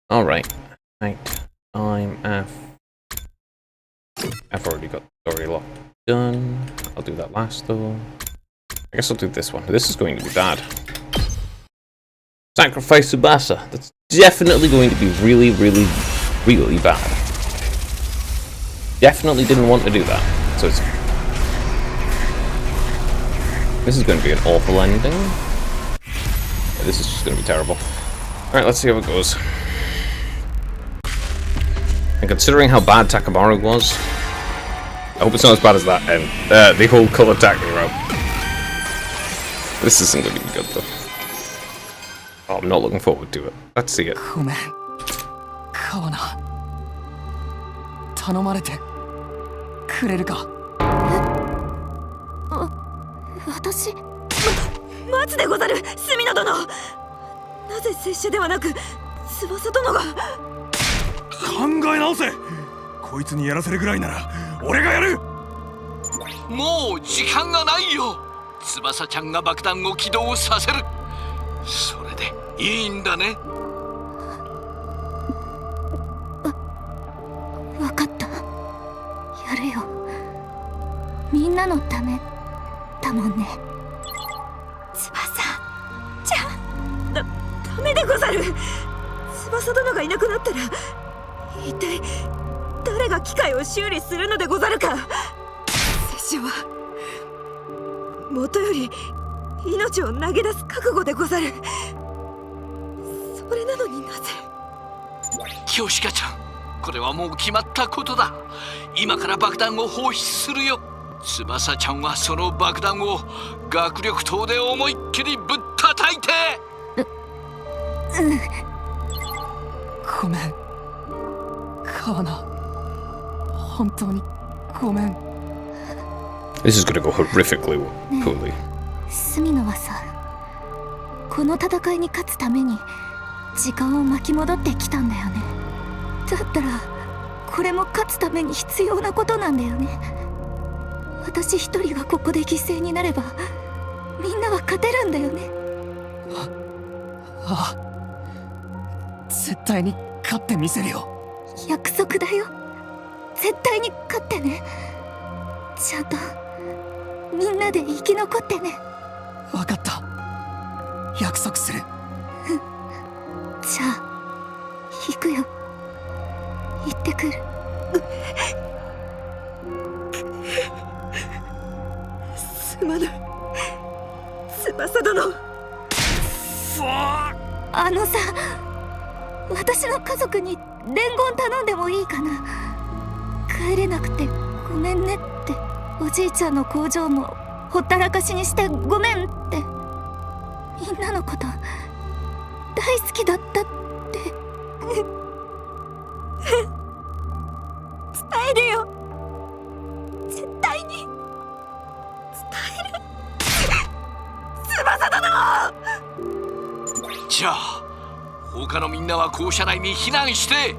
Alright. Right. I've already got the story locked done. I'll do that last though. I guess I'll do this one. This is going to be bad. Sacrifice Tsubasa. That's definitely going to be really, really, really bad. Definitely didn't want to do that. So it's... This is going to be an awful ending. This is just going to be terrible. Alright, let's see how it goes. And considering how bad Takamaru was, I hope it's not as bad as that end. The whole color attacking route. This isn't going to be good though. Oh, I'm not looking forward to it. Let's see it. ごめん、カーナ。頼まれてくれるか。私、待つでござる、隅野殿。なぜ拙者ではなく翼殿が。考え直せ。こいつにやらせるぐらいなら俺がやる。もう時間がないよ。翼ちゃんが爆弾を起動させる。それでいいんだね。わかった。やるよ。みんなのためだもんね。翼ちゃん、ダメでござる。翼殿がいなくなったら一体誰が機械を修理するのでござるか。拙者はもとより命を投げ出す覚悟でござる。それなのになぜ。京シカちゃん、これはもう決まったことだ。今から爆弾を放出するよ。翼ちゃんはその爆弾を学力灯で思いっきりぶったたいて。ごめん、カーナ。本当にごめん。This is gonna go horrifically poorly. 隅野はさ、この戦いに勝つために時間を巻き戻ってきたんだよね。だったらこれも勝つために必要なことなんだよね。私一人がここで犠牲になればみんなは勝てるんだよね。ああ、絶対に勝ってみせるよ。約束だよ。絶対に勝ってね。ちゃんとみんなで生き残ってね。わかった。約束する。じゃあ行くよ。行ってくる。すまない翼殿。あのさ、私の家族に伝言頼んでもいいかな。帰れなくてごめんねって。おじいちゃんの工場もほったらかしにしてごめんって。みんなのこと大好きだったって伝えるよ。絶対に伝える。翼殿。じゃあ他のみんなは校舎内に避難して、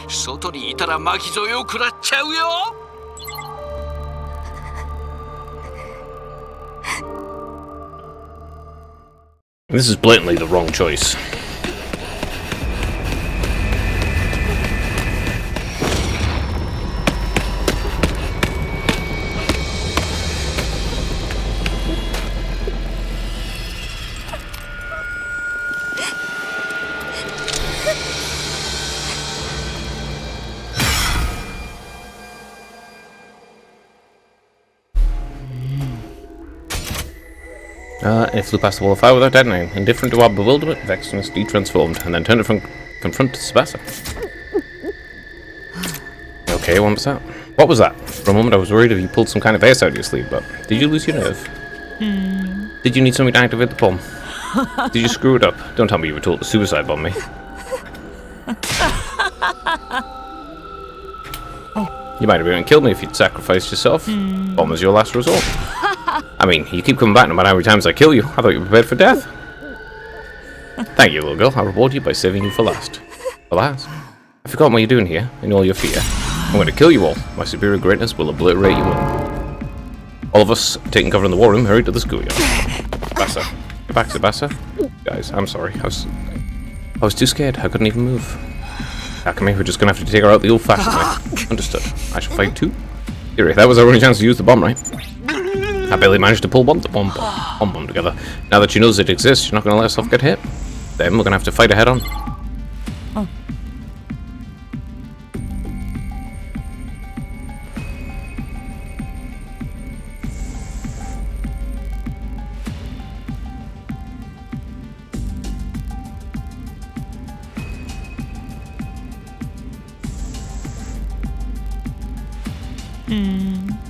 外にいたら巻き添えを食らっちゃうよ。This is blatantly the wrong choice. It flew past the wall of fire without detonating. Indifferent to our bewilderment, Vexness de-transformed, and then turned to confront Tsubasa. Okay, what was that? What was that? For a moment I was worried if you pulled some kind of ace out of your sleeve, but did you lose your nerve? Did you need something to activate the bomb? Did you screw it up? Don't tell me you were told to suicide bomb me. You might have even killed me if you'd sacrificed yourself. Bomb was your last resort. I mean, you keep coming back no matter how many times I kill you. I thought you were prepared for death. Thank you, little girl. I'll reward you by saving you for last. For last? I've forgotten what you're doing here, in all your fear. I'm going to kill you all. My superior greatness will obliterate you all. All of us, taking cover in the war room, hurried to the schoolyard. Tsubasa. Get back, Tsubasa. Guys, I'm sorry. I was too scared. I couldn't even move. Akame, we're just gonna have to take her out the old-fashioned way. Understood. I shall fight too. Yuri, that was our only chance to use the bomb, right? I barely managed to pull one bomb together. Now that she knows it exists, she's not gonna let herself get hit. Then we're gonna have to fight her head on.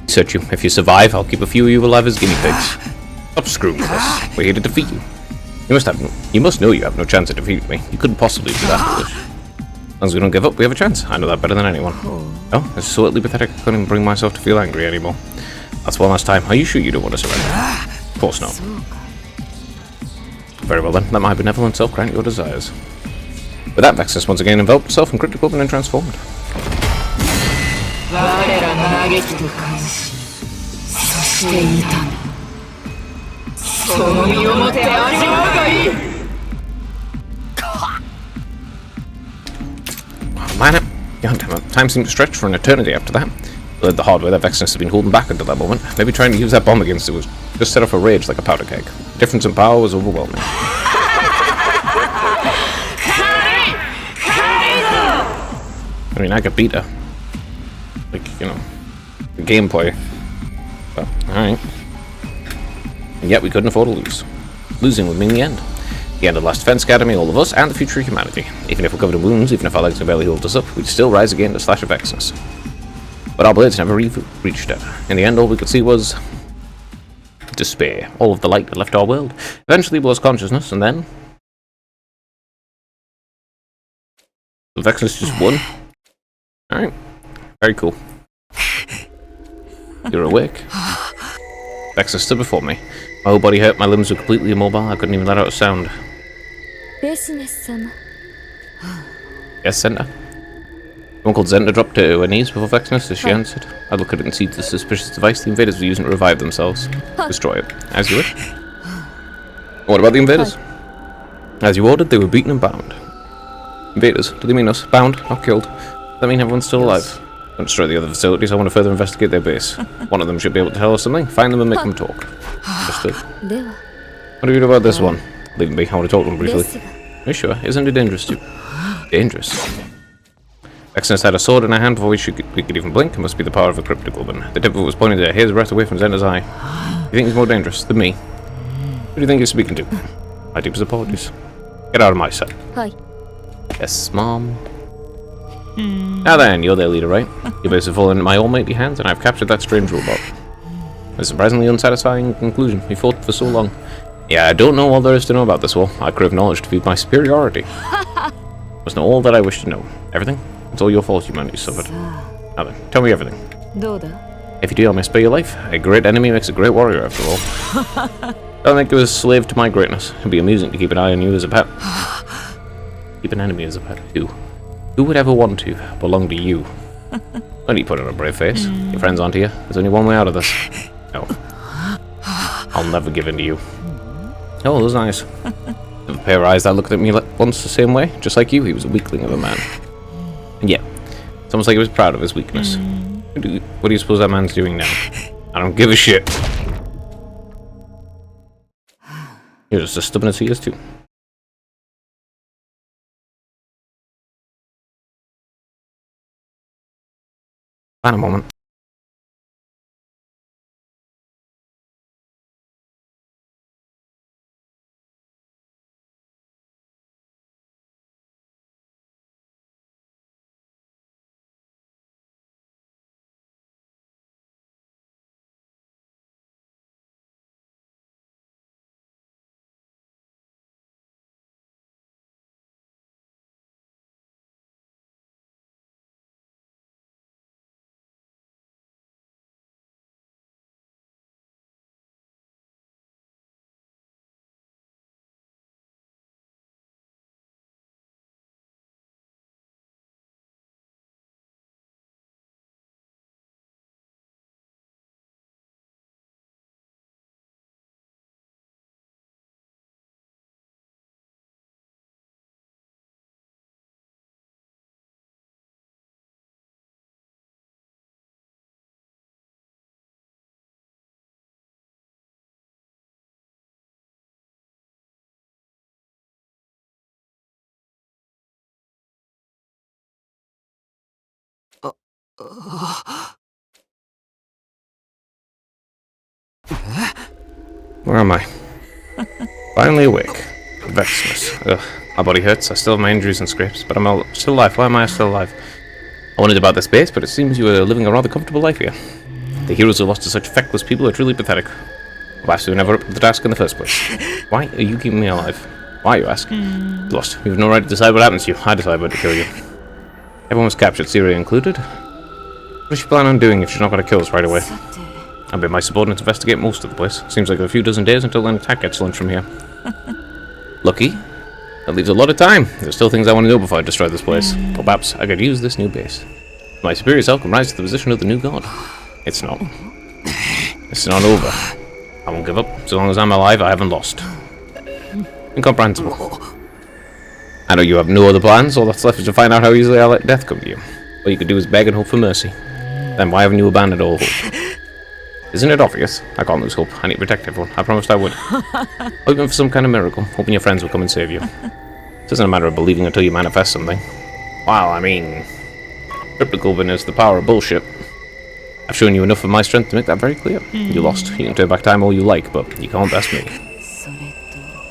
Search you. If you survive, I'll keep a few of you alive as guinea pigs. Stop screwing with us. We're here to defeat you. You must know you have no chance of defeating me. You couldn't possibly be that foolish. As long as we don't give up, we have a chance. I know that better than anyone. Oh, it's so utterly pathetic I couldn't even bring myself to feel angry anymore. That's one last time. Are you sure you don't want to surrender? Of course not. Very well then. Let my benevolent self grant your desires. With that, Vexus once again enveloped itself in cryptic open and transformed. Man, God damn it. Time seemed to stretch for an eternity after that. I learned the hard way that Vexus has been holding back until that moment. Maybe trying to use that bomb against it was just set off a rage like a powder keg. The difference in power was overwhelming. I mean, I could beat her. Like, you know, the gameplay. But, alright. And yet we couldn't afford to lose. Losing would mean the end. The end of the Last Defense Academy, all of us, and the future of humanity. Even if we're covered in wounds, even if our legs can barely hold us up, we'd still rise again to slash of Vexus. But our blades never reached it. In the end, all we could see was despair. All of the light had left our world. Eventually we lost consciousness, and then Vexus just won. Alright. Very cool. You're awake. Vexus stood before me. My whole body hurt, my limbs were completely immobile, I couldn't even let out a sound. Business-sama. Yes, Zenda? Someone called Zenda dropped to her knees before Vexus as she answered. I looked at it and see the suspicious device the invaders were using to revive themselves. Destroy it. As you wish. What about the invaders? As you ordered, they were beaten and bound. Invaders? Do they mean us? Bound, not killed? Does that mean everyone's still alive? Don't destroy the other facilities, I want to further investigate their base. One of them should be able to tell us something. Find them and make them talk. Understood. What do you do about this one? Leave me, I want to talk to him briefly. Are you sure? Isn't it dangerous to you? Dangerous? Vexus had a sword in her hand before we could even blink. It must be the power of a cryptic woman. The tip of it was pointed at a hair's breadth away from Zenda's eye. You think he's more dangerous than me? Who do you think you're speaking to? My deepest apologies. Get out of my sight. Hi. Yes, Mom. Now then, you're their leader, right? Your base has fallen into my almighty hands, and I've captured that strange robot. A surprisingly unsatisfying conclusion. We fought for so long. Yeah, I don't know all there is to know about this war. I crave knowledge to feed my superiority. Must know all that I wish to know. Everything? It's all your fault humanity suffered. Now then, tell me everything. If you do, I may spare your life. A great enemy makes a great warrior, after all. Don't think you was a slave to my greatness. It'd be amusing to keep an eye on you as a pet. Keep an enemy as a pet. Who would ever want to belong to you? When you put on a brave face. Your friends aren't here. There's only one way out of this. No. I'll never give in to you. Oh, that was nice. A pair of eyes that looked at me once the same way. Just like you, he was a weakling of a man. And yeah, it's almost like he was proud of his weakness. What do you suppose that man's doing now? I don't give a shit. You're just as stubborn as he is too. Wait a moment. Where am I? Finally awake. Vexness. Ugh, my body hurts. I still have my injuries and scrapes, but I'm still alive. Why am I still alive? I wondered about this base, but it seems you are living a rather comfortable life here. The heroes who lost to such feckless people are truly pathetic. Perhaps we were never up to the task in the first place. Why are you keeping me alive? Why, you ask? Lost. You have no right to decide what happens to you. I decide whether to kill you. Everyone was captured, Syria included. What does she plan on doing if she's not going to kill us right away? I've been my subordinates investigate most of the place. Seems like a few dozen days until an attack gets launched from here. Lucky? That leaves a lot of time. There's still things I want to know before I destroy this place. Or perhaps I could use this new base. My superior self can rise to the position of the new god. It's not. It's not over. I won't give up. So long as I'm alive, I haven't lost. Incomprehensible. I know you have no other plans. All that's left is to find out how easily I let death come to you. All you could do is beg and hope for mercy. Then why haven't you abandoned all hope? Isn't it obvious? I can't lose hope. I need to protect everyone. I promised I would. Hoping for some kind of miracle. Hoping your friends will come and save you. It isn't a matter of believing until you manifest something. Well, I mean... Cryptogolden is the power of bullshit. I've shown you enough of my strength to make that very clear. You lost. You can turn back time all you like, but you can't best me.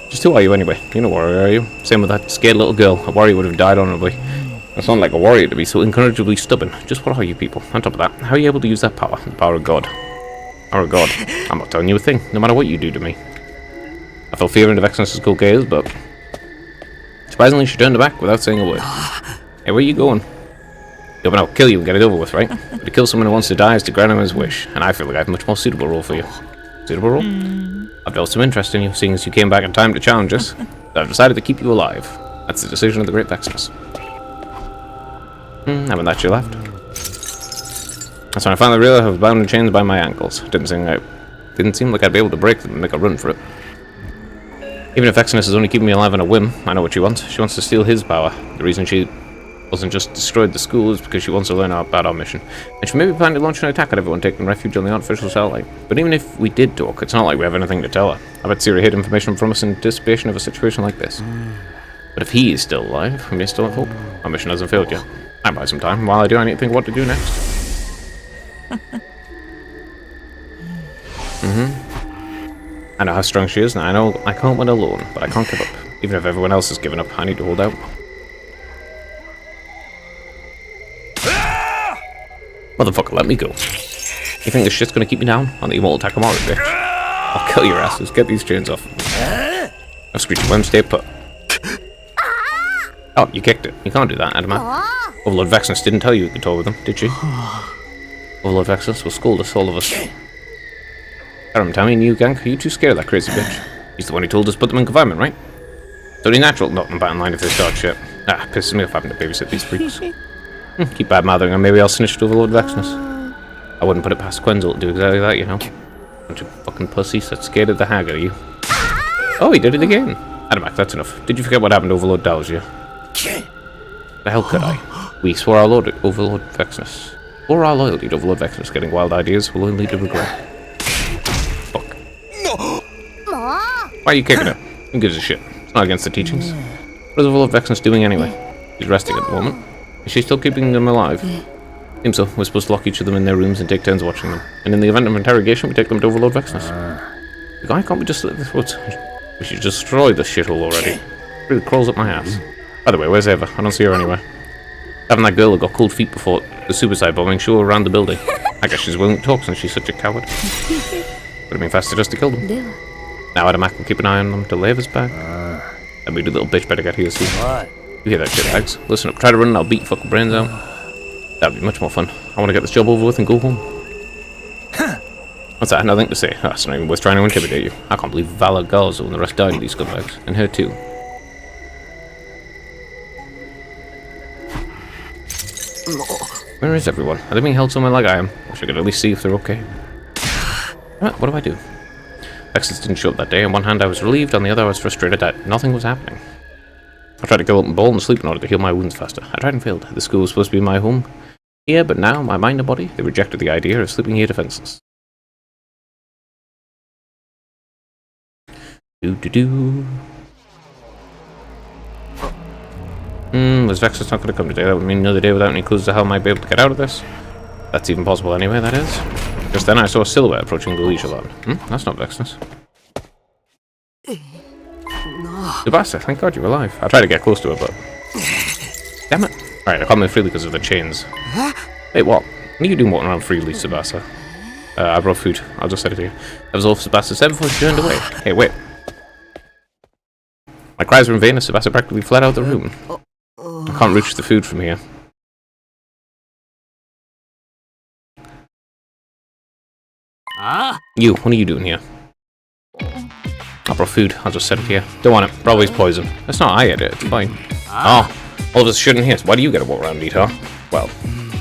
Just who are you anyway? You're no warrior, are you? Same with that scared little girl. A warrior would have died honorably. It's not like a warrior to be so incorrigibly stubborn. Just what are you people? On top of that, how are you able to use that power? The power of God. Power of God. I'm not telling you a thing, no matter what you do to me. I felt fear into Vexness's cold gaze, but... surprisingly, she turned her back without saying a word. Hey, where are you going? Yeah, but I'll kill you and get it over with, right? But to kill someone who wants to die is to grant him his wish, and I feel like I have a much more suitable role for you. Suitable role? I've developed some interest in you, seeing as you came back in time to challenge us. So I've decided to keep you alive. That's the decision of the Great Vexness. Haven't that you left? That's when I finally realized I was bound in chains by my ankles. Didn't seem like I'd be able to break them and make a run for it. Even if Vexness is only keeping me alive on a whim, I know what she wants. She wants to steal his power. The reason she wasn't just destroyed the school is because she wants to learn about our mission. And she may be planning to launch an attack at everyone taking refuge on the artificial satellite. But even if we did talk, it's not like we have anything to tell her. I bet Syria hid information from us in anticipation of a situation like this. But if he is still alive, we may still have hope. Our mission hasn't failed yet. I buy some time. While I do, I need to think what to do next. I know how strong she is, and I know I can't win alone, but I can't give up. Even if everyone else has given up, I need to hold out. Motherfucker, let me go. You think this shit's gonna keep me down on the immortal Takamaru, bitch? I'll kill your asses. Get these chains off. I've screeched worm, stay put. Oh, you kicked it. You can't do that, Adamant. Overlord Vexness didn't tell you could talk with them, did she? Overlord Vexness will scold us, all of us. Tell me, new gang, are you too scared of that crazy bitch? He's the one who told us to put them in confinement, right? It's only natural not in batting line if they start shit. Ah, pisses me off having to babysit these freaks. Keep bad-mouthing and maybe I'll snitch to Overlord Vexness. I wouldn't put it past Quenzel to do exactly that, you know. Bunch of fucking pussies that's scared of the hag, are you? Oh, he did it again. Adamak, that's enough. Did you forget what happened to Overlord Dalgia? The hell could I? We swore our Lord Overlord Vexness. Or our loyalty to Overlord Vexness. Getting wild ideas will only lead to regret. Fuck. Why are you kicking her? Who gives a shit? It's not against the teachings. What is Overlord Vexness doing anyway? He's resting at the moment. Is she still keeping them alive? Seems so. We're supposed to lock each of them in their rooms and take turns watching them. And in the event of interrogation, we take them to Overlord Vexness. Why can't we just let this... We should destroy this shithole already. It really crawls up my ass. By the way, where's Eva? I don't see her anywhere. Having that girl that got cold feet before the suicide bombing show around the building. I guess she's willing to talk since she's such a coward. Would have been faster just to kill them. Now Adamak will keep an eye on them till Eva's back. And we the little bitch better get here soon. You hear that shit, Hags? Listen up, try to run and I'll beat your fucking brains out. That'd be much more fun. I want to get this job over with and go home. What's that? Nothing to say. Oh, it's not even worth trying to intimidate you. I can't believe Vala Garzo and the rest died of these scumbags. And her too. Where is everyone? Are they being held somewhere like I am? Wish I could at least see if they're okay. What do I do? Vexness didn't show up that day. On one hand I was relieved, on the other I was frustrated that nothing was happening. I tried to go up and bowl and sleep in order to heal my wounds faster. I tried and failed. The school was supposed to be my home here, but now, my mind and body, they rejected the idea of sleeping here defenseless. Was Vexness not going to come today? That would mean another day without any clues to how I might be able to get out of this. That's even possible anyway, that is. Just then I saw a silhouette approaching the leisure lab. That's not Vexnus. Tsubasa, thank God you're alive. I tried to get close to her, but... Damn it. Alright, I can't move freely because of the chains. Wait, what? What are you doing walking around freely, Tsubasa? I brought food. I'll just set it here. That was all Tsubasa said before she turned away. Hey, wait. My cries were in vain as Tsubasa practically fled out of the room. I can't reach the food from here. You, what are you doing here? I brought food. I'll just set it here. Don't want it. Probably poison. That's not I ate it. It's fine. Oh, all of us shouldn't here. So why do you get to walk around and eat, huh? Well,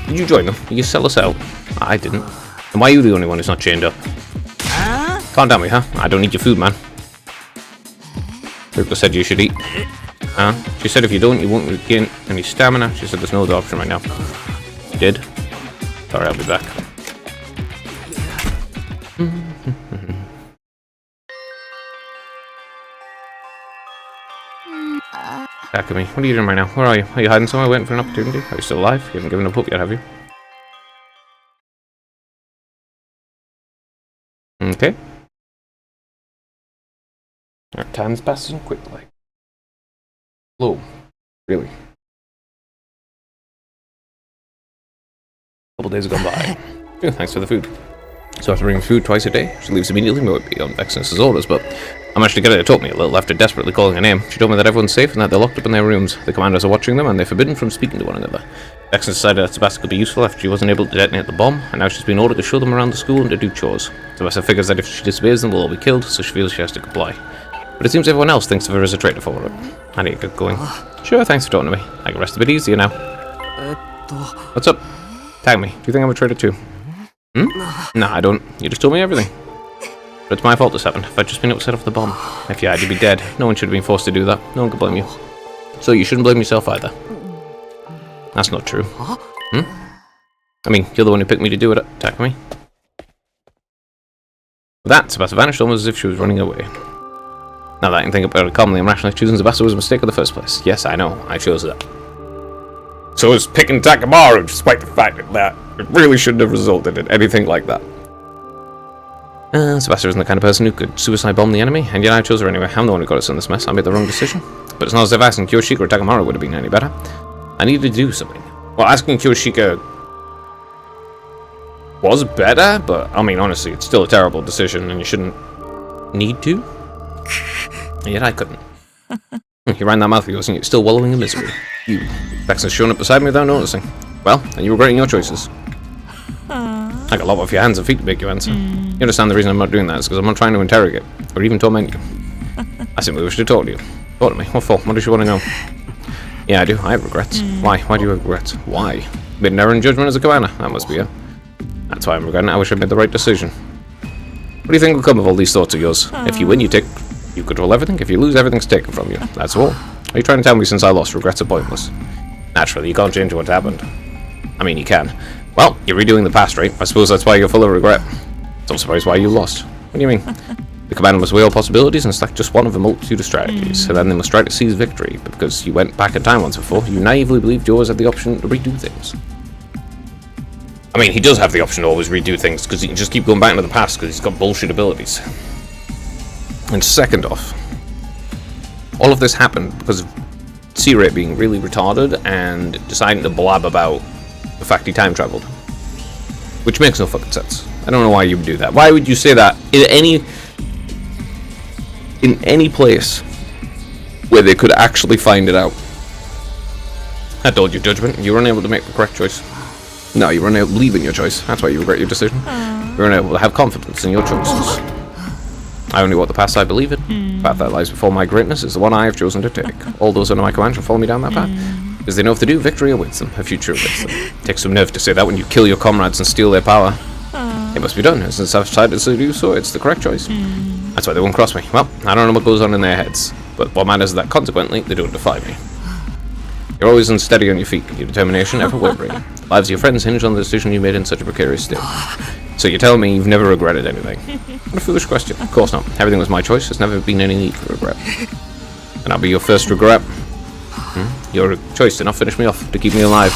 did you join them? Did you sell us out? I didn't. And why are you the only one who's not chained up? Can't tell me, huh? I don't need your food, man. Ruka said you should eat. She said if you don't, you won't regain any stamina. She said there's no other option right now. You did? Sorry, I'll be back. Takumi, what are you doing right now? Where are you? Are you hiding somewhere waiting for an opportunity? Are you still alive? You haven't given up hope yet, have you? Okay. Our time's passing quickly. Hello. Really? A couple days have gone by. Yeah, thanks for the food. So after bringing food twice a day, she leaves immediately. Might be on Vexnus's orders, but I managed to get her to talk me a little after desperately calling her name. She told me that everyone's safe and that they're locked up in their rooms. The commanders are watching them and they're forbidden from speaking to one another. Vexnus decided that Tsubasa could be useful after she wasn't able to detonate the bomb, and now she's been ordered to show them around the school and to do chores. Tsubasa figures that if she disobeys them, they'll all be killed, so she feels she has to comply. But it seems everyone else thinks of her as a traitor for her. I need to get going. Sure, thanks for talking to me. I can rest a bit easier now. What's up? Tag me. Do you think I'm a traitor too? Nah, I don't. You just told me everything. But it's my fault this happened. If I'd just been able to set off the bomb. If you had, you'd be dead. No one should have been forced to do that. No one could blame you. So you shouldn't blame yourself either. That's not true. I mean, you're the one who picked me to do it. Attack me. With that, Tsubasa vanished almost as if she was running away. Now that I can think about it calmly and rationally, choosing Tsubasa was a mistake in the first place. Yes, I know. I chose that. So was picking Takamaru, despite the fact that it really shouldn't have resulted in anything like that. Tsubasa isn't the kind of person who could suicide bomb the enemy, and yet I chose her anyway. I'm the one who got us in this mess. I made the wrong decision. But it's not as if asking Kyoshika or Takamaru would have been any better. I needed to do something. Well, asking Kyoshika was better, but I mean, honestly, it's still a terrible decision, and you shouldn't need to. And yet I couldn't. You ran that mouth of yours, and you're still wallowing in misery. You, Vexnus showing up beside me without noticing. Well, and you're regretting your choices. I got a lot off your hands and feet to make you answer. You understand the reason I'm not doing that is because I'm not trying to interrogate, or even torment you. I simply wish to talk to you. Talk to me. What for? What does you want to know? Yeah, I do. I have regrets. Why? Why do you have regrets? Why? You made an error in judgment as a commander. That must be it. That's why I'm regretting it. I wish I made the right decision. What do you think will come of all these thoughts of yours? If you win, you control everything. If you lose, everything's taken from you. That's all. Are you trying to tell me since I lost, regrets are pointless? Naturally, you can't change what's happened. I mean, you can. Well, you're redoing the past, right? I suppose that's why you're full of regret. So I'm surprised why you lost. What do you mean? The commander must weigh all possibilities and select just one of a multitude of strategies, and then they must try to seize victory. But because you went back in time once before, you naively believed you always had the option to redo things. I mean, he does have the option to always redo things, because he can just keep going back into the past, because he's got bullshit abilities. And second off, all of this happened because of C-Rate being really retarded and deciding to blab about the fact he time traveled. Which makes no fucking sense. I don't know why you would do that. Why would you say that in any place where they could actually find it out? I told you, judgment. You were unable to make the correct choice. No, you were unable to believe in your choice. That's why you regret your decision. You were unable to have confidence in your choices. I only walk the path I believe in. The path that lies before my greatness is the one I have chosen to take. All those under my command shall follow me down that path. Because they know if they do, victory awaits them. A future awaits them. It takes some nerve to say that when you kill your comrades and steal their power. It must be done, and since I've decided to do so, it's the correct choice. That's why they won't cross me. Well, I don't know what goes on in their heads, but what matters is that consequently, they don't defy me. You're always unsteady on your feet, your determination ever wavering. The lives of your friends hinge on the decision you made in such a precarious state. So you're telling me you've never regretted anything? What a foolish question. Of course not. Everything was my choice. There's never been any need for regret. And I'll be your first regret. Your choice to not finish me off, to keep me alive.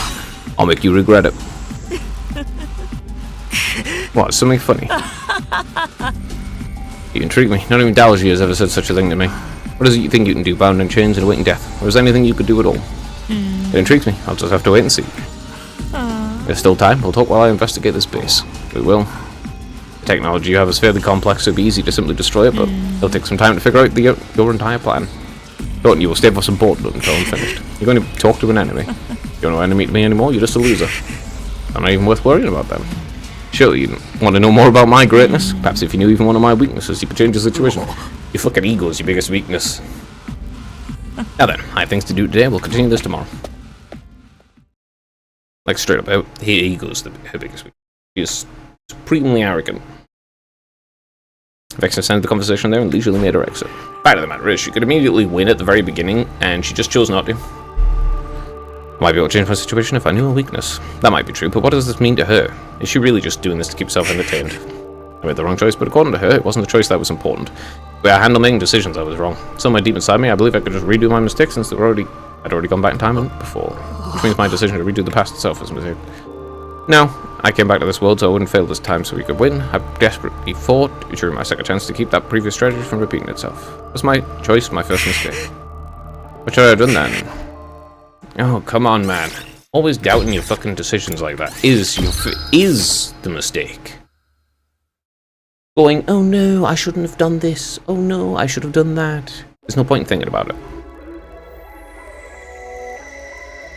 I'll make you regret it. What, something funny? You intrigue me. Not even Dalgy has ever said such a thing to me. What is it you think you can do, bound in chains and awaiting death? Or is there anything you could do at all? It intrigues me. I'll just have to wait and see. There's still time. We'll talk while I investigate this base. We will. The technology you have is fairly complex, so it'd be easy to simply destroy it, but it'll take some time to figure out your entire plan. Don't you will stay for some boardroom until I'm finished. You're going to talk to an enemy. You don't know enemy to me anymore, you're just a loser. I'm not even worth worrying about them. Surely you want to know more about my greatness? Perhaps if you knew even one of my weaknesses, you could change the situation. Your fucking ego is your biggest weakness. Now then, I have things to do today, we'll continue this tomorrow. Like straight up, her ego is her biggest weakness. She is supremely arrogant. Vexen ended the conversation there and leisurely made her exit. Fact of the matter is, she could immediately win at the very beginning, and she just chose not to. I might be able to change my situation if I knew a weakness. That might be true, but what does this mean to her? Is she really just doing this to keep herself entertained? I made the wrong choice, but according to her, it wasn't the choice that was important. The way I handled making decisions, I was wrong. Somewhere deep inside me, I believe I could just redo my mistakes since I'd already gone back in time before. Which means my decision to redo the past itself was a mistake. No, I came back to this world so I wouldn't fail this time so we could win. I desperately fought during my second chance to keep that previous strategy from repeating itself. It was my choice, my first mistake. What should I have done then? Oh, come on, man. Always doubting your fucking decisions like that is the mistake. Going, oh no, I shouldn't have done this. Oh no, I should have done that. There's no point in thinking about it.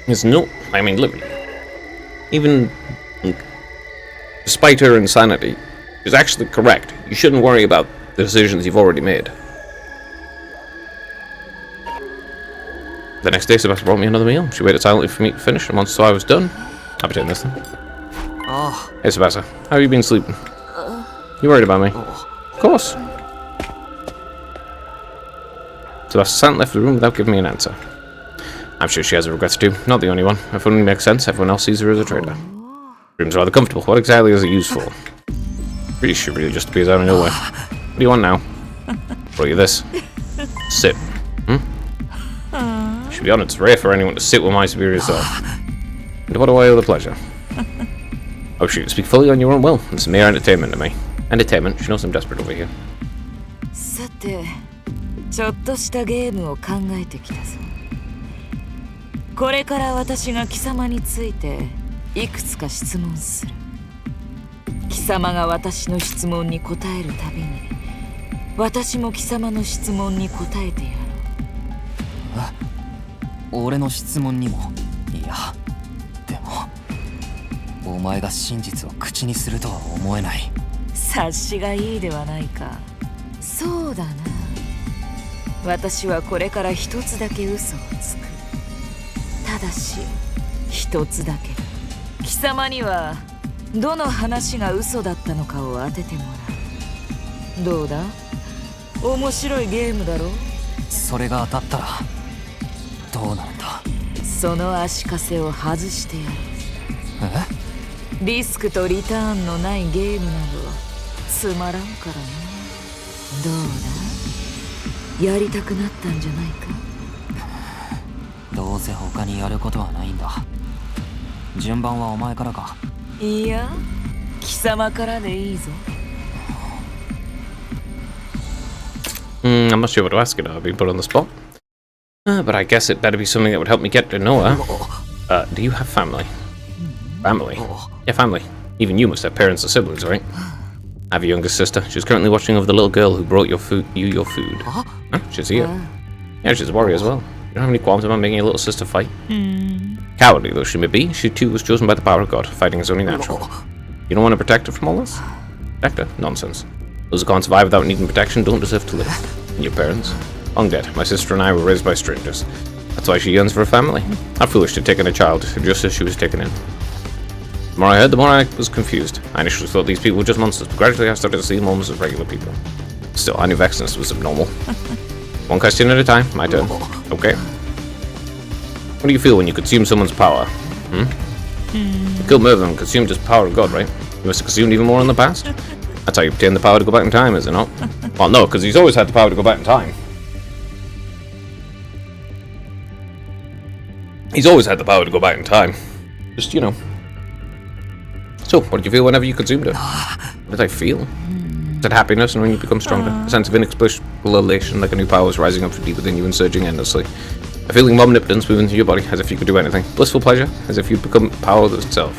There's no, I mean, literally. Even, despite her insanity, she's actually correct. You shouldn't worry about the decisions you've already made. The next day, Sebastian brought me another meal. She waited silently for me to finish, and once I was done, I'll be taking this then. Oh. Hey, Sebastian, how have you been sleeping? You worried about me? Of course. Sebastian left the room without giving me an answer. I'm sure she has her regrets too. Not the only one. If it only makes sense, everyone else sees her as a traitor. Room's rather comfortable. What exactly is it used for? Pretty sure really just appears out of nowhere. What do you want now? Brought you this. Sit. Should be honest, it's rare for anyone to sit with my superior self. And what do I owe the pleasure? Oh shoot, speak fully on your own will. It's mere entertainment to me. Entertainment? She knows I'm desperate over here. さて、ちょっとしたゲームを考えてきたぞ。これから私が貴様についていくつか質問する。貴様が私の質問に答えるたびに、私も貴様の質問に答えてやろう。俺の質問にも、いや、でも、お前が真実を口にするとは思えない。察しがいいではないか。そうだな。私はこれから一つだけ嘘をつく。ただし一つだけ。貴様にはどの話が嘘だったのかを当ててもらう。どうだ？面白いゲームだろ？それが当たったらどうなるんだ？その足かせを外してやる。え？リスクとリターンのないゲームなどつまらんからな。どうだ？やりたくなったんじゃないか？どうせ他にやることはないんだ。順番はお前からか？いや、貴様からでいいぞ。I'm not sure what to ask it. I've been put on the spot. But I guess it better be something that would help me get to know her. Do you have family? Family? Yeah, family. Even you must have parents or siblings, right? I have a younger sister. She's currently watching over the little girl who brought your food. Huh? She's here. Yeah, she's a warrior as well. You don't have any qualms about making your little sister fight? Cowardly though she may be, she too was chosen by the power of God. Fighting is only natural. You don't want to protect her from all this? Protect her? Nonsense. Those who can't survive without needing protection don't deserve to live. And your parents? Long dead. My sister and I were raised by strangers. That's why she yearns for a family. How foolish to take in a child, just as she was taken in. The more I heard, the more I was confused. I initially thought these people were just monsters, but gradually I started to see them almost as regular people. Still, I knew Vexenus was abnormal. One question at a time. My turn. Okay. What do you feel when you consume someone's power? You killed Mervyn and consumed his power of God, right? You must have consumed even more in the past? That's how you obtain the power to go back in time, is it not? Well, no, because he's always had the power to go back in time. He's always had the power to go back in time. Just, you know, So, what did you feel whenever you consumed it? What did I feel? Is it happiness and when you become stronger? A sense of inexplicable elation, like a new power is rising up from deep within you and surging endlessly. A feeling of omnipotence moving through your body, as if you could do anything. Blissful pleasure, as if you'd become power itself.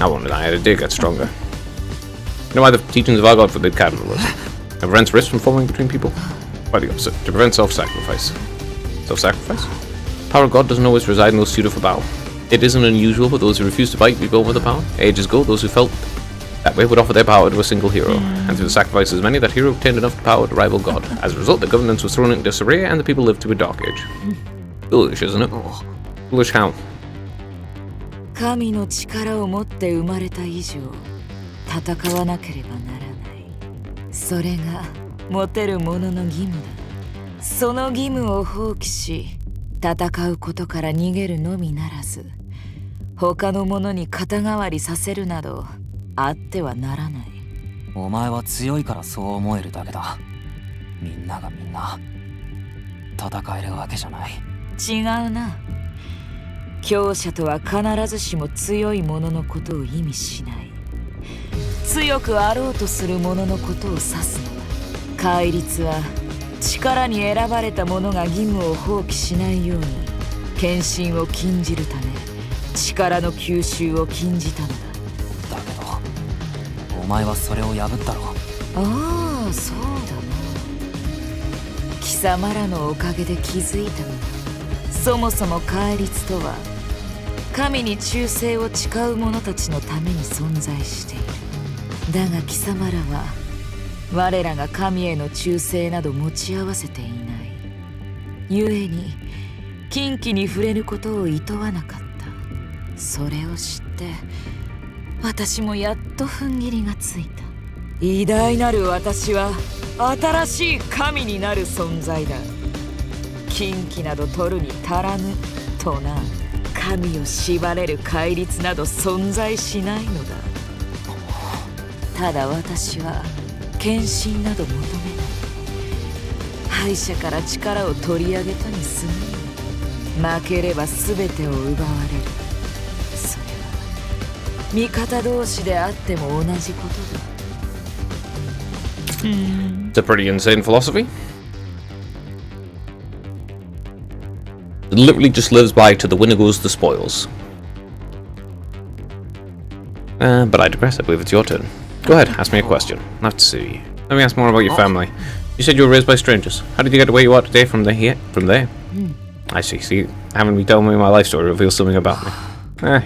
I wondered I did get stronger. You know why the teachings of our God forbid cannibalism? It prevents rifts from forming between people? Quite the opposite, to prevent self-sacrifice. Self-sacrifice? The power of God doesn't always reside in those suited for battle. It isn't unusual for those who refuse to fight to be born with the power. Ages ago, those who felt that way would offer their power to a single hero, and through the sacrifices of many, that hero obtained enough power to rival God. As a result, the governance was thrown into disarray, and the people lived to a dark age. Foolish, isn't it? Foolish how? 神の力を持って生まれた以上、戦わなければならない。それが持てる者の義務だ。その義務を放棄し、戦うことから逃げるのみならず、他の者に肩代わりさせるなどあってはならない。お前は強いからそう思えるだけだ。みんながみんな戦えるわけじゃない。違うな。強者とは必ずしも強い者のことを意味しない。強くあろうとする者のことを指すのだ。戒律は力に選ばれた者が義務を放棄しないように献身を禁じるため、力の吸収を禁じたのだ。だけどお前はそれを破ったろ。ああ、そうだな。貴様らのおかげで気づいたのだ。そもそも戒律とは神に忠誠を誓う者たちのために存在している。だが貴様らは我らが神への忠誠など持ち合わせていない。故に禁忌に触れることを厭わなかった。それを知って私もやっと踏ん切りがついた。偉大なる私は新しい神になる存在だ。禁忌など取るに足らぬとな。神を縛れる戒律など存在しないのだ。ただ私は献身など求めない。敗者から力を取り上げたに過ぎ。負ければ全てを奪われる。それは味方同士であっても同じことだ。It's a pretty insane philosophy. It literally just lives by to the winner goes the spoils. But I digress. I believe it's your turn. Go ahead, ask me a question. Let's see. Let me ask more about your family. You said you were raised by strangers. How did you get to where you are today from there? I see. See, having me tell me my life story reveals something about me.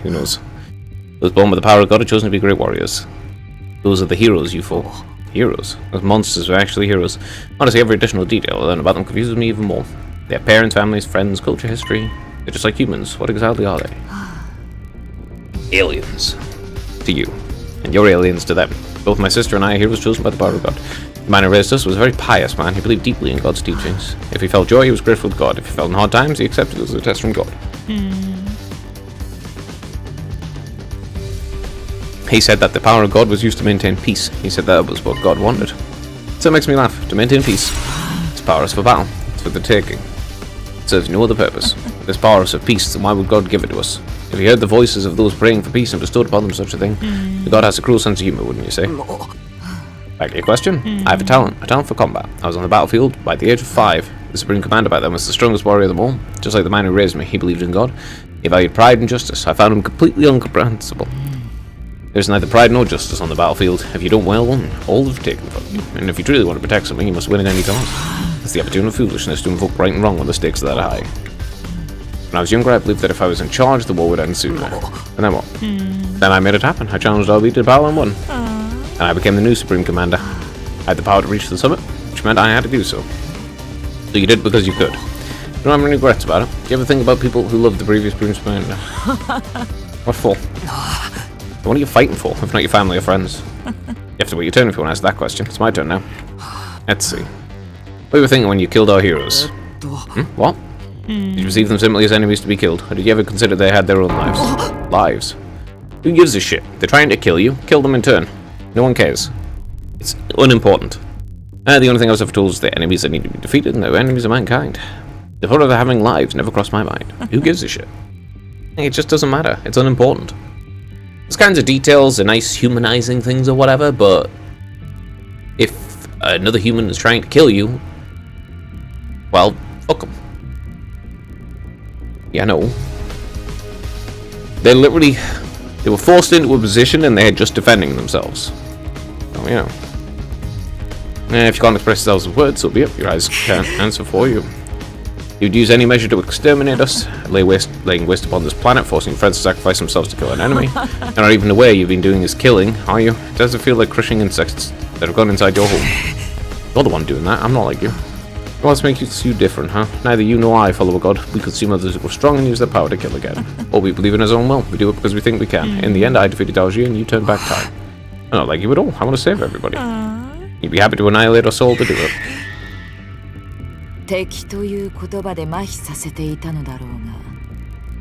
Who knows? I was born with the power of God and chosen to be great warriors. Those are the heroes you fought. Heroes? Those monsters are actually heroes. Honestly, every additional detail I learn about them confuses me even more. They have parents, families, friends, culture, history. They're just like humans. What exactly are they? Aliens. To you. And you're aliens to them. Both my sister and I are heroes chosen by the power of God. The man who raised us was a very pious man. He believed deeply in God's teachings. If he felt joy, he was grateful to God. If he felt in hard times, he accepted it as a test from God. He said that the power of God was used to maintain peace. He said that was what God wanted. So it makes me laugh. To maintain peace. This power is for battle. It's for the taking. It serves no other purpose. This power is of peace, then why would God give it to us? If he heard the voices of those praying for peace and bestowed upon them such a thing, God has a cruel sense of humor, wouldn't you say? Back to your question, I have a talent for combat. I was on the battlefield by the age of 5. The Supreme Commander by then was the strongest warrior of them all. Just like the man who raised me, he believed in God. He valued pride and justice. I found him completely incomprehensible. There's neither pride nor justice on the battlefield. If you don't well one, all is taken from you. And if you truly want to protect something, you must win at any cost. It's the opportunity of foolishness to invoke right and wrong when the stakes are that high. When I was younger, I believed that if I was in charge, the war would end sooner. And then what? Then I made it happen. I challenged RB to battle and won. And I became the new Supreme Commander. I had the power to reach the summit, which meant I had to do so. So you did it because you could. You don't have any regrets about it. Do you ever think about people who loved the previous Supreme Commander? What for? What are you fighting for, if not your family or friends? You have to wait your turn if you want to ask that question. It's my turn now. Let's see. What were you thinking when you killed our heroes? What? Did you perceive them simply as enemies to be killed, or did you ever consider they had their own lives? Lives? Who gives a shit? They're trying to kill you. Kill them in turn. No one cares. It's unimportant. The only thing I was ever told is they're enemies that need to be defeated, and they're enemies of mankind. The thought of them having lives never crossed my mind. Who gives a shit? It just doesn't matter. It's unimportant. those kinds of details are nice humanizing things or whatever, but if another human is trying to kill you, well, fuck them. Yeah, no. They were forced into a position and they're just defending themselves. So, you know. If you can't express yourselves with words, so be it. Your eyes can't answer for you. You'd use any measure to exterminate us, laying waste upon this planet, forcing friends to sacrifice themselves to kill an enemy. You're not even aware you've been doing this killing, are you? Does it feel like crushing insects that have gone inside your home? You're the one doing that, I'm not like you. What makes you different, huh? Neither you nor I follow a god. We consume others who are strong and use their power to kill again. Or we believe in his own will. We do it because we think we can. In the end, I defeated Daoji and you turned back time. I'm not like you at all. I want to save everybody. You'd be happy to annihilate us all to do it. 敵という言葉で麻痺させていたのだろうが、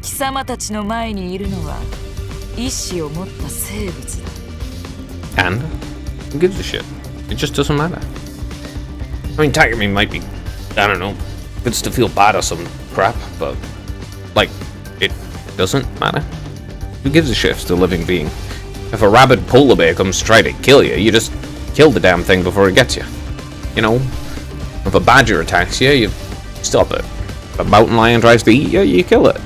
貴様たちの前にいるのは意志を持った生物だ。 And? Who gives a shit? It just doesn't matter. I mean, Tiger Meat might be, I don't know, could still feel bad or some crap, but, like, it doesn't matter. Who gives a shit if it's a living being? If a rabid polar bear comes to try to kill you, you just kill the damn thing before it gets you. You know? If a badger attacks you, you stop it. If a mountain lion tries to eat you, you kill it.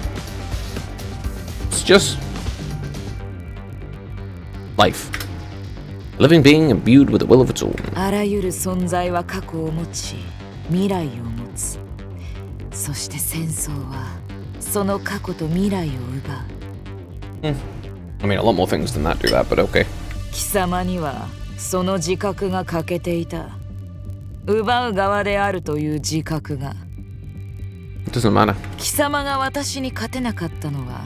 It's just life. A living being imbued with a will of its own. あらゆる存在は過去を持ち、未来を持つ。そして戦争はその過去と未来を奪う。I mean, a lot more things than that do that, but okay. 貴様にはその自覚が欠けていた。奪う側であるという自覚が。It doesn't matter. 貴様が私に勝てなかったのは、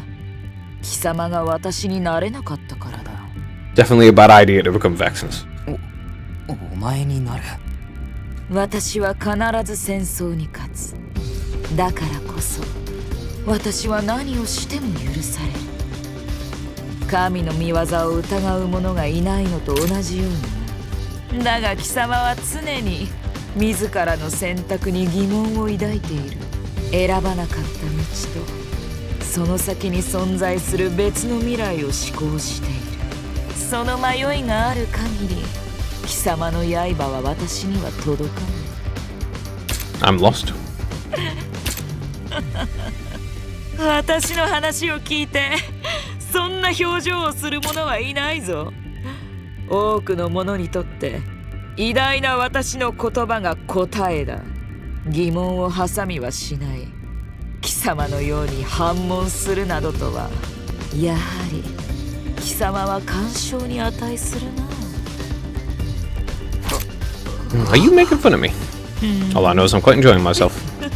貴様が私になれなかったからだ。Definitely a bad idea to become Vexnus. お前になる。私は必ず戦争に勝つ。だからこそ、私は何をしても許される。神の御業を疑う者がいないのと同じように。だが貴様は常に自らの選択に疑問を抱いている。選ばなかった道とその先に存在する別の未来を思考している。その迷いがある限り、貴様の刃は私には届かない。 I'm lost. 私の話を聞いてそんな表情をする者はいないぞ。多くの者にとって偉大な私の言葉が答えだ。疑問を挟みはしない。貴様のように反問するなどとは、やはり貴様は干渉に値するな。 Are you making fun of me? All I know is I'm quite enjoying myself.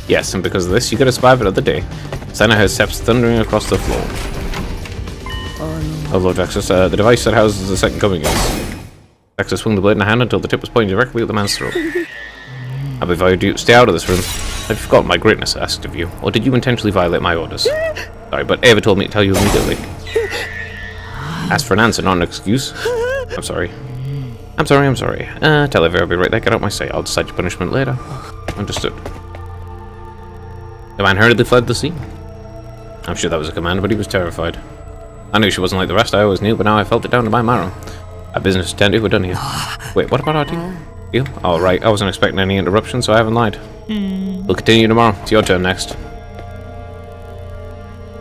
Yes, and because of this, you gotta survive another day. Senna heard steps thundering across the floor. Oh, Lord Vexus, the device that houses the second coming is. Vexus swung the blade in a hand until the tip was pointing directly at the man's throat. I believe I do stay out of this room. Have you forgotten my greatness, I asked of you, or did you intentionally violate my orders? Sorry, but Ava told me to tell you immediately. Ask for an answer, not an excuse. I'm sorry. I'm sorry. Tell Ava I'll be right there. Get out my sight. I'll decide your punishment later. Understood. The man hurriedly fled the scene. I'm sure that was a command, but he was terrified. I knew she wasn't like the rest, I always knew, but now I felt it down to my marrow. Our business to tend to, we're done here. Wait, what about our team? You? Oh, right, I wasn't expecting any interruption, so I haven't lied. We'll continue tomorrow. It's your turn next.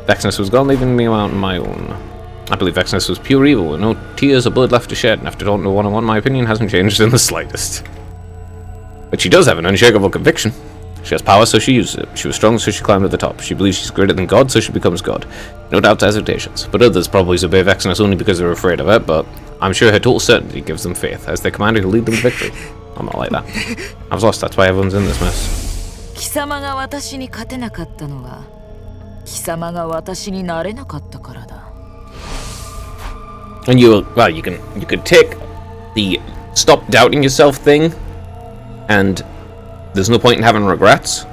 Vexnus was gone, leaving me out on my own. I believe Vexnus was pure evil, with no tears or blood left to shed, and after talking to one-on-one, my opinion hasn't changed in the slightest. But she does have an unshakable conviction. She has power, so she uses it. She was strong, so she climbed to the top. She believes she's greater than God, so she becomes God. No doubts or hesitations. But others probably disobey Vexnus only because they're afraid of it, but I'm sure her total certainty gives them faith, as their commander who lead them to victory. I'm not like that. I was lost, that's why everyone's in this mess. 貴様が私に勝てなかったのは、貴様が私になれなかったからだ。 And you could take the stop doubting yourself thing, and there's no point in having regrets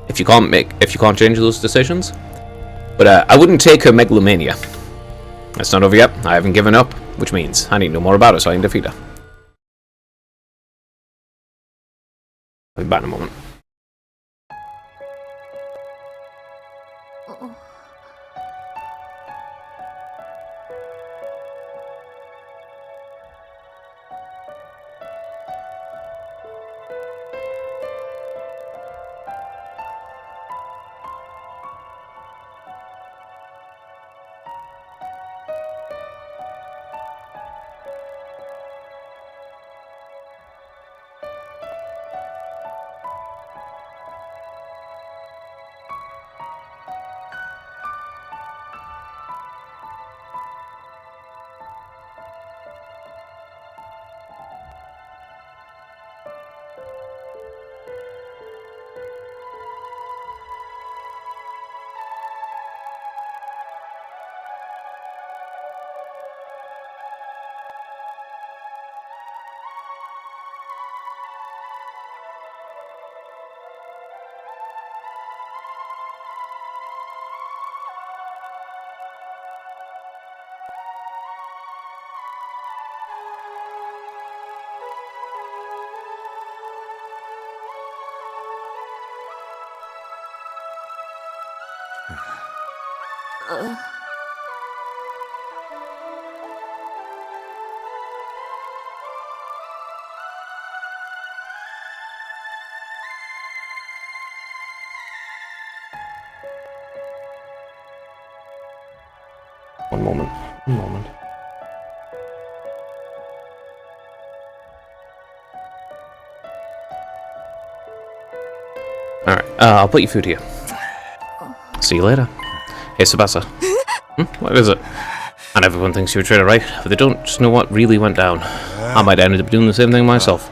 if you can't change those decisions. But I wouldn't take her megalomania. It's not over yet. I haven't given up, which means I need to know more about her so I can defeat her. I'll be back in a moment. One moment. One moment. Alright, I'll put your food here. See you later. Hey, Tsubasa. What is it? And everyone thinks you're a traitor, right? But they don't just know what really went down. I might end up doing the same thing myself.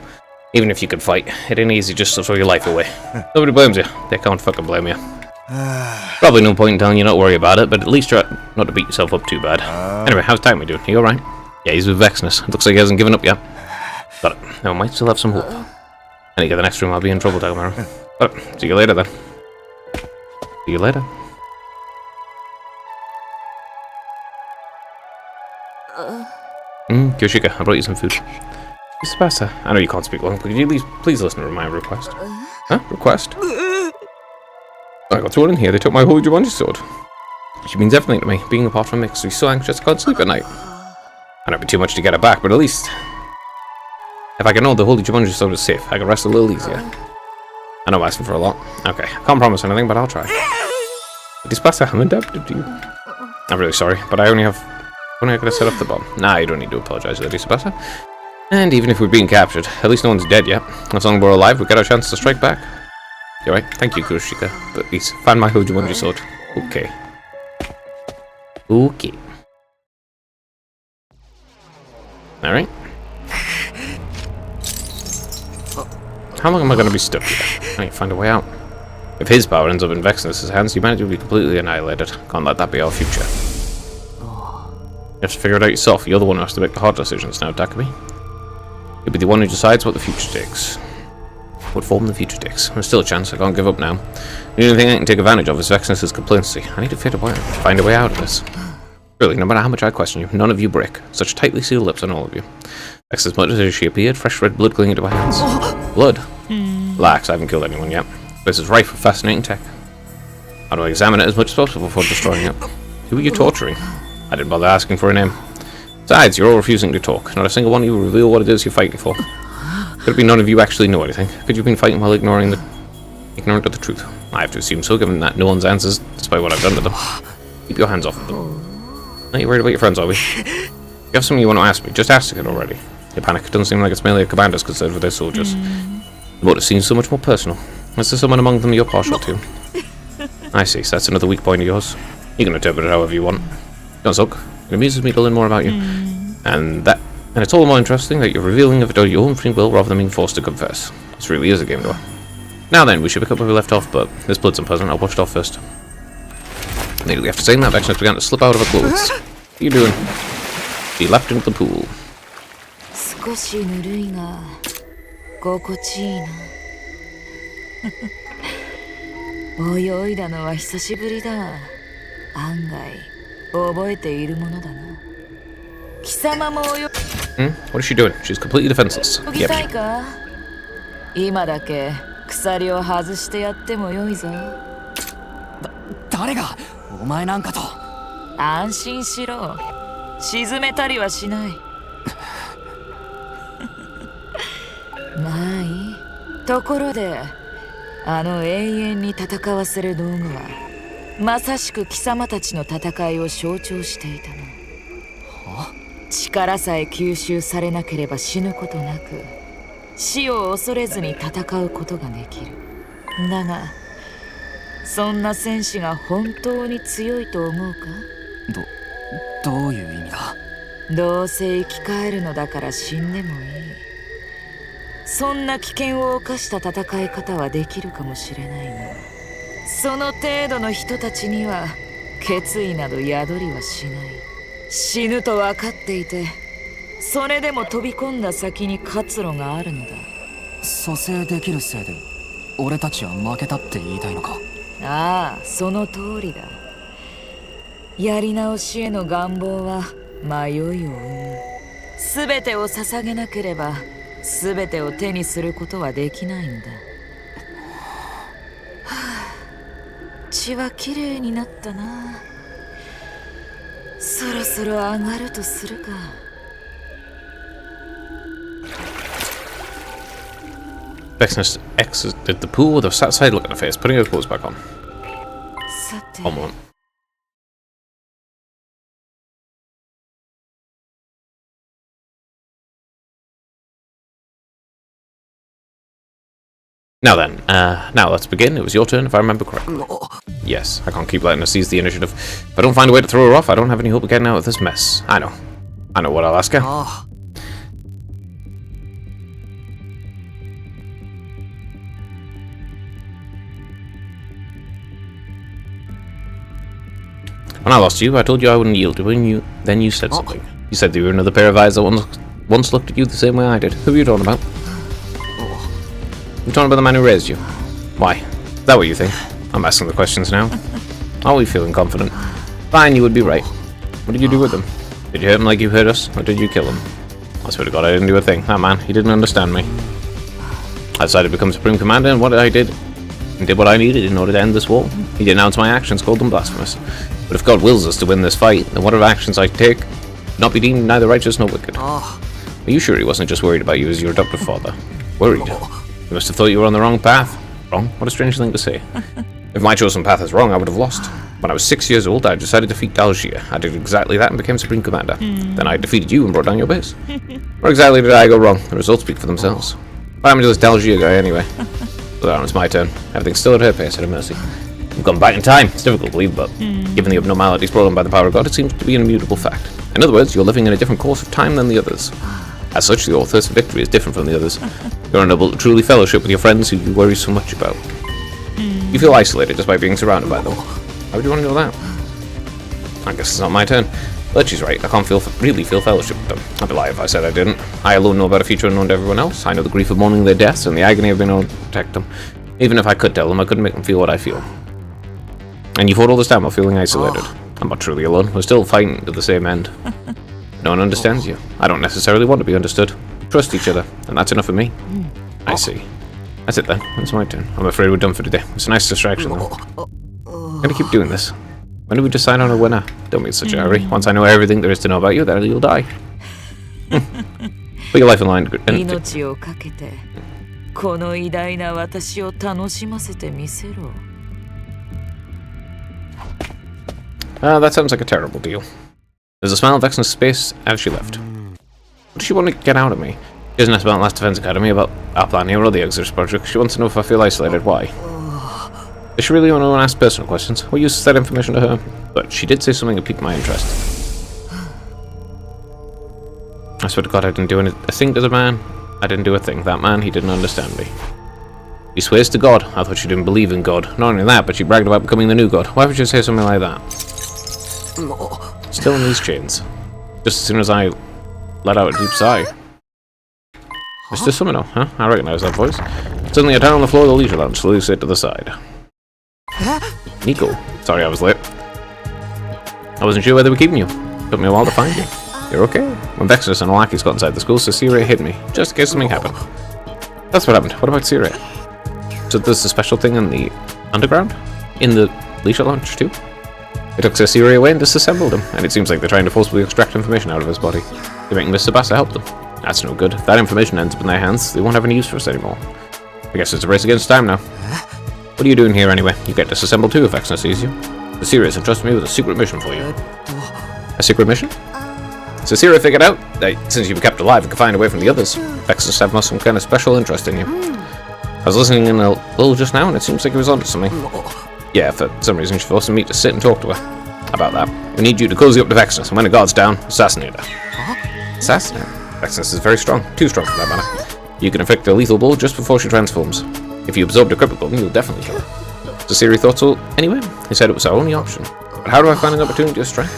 Even if you could fight, it ain't easy just to throw your life away. Nobody blames you. They can't fucking blame you. Probably no point in telling you not to worry about it, but at least try not to beat yourself up too bad. Anyway, how's Timmy doing? You alright? Yeah, he's with Vexnus. It looks like he hasn't given up yet. Got it. Now, I might still have some hope. And you get the next room, I'll be in trouble, Takamaru. Got it. See you later, then. See you later. Kyoshika, I brought you some food. Tsubasa, I know you can't speak long, but could you please listen to my request? Huh? Request? I got thrown in here, they took my holy Jumanji sword. She means everything to me. Being apart from makes me so anxious I can't sleep at night. I know it'd be too much to get her back, but at least if I can know the holy Jumanji sword is safe, I can rest a little easier. I know I'm asking for a lot. Okay, I can't promise anything, but I'll try. Tsubasa, I'm indebted to you. I'm really sorry, but I only could have set up the bomb. Nah, you don't need to apologize, Lady Tsubasa. And even if we're being captured, at least no one's dead yet. As long as we're alive, we get our chance to strike back. You're right. Thank you, Kuroshika. But please, find my holy Jumanji sword. Okay. Okay. Alright. How long am I going to be stuck here? I need to find a way out. If his power ends up in Vexnus' hands, humanity will be completely annihilated. Can't let that be our future. You have to figure it out yourself. You're the one who has to make the hard decisions now, Takumi. You'll be the one who decides what the future takes. What form the future takes. There's still a chance. I can't give up now. The only thing I can take advantage of is Vexnus' complacency. I need to find a way out of this. Really, no matter how much I question you, none of you break. Such tightly sealed lips on all of you. Vexnus muttered as she appeared, fresh red blood clinging to my hands. Blood? Relax, I haven't killed anyone yet. This is rife with fascinating tech. How do I examine it as much as possible before destroying it? Who are you torturing? I didn't bother asking for a name. Besides, you're all refusing to talk. Not a single one of you will reveal what it is you're fighting for. Could it be none of you actually know anything? Could you have been fighting while ignorant of the truth? I have to assume so, given that no one's answers, despite what I've done to them. Keep your hands off of them. Not you worried about your friends, are we? If you have something you want to ask me, just ask it already. Your panic doesn't seem like it's mainly a commander's concern with their soldiers. The motive seems so much more personal. Is there someone among them you're partial to? I see, so that's another weak point of yours. You can interpret it however you want. Don't sulk. It amuses me to learn more about you. And it's all the more interesting that you're revealing of it on your own free will rather than being forced to confess. This really is a game door. Now then, we should pick up where we left off, but this blood's unpleasant. I'll wash it off first. Immediately after saying that, Vexnus began to slip out of her clothes. What are you doing? She leapt into the pool. 少しぬるいが心地いいな泳いだのは久しぶりだ案外覚えているものだな貴様も泳 What is she doing? She's completely defenseless. ぎたいか今だけ鎖を外してやってもよいぞ誰がお前なんかと安心しろ沈めたりはしないまあいいところであの永遠に戦わせる道具はまさしく貴様たちの戦いを象徴していたの力さえ吸収されなければ死ぬことなく死を恐れずに戦うことができるだがそんな戦士が本当に強いと思うかどういう意味だどうせ生き返るのだから死んでもいいそんな危険を冒した戦い方はできるかもしれないがその程度の人たちには決意など宿りはしない死ぬと分かっていてそれでも飛び込んだ先に活路があるのだ蘇生できるせいで俺たちは負けたって言いたいのかああその通りだやり直しへの願望は迷いを生む全てを捧げなければ全てを手にすることはできないんだ、はあ、血はきれいになったなそろそろ上がるとするか。 Vexnus exited the pool with a satisfied look on her face, putting her clothes back on. さて One moment. Now then, now let's begin. It was your turn, if I remember correctly. Yes, I can't keep letting her seize the initiative. If I don't find a way to throw her off, I don't have any hope of getting out of this mess. I know what I'll ask her. あ When I lost you, I told you I wouldn't yield to you, then you said something. You said that you were another pair of eyes that once looked at you the same way I did. Who are you talking about? You're talking about the man who raised you. Why? Is that what you think? I'm asking the questions now. Are we feeling confident? Fine, you would be right. What did you do with him? Did you hurt him like you hurt us, or did you kill him? I swear to God, I didn't do a thing. That man, he didn't understand me. I decided to become Supreme Commander, and what I did what I needed in order to end this war. He denounced my actions, called them blasphemous. But if God wills us to win this fight, then whatever actions I take would not be deemed neither righteous nor wicked. あ Are you sure he wasn't just worried about you as your adoptive father? Worried? He must have thought you were on the wrong path. Wrong? What a strange thing to say. If my chosen path is wrong, I would have lost. When I was 6 years old, I decided to defeat Dalgia. I did exactly that and became Supreme Commander. Then I defeated you and brought down your base. Where exactly did I go wrong? The results speak for themselves. What happened to this Dalgia guy anyway? Well, it's my turn. Everything's still at her pace, at her mercy. We've gone back in time. It's difficult to believe, but given the abnormalities brought on by the power of God, it seems to be an immutable fact. In other words, you're living in a different course of time than the others. As such, your thirst for victory is different from the others. You're unable to truly fellowship with your friends who you worry so much about. You feel isolated just by being surrounded by them. How would you want to know that? I guess it's not my turn. But she's right, I can't really feel fellowship with them. I'd be lying if I said I didn't. I alone know about a future unknown to everyone else. I know the grief of mourning their deaths and the agony of being able to protect them. Even if I could tell them, I couldn't make them feel what I feel. And you fought all this time while feeling isolated. I'm not truly alone. We're still fighting to the same end. No one understands you. I don't necessarily want to be understood. We trust each other, and that's enough for me. I see. That's it then. It's my turn. I'm afraid we're done for today. It's a nice distraction though. I'm gonna keep doing this. When do we decide on a winner? Don't be in such a hurry. Once I know everything there is to know about you, then you'll die. Put your life in line. 命をかけてこの偉大な私を楽しませてみせろ。 That sounds like a terrible deal. There's a smile of Vexnus' face as she left. What does she want to get out of me? She doesn't ask about Last Defense Academy, about our plan here or the Exodus project. She wants to know if I feel isolated. Why? Does she really want to ask personal questions? What use is that information to her? But she did say something that piqued my interest. I swear to God, I didn't do a thing to the man. I didn't do a thing. That man, he didn't understand me. He swears to God. I thought she didn't believe in God. Not only that, but she bragged about becoming the new God. Why would she say something like that? Still in these chains. Just as soon as I let out a deep sigh. Mr. Sumino, huh? I recognize that voice. Suddenly I turn on the floor of the leisure lounge, slowly sit to the side. Nico. Sorry I was late. I wasn't sure where they were keeping you. Took me a while to find you. You're okay? When Vexnus and Alakis got inside the school, Cecilia hid me, just in case something happened. That's what happened. What about Cecilia? So there's a special thing in the underground? In the leisure lounge too? They took Cecilia away and disassembled him, and it seems like they're trying to forcibly extract information out of his body. They're making Mr. Bassa help them. That's no good. If that information ends up in their hands, they won't have any use for us anymore. I guess it's a race against time now. What are you doing here anyway? You get disassembled too if Vexnus sees you. Cecilia have trusted me with a secret mission for you. A secret mission? Cecilia figured out that since you were kept alive and confined away from the others, Vexnus have some kind of special interest in you. I was listening in a little just now and it seems like he was onto something. Yeah, for some reason she forced me to sit and talk to her. About that. We need you to cozy up to Vexnus, and when the guard's down, assassinate her. Assassinate her? Vexnus is very strong. Too strong for that matter. You can inflict a lethal blow just before she transforms. If you absorb the cripple golden, you'll definitely kill her. Cecilia thought so anyway. He said it was our only option. But how do I find an opportunity to strike?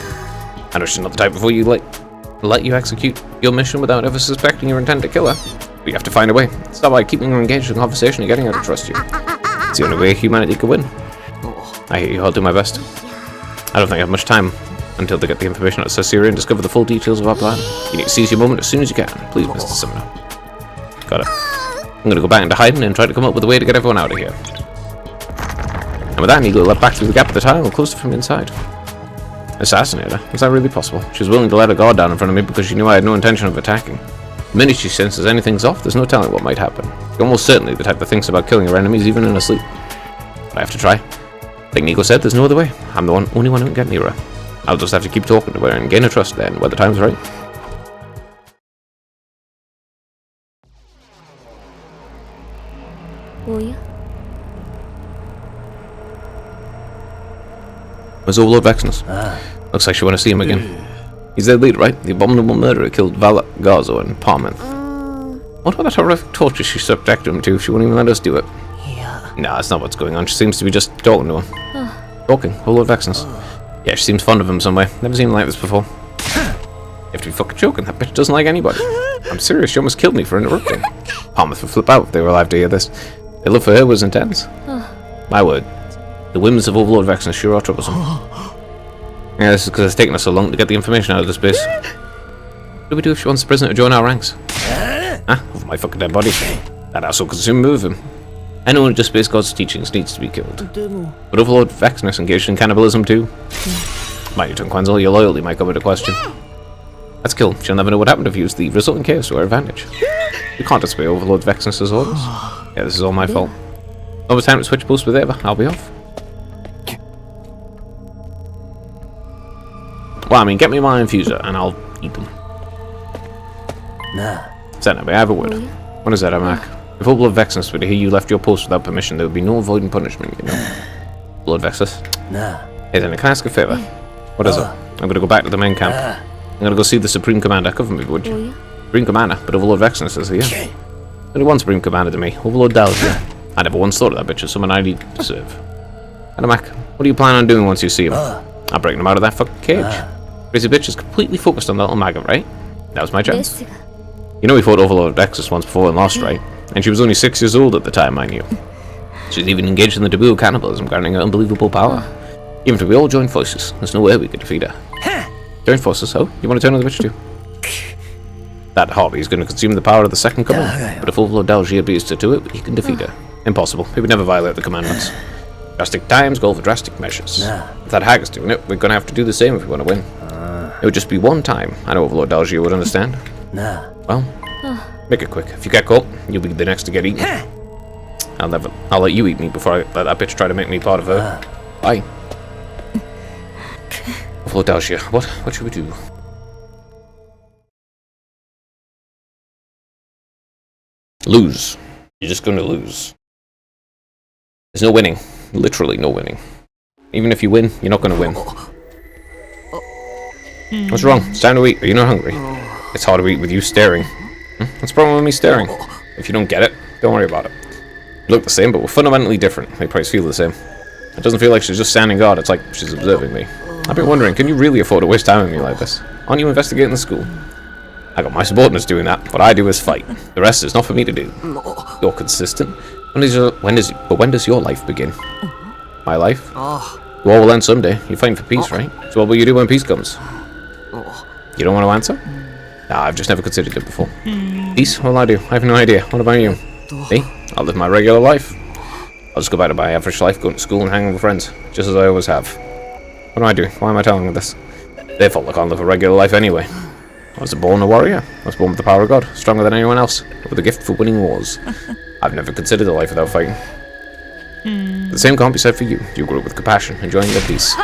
I know she's not the type before you let you execute your mission without ever suspecting your intent to kill her. But you have to find a way. Start by keeping her engaged in conversation and getting her to trust you. It's the only way humanity could win. I hear you. I'll do my best. I don't think I have much time until they get the information out of Cecilia and discover the full details of our plan. You need to seize your moment as soon as you can. Please, Mr. Summoner. Got it. I'm going to go back into hiding and try to come up with a way to get everyone out of here. And with that, Nigo led back through the gap of the tile and closed it from inside. Assassinate her? Is that really possible? She was willing to let her guard down in front of me because she knew I had no intention of attacking. The minute she senses anything's off, there's no telling what might happen. She's almost certainly the type that thinks about killing her enemies even in her sleep. But I have to try. Like Nico said, there's no other way. I'm the only one who can get near her. I'll just have to keep talking to her and gain her trust then, when the time's right.おや Where's Overlord Vexnus? Looks like she want to see him again. He's their leader, right? The abominable murderer killed Val Garzo and Parmonth. What about that horrific torture she subjected him to if she wouldn't even let us do it? Nah, that's not what's going on. She seems to be just talking to him. Talking? Overlord Vexnus. Yeah, she seems fond of him some way. Never seen him like this before. You have to be fucking joking. That bitch doesn't like anybody. I'm serious. She almost killed me for interrupting. Parmonth would flip out if they were alive to hear this. Their love for her was intense. My word. The whims of Overlord Vexnus sure are troublesome. Yeah, this is because it's taken us so long to get the information out of this base. What do we do if she wants the prisoner to join our ranks? Ah, over my fucking dead body. That asshole can soon move him. Anyone who displays God's teachings needs to be killed. But Overlord Vexnus engaged in cannibalism too. Mind you, Tunquanzel, your loyalty might come into question. Let's kill. She'll never know what happened if you use the resulting chaos to our advantage. We can't disobey Overlord Vexnus' orders. Yeah, this is all my fault. Over time to switch posts with Eva. I'll be off. Well, I mean, get me my infuser and I'll eat them. Zenab, I have a word. What is that, Amak? If Overlord Vexnus were to hear you left your post without permission, there would be no avoiding punishment, you know. Lord Vexnus? Hey, then, can I ask a favour? What is it? I'm gonna go back to the main camp. I'm gonna go see the Supreme Commander. Cover me, would you? Supreme Commander, but Overlord Vexnus is here. Only one Supreme Commander to me, Overlord Dalgia. I never once thought of that bitch as someone I need to serve. Adamak, what do you plan on doing once you see him? I'm breaking him out of that fucking cage. Crazy bitch is completely focused on that little maggot, right? That was my chance. You know we fought Overlord Vexnus once before and lost, right? And she was only 6 years old at the time, mind you. She's even engaged in the taboo of cannibalism, granting her unbelievable power. Even if we all join forces, there's no way we could defeat her. Join forces, oh? You want to turn on the bitch too? That hobby is going to consume the power of the second coming, but if Overlord Dalgia agrees to do it, he can defeat her. Impossible. He would never violate the commandments. Drastic times call for drastic measures. If that hag is doing it, we're going to have to do the same if we want to win. It would just be one time. I know Overlord Dalgia would understand. Well, make it quick. If you get caught, you'll be the next to get eaten. I'll let you eat me before I let that bitch try to make me part of her. Bye. Overlord Dalgia, what should we do? Lose. You're just going to lose. There's no winning. Literally no winning. Even if you win, you're not going to win. What's wrong? It's time to eat. Are you not hungry? It's hard to eat with you staring. What's the problem with me staring? If you don't get it, don't worry about it. We look the same, but we're fundamentally different. We probably feel the same. It doesn't feel like she's just standing guard. It's like she's observing me. I've been wondering, can you really afford to waste time with me like this? Aren't you investigating the school? I got my subordinates doing that. What I do is fight. The rest is not for me to do. You're consistent. When does your life begin? My life? You all will end someday. You're fighting for peace, right? So what will you do when peace comes? You don't want to answer? Nah, I've just never considered it before. Peace? What'll I do? I have no idea. What about you? Me? I'll live my regular life. I'll just go back to my average life, going to school and hanging with friends, just as I always have. What do I do? Why am I telling them this? Their fault I can't live a regular life anyway. I was born a warrior. I was born with the power of God, stronger than anyone else, with a gift for winning wars. I've never considered a life without fighting. The same can't be said for you. You grew up with compassion, enjoying your peace.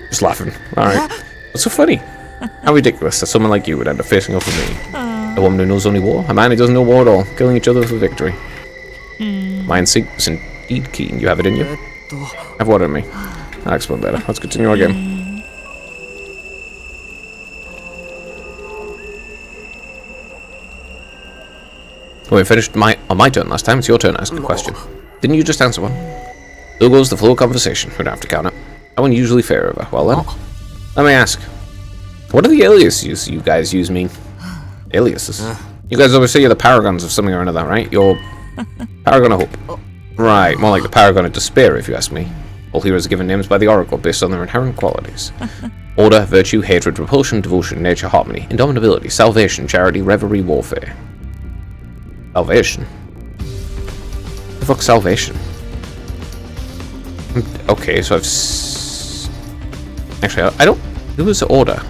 Just laughing. Alright. What's so funny? How ridiculous that someone like you would end up facing off with me. A woman who knows only war, a man who doesn't know war at all, killing each other for victory. My instinct was indeed keen. You have it in you? Have water in me. I'll explain later. Let's continue our game. Well, we finished on my turn last time. It's your turn to ask a question. Didn't you just answer one? So goes the flow of conversation. We don't have to count it. That one usually fair over. Well then, let me ask. What do the aliases you guys use mean? Aliases? You guys always say you're the paragons of something or another, right? You're Paragon of Hope. Right, more like the Paragon of Despair, if you ask me. All heroes are given names by the Oracle based on their inherent qualities. Order, virtue, hatred, repulsion, devotion, nature, harmony, indomitability, salvation, charity, reverie, warfare. Salvation? What the fuck's salvation? Okay, so Actually, I don't... Who was the Order?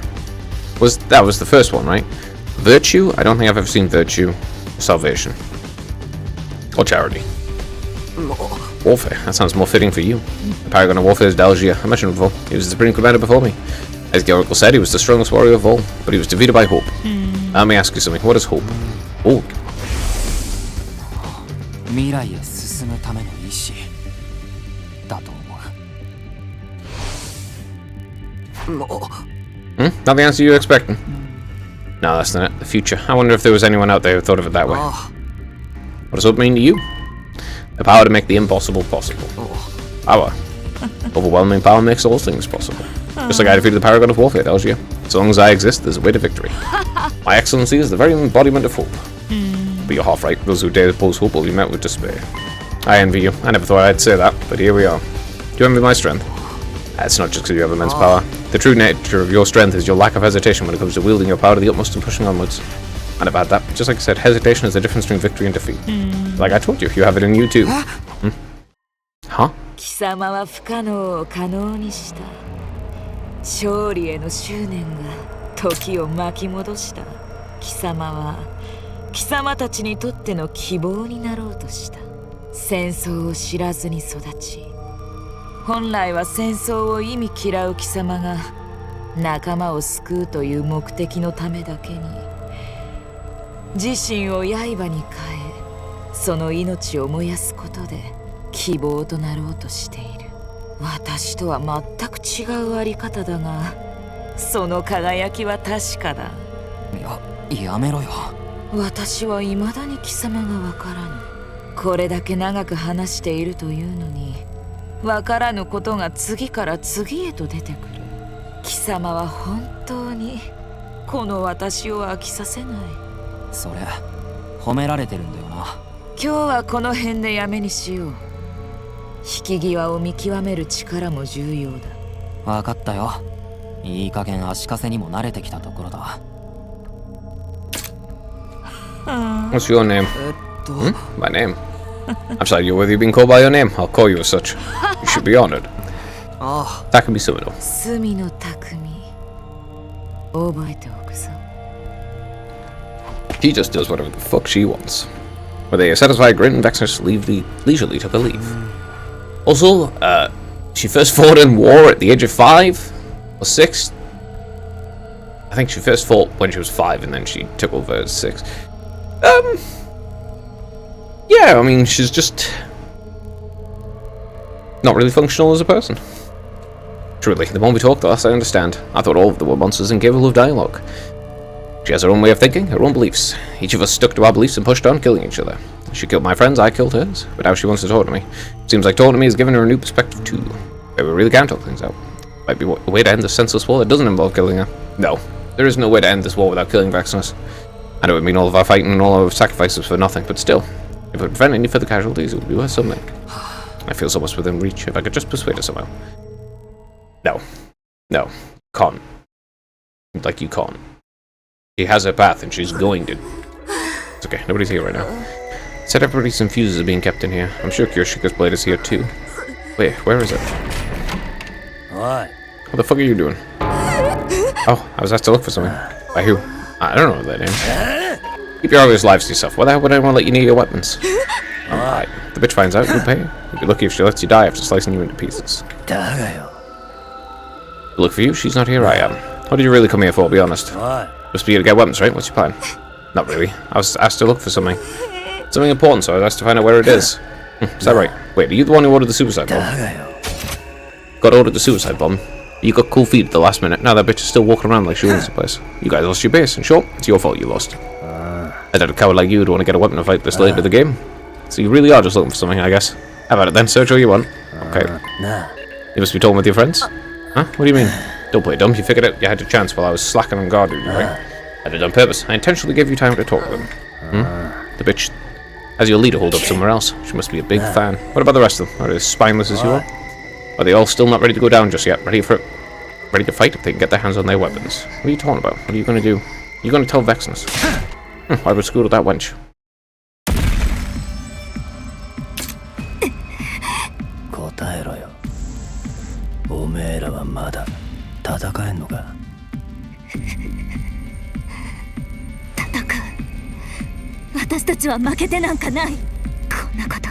That was the first one, right? Virtue? I don't think I've ever seen Virtue. Salvation. Or Charity. Warfare. That sounds more fitting for you. The Paragon of Warfare is Dalgia. I mentioned him before. He was the Supreme Commander before me. As the Oracle said, he was the strongest warrior of all, but he was defeated by Hope. Let me ask you something. What is Hope? Oh. 未来へ進むための意志だと思う。Not the answer you were expecting. No, that's not it. The future. I wonder if there was anyone out there who thought of it that way. What does Hope mean to you? The power to make the impossible possible. Power. Overwhelming power makes all things possible. Just like I defeated the Paragon of Warfare, tells you. As long as I exist, there's a way to victory. My excellency is the very embodiment of hope. But you're half right. Those who dare oppose hope will be met with despair. I envy you. I never thought I'd say that, but here we are. Do you envy my strength? It's not just because you have immense power. The true nature of your strength is your lack of hesitation when it comes to wielding your power to the utmost and pushing onwards. I never had that. Just like I said, hesitation is the difference between victory and defeat. Like I told you, you have it in you too. Huh? 貴様は不可能を可能にした。勝利への執念が時を巻き戻した。貴様は貴様たちにとっての希望になろうとした。戦争を知らずに育ち、本来は戦争を意味嫌う貴様が仲間を救うという目的のためだけに自身を刃に変え、その命を燃やすことで希望となろうとしている。私とは全く違うあり方だが、その輝きは確かだ。やめろよ。私は未だに貴様がわからぬ。これだけ長く話しているというのに、わからぬことが次から次へと出てくる。貴様は本当にこの私を飽きさせない。それ褒められてるんだよな。今日はこの辺でやめにしよう。引き際を見極める力も重要だ。わかったよ。いい加減足かせにも慣れてきたところだ。What's your name? My name? I'm sorry, you're worthy of being called by your name. I'll call you as such. You should be honored. Takumi Sumino. 隅の匠、覚えておくぞ。She just does whatever the fuck she wants. With a satisfied grin, Vexnus leisurely took a leave. Also, she first fought in war at the age of 5 or 6. I think she first fought when she was 5 and then she took over at 6. Yeah, I mean, she's just not really functional as a person. Truly, the more we talk, the less I understand. I thought all of them were monsters incapable of dialogue. She has her own way of thinking, her own beliefs. Each of us stuck to our beliefs and pushed on, killing each other. She killed my friends, I killed hers. But now she wants to talk to me. Seems like talking to me has given her a new perspective too. Maybe we really can talk things out. Might be a way to end this senseless war that doesn't involve killing her. No, there is no way to end this war without killing Vexnus. I know it would mean all of our fighting and all of our sacrifices for nothing, but still, if it would prevent any further casualties, it would be worth something. I feel so much within reach if I could just persuade her somehow. No. No. Can't. Like you can't. She has her path and she's going to... It's okay, nobody's here right now. Said everybody's infuses are being kept in here. I'm sure Kirishika's blade is here too. Wait, where is it? What? What the fuck are you doing? Oh, I was asked to look for something. By who? I don't know that name. Keep your obvious lives to yourself. Why the hell would anyone let you near your weapons? Alright, the bitch finds out, you'll pay. You'll be lucky if she lets you die after slicing you into pieces. Look for you, she's not here, I am. What did you really come here for, be honest? Must be here to get weapons, right? What's your plan? Not really. I was asked to look for something. Something important, so I was asked to find out where it is. Is that right? Wait, are you the one who ordered the suicide bomb? Got ordered the suicide bomb? You got cool feet at the last minute. Now that bitch is still walking around like she owns the place. You guys lost your base, and sure, it's your fault you lost. I doubt a coward like you would want to get a weapon to fight this late into the game. So you really are just looking for something, I guess. How about it then? Search all you want. Okay. You must be talking with your friends? Huh? What do you mean? Don't play dumb. You figured out you had your chance while I was slacking on guard duty, right? I did it on purpose. I intentionally gave you time to talk with them. The bitch has your leader holed up somewhere else. She must be a big fan. What about the rest of them? Are they as spineless as you are? Are they all still not ready to go down just yet? Ready to fight if they can get their hands on their weapons? What are you talking about? What are you going to do? You're going to tell Vexnus. Why would school with that wench? 答えろよ。おめえらはまだ戦戦えんのか。戦う。私たちは負けてなんかない。こんなこと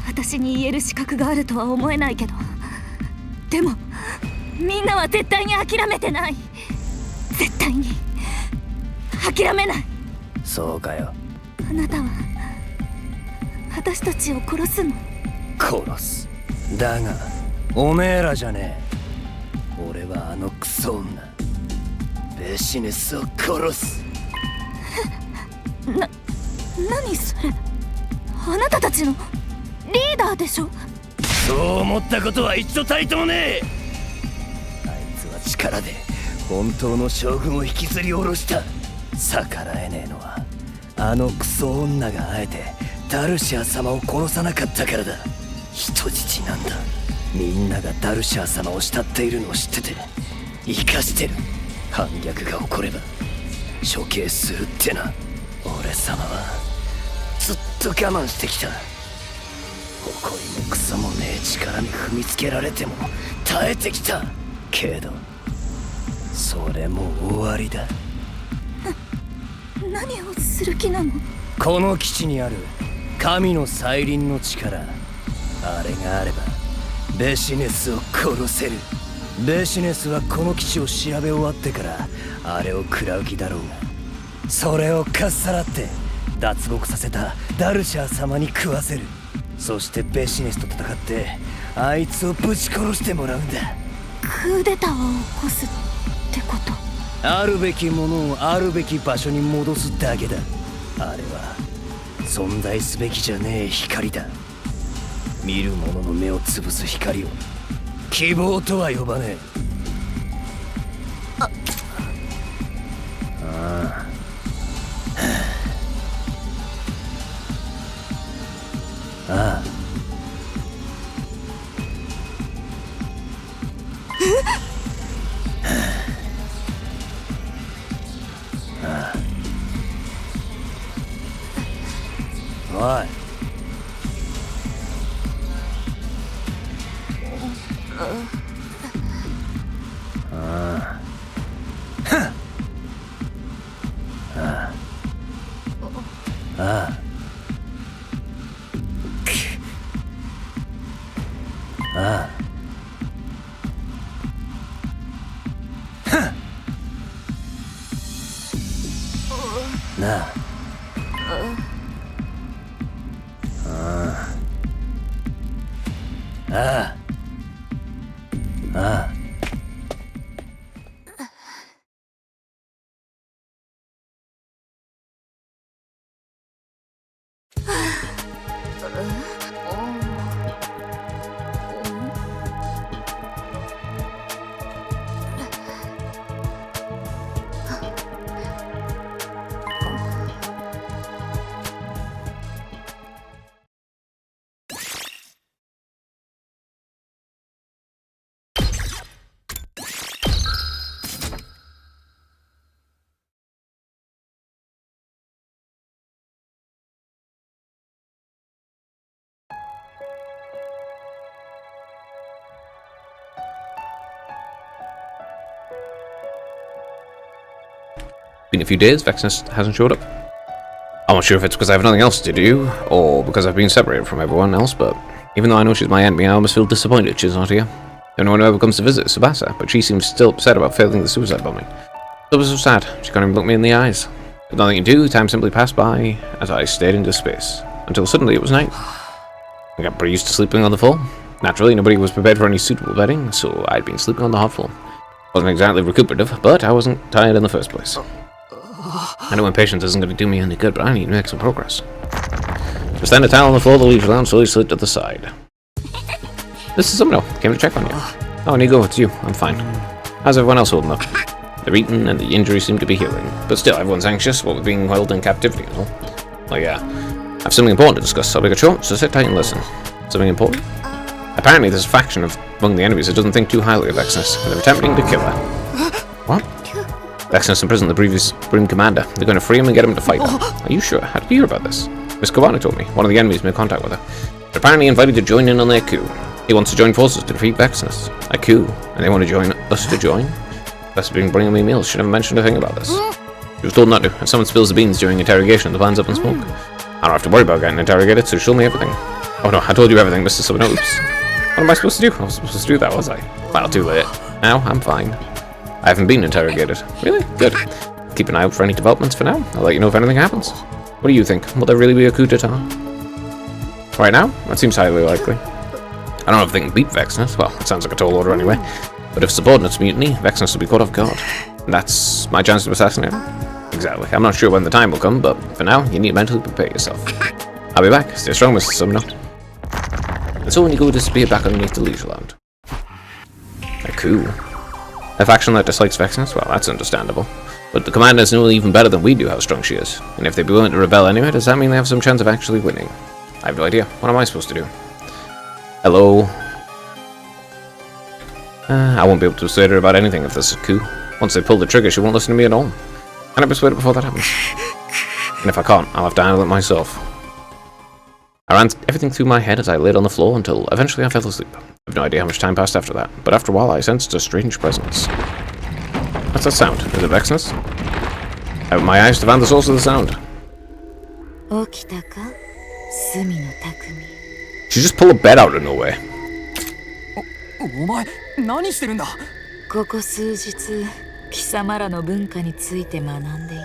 私に言える資格があるとは思えないけど、でもみんなは絶対に諦めてない。絶対に諦めない。そうかよ。あなたは私たちを殺すの？殺す。だがおめえらじゃねえ。俺はあのクソ女ベシネスを殺す。何それ？あなたたちのリーダーでしょ？そう思ったことは一度たりともねえ。あいつは力で本当の将軍を引きずり下ろした。逆らえねえのはあのクソ女があえてダルシア様を殺さなかったからだ。人質なんだ。みんながダルシア様を慕っているのを知ってて生かしてる。反逆が起これば処刑するってな。俺様はずっと我慢してきた。誇りもクソもねえ力に踏みつけられても耐えてきたけど、それも終わりだ。何をする気なの？この基地にある神の再臨の力、あれがあればベシネスを殺せる。ベシネスはこの基地を調べ終わってからあれを食らう気だろうが、それをかっさらって脱獄させたダルシャー様に食わせる。そしてベシネスと戦ってあいつをぶち殺してもらうんだ。クーデターを起こすってこと？あるべきものをあるべき場所に戻すだけだ。あれは存在すべきじゃねえ光だ。見る者の目を潰す光を希望とは呼ばねえ。ああ。おい。なあ。ああ。Been a few days, Vexnus hasn't showed up. I'm not sure if it's because I have nothing else to do, or because I've been separated from everyone else, but even though I know she's my enemy, I almost feel disappointed she's not here. The only one who ever comes to visit is Tsubasa, but she seems still upset about failing the suicide bombing. It was so sad, she can't even look me in the eyes. With nothing to do, time simply passed by as I stared into space, until suddenly it was night. I got pretty used to sleeping on the floor. Naturally, nobody was prepared for any suitable bedding, so I'd been sleeping on the hard floor. Wasn't exactly recuperative, but I wasn't tired in the first place. I know impatience isn't going to do me any good, but I need to make some progress. Just then a towel on the floor of the leisure lounge slowly slid to the side. This is Sumino. Came to check on you. Oh, Nigo, it's you. I'm fine. How's everyone else holding up? They're eating and the injuries seem to be healing. But still, everyone's anxious while we're being held in captivity and all. Oh yeah. I have something important to discuss. I'll make it short, so sit tight and listen. Something important? Apparently there's a faction among the enemies that doesn't think too highly of Vexnus, and they're attempting to kill her. What? Vexnus imprisoned the previous Supreme Commander. They're going to free him and get him to fight her. Are you sure? How did you hear about this? Miss Kavana told me. One of the enemies made contact with her. They're apparently invited to join in on their coup. He wants to join forces to defeat Vexnus. A coup, and they want to join us to join? That's been bringing me meals. She never mentioned a thing about this. She was told not to. If someone spills the beans during interrogation, the plan's up in smoke. I don't have to worry about getting interrogated, so show me everything. Oh no, I told you everything, Mr. Summon. Oops. What am I supposed to do? I was supposed to do that, was I? Well, too late. Now, I'm fine. I haven't been interrogated. Really? Good. Keep an eye out for any developments for now. I'll let you know if anything happens. What do you think? Will there really be a coup d'etat? Right now? That seems highly likely. I don't know if they can beat Vexnus. Well, it sounds like a tall order anyway. But if subordinates mutiny, Vexnus will be caught off guard. And that's my chance to assassinate him. Exactly. I'm not sure when the time will come, but for now, you need to mentally prepare yourself. I'll be back. Stay strong, Mr. Summoner. And so when you go disappear back underneath the Leisure Land. A coup. A faction that dislikes Vexnus? Well, that's understandable. But the commanders know even better than we do how strong she is. And if they'd be willing to rebel anyway, does that mean they have some chance of actually winning? I have no idea. What am I supposed to do? Hello? I won't be able to persuade her about anything if this is a coup. Once they pull the trigger, she won't listen to me at all. Can I persuade her before that happens? And if I can't, I'll have to handle it myself. I ran everything through my head as I laid on the floor until eventually I fell asleep. I have no idea how much time passed after that, but after a while I sensed a strange presence. What's that sound? Is it Vexnus? I opened my eyes to find the source of the sound. She just pulled a bed out of nowhere. お前何してるんだ。ここ数日貴様らの文化について学んでい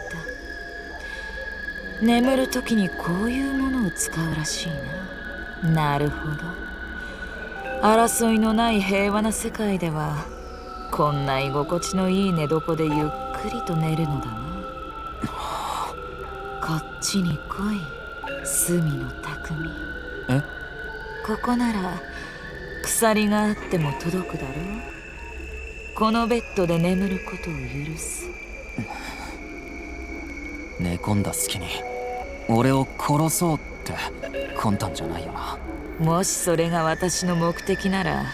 た。眠る時にこういうものを使うらしいな。なるほど。争いのない平和な世界ではこんな居心地のいい寝床でゆっくりと寝るのだな。こっちに来い、隅の匠。え？ここなら鎖があっても届くだろう。このベッドで眠ることを許す。寝込んだ隙に俺を殺そうって魂胆じゃないよな。もしそれが私の目的なら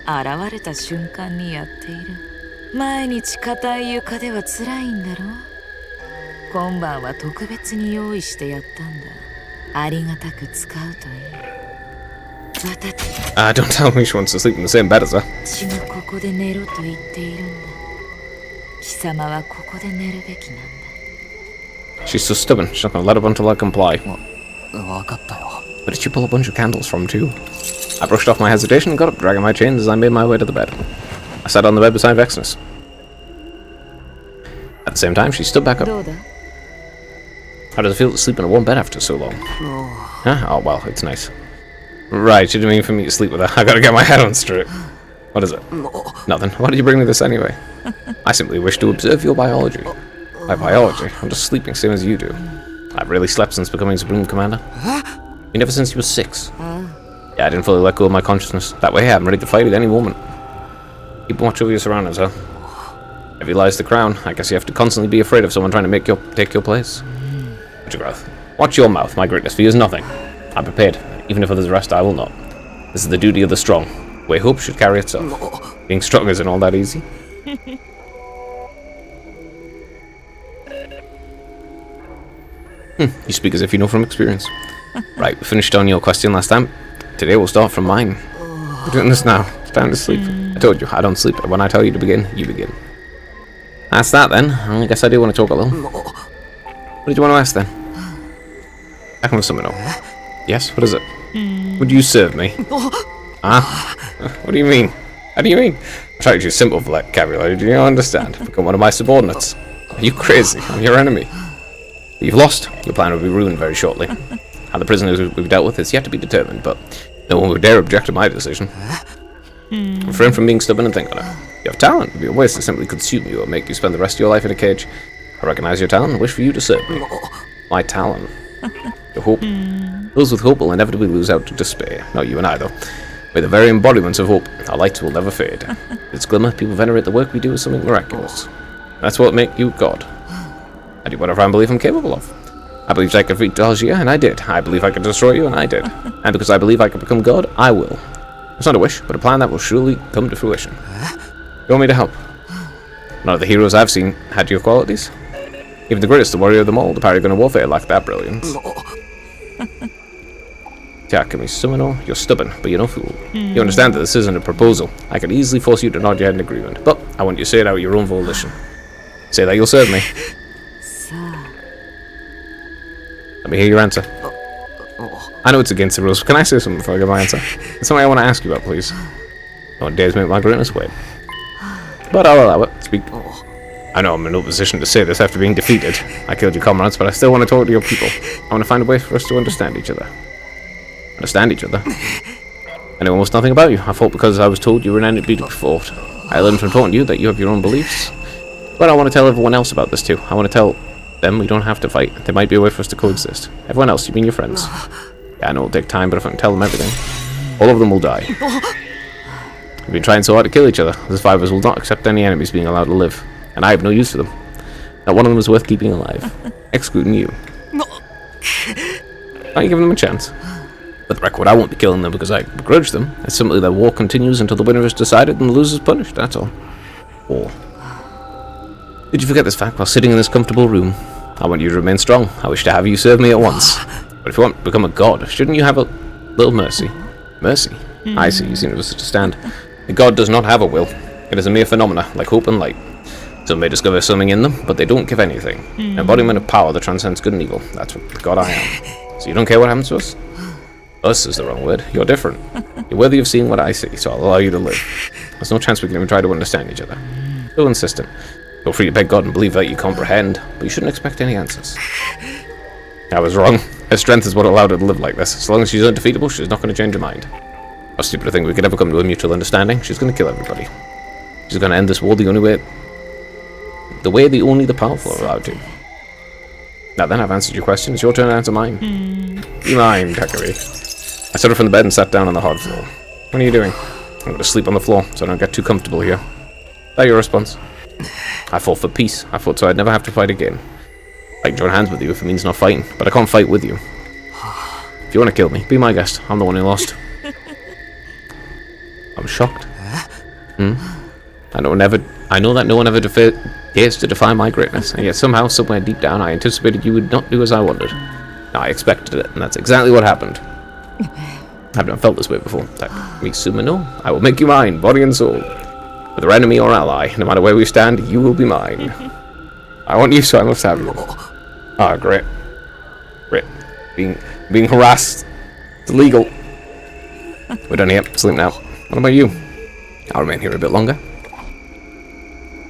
現れた瞬間にやっている。毎日硬い床では辛いんだろう。今晩は特別に用意してやったんだ。ありがたく使うといい。Don't tell me she wants to sleep in the same bed as her. 私がここで寝ろと言っているんだ。貴様はここで寝るべきなんだ。She's so stubborn, she's not gonna let up until I comply. わかったよ。 Where did she pull a bunch of candles from, too? I brushed off my hesitation and got up, dragging my chains as I made my way to the bed. I sat on the bed beside Vexnus. At the same time, she stood back up. How does it feel to sleep in a warm bed after so long? Huh? Oh, well, it's nice. Right, you didn't mean for me to sleep with her. I gotta get my head on straight. What is it? Nothing. Why did you bring me this anyway? I simply wish to observe your biology. My biology? I'm just sleeping, same as you do. I've really slept since becoming Supreme Commander. You never since you were 6. Yeah, I didn't fully let go of my consciousness. That way, I'm ready to fight at any moment. Keep watch over your surroundings, huh? If you lies the crown, I guess you have to constantly be afraid of someone trying to take your place. Growth. Watch your mouth, my greatness fears nothing. I'm prepared. Even if others rest, I will not. This is the duty of the strong. Where hope should carry itself. Being strong isn't all that easy. You speak as if you know from experience. Right, we finished on your question last time. Today we'll start from mine. We're doing this now. It's time to sleep. I told you, I don't sleep. When I tell you to begin, you begin. That's that then. I guess I do want to talk a little. What did you want to ask then? I can with something up. Yes, what is it? Would you serve me? Huh? What do you mean? How do you mean? I tried to use simple vocabulary, do you understand? Become one of my subordinates. Are you crazy? I'm your enemy. But you've lost. Your plan will be ruined very shortly. How the prisoners we've dealt with is yet to be determined, but no one would dare object to my decision. Refrain from being stubborn and think on it. You have talent. It would be a waste to simply consume you or make you spend the rest of your life in a cage. I recognize your talent and wish for you to serve me. My talent. Your hope. Those with hope will inevitably lose out to despair. Not you and I, though. We're the very embodiments of hope. Our light will never fade. Its glimmer, people venerate the work we do as something miraculous. That's what makes you God. I do whatever I believe I'm capable of. I believed I could defeat Algier, and I did. I believe I could destroy you, and I did. And because I believe I could become God, I will. It's not a wish, but a plan that will surely come to fruition. You want me to help? None of the heroes I've seen had your qualities. Even the greatest warrior of them all, the Paragon of Warfare, lacked that brilliance. Takumi Sumino, you're stubborn, but you're no fool. You understand that this isn't a proposal. I could easily force you to nod your head in agreement, but I want you to say it out of your own volition. Say that you'll serve me. さあ Let me hear your answer. I know it's against the rules, but can I say something before I give my answer? It's something I want to ask you about, please. No one dares make my greatness wait. But I'll allow it. Speak. I know I'm in no position to say this after being defeated. I killed your comrades, but I still want to talk to your people. I want to find a way for us to understand each other. Understand each other? I know almost nothing about you. I fought because I was told you were an enemy to be fought. I learned from talking to you that you have your own beliefs. But I want to tell everyone else about this too. I want to tell them we don't have to fight. There might be a way for us to coexist. Everyone else, you mean your friends. Yeah, I know it'll take time, but if I can tell them everything, all of them will die. We've been trying so hard to kill each other. The survivors will not accept any enemies being allowed to live. And I have no use for them. Not one of them is worth keeping alive. Excluding you. Why you give them a chance? For the record, I won't be killing them because I begrudge them. It's simply that war continues until the winner is decided and the loser is punished, that's all. War. Did you forget this fact while sitting in this comfortable room? I want you to remain strong. I wish to have you serve me at once. But if you want to become a god, shouldn't you have a little mercy? Mercy? I see, you seem to understand. A god does not have a will. It is a mere phenomena, like hope and light. Some may discover something in them, but they don't give anything. An embodiment of power that transcends good and evil. That's what the god I am. So you don't care what happens to us? Us is the wrong word. You're different. You're worthy of seeing what I see, so I'll allow you to live. There's no chance we can even try to understand each other. So insistent. Feel free to beg God and believe that you comprehend, but you shouldn't expect any answers. I was wrong. Her strength is what allowed her to live like this. As long as she's undefeatable, she's not going to change her mind. How stupid a thing we could ever come to a mutual understanding. She's going to kill everybody. She's going to end this war the only way the only the powerful are allowed to. Now then, I've answered your question. It's your turn to answer mine. Be mine, Takumi. I stood up from the bed and sat down on the hard floor. What are you doing? I'm going to sleep on the floor, so I don't get too comfortable here. Is that your response? I fought for peace. I fought so I'd never have to fight again. I can join hands with you if it means not fighting, but I can't fight with you. If you want to kill me, be my guest. I'm the one who lost. I'm shocked. I know that no one ever dares to defy my greatness, and yet somehow, somewhere deep down, I anticipated you would not do as I wanted. Now, I expected it, and that's exactly what happened. I've never felt this way before. Takumi Sumino, I will make you mine, body and soul. Whether enemy or ally, no matter where we stand, you will be mine. I want you, so I must have you. Ah, great. Great. Being harassed. It's illegal. We're done here. Sleep now. What about you? I'll remain here a bit longer.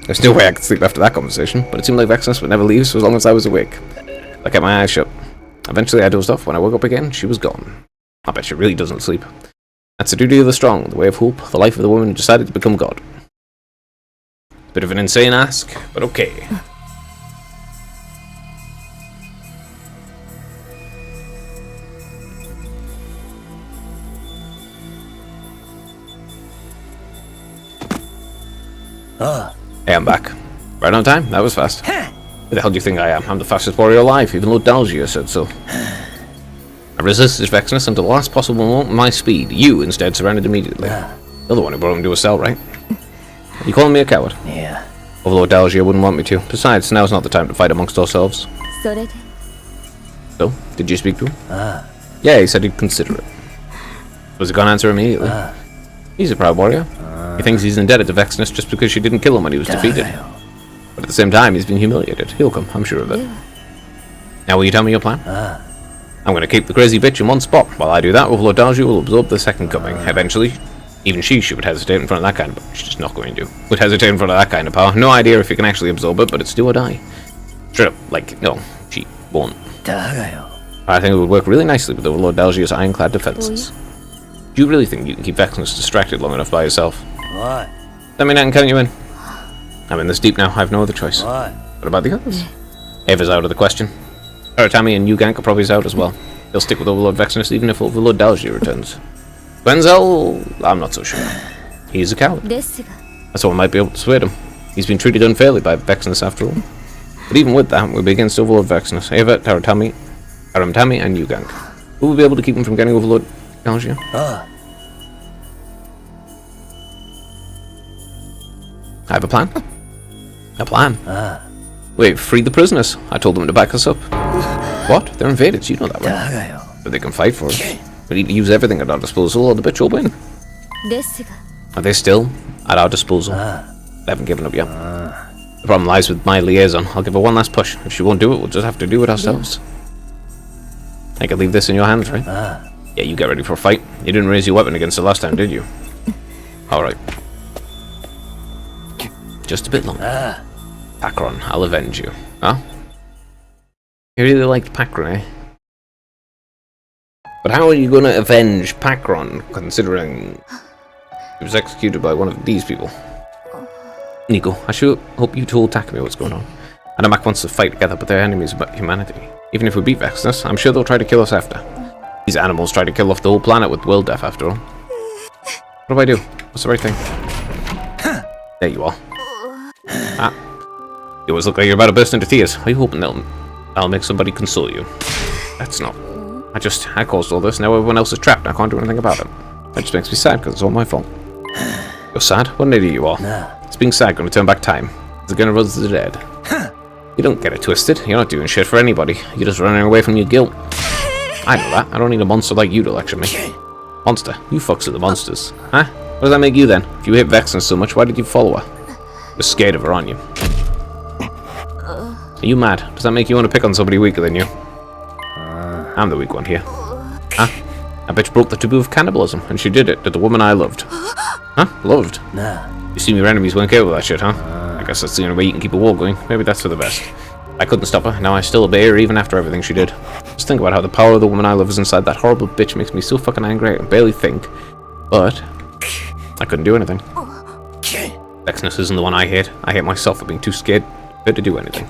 There's no way I could sleep after that conversation, but it seemed like Vexness would never leave so long as I was awake. I kept my eyes shut. Eventually I dozed off. When I woke up again, she was gone. I bet she really doesn't sleep. That's the duty of the strong, the way of hope, the life of the woman who decided to become God. Bit of an insane ask, but okay. Hey, I'm back. Right on time? That was fast. Who the hell do you think I am? I'm the fastest warrior alive, even though Dalgia said so. I resisted Vexness until the last possible moment of my speed. You, instead, surrendered immediately. You're the one who brought him to a cell, right? You calling me a coward? Yeah. Overlord Dalgia wouldn't want me to. Besides, now's not the time to fight amongst ourselves. So, did you speak to him? Yeah, he said he'd consider it. Was he gonna answer immediately? He's a proud warrior. He thinks he's indebted to Vexness just because she didn't kill him when he was defeated. But at the same time, he's been humiliated. He'll come, I'm sure of it. Now will you tell me your plan? I'm going to keep the crazy bitch in one spot. While I do that, Overlord Dalgia will absorb the second coming. Eventually, even she would hesitate in front of that kind of... She's just not going to. Would hesitate in front of that kind of power. No idea if you can actually absorb it, but it's do or die. Straight up, like, no, she won't. I think it would work really nicely with Overlord Dalgia's ironclad defenses. Do you really think you can keep Vexness distracted long enough by yourself? What? Let me know and count you in. I'm in this deep now, I have no other choice. What? What about the others? Ava's out of the question. Aratami and Yugank are probably out as well. They'll stick with Overlord Vexness even if Overlord Dalgia returns. Gwenzel, I'm not so sure. He's a coward. That's all I might be able to persuade him. He's been treated unfairly by Vexness after all. But even with that, we'll be against Overlord Vexness. Ava, Aratami, and Yugank. Who will be able to keep him from getting Overlord Dalgia? I have a plan. A plan? We've freed the prisoners. I told them to back us up. What? They're invaders, you know that, right? But they can fight for us. We need to use everything at our disposal, or the bitch will win. ですが Are they still at our disposal? They haven't given up yet. The problem lies with my liaison. I'll give her one last push. If she won't do it, we'll just have to do it ourselves. I could leave this in your hands, right? Yeah, you get ready for a fight. You didn't raise your weapon against her last time, did you? Alright. Just a bit longer. Pakron, I'll avenge you. Huh? You really liked Pakron, eh? But how are you going to avenge Pakron, considering he was executed by one of these people? Nico, I sure hope you told Takumi what's going on. Adamak wants to fight together, but they're enemies of humanity. Even if we beat Vexnus, I'm sure they'll try to kill us after. These animals try to kill off the whole planet with world death, after all. What do I do? What's the right thing? There you are. Ah. You always look like you're about to burst into tears. Are you hoping that'll make somebody console you? That's not. I caused all this, now everyone else is trapped. I can't do anything about it. That just makes me sad, because it's all my fault. You're sad? What an idiot you are. It's being sad going to turn back time. It's going to run to the dead. You don't get it twisted. You're not doing shit for anybody. You're just running away from your guilt. I know that. I don't need a monster like you to lecture me. Monster? You fucks are the monsters. Huh? What does that make you then? If you hate Vexnus so much, why did you follow her? You're scared of her, aren't you? Are you mad? Does that make you want to pick on somebody weaker than you? I'm the weak one here. Huh? That bitch broke the taboo of cannibalism, and she did it to the woman I loved. Huh? Loved? You see, your enemies won't care with that shit, huh? I guess that's the only way you can keep a war going. Maybe that's for the best. I couldn't stop her, now I still obey her even after everything she did. Just think about how the power of the woman I love is inside that horrible bitch makes me so fucking angry I can barely think. But I couldn't do anything. Vexnus isn't the one I hate. I hate myself for being too scared to do anything.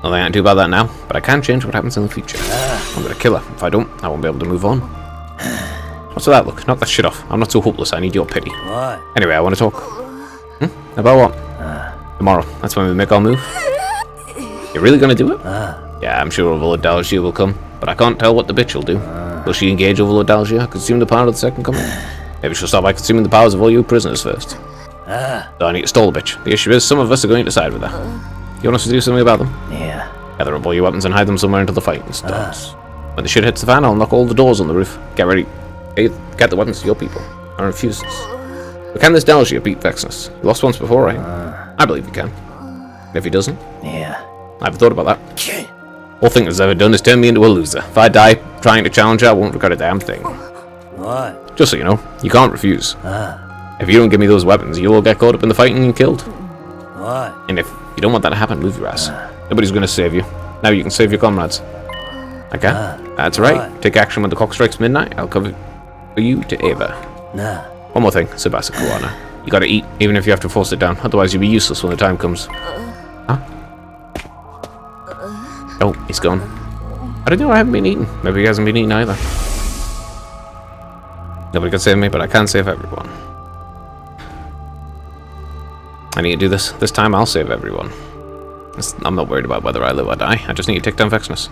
Nothing I can do about that now, but I can change what happens in the future. I'm gonna kill her. If I don't, I won't be able to move on. What's that look? Knock that shit off. I'm not so hopeless, I need your pity. What? Anyway, I want to talk. About what? Tomorrow. That's when we make our move. You're really gonna do it? Yeah, I'm sure Overlord Dalgia will come, but I can't tell what the bitch will do. Will she engage Overlord Dalgia, consume the power of the second coming? Maybe she'll start by consuming the powers of all you prisoners first. So I need to stall the bitch. The issue is, some of us are going to side with her. You want us to do something about them? Yeah. Gather up all your weapons and hide them somewhere until the fighting starts. When the shit hits the fan, I'll knock all the doors on the roof. Get ready. Get the weapons to your people. I refuse this. But can this Dalgia beat Vexnus? He lost once before, right? I believe he can. And if he doesn't? Yeah. I haven't thought about that. All thing has ever done is turn me into a loser. If I die trying to challenge her, I won't regret a damn thing. What? Just so you know, you can't refuse. If you don't give me those weapons, you'll all get caught up in the fighting and killed. What? And if you don't want that to happen, move your ass. Nobody's going to save you. Now you can save your comrades. Okay? That's right. Take action when the clock strikes midnight. I'll cover for you to Ava. One more thing, Tsubasa Kuwana. You gotta eat, even if you have to force it down. Otherwise you'll be useless when the time comes. Huh? Oh, he's gone. I don't know, I haven't been eating. Maybe he hasn't been eating either. Nobody can save me, but I can save everyone. I need to do this. This time I'll save everyone. I'm not worried about whether I live or die. I just need to take down Vexnus.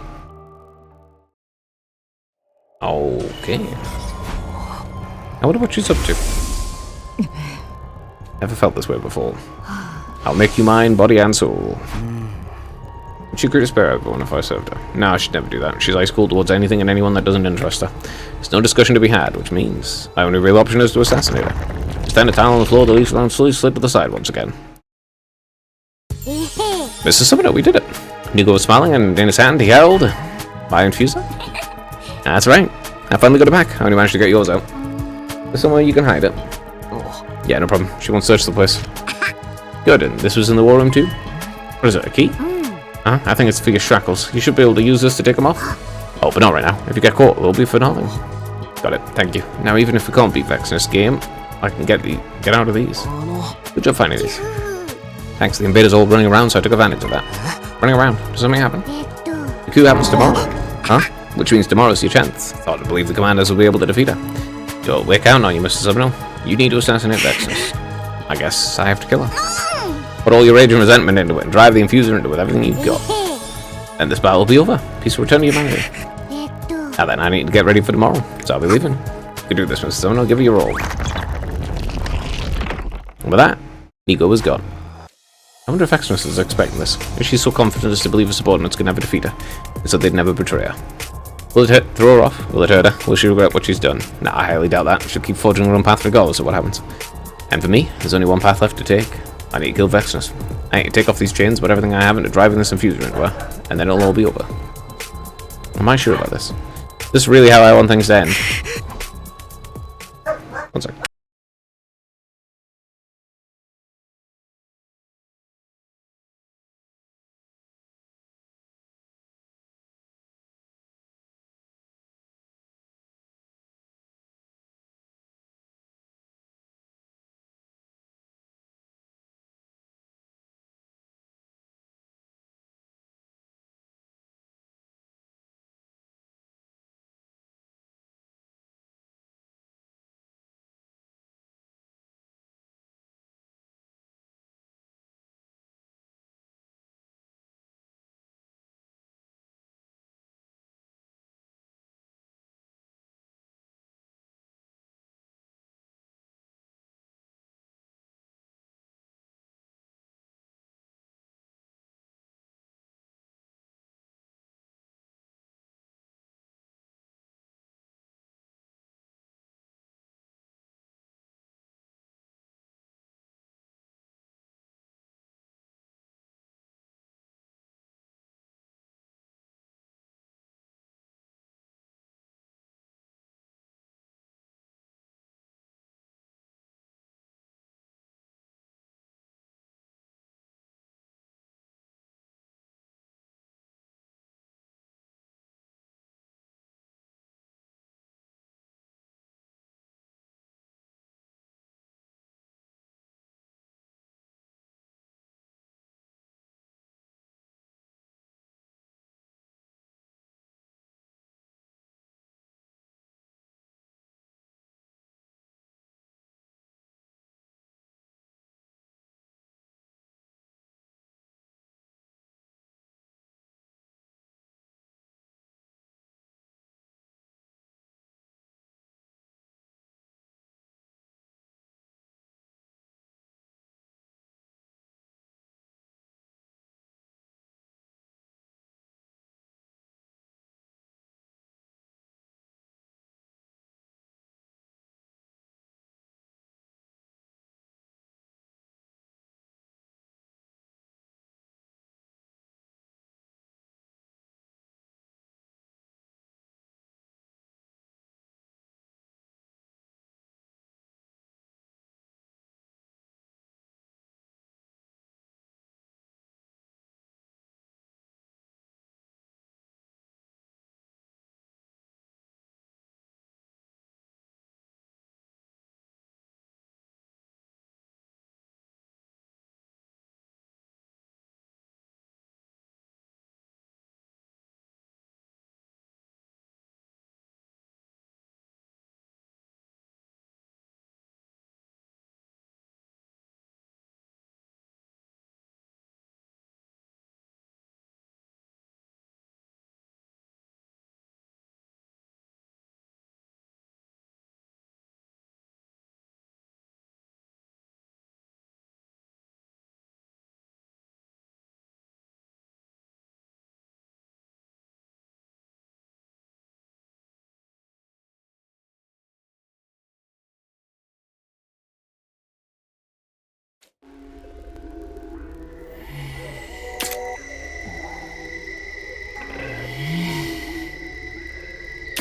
Okay. I wonder what she's up to. Never felt this way before. I'll make you mine, body and soul. Would she agree to spare everyone if I served her? No, I should never do that. She's ice cold towards anything and anyone that doesn't interest her. There's no discussion to be had, which means my only real option is to assassinate her. Stand a towel on the floor, the leaf around slowly slid to the side once again. Mr. Summoner, we did it. Nico was smiling, and in his hand he held my infuser. That's right. I finally got it back. I only managed to get yours out. There's somewhere you can hide it. Yeah, no problem. She won't search the place. Good, and this was in the war room too? What is it, a key? Huh? I think it's for your shackles. You should be able to use this to take them off. Oh, but not right now. If you get caught, it'll be for nothing. Got it. Thank you. Now, even if we can't beat Vex in this game, I can get out of these. Good job finding these. Thanks, the invaders all running around, so I took advantage of that. Running around. Does something happen? The coup happens tomorrow. Huh? Which means tomorrow's your chance. Thought to believe the commanders will be able to defeat her. So, we're counting on you, Mr. Subno. You need to assassinate Vexnus. I guess I have to kill her. Put all your rage and resentment into it, and drive the infuser into it with everything you've got. And this battle will be over. Peace will return to humanity. Now then, I need to get ready for tomorrow, so I'll be leaving. You can do this, Mr. Subno. I'll give you your all. And with that, Nico was gone. I wonder if Vexnus is expecting this. Is she so confident as to believe her subordinates could never defeat her, and so they'd never betray her? Will it throw her off? Will it hurt her? Will she regret what she's done? Nah, I highly doubt that. She'll keep forging her own path regardless of what happens. And for me, there's only one path left to take. I need to kill Vexus. I need to take off these chains, put everything I have into driving this infuser into her, and then it'll all be over. Am I sure about this? This is really how I want things to end. One sec.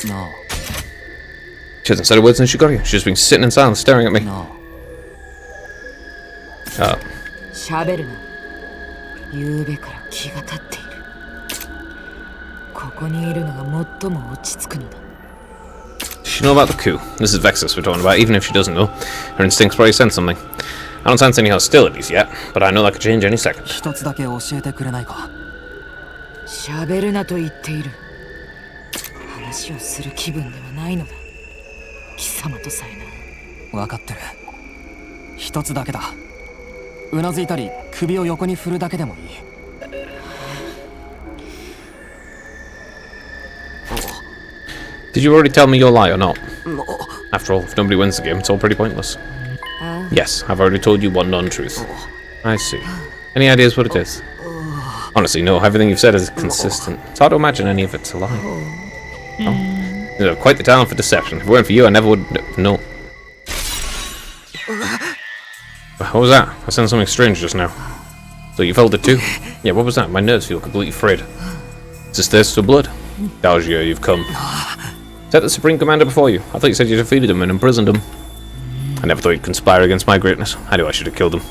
No. She hasn't said a word since she got here. She's just been sitting in silence, staring at me. No. Oh. 喋るな。ゆうべから気が立っている。ここにいるのが最も落ち着くのだ。Does she know about the coup? This is Vexus we're talking about. Even if she doesn't know, her instincts probably sense something. I don't sense any hostilities yet, but I know that could change any second. 一つだけ教えてくれないか。喋るなと言っている。話をする気分ではないのだ。貴様とさえな。分かってる。一つだけだ。うなずいたり首を横に振るだけでもいい。Did you already tell me your lie or not? After all, if nobody wins the game, it's all pretty pointless. Yes, I've already told you one non-truth. I see. Any ideas what it is? Honestly, no. Everything you've said is consistent. It's hard to imagine any of it's a lie. You have quite the talent for deception. If it weren't for you, I never would know. What was that? I sensed something strange just now. So you felt it too? Yeah, what was that? My nerves feel completely frayed. Is this thirst for blood? Dalgia, you've come. Set the Supreme Commander before you. I thought you said you defeated him and imprisoned him. I never thought he'd conspire against my greatness. I knew I should have killed him.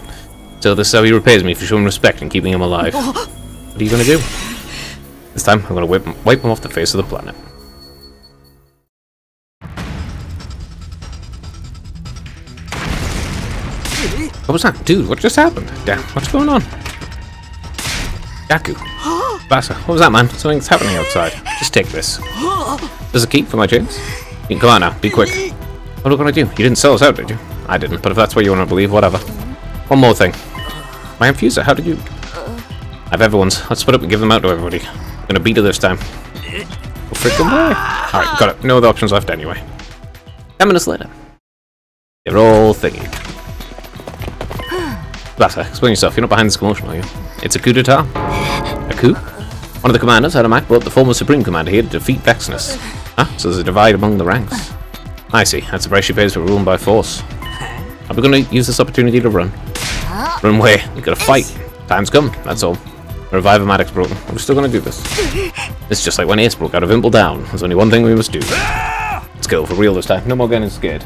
So this is how he repays me for showing respect and keeping him alive. What are you going to do? This time, I'm going to wipe him off the face of the planet. What was that? Dude, what just happened? Damn, what's going on? Yaku. Basa, what was that, man? Something's happening outside. Just take this. There's a key for my chains. You can come on now, be quick. What are we gonna do? You didn't sell us out, did you? I didn't, but if that's what you want to believe, whatever. One more thing. My infuser, how did you... I have everyone's. Let's split up and give them out to everybody. I'm gonna beat it this time. Well, freaking way. Alright, got it. No other options left anyway. 10 minutes later. You're all thingy. Basa, explain yourself. You're not behind this commotion, are you? It's a coup d'etat. A coup? One of the commanders, Adamak, brought the former Supreme Commander here to defeat Vexnus. Ah, so there's a divide among the ranks. I see. That's the price she pays for ruling by force. Are we going to use this opportunity to run? Run where? We gotta fight. Time's come, that's all. The Revive-O-Matic's broken. We're still gonna do this. It's just like when Ace broke out of Imple Down. There's only one thing we must do. Let's go, for real this time. No more getting scared.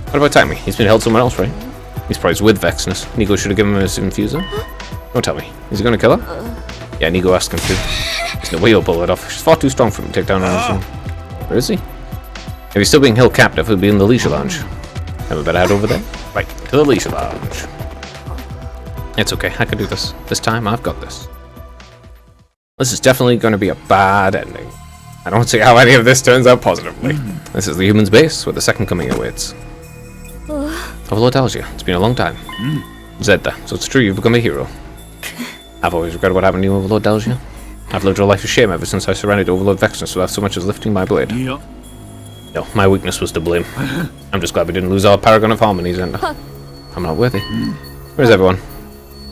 What about Tammy? He's been held somewhere else, right? He's probably with Vexnus. Nico should have given him his infuser. Don't tell me. Is he gonna kill her? Yeah, Nico asked him to. There's no way he'll pull it off. She's far too strong for him to take down on his own. Where is he? If he's still being held captive, he'll be in the Leisure Lounge. Have we better head over there? Right, to the Leisure Lounge. It's okay, I can do this. This time, I've got this. This is definitely going to be a bad ending. I don't see how any of this turns out positively. This is the human's base, where the second coming awaits. Overlord Dalgia, it's been a long time. Zedda, so it's true you've become a hero. I've always regretted what happened to you, Overlord Dalgia. I've lived a life of shame ever since I surrendered to Overlord Vexnus without so much as lifting my blade. No, my weakness was to blame. I'm just glad we didn't lose our Paragon of Harmony, Zenda. I'm not worthy. Where's everyone?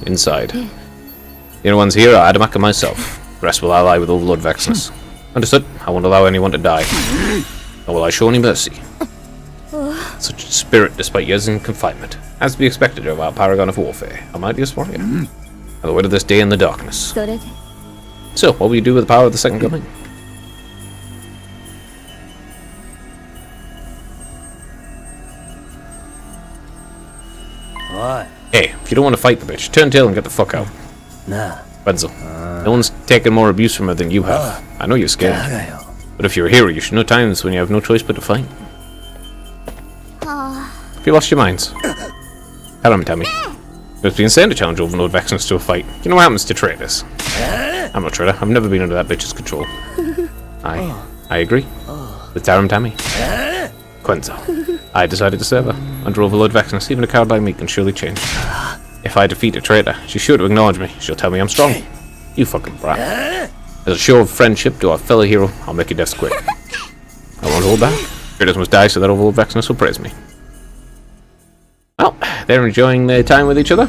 Inside. The only ones here are Adamak and myself. The rest will ally with Overlord Vexnus. Understood? I won't allow anyone to die. Nor will I show any mercy. Such a spirit despite years in confinement. As to be expected of our Paragon of Warfare, a mightiest warrior. And the weight of this day in the darkness. So, what will you do with the power of the Second Coming? What? Hey, if you don't want to fight the bitch, turn tail and get the fuck out. Nah. Wenzel, no one's taken more abuse from her than you have. I know you're scared. But if you're a hero, you should know times when you have no choice but to fight. Have you lost your minds? Tell me. It would be insane to challenge Overlord Vexnus to a fight. You know what happens to traitors? I'm not a traitor. I've never been under that bitch's control. I agree. With Taram Tammy. Quenzel. I decided to serve her. Under Overlord Vexnus, even a coward like me can surely change. If I defeat a traitor, she's sure to acknowledge me. She'll tell me I'm strong. You fucking brat. As a show of friendship to our fellow hero, I'll make your deaths quick. I won't hold back. Traitors must die so that Overlord Vexnus will praise me. Well, they're enjoying their time with each other.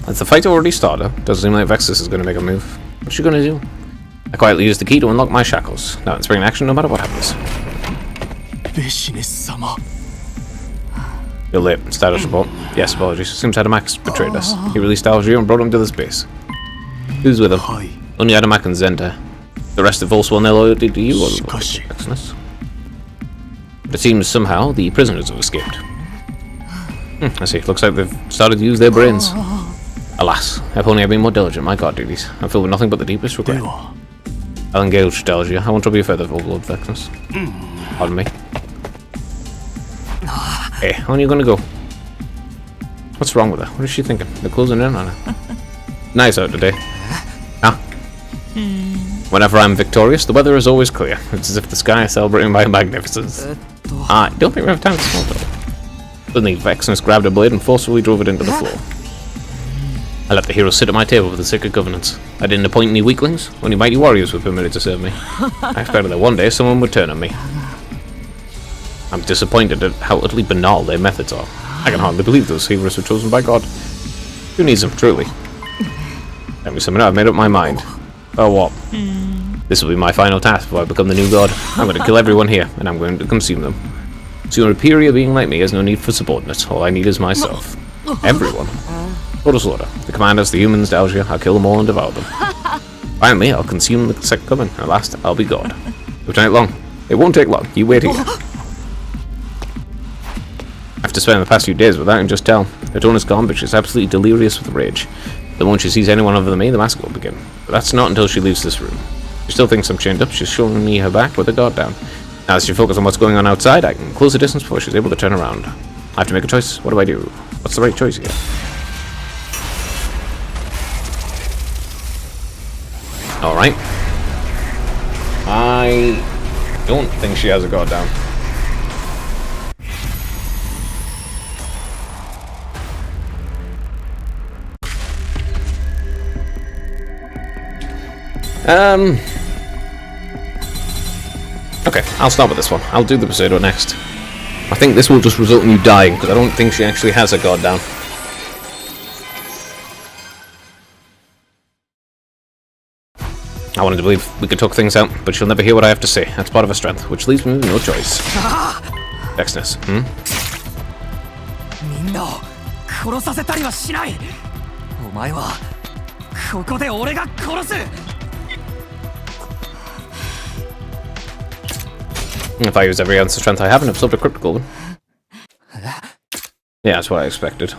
Has the fight already started? Doesn't seem like Vexnus is going to make a move. What's she going to do? I quietly use the key to unlock my shackles. Now it's bringing action no matter what happens. You're late. Status report. Yes, apologies. Seems Adamak betrayed us. He released Algier and brought him to this base. Who's with him? Only Adamak and Zenta. The rest have all sworn their loyalty to you, or Vexnus. But it seems somehow the prisoners have escaped. I see. Looks like they've started to use their brains. Alas, if only I'd been more diligent, my guard duties. I'm filled with nothing but the deepest regret. I'll engage Dalgia. I won't trouble you further, Overlord Vexnus. Pardon me. Hey, how are you gonna go? What's wrong with her? What is she thinking? They're closing in on her. Nice out today. Huh? Whenever I'm victorious, the weather is always clear. It's as if the sky is celebrating my magnificence. I don't think we have time to small talk. Suddenly, Vexnus grabbed a blade and forcefully drove it into the floor. I let the hero sit at my table for the sake of governance. I didn't appoint any weaklings. Only mighty warriors were permitted to serve me. I expected that one day someone would turn on me. I'm disappointed at how utterly banal their methods are. I can hardly believe those heroes were chosen by God. Who needs them, truly? Tell me something, I've made up my mind. Oh, what? This will be my final task before I become the new god. I'm going to kill everyone here, and I'm going to consume them. So your superior being like me has no need for subordinates. All I need is myself. Everyone. Total slaughter. The commanders, the humans, the Algia, I'll kill them all and devour them. Finally, I'll consume the second coming. At last, I'll be god. It won't take long. It won't take long. You wait here. After spending the past few days without him, just tell. Her tone is gone, but she's absolutely delirious with rage. The moment she sees anyone other than me, the massacre will begin. But that's not until she leaves this room. She still thinks I'm chained up. She's showing me her back with her guard down. Now, as she focuses on what's going on outside, I can close the distance before she's able to turn around. I have to make a choice. What do? What's the right choice here? Alright. I don't think she has a guard down. Okay, I'll start with this one. I'll do the Pseudo next. I think this will just result in you dying, because I don't think she actually has a guard down. I wanted to believe we could talk things out, but she'll never hear what I have to say. That's part of her strength, which leaves me with no choice. Vexness, みんなを殺させたりはしない。お前はここで俺が殺す。If I use every ounce of strength I have and absorb a cryptical one. Yeah, that's what I expected.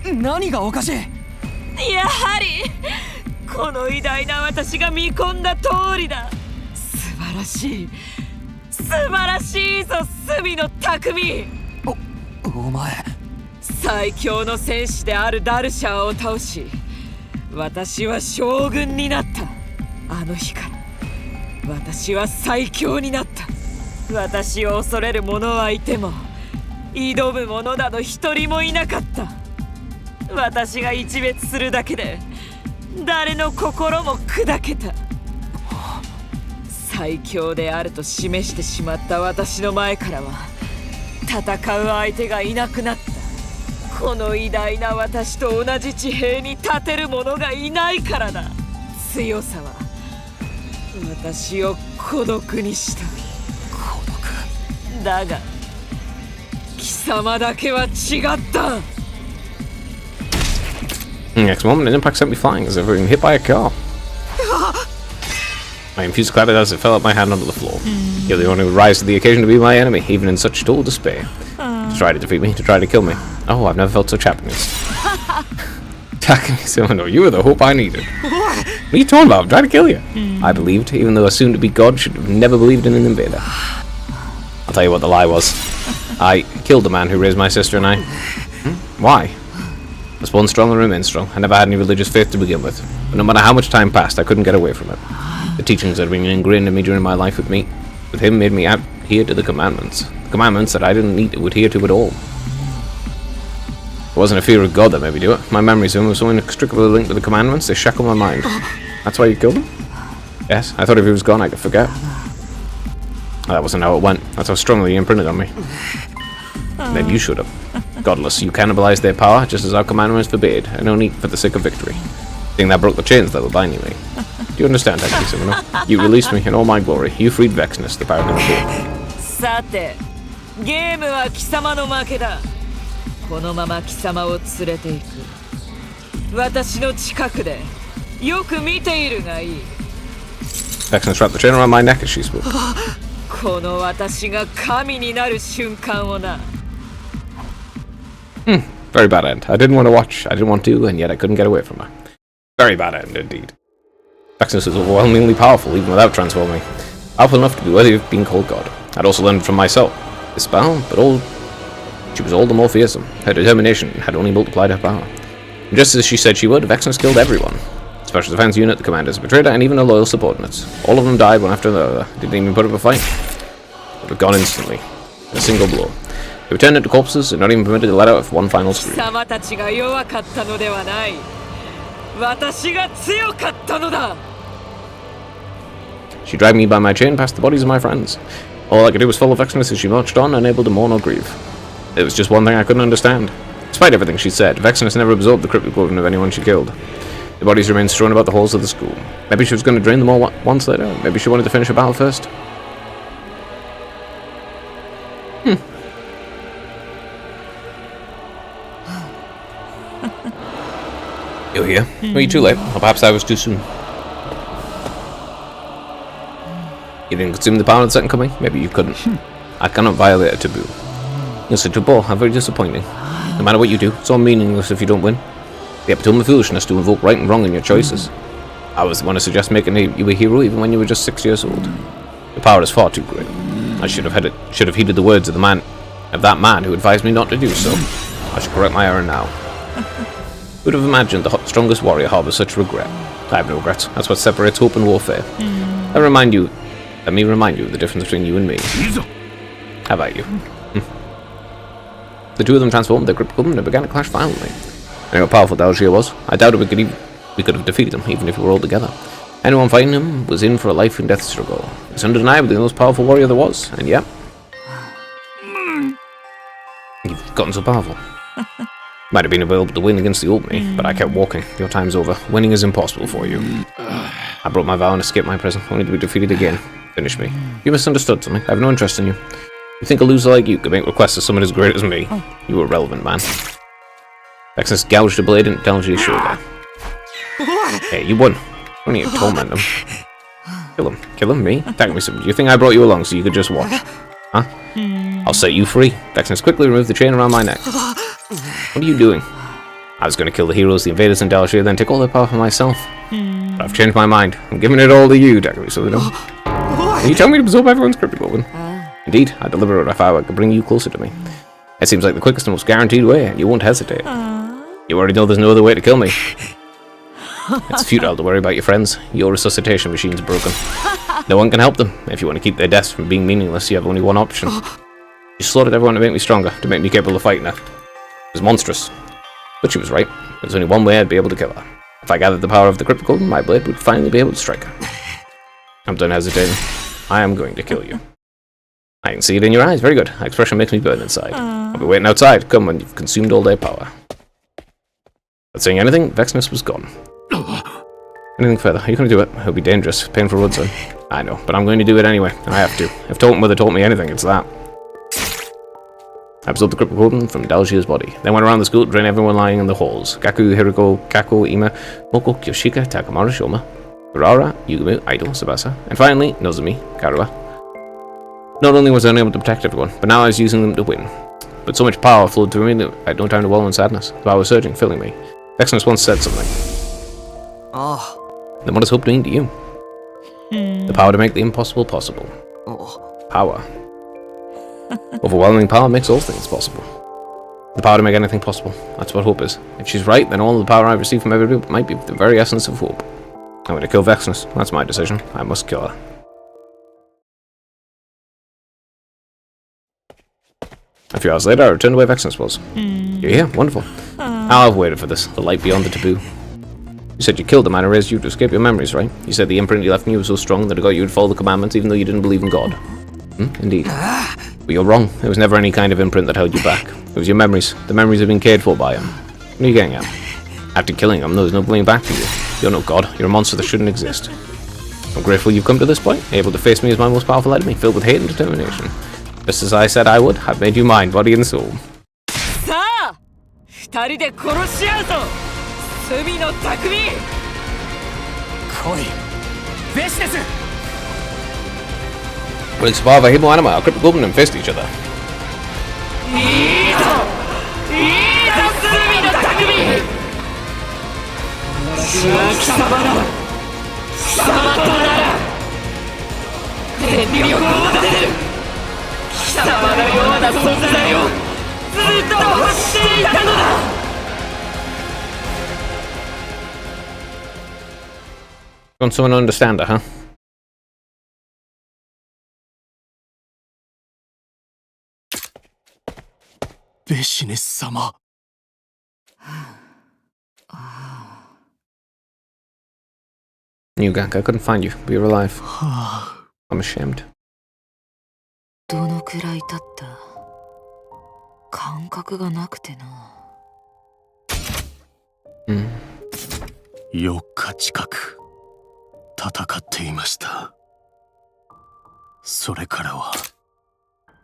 N- 何がおかしい？やはりこの偉大な私が見込んだ通りだ。素晴らしい、素晴らしいぞ、隅の匠。お前、最強の戦士であるダルシャーを倒し、私は将軍になった。あの日から私は最強になった。私を恐れる者はいても挑む者など一人もいなかった。私が一別するだけで誰の心も砕けた。最強であると示してしまった私の前からは戦う相手がいなくなった。この偉大な私と同じ地平に立てる者がいないからだ。強さは私を孤独にした。孤独だが貴様だけは違った。Next moment, an impact sent me flying as if I were being hit by a car. My infused clouded as it fell out my hand onto the floor. You're the one who would rise to the occasion to be my enemy, even in such total despair. To try to defeat me, to try to kill me. Oh, I've never felt such happiness. Takumi-sama, you were the hope I needed. What are you talking about? I'm trying to kill you. I believed, even though a soon-to-be god should have never believed in an invader. I'll tell you what the lie was. I killed the man who raised my sister and I. Why? I was born strong and remain strong. I never had any religious faith to begin with. But no matter how much time passed, I couldn't get away from it. The teachings that had been ingrained in me during my life with him made me adhere to the commandments. The commandments that I didn't need to adhere to at all. It wasn't a fear of God that made me do it. My memories of him were so inextricably linked to the commandments, they shackled my mind. That's why you killed him? Yes, I thought if he was gone I could forget. That wasn't how it went. That's how strongly he imprinted on me. Then you should have. Godless, you cannibalized their power, just as our commandments forbade, and only for the sake of victory. The thing that broke the chains that were binding me. Do you understand, Takumi-sama? You released me in all my glory. You freed Vexness, the paragon of hope. さて、ゲームは貴様の負けだ。このまま貴様を連れて行く。私の近くでよく見ているがいい。Vexness wrapped the chain around my neck as she spoke. この私が神になる瞬間をな。Very bad end. I didn't want to watch, I didn't want to, and yet I couldn't get away from her. Very bad end indeed. Vexness was overwhelmingly powerful, even without transforming. Powerful enough to be worthy of being called God. I'd also learned from myself. This spell, but she was all the more fearsome. Her determination had only multiplied her power. And just as she said she would, Vexness killed everyone. Special Defense Unit, the commanders, betrayed her, and even her loyal subordinates. All of them died one after the other. Didn't even put up a fight. They were gone instantly. In a single blow. They were turned into corpses and not even permitted to let out one final scream. 貴様たちが弱かったのではない。私が強かったのだ。She dragged me by my chain past the bodies of my friends. All I could do was follow Vexenus as she marched on, unable to mourn or grieve. There was just one thing I couldn't understand. Despite everything she said, Vexenus never absorbed the cryptic golden of anyone she killed. The bodies remained strewn about the halls of the school. Maybe she was going to drain them all once later. Maybe she wanted to finish her battle first. You're here. Were you too late? Or perhaps I was too soon. You didn't consume the power of the second coming? Maybe you couldn't. I cannot violate a taboo. You're such a bore. How very disappointing. No matter what you do, it's all meaningless if you don't win. The epitome of foolishness to invoke right and wrong in your choices. I was the one to suggest making you a hero even when you were just 6 years old. The power is far too great. I should have heeded the words of that man who advised me not to do so. I should correct my error now. Who would have imagined the strongest warrior harbours such regret? I have no regrets. That's what separates hope and warfare. Let me remind you of the difference between you and me. How about you? The two of them transformed their cryptic and began to clash violently. I knew how powerful Dalgia was. I doubted we could have defeated him, even if we were all together. Anyone fighting him was in for a life and death struggle. He's undeniably the most powerful warrior there was, and yet... You've gotten so powerful. Might have been able to win against the old me, but I kept walking. Your time's over. Winning is impossible for you. I broke my vow and escaped my prison, only to be defeated again. Finish me. You misunderstood something. I have no interest in you. You think a loser like you could make requests of someone as great as me? You were irrelevant, man. Vexenus gouged a blade into Dalgia's shoulder. Hey, you won. Why don't you torment him? Kill him. Kill him? Me? Attack me some. Do you think I brought you along so you could just watch? Huh? I'll set you free. Vexenus quickly removed the chain around my neck. What are you doing? I was going to kill the heroes, the invaders, and Dalgia, then take all their power for myself. But I've changed my mind. I'm giving it all to you, Daggery Silverdome. Are you telling me to absorb everyone's cryptic organ? Indeed, I deliberate if I could bring you closer to me. It seems like the quickest and most guaranteed way, and you won't hesitate. You already know there's no other way to kill me. It's futile to worry about your friends. Your resuscitation machine's broken. No one can help them. If you want to keep their deaths from being meaningless, you have only one option. You slaughtered everyone to make me stronger, to make me capable of fighting her. It was monstrous. But she was right. There's only one way I'd be able to kill her. If I gathered the power of the cryptic golden, my blade would finally be able to strike her. I'm done hesitating. I am going to kill you. I can see it in your eyes. Very good. That expression makes me burn inside. I'll be waiting outside. Come when you've consumed all their power. Without saying anything, Vexenus was gone. Anything further? Are you going to do it? It'll be dangerous. Painful road, son. I know, but I'm going to do it anyway. I have to. If Tolkien Mother taught me anything, it's that. I absorbed the cryptic golden from Dalgia's body. Then went around the school to drain everyone lying in the halls. Gaku, Hiriko, Kako, Ima, Moko, Kyoshika, Takamura, Shoma, Urara, Yugumu, Aido, Tsubasa, and finally, Nozomi, Karua. Not only was I unable to protect everyone, but now I was using them to win. But so much power flowed through me that I had no time to wallow in sadness. The power was surging, filling me. Vexenus once said something. Then what does hope mean to you? The power to make the impossible possible. Power. Overwhelming power makes all things possible. The power to make anything possible. That's what hope is. If she's right, then all the power I've received from everybody might be the very essence of hope. I'm going to kill Vexenus. That's my decision. I must kill her. A few hours later, I returned to where Vexenus was. You're here? Wonderful. I've waited for this. The light beyond the taboo. You said you killed the man who raised you to escape your memories, right? You said the imprint you left in you was so strong that it got you to follow the commandments even though you didn't believe in God. Indeed. But you're wrong. There was never any kind of imprint that held you back. It was your memories. The memories have been cared for by him. What are you getting at? After killing him, there's no blame back to you. You're no god. You're a monster that shouldn't exist. I'm grateful you've come to this point, able to face me as my most powerful enemy, filled with hate and determination. Just as I said I would, I've made you mine, body and soul. さあ、二人で殺し合うぞ。隅の匠。来い、ベシネス。 Will survive a Himo Anima, cryptic golden and face each other. いいぞ、いいぞ、隅の匠。私は貴様だ。貴様となら全力を出せる。貴様のような存在をずっと欲していたのだ。Want someone to understand her, huh? Vexenus様。You, Gank, I couldn't find you, but you're alive. I'm ashamed. どのくらい経った？感覚がなくてな。4日近く戦っていました。それからは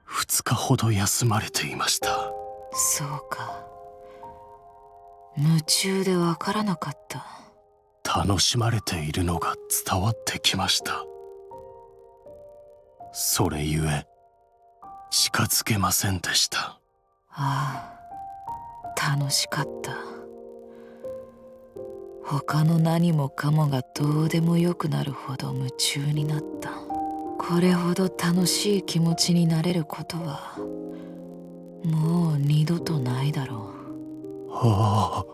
2日ほど休まれていました。そうか。夢中でわからなかった。楽しまれているのが伝わってきました。それゆえ近づけませんでした。ああ、楽しかった。他の何もかもがどうでもよくなるほど夢中になった。これほど楽しい気持ちになれることはもう二度とないだろう。ああ、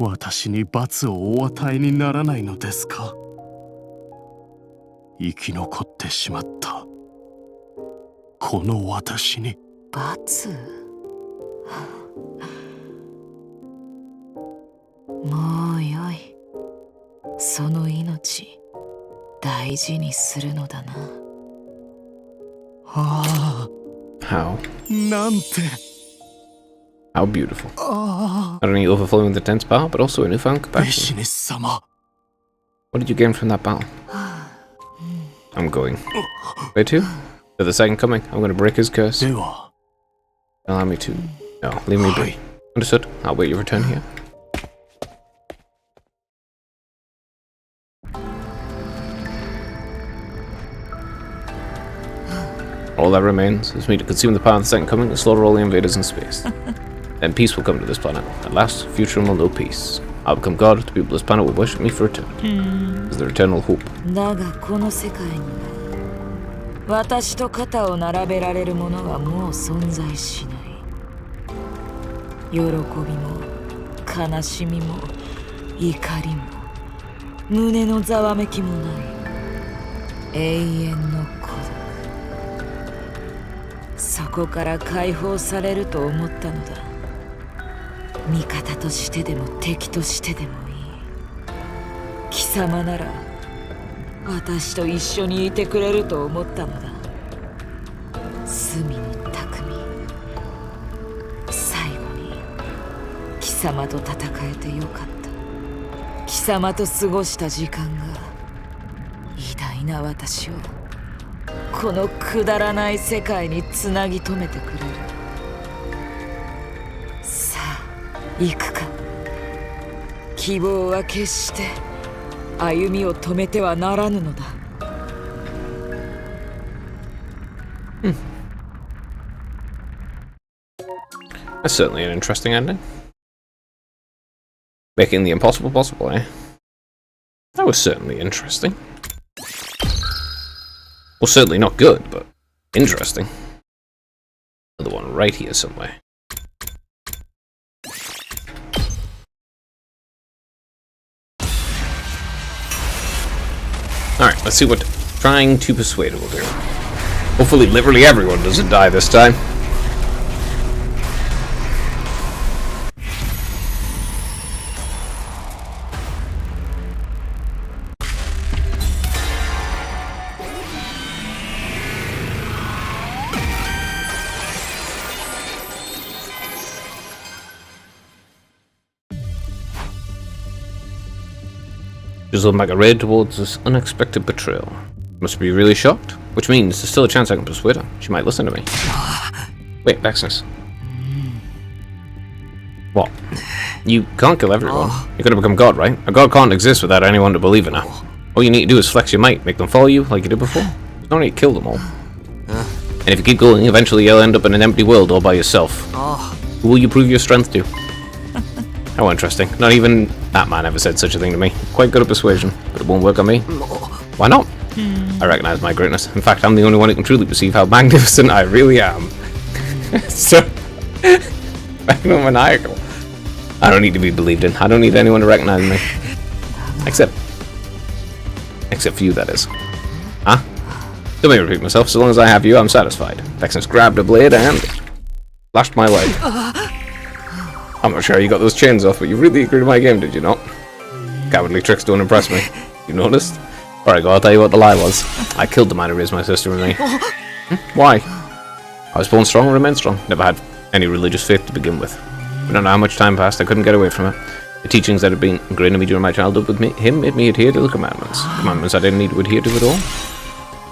私に罰をお与えにならないのですか。生き残ってしまったこの私に罰？もうよい。その命大事にするのだな。ああ、 How? なんて。 How beautiful. ああ、 Not only overflowing with intense power, but also a newfound ベ compassion. シネス様。 What did you gain from that battle? I'm going. Where to? To the second coming. I'm going to break his curse. では Allow me to. No, leave me be. Understood. I'll wait your return here. All that remains is for me to consume the power of the second coming and slaughter all the invaders in space. Then peace will come to this planet. At last, future will know peace. I'll become God. The people of this planet will worship me for eternity. Is their eternal hope. だがこの世界には私と肩を並べられるものはもう存在しない。喜びも悲しみも怒りも胸のざわめきもない永遠の孤独。そこから解放されると思ったのだ。味方としてでも敵としてでもいい。貴様なら私と一緒にいてくれると思ったのだ。隅の匠。最後に貴様と戦えてよかった。貴様と過ごした時間が偉大な私をこのくだらない世界につなぎ止めてくれる。さあ行くか。希望は決して歩みを止めてはならぬのだ。That's certainly an interesting ending. Making the impossible possible, eh? That was certainly interesting. Well, certainly not good, but interesting. Another one right here somewhere. Alright, let's see what trying to persuade will do. Hopefully literally everyone doesn't die this time. Just looking back a raid towards this unexpected betrayal. Must be really shocked, which means there's still a chance I can persuade her. She might listen to me. Wait, Vexness. What? You can't kill everyone. You're gonna become God, right? A God can't exist without anyone to believe in her. All you need to do is flex your might, make them follow you like you did before. You don't need to kill them all. And if you keep going, eventually you'll end up in an empty world all by yourself. Who will you prove your strength to? How interesting. Not even that man ever said such a thing to me. Quite good at persuasion, but it won't work on me. Why not? I recognize my greatness. In fact, I'm the only one who can truly perceive how magnificent I really am. So, maniacal. I don't need to be believed in. I don't need anyone to recognize me. Except for you, that is. Huh? Don't make me repeat myself. So long as I have you, I'm satisfied. Vexness grabbed a blade and lashed my leg. I'm not sure how you got those chains off, but you really agreed to my game, did you not? Cowardly tricks don't impress me. You noticed? Alright, go, I'll tell you what the lie was. I killed the man who raised my sister and me. Why? I was born strong and remained strong. Never had any religious faith to begin with. I don't know how much time passed, I couldn't get away from it. The teachings that had been ingrained in me during my childhood with him made me adhere to the commandments. Commandments I didn't need to adhere to at all.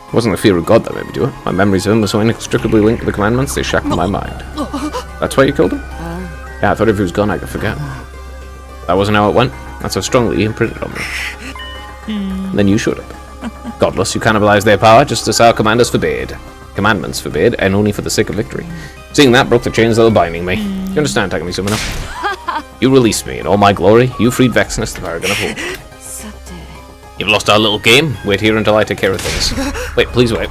It wasn't the fear of God that made me do it. My memories of him were so inextricably linked to the commandments, they shackled my mind. That's why you killed him? Yeah, I thought if he was gone I could forget. That wasn't how it went. That's how strongly he imprinted on me. And then you showed up. Godless, you cannibalized their power just as our commanders forbade. Commandments forbade, and only for the sake of victory. Seeing that broke the chains that were binding me. You understand, Takumi Sumino? You released me in all my glory. You freed Vexenus, the paragon of hope. You've lost our little game. Wait here until I take care of things. Wait, please wait.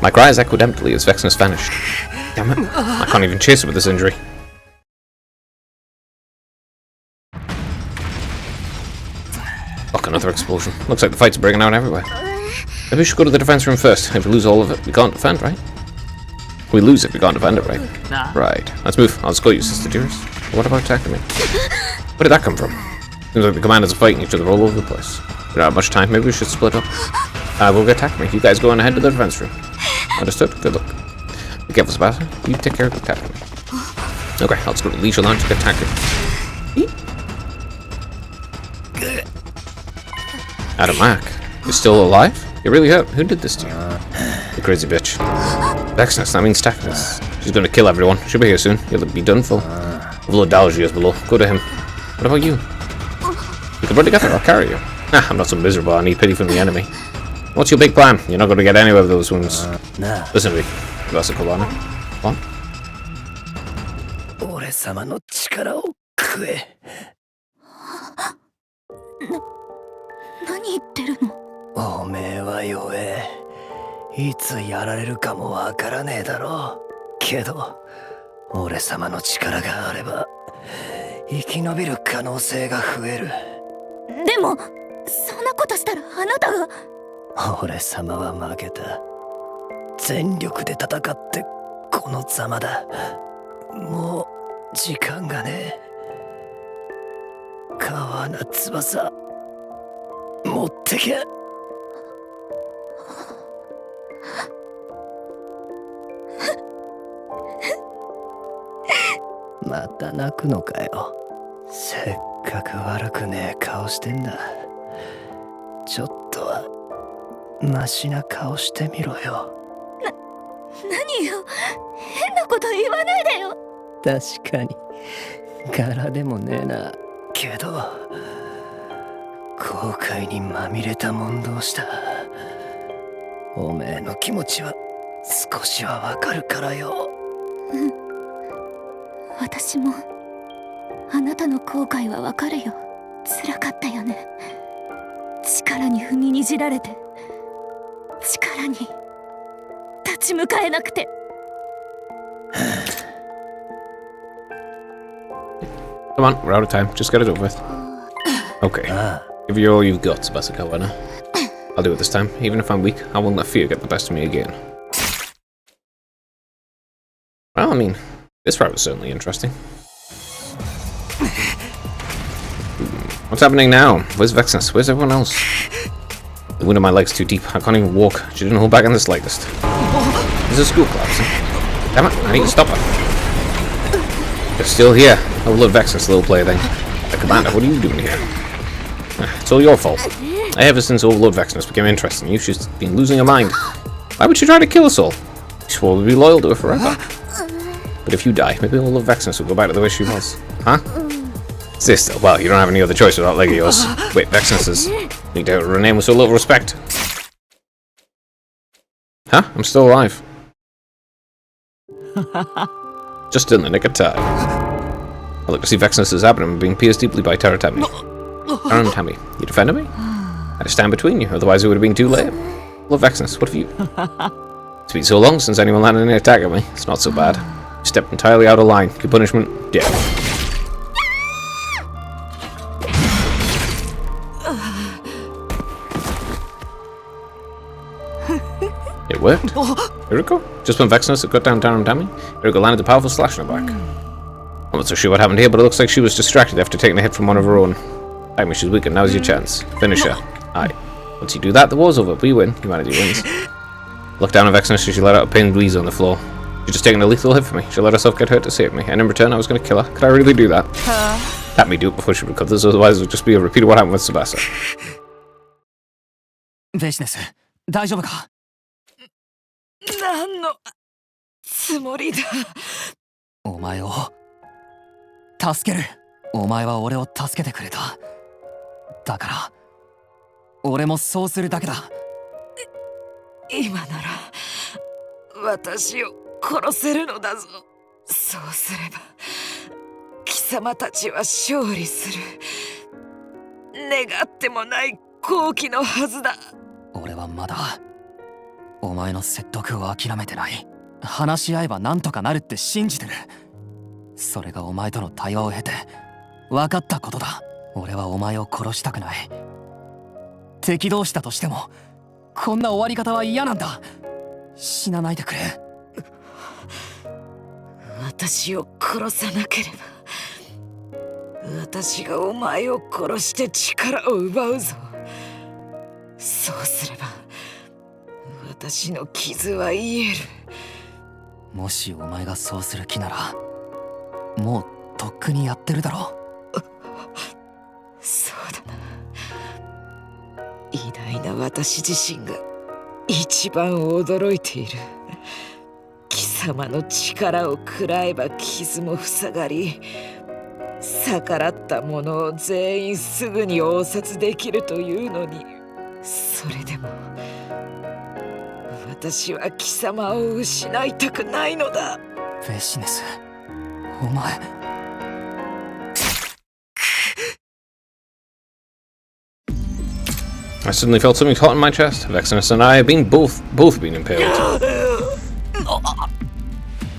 My cries echoed emptily as Vexenus vanished. Damn it, I can't even chase it with this injury. Fuck, another explosion. Looks like the fight's breaking out everywhere. Maybe we should go to the defense room first. If we lose all of it, we can't defend, right? We lose it, we can't defend it, right? Right. Let's move. I'll escort you, Sister Dearest. What about Takumi? Where did that come from? Seems like the commanders are fighting each other all over the place. We don't have much time. Maybe we should split up. We'll get Takumi. You guys go on ahead to the defense room. Understood? Good luck. Be careful, Sebastian. You take care of Takumi. Okay, let's go to Leisure Lounge to get Takumi. Adam Mack. You're still alive? You're really hurt. Who did this to you? The crazy bitch. Vexenus, that means Taknus. She's gonna kill everyone. She'll be here soon. You'll be done for. Overlord Dalji is below. Go to him. What about you? We can run together. I'll carry you. Ah, I'm not so miserable. I need pity from the enemy. What's your big plan? You're not going to get anywhere with those wounds. Listen to me, Vasakobana. What? 俺様の力を食え。何言ってるの？おめえは弱え。いつやられるかもわからねえだろう。けど、俺様の力があれば、生き延びる可能性が増える。でも、そんなことしたらあなたが。俺様は負けた。全力で戦ってこのざまだ。もう時間がねえ。川名翼持ってけ。また泣くのかよ。せっかく悪くねえ顔してんだ。ちょっとはマシな顔してみろよ。何よ、変なこと言わないでよ。確かに柄でもねえな。けど後悔にまみれた問答した。おめえの気持ちは少しはわかるからよ。私もあなたの後悔はわかるよ。辛かったよね。力に踏みにじられて、力に立ち向かえなくて。Come on, we're out of time. Just get it over with. Okay. Give you all you've got, Sabasakawana. I'll do it this time. Even if I'm weak, I won't let fear get the best of me again. Well, I mean, this route was certainly interesting. What's happening now? Where's Vexenus? Where's everyone else? The wound in my leg's too deep. I can't even walk. She didn't hold back in the slightest. There's a school collapsing. Damn it, I need to stop her. You're still here. Overlord Vexenus, little plaything. The commander, what are you doing here? It's all your fault. Ever since Overlord Vexenus became interested in you, she's been losing her mind. Why would she try to kill us all? She swore we'd be loyal to her forever. But if you die, maybe Overlord Vexenus will go back to the way she was. Huh? Sister, well, you don't have any other choice without leg of yours. Wait, Vexenus is... Need to her name with so little respect. Huh? I'm still alive. Just in the nick of time. I look to see Vexenus' abdomen being pierced deeply by Taratami. Taratami, you defended me? I had to stand between you, otherwise it would have been too late. Lord Vexenus, what have you... It's been so long since anyone landed an attack at me. It's not so bad. You stepped entirely out of line. Your punishment, death. It worked. Hiriko? Just when Vexnus had got down on Dami, Hiriko landed a powerful slash in her back. I'm not so sure what happened here, but it looks like she was distracted after taking a hit from one of her own. Dami, she's weakened. Now's your chance. Finish her. Aye. Once you do that, the war's over. We win. Humanity wins. Looked down at Vexnus as she let out a pained wheeze on the floor. She'd just taken a lethal hit for me. She let herself get hurt to save me, and in return I was going to kill her. Could I really do that? Let me do it before she recovers, otherwise it would just be a repeat of what happened with Tsubasa. ベシネス、大丈夫か？何のつもりだ。お前を助ける。お前は俺を助けてくれた。だから俺もそうするだけだ。今なら私を殺せるのだぞ。そうすれば貴様たちは勝利する。願ってもない好機のはずだ。俺はまだお前の説得を諦めてない。話し合えばなんとかなるって信じてる。それがお前との対話を経て分かったことだ。俺はお前を殺したくない。敵同士だとしてもこんな終わり方は嫌なんだ。死なないでくれ。私を殺さなければ私がお前を殺して力を奪うぞ。そうすれば私の傷は癒える。もしお前がそうする気ならもうとっくにやってるだろう。そうだな。偉大な私自身が一番驚いている。貴様の力を食らえば傷も塞がり、逆らった者を全員すぐに応殺できるというのに、それでも私は貴様を失いたくないのだ。ベシネス、お前。I suddenly felt something hot in my chest. Vexnus and I have been both been impaled.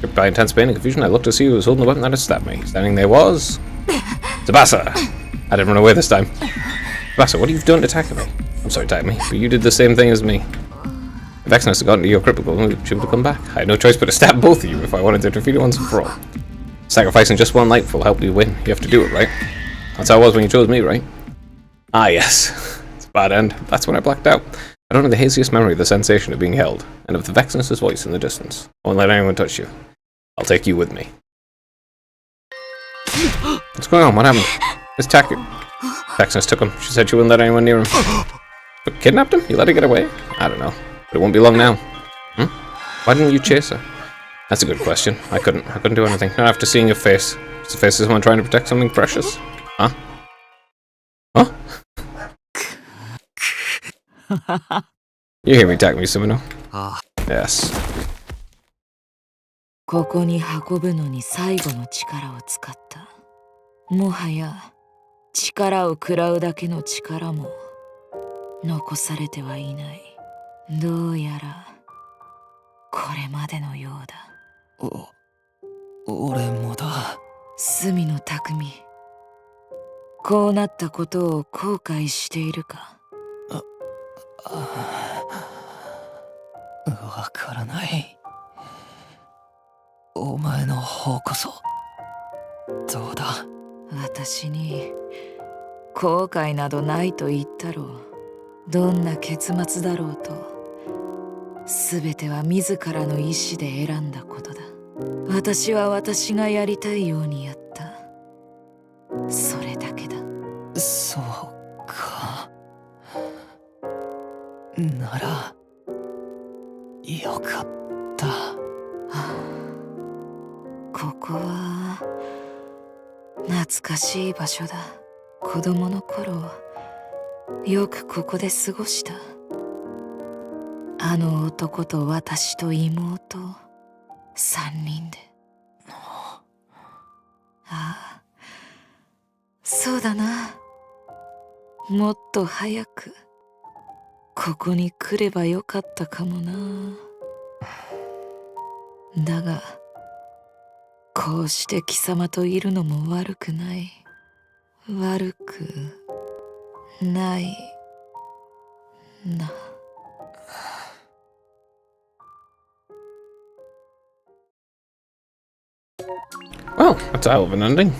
Gripped by intense pain and confusion, I looked to see who was holding the weapon that had stabbed me. Standing there was Tsubasa. I didn't run away this time. Tsubasa, what have you done attacking me? I'm sorry, Dami, but you did the same thing as me. If Vexnus had gotten to your critical, she would have come back. I had no choice but to stab both of you if I wanted to defeat it once and for all. Sacrificing just one life will help you win. You have to do it, right? That's how it was when you chose me, right? Ah, yes. It's a bad end. That's when I blacked out. I don't have the haziest memory of the sensation of being held, and of the Vexnus' voice in the distance. I won't let anyone touch you. I'll take you with me. What's going on? What happened? It's Taku. Vexnus took him. She said she wouldn't let anyone near him. But kidnapped him? You let her get away? I don't know. But it won't be long now. Why didn't you chase her? That's a good question. I couldn't do anything. Not after seeing your face. It's the face of someone trying to protect something precious. Huh? Huh? You hear me, Takumi Sumino? Yes. ここに運ぶのに最後の力を使った。もはや力を食らうだけの力も残されてはいない。どうやらこれまでのようだ。俺もだ。隅野匠、こうなったことを後悔しているか？わからない。お前の方こそどうだ？私に後悔などないと言ったろう。どんな結末だろうと、すべては自らの意志で選んだことだ。私は私がやりたいようにやった。それだけだ。そうか。ならよかった。ここは懐かしい場所だ。子供の頃よくここで過ごした。あの男と私と妹3人で。ああ、そうだな。もっと早くここに来ればよかったかもな。だがこうして貴様といるのも悪くない。悪くないな。that's a hell of an ending.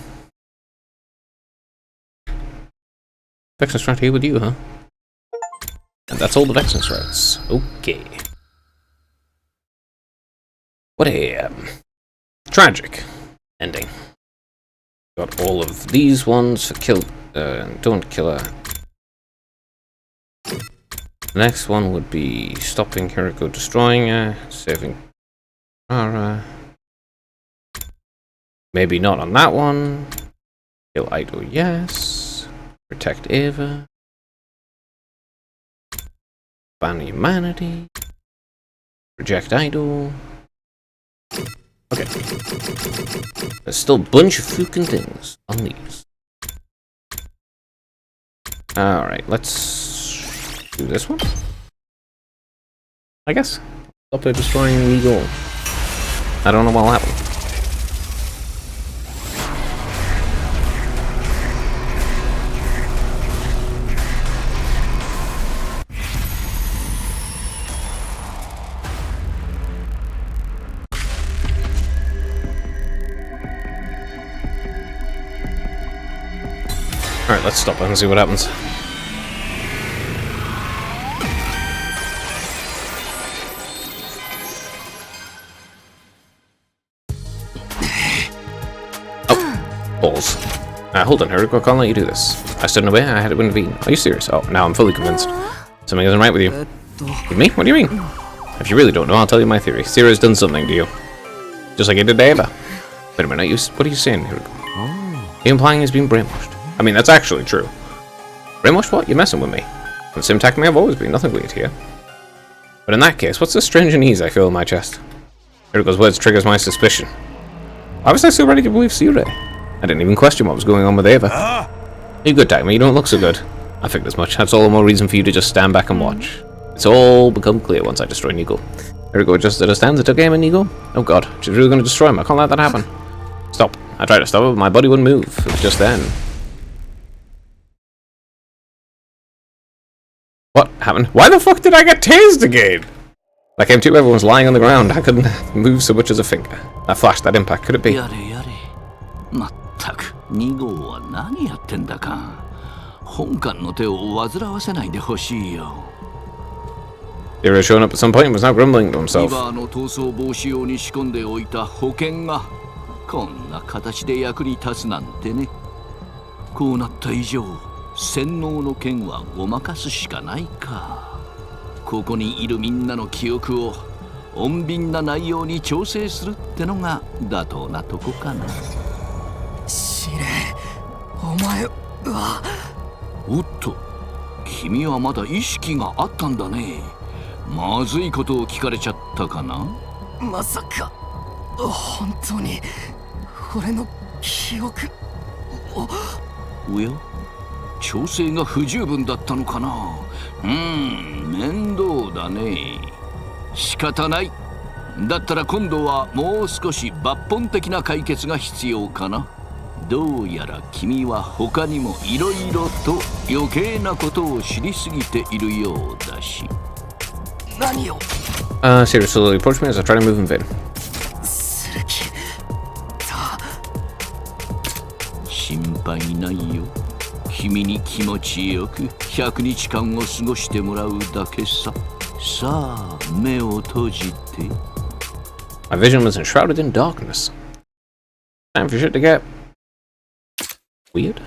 Vexen's right here with you, huh? And that's all the Vexen's rights. Okay. What a tragic ending. Got all of these ones for kill. Don't kill her. The next one would be stopping Kiriko destroying her, saving Kara. Maybe not on that one. Kill Idol, yes. Protect Eva. Ban humanity. Reject Idol. Okay. There's still a bunch of fucking things on these. Alright, let's do this one. I guess. Stop her destroying legal. I don't know what'll happen. Alright, let's stop and see what happens. Oh, balls. Hold on, Hiriko, I can't let you do this. I stood in the way, I had it intervene. Are you serious? Oh, now I'm fully convinced. Something isn't right with you. With me? What do you mean? If you really don't know, I'll tell you my theory. Sira's done something to you. Just like he did to Eva. Wait a minute, what are you saying, Hiriko? You're implying he's been brainwashed. I mean, that's actually true. Brainwashed what? You're messing with me. And the same tactic I've always been, nothing weird here. But in that case, what's the strange unease I feel in my chest? Hiriko's words triggers my suspicion. Why was I so ready to believe Sire? I didn't even question what was going on with Eva. You're good, Dagmar, you don't look so good. I figured as much. That's all the more reason for you to just stand back and watch. It's all become clear once I destroy Nico. Hiriko just understands I took aim at Nico. Oh god, she's really going to destroy him. I can't let that happen. Stop. I tried to stop her, but my body wouldn't move. It was just then. What happened? Why the fuck did I get tased again? I came to, everyone's lying on the ground. I couldn't move so much as a finger. That flash, that impact, could it be? やれやれ。まったく、2号は何やってんだか。本官の手を煩わせないでほしいよ。They were showing up at some point and was now grumbling to himself. リバーの逃走防止用に仕込んでおいた保険がこんな形で役に立つなんてね。こうなった以上、洗脳の件はごまかすしかないか。ここにいるみんなの記憶を穏便な内容に調整するってのが妥当なとこかな。司令、お前は。おっと、君はまだ意識があったんだね。まずいことを聞かれちゃったかな。まさか本当に俺の記憶を。おや、調整が不十分だったのかな。面倒だね。仕方ない。だったら今度はもう少し抜本的な解決が必要かな。どうやら君は他にもいろいろと余計なことを知りすぎているようだし。何をSeriously, approach me as I try to move in vain. する気だ。心配ないよ。君に気持ちよく100日間を過ごしてもらうだけさ。さあ、目を閉じて。My vision was enshrouded in darkness. Time for shit to get weird.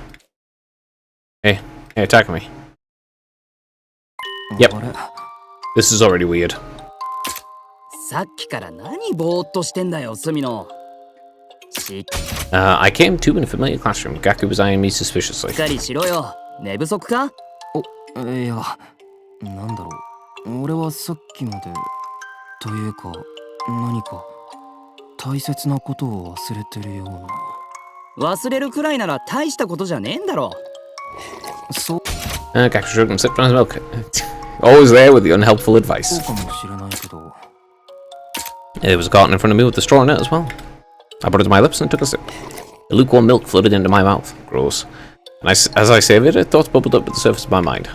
Hey, attack me. Yep. This is already weird. さっきから何ぼーっとしてんだよ、隅野。I came to in a familiar classroom. Gaku was eyeing me suspiciously. しっかりしろよ。寝不足か？いや、なんだろう。俺はさっきまでというか何か大切なことを忘れてるような。忘れるくらいなら大したことじゃねえんだろ。そう。Gaku shrugged and sipped on his milk. Always there with the unhelpful advice. そうかもしれないけど。There was a carton in front of me with the straw in it as well. I put it to my lips and took a sip. The lukewarm milk flooded into my mouth. Gross. And as I savored it, thoughts bubbled up to the surface of my mind.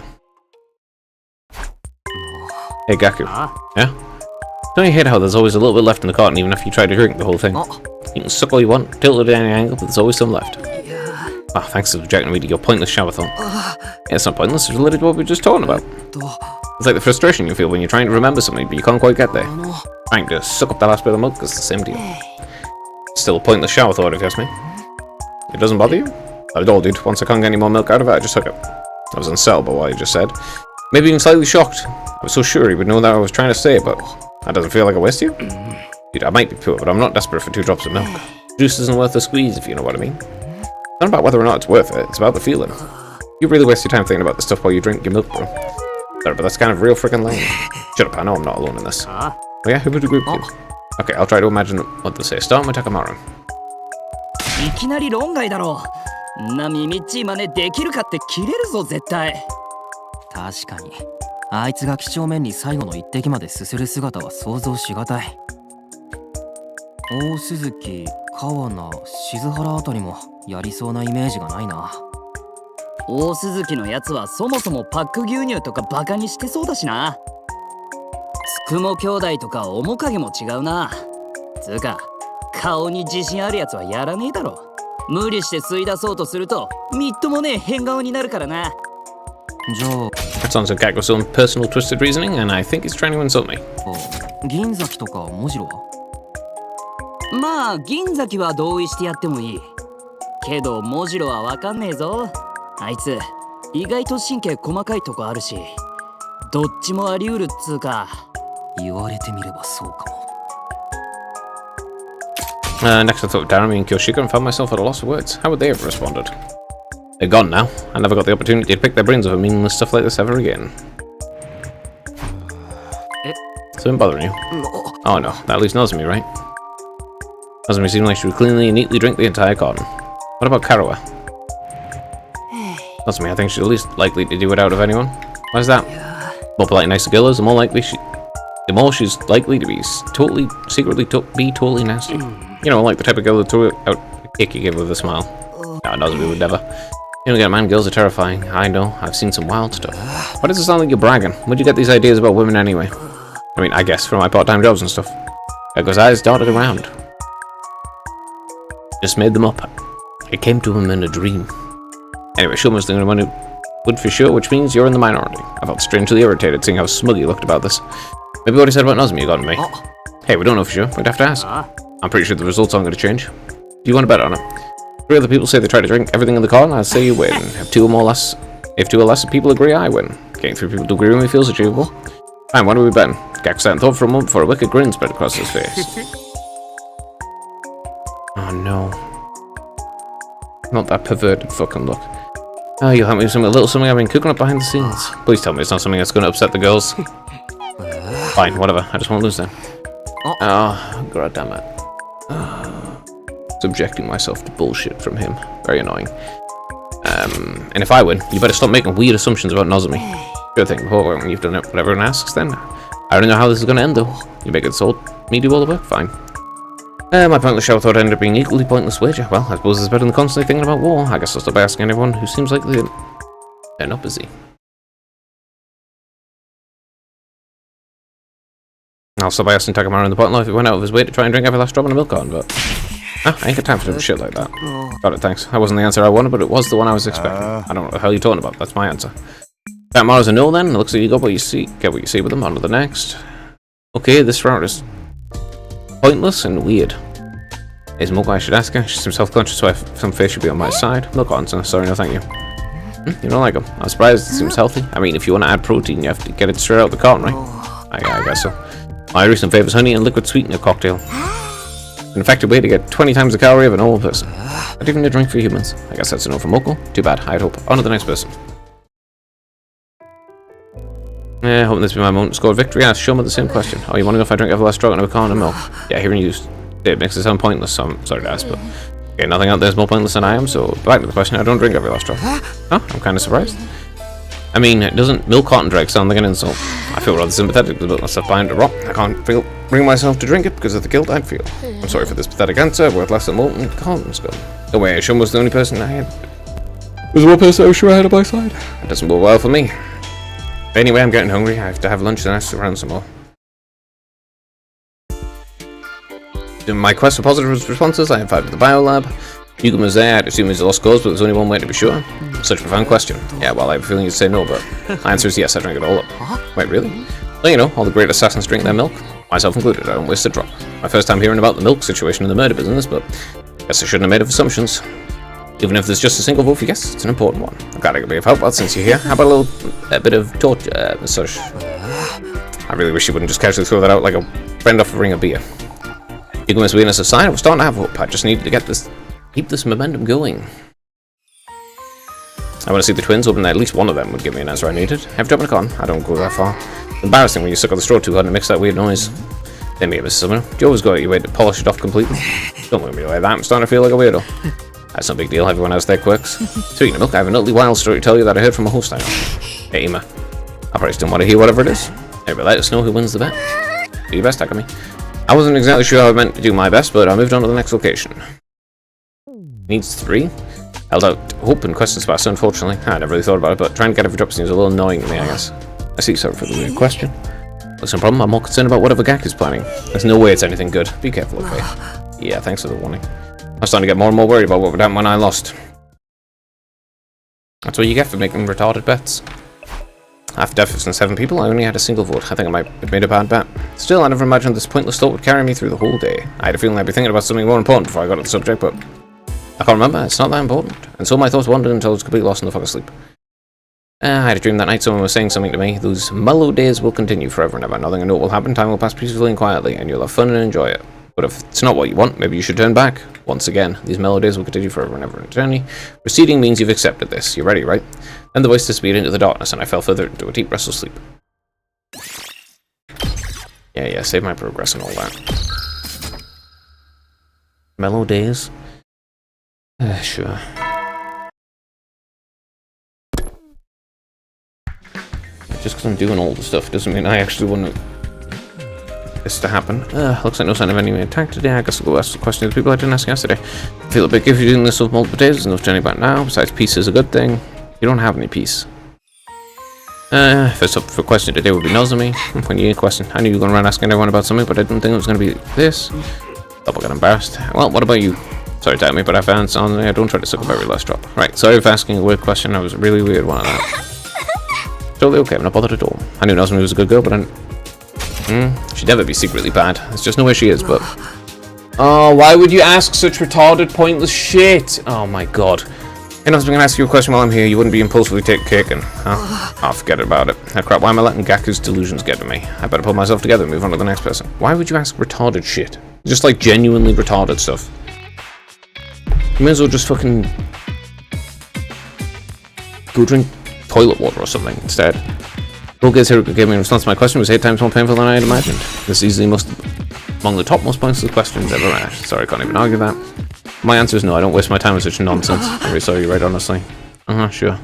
Hey, Gaku. Yeah? Don't you hate how there's always a little bit left in the carton even after you try to drink the whole thing? You can suck all you want, tilt it at any angle, but there's always some left. Ah, thanks for subjecting me to your pointless shower thought. Yeah, it's not pointless, it's related to what we were just talking about. It's like the frustration you feel when you're trying to remember something, but you can't quite get there. Trying to suck up the last bit of milk is the same deal. Still a pointless shower thought, if you ask me. It doesn't bother you? Not at all, dude. Once I can't get any more milk out of it, I just hook it. I was unsettled by what he just said. Maybe even slightly shocked. I was so sure he would know that I was trying to say it, but that doesn't feel like a waste to you? Dude, I might be poor, but I'm not desperate for 2 drops of milk. Juice isn't worth the squeeze, if you know what I mean. It's not about whether or not it's worth it, it's about the feeling. You really waste your time thinking about the stuff while you drink your milk, bro. Sorry, but that's kind of real freaking lame. Shut up, I know I'm not alone in this. Oh yeah, who would agree with you? Okay, I'll try to imagine what they say. Start with Takamaru. いきなり論外だろ。んなみみっちい真似できるかって切れるぞ絶対。確かにあいつが几帳面に最後の一滴まですする姿は想像しがたい。大鈴木、川名、静原あたりもやりそうなイメージがないな。大鈴木のやつはそもそもパック牛乳とかバカにしてそうだしな。つくも兄弟とか面影も違うな。つうか顔に自信あるやつはやらねえだろ。無理して吸い出そうとするとみっともねえ変顔になるからな。じゃあ That sounds like Gakko's own personal twisted reasoning, and I think he's trying to insult me. 銀崎とか文次郎はまあ銀崎は同意してやってもいいけど文次郎はわかんねえぞ。あいつ意外と神経細かいとこあるしどっちもあり得るっつうか言われてみればそうかも。Next I thought of Darami and Kyoshika and found myself at a loss of words. How would they have responded? They're gone now. I never got the opportunity to pick their brains over meaningless stuff like this ever again. Something bothering you? Oh no, that at least Nozomi, right? Nozomi seemed like she would cleanly and neatly drink the entire carton. What about Karawa? Nozomi, I think she's the least likely to do it out of anyone. Why is that? The more polite and nicer girl is, the more she's likely to be totally nasty. You know, like the type of girl that threw out a kick you give with a smile. No, Nozomi would never. You don't get it, man, girls are terrifying. I know, I've seen some wild stuff. Why does it sound like you're bragging? Where'd you get these ideas about women anyway? I mean, I guess from my part-time jobs and stuff. Gakko's eyes darted around. Just made them up. It came to him in a dream. Anyway, Shuma's the only one who would for sure, which means you're in the minority. I felt strangely irritated seeing how smug he looked about this. Maybe what he said about Nozomi got me. Hey, we don't know for sure. We'd have to ask. I'm pretty sure the results aren't going to change. Do you want to bet on it? 3 other people say they try to drink everything in the carton, I'd say you win. If 2 or less people agree, I win. Getting 3 people to agree with me feels achievable. Fine, what are we betting? Gakko sat and thought for a moment before a wicked grin spread across his face. Oh no. Not that perverted fucking look. Oh, you'll help me with a little something I've been cooking up behind the scenes. Please tell me it's not something that's going to upset the girls. Fine, whatever. I just won't lose then. Oh, god damn it. Subjecting myself to bullshit from him. Very annoying. And if I win, you better stop making weird assumptions about Nozomi. Sure thing, before when you've done it, what everyone asks then. I already know how this is going to end though. You make it so me do all the work? Fine. My pointless shower thought ended up being equally pointless wager. Well, I suppose it's better than constantly thinking about war. I guess I'll stop by asking anyone who seems like they're not busy. I'll stop by asking Takamaru in the bottom if he went out of his way to try and drink every last drop in a milk carton, but I ain't got time for some shit like that. Got it, thanks. That wasn't the answer I wanted, but it was the one I was expecting. I don't know what the hell you're talking about. That's my answer. Takamaru's a no then. It looks like you got what you see. Get what you see with them. On to the next. Okay, this route is pointless and weird. Is Mokai, I should ask her. She seems self-conscious, so some face should be on my side. Milk cartons, sorry, no thank you. You don't like them. I'm surprised it seems healthy. I mean, if you want to add protein, you have to get it straight out of the carton, right? I guess so. My recent favours honey and liquid sweetener cocktail. An effective way to get 20 times the calorie of a normal person. Not even a drink for humans. I guess that's a no for Moko. Too bad, I'd hope. On to the next person. Hoping this will be my moment to score victory. Ask Shoma the same question. Oh, you want to know if I drink every last drop in a carton of milk? Yeah, hearing you it makes it sound pointless, so I'm sorry to ask, but okay, nothing out there is more pointless than I am, so back to the question. I don't drink every last drop. Oh, I'm kind of surprised. I mean, doesn't milk carton drag sound like an insult? I feel rather sympathetic to the myself behind a rock. I can't bring myself to drink it because of the guilt I'd feel. I'm sorry for this pathetic answer, worth less than molten carton scum. No way, Shoma was the only person I had. Was the one person I was sure I had on my side. That doesn't bode well for me. Anyway, I'm getting hungry. I have to have lunch and ask around some more. In my quest for positive responses, I invited the biolab. Yugam was there. I'd assume he's a lost cause, but there's only one way to be sure. Such a profound question. Yeah, well, I have a feeling you'd say no, but my answer is yes, I drank it all up. Wait, really? Well, you know, all the great assassins drink their milk. Myself included, I don't waste a drop. My first time hearing about the milk situation in the murder business, but guess I shouldn't have made of assumptions. Even if there's just a single vote for yes, it's an important one. I'm glad I could be of help out since you're here. How about a bit of torture massage? I really wish you wouldn't just casually throw that out like a friend offering a beer. Yuguma's weirdness aside, I was starting to have hope. I just needed to keep this momentum going. I want to see the twins, hoping that at least one of them would give me an answer I needed. Have you dropped a con? I don't go that far. It's embarrassing when you suck on the straw too hard and makes that weird noise. Then maybe, Mrs. Summoner. Do you always go out your way to polish it off completely? Don't look at me like that, I'm starting to feel like a weirdo. That's no big deal, everyone has their quirks. Speaking of milk, I have an utterly wild story to tell you that I heard from a host I know. Hey, Ima. I probably still want to hear whatever it is. Anyway, let us know who wins the bet. Do your best, Takumi. I wasn't exactly sure how I meant to do my best, but I moved on to the next location. Needs 3? Held out hope and questions past, unfortunately. I never really thought about it, but trying to get every drop seems a little annoying to me, I guess. I see, sorry for the weird question. That's no problem, I'm more concerned about whatever Gak is planning. There's no way it's anything good. Be careful, okay? Yeah, thanks for the warning. I was starting to get more and more worried about what would happen when I lost. That's what you get for making retarded bets. After death from 7 people, I only had a single vote. I think I might have made a bad bet. Still, I never imagined this pointless thought would carry me through the whole day. I had a feeling I'd be thinking about something more important before I got to the subject, but I can't remember. It's not that important. And so my thoughts wandered until I was completely lost in the fucking sleep. I had a dream that night someone was saying something to me. Those mellow days will continue forever and ever. Nothing I know will happen. Time will pass peacefully and quietly, and you'll have fun and enjoy it. But if it's not what you want, maybe you should turn back. Once again, these mellow days will continue forever and ever. Eternity. Proceeding means you've accepted this. You're ready, right? Then the voice disappeared into the darkness, and I fell further into a deep, restful sleep. Yeah, save my progress and all that. Mellow days? Sure. Just because I'm doing all the stuff doesn't mean I actually want this to happen. Looks like no sign of any attack today. I guess I'll go ask the question to the people I didn't ask yesterday. I feel a bit if you're doing this over multiple days. There's enough turning back now. Besides, peace is a good thing. You don't have any peace. First up for question today would be Nozomi. When you question, I knew you were going around asking everyone about something, but I didn't think it was going to be this. Double got embarrassed. Well, what about you? Sorry to tell me, but I found something. I don't try to suck up every last drop. Right, sorry for asking a weird question. That was a really weird one of that. Totally okay, I'm not bothered at all. I knew Nozomi was a good girl, but she'd never be secretly bad. There's just no way she is, but... Oh, why would you ask such retarded, pointless shit? Oh my god. Hey, Nozomi, can I ask you a question while I'm here? You wouldn't be impulsively taken, huh? Oh, forget about it. Oh, crap, why am I letting Gaku's delusions get to me? I better pull myself together and move on to the next person. Why would you ask retarded shit? Just like genuinely retarded stuff. You may as well just fucking... go drink toilet water or something instead. Volga's Hiruka gave me a response to my question was 8 times more painful than I had imagined. This easily among the top most pointless questions ever asked. Sorry, I can't even argue that. My answer is no, I don't waste my time with such nonsense. I'm really sorry, you're right, honestly. Sure.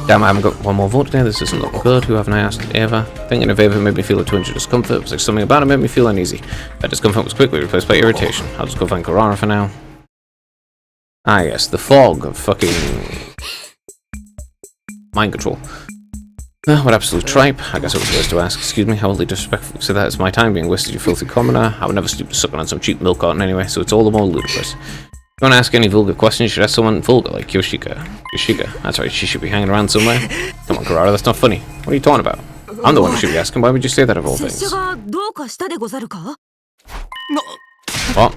Damn, I haven't got one more vote today. This isn't looking good. Who haven't I asked? Eva. Thinking of Eva made me feel a twinge of discomfort. It was like something about it made me feel uneasy. That discomfort was quickly replaced by irritation. I'll just go find Kurara for now. Ah yes, the fog of fucking... mind control. What absolute tripe. I guess it was worse to ask. Excuse me, how oddly disrespectful. So that is my time being wasted, you filthy commoner. I would never stoop to sucking on some cheap milk carton anyway, so it's all the more ludicrous. If you want to ask any vulgar questions, you should ask someone vulgar like Yoshika. That's right, she should be hanging around somewhere. Come on, Kurara, that's not funny. What are you talking about? I'm the one who should be asking. Why would you say that of all things? What?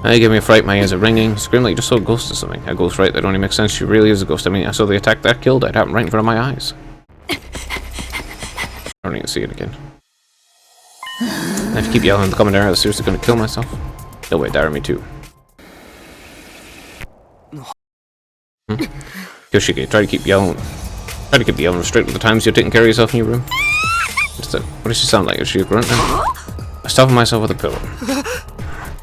They give me a fright, my ears are ringing. Scream like you just saw a ghost or something. A ghost, right? That only makes sense. She really is a ghost. I mean, I saw the attack that killed. It happened right in front of my eyes. I don't need to see it again. If you keep yelling in the commentary, I'm seriously going to kill myself. No way, dare me too. Yoshiki, try to keep yelling. Try to keep the yelling straight with the times you're taking care of yourself in your room. What does she sound like? Is she a grunt now? I stuff myself with a pillow.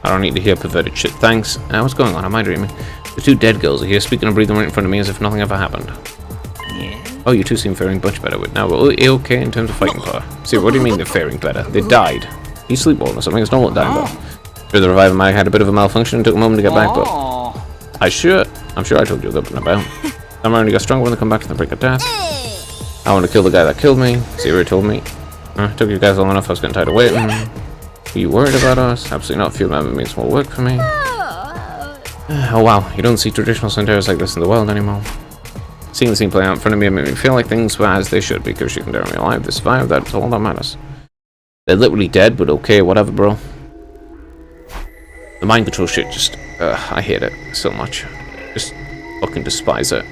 I don't need to hear perverted shit, thanks. What's going on? Am I dreaming? The 2 dead girls are here, speaking and breathing right in front of me as if nothing ever happened. Yeah. Oh, you two seem faring much better with now. Well, okay in terms of fighting power. See, what do you mean they're faring better? They died. You sleepwalking or something? It's normal dying though. Sure, the reviver mag had a bit of a malfunction and took a moment to get back, but... I'm sure I told you up and about. I'm only got stronger when they come back from the brink of death. I want to kill the guy that killed me. Zero told me. Took you guys long enough, I was getting tired of waiting. Are you worried about us? Absolutely not. Field member means more work for me. Oh wow, you don't see traditional centaurs like this in the world anymore. Seeing the scene play out in front of me made me feel like things were as they should, because you can dare me alive. They survived, that's all that matters. They're literally dead, but okay, whatever, bro. The mind control shit just, I hate it so much. Just fucking despise it.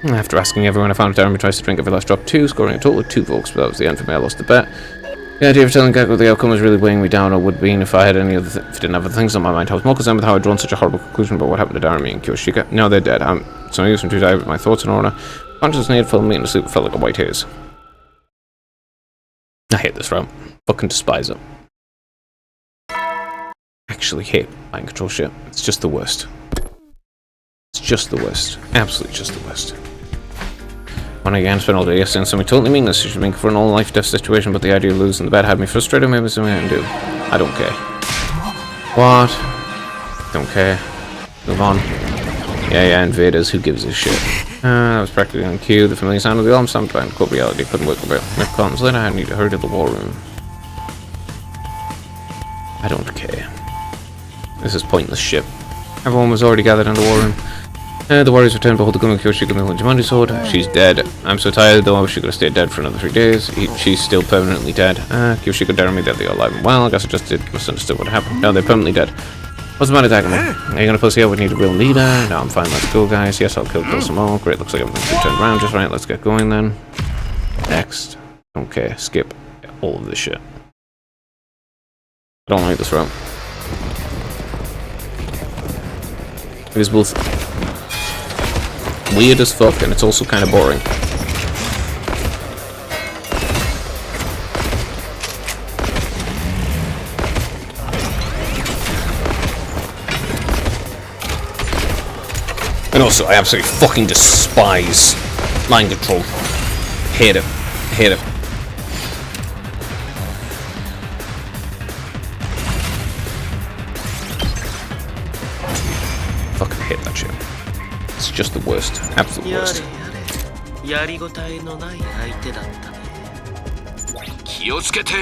After asking everyone, I found Jeremy tries to drink every last drop too, scoring a total of 2 volts, but that was the end for me. I lost the bet. The idea of telling Gecko the outcome was really weighing me down, or would be if I had any other if I didn't have other things on my mind. I was more concerned with how I'd drawn such a horrible conclusion about what happened to Darami and Kyoshika. Now they're dead. I'm so used to tired with my thoughts in order. Consciousness needed full me, and the sleep felt like a white haze. I hate this route. Fucking despise it. Actually hate mind control shit. It's just the worst. It's just the worst. Absolutely just the worst. When I again spent all day yesterday on something totally meaningless, you should think for an all life death situation, but the idea of losing the bet had me frustrated, maybe something I can do. I don't care. What? Don't care. Move on. Yeah, invaders, who gives a shit? That was practically on cue. The familiar sound of the alarm sound trying to cope reality couldn't work about. If comes later, I need to hurry to the war room. I don't care. This is pointless shit. Everyone was already gathered in the war room. The warriors returned, behold the Gumi Kyoshika and the Jumanji sword. She's dead. I'm so tired though, she could have stayed dead for another 3 days. She's still permanently dead. Kyoshika, Darami, they're alive and well. I guess I just misunderstood what happened. No, they're permanently dead. What's the matter, Dagamo? Are you gonna pussy out? We need a real leader? No, I'm fine, let's go, guys. Yes, I'll kill some more. Great, looks like everything's turned around just right. Let's get going then. Next. Don't care. Skip all of this shit. I don't like this route. It is both weird as fuck, and it's also kind of boring. And also, I absolutely fucking despise mind control. Hate it. Hate it. Fucking hate that shit. It's just the worst. Absolute worst. やりごたえのない相手だったね。気をつけて。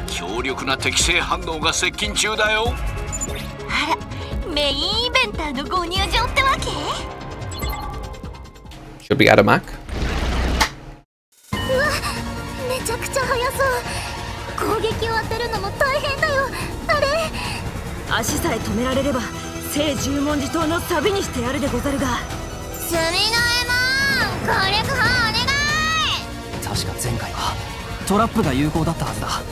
強力な適正反応が接近中だよ。あら、メインイベンターのご入場ってわけ？ Should be at a Mac. うわ、めちゃくちゃ速そう。攻撃を当てるのも大変だよ。あれ？足さえ止められれば聖十文字塔のサビにしてやるでござるが。すみのえもん、攻略法お願い。確か前回はトラップが有効だったはずだ。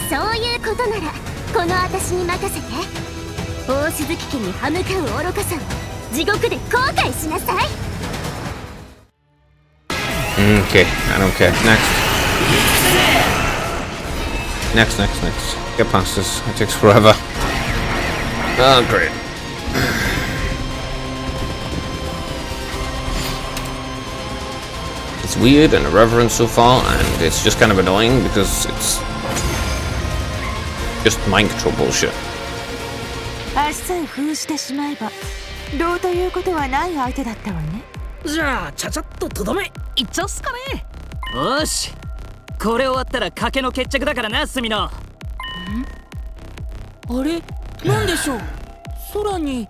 そういうことならこの私に任せて。大鈴木家に歯向かう愚かさを地獄で後悔しなさい。 Okay, I don't care. Next. Get past this. It takes forever. Oh, great. It's weird and irreverent so far, and it's just kind of annoying because it's just mind control bullshit. 足さえ封してしまえばどうということはない相手だったわね。じゃあちゃちゃっととどめいっちゃうっすかね。よし、これ終わったら賭けの決着だからな、スミノ。あれ、なんでしょう。空に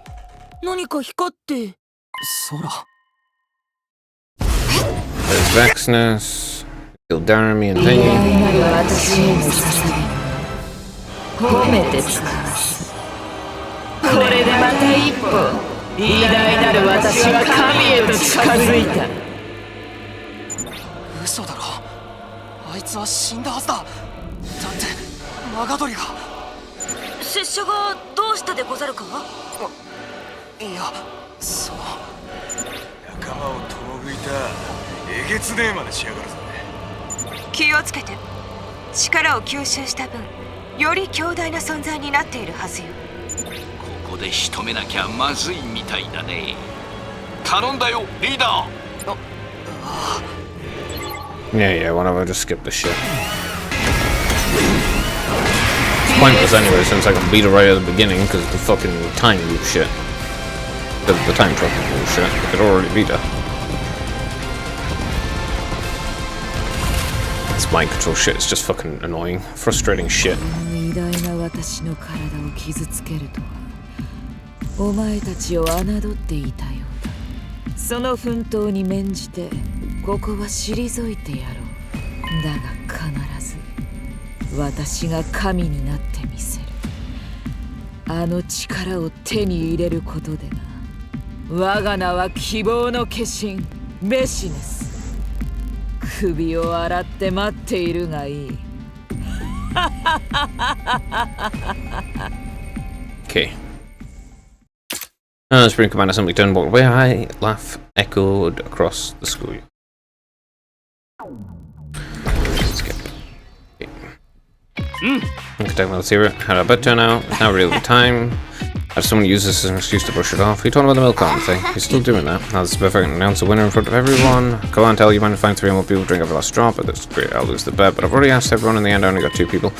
何か光って。空。There's Vexness, Gildarmy, and Thingy. 褒めてつかす。これでまた一歩偉大なる私は神へと近づいた。嘘だろ。あいつは死んだはずだ。だってマガドリが。拙者がどうしたでござるか。いや、そう。仲間を遠くいたえげつねえまでしやがるぜ。気をつけて。力を吸収した分より強大な存在になっているはずよ。ここで仕留めなきゃまずいみたいだね。頼んだよ、リーダー。Yeah, why don't I just skip this shit? It's pointless anyway, since I can beat her right at the beginning because of the fucking time loop shit. The time travel bullshit. I could already beat her. This mind control shit is just fucking annoying. Frustrating shit. 偉大な私の体を傷つけるとはお前たちを侮っていたようだ。その奮闘に免じてここは退いてやろう。だが必ず私が神になってみせる。あの力を手に入れることでな。我が名は希望の化身ベシネス。首を洗って待っているがいい。Okay. Spring Commander simply turned walked away. I laugh echoed across the school. Skip. Okay. Let's hear it. How did our bed turn out? Now really the time. Had someone use this as an excuse to brush it off. He told him about the milk carton thing. He's still doing that. Now this is perfect. Announce a winner in front of everyone. Go on, tell you man to find 3 more people drink every last drop. But that's great. I'll lose the bet. But I've already asked everyone in the end. I only got 2 people.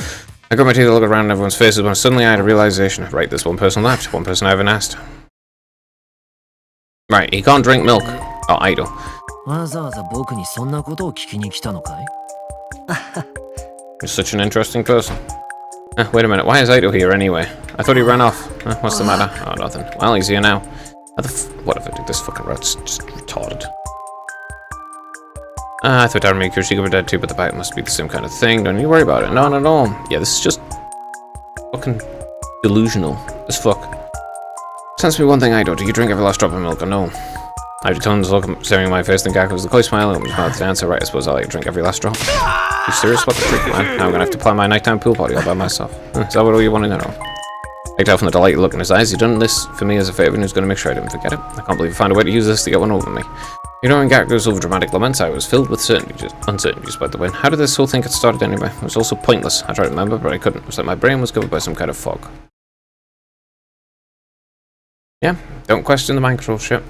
I got my teeth to look around everyone's faces when suddenly I had a realization. Right, there's one person left. One person I haven't asked. Right, he can't drink milk. Oh, idle. わざわざ僕にそんなことを聞きに来たのかい? You're such an interesting person. Wait a minute, why is Idle here anyway? I thought he ran off. What's the matter? Oh, nothing. Well, he's here now. Whatever, dude, this fucking rat's just retarded. I thought Darren and Kushika were dead too, but the bite must be the same kind of thing. Don't you worry about it. No, not at all. Yeah, this is just fucking delusional as fuck. Sense me one thing, Idle. Do you drink every last drop of milk or no? I returned to look staring at my face, then Gaku was the coy smile and was about to answer. Right, I suppose I'll let you drink every last drop. You serious? What the freak, man? Now I'm gonna have to plan my nighttime pool party all by myself. Is that what you want to know? I could tell from the delighted look in his eyes. He done this for me as a favour and he was gonna make sure I didn't forget it. I can't believe he found a way to use this to get one over me. You know, when Gaku's over dramatic laments, I was filled with uncertainty despite the win. How did this whole thing get started anyway? It was also pointless. I tried to remember, but I couldn't. It was like my brain was covered by some kind of fog. Yeah, don't question the mind control shit.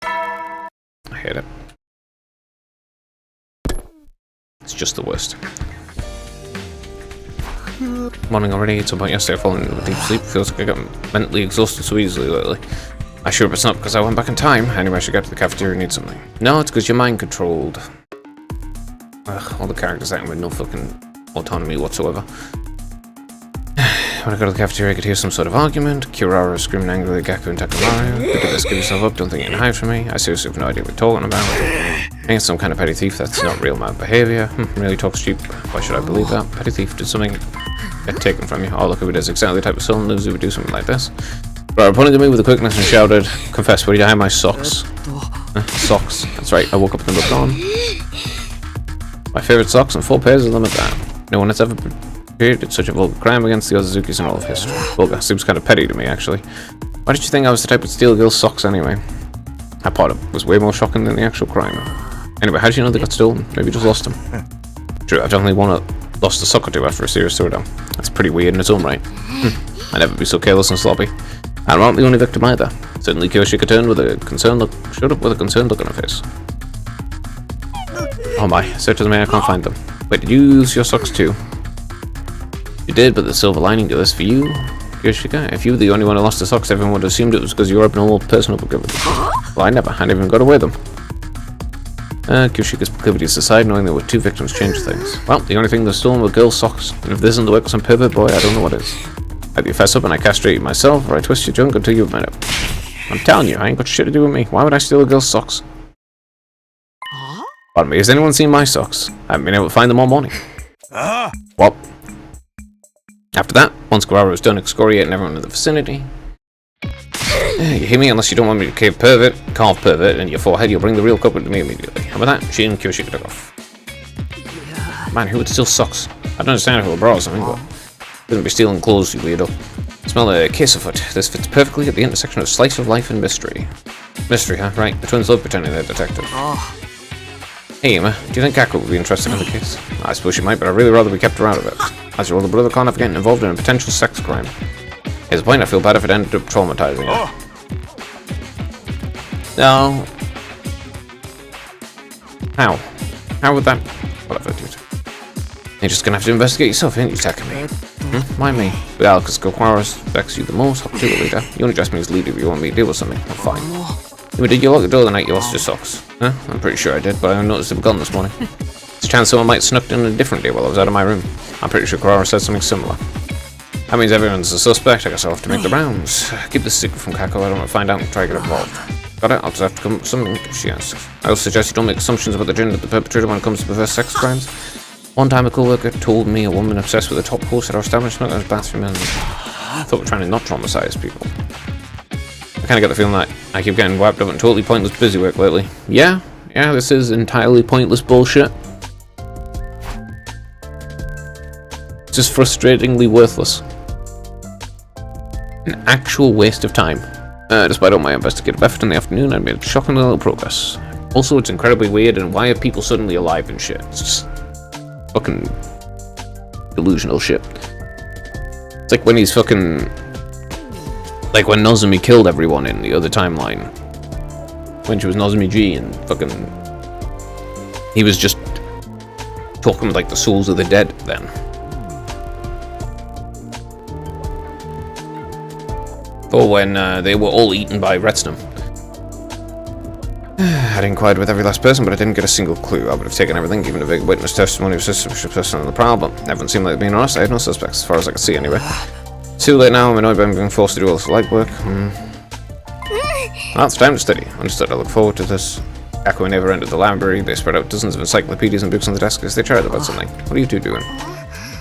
I hate it. It's just the worst. Morning already. At some point yesterday, falling into a deep sleep. Feels like I got mentally exhausted so easily lately. I sure hope it's not because I went back in time. Anyway, I should get to the cafeteria and need something. No, it's because you're mind controlled. Ugh, all the characters acting with no fucking autonomy whatsoever. When I go to the cafeteria, I could hear some sort of argument. Kirara screaming angrily at Gaku and Takamaru. Look at this, give yourself up, don't think you can hide from me. I seriously have no idea what you're talking about. I think it's some kind of petty thief, that's not real man behaviour. Really talks cheap. Why should I believe that? Petty thief did something get taken from you. Oh, look who it is, exactly the type of sullen loser who would do something like this. Right, pointed at me with a quickness and shouted, confess, where did I hide my socks? Socks, that's right, I woke up and they were gone. My favourite socks and 4 pairs of them at that. No one has ever did such a vulgar crime against the Ozuzukis in all of history. Vulgar seems kind of petty to me, actually. Why did you think I was the type to steal girls' socks anyway? That part was way more shocking than the actual crime. Anyway, how did you know they got stolen? Maybe you just lost them. True, I've definitely lost a sock or two after a serious throwdown. That's pretty weird in its own right. I'd never be so careless and sloppy. I'm not the only victim either. Certainly Kyoshika turned with a concerned look, showed up with a concerned look on her face. Oh my, search as may I can't find them. Wait, did you lose your socks too? You did, but the silver lining to this for you, Kyoshika. If you were the only one who lost the socks, everyone would have assumed it was because you were abnormal personal proclivity. Well, I never even got to wear them. Kyoshika's proclivities aside, knowing there were 2 victims changed things. Well, the only thing that's stolen were girls' socks, and if this isn't the work of some pervert boy, I don't know what is. Either you fess up and I castrate you myself, or I twist your junk until you admit it. I'm telling you, I ain't got shit to do with me. Why would I steal a girl's socks? Pardon me, has anyone seen my socks? I haven't been able to find them all morning. What? After that, once Guerrero was done excoriating everyone in the vicinity. You hear me? Unless you don't want me to carve pervert in your forehead, you'll bring the real culprit to me immediately. And with that, she and Kyoshika took off. Man, who would steal socks? I don't understand if it were bra or something, but wouldn't be stealing clothes, you weirdo. Smell a case of foot. This fits perfectly at the intersection of slice of life and mystery. Mystery, huh? Right. The twins love pretending they're detectives. Hey, Emma, do you think Gaku would be interested in the case? I suppose she might, but I'd really rather we kept her out of it. As your older brother can't have getting involved in a potential sex crime. Here's the point, I feel bad if it ended up traumatizing her. No. How? How would that... Whatever, dude. You're just gonna have to investigate yourself, ain't you, Takumi? Why me? Well, because Gokwara affects you the most. I'll do it later. You only dress me as leader if you want me to deal with something. Well, fine. Did you lock the door the night you lost your socks? Huh? I'm pretty sure I did, but I noticed they were gone this morning. It's a chance someone might have snuck in a different day while I was out of my room. I'm pretty sure Kurara said something similar. That means everyone's a suspect. I guess I'll have to make the rounds. Keep this secret from Kako. I don't want to find out and try to get involved. Got it? I'll just have to come up with something she asks. I also suggest you don't make assumptions about the gender of the perpetrator when it comes to perverse sex crimes. One time a co-worker told me a woman obsessed with the top host at our establishment was bathroom and I thought we're trying to not traumatize people. I kind of get the feeling that I keep getting wrapped up in totally pointless busy work lately. Yeah, this is entirely pointless bullshit. Just frustratingly worthless. An actual waste of time. Despite all my investigative effort in the afternoon, I made shockingly little progress. Also, it's incredibly weird, and why are people suddenly alive and shit? It's just fucking delusional shit. It's like when he's fucking... like when Nozomi killed everyone in the other timeline. When she was Nozomi G and fucking... he was just talking with like the souls of the dead then. Or when they were all eaten by Retsnam. I inquired with every last person, but I didn't get a single clue. I would have taken everything, given a big witness testimony of suspicious person on the problem. Everyone seemed like being honest. I had no suspects, as far as I could see anyway. Too late now, I'm annoyed by being forced to do all this legwork. Well, it's time to study. Understood, I look forward to this. Kako never entered the library. They spread out dozens of encyclopedias and books on the desk as they chatted about something. What are you two doing?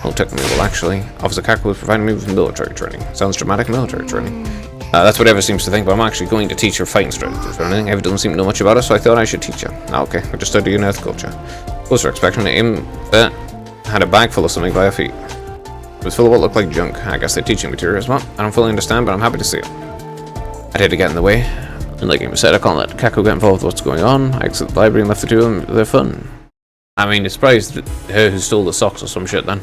Well, technically, well, actually, Officer Kako was providing me with military training. Sounds dramatic, military training. That's what Eva seems to think, but I'm actually going to teach her fighting strategies or anything. Eva doesn't seem to know much about it, so I thought I should teach her. Okay, I just studied Earth culture. Was her expecting to aim that had a bag full of something by her feet. It was full of what looked like junk. I guess they're teaching material as well. I don't fully understand, but I'm happy to see it. I'd hate to get in the way. And like Eva said, I can't let Kako get involved with what's going on. I exited the library and left the two of them. They're fun. I mean, it's probably her who stole the socks or some shit then.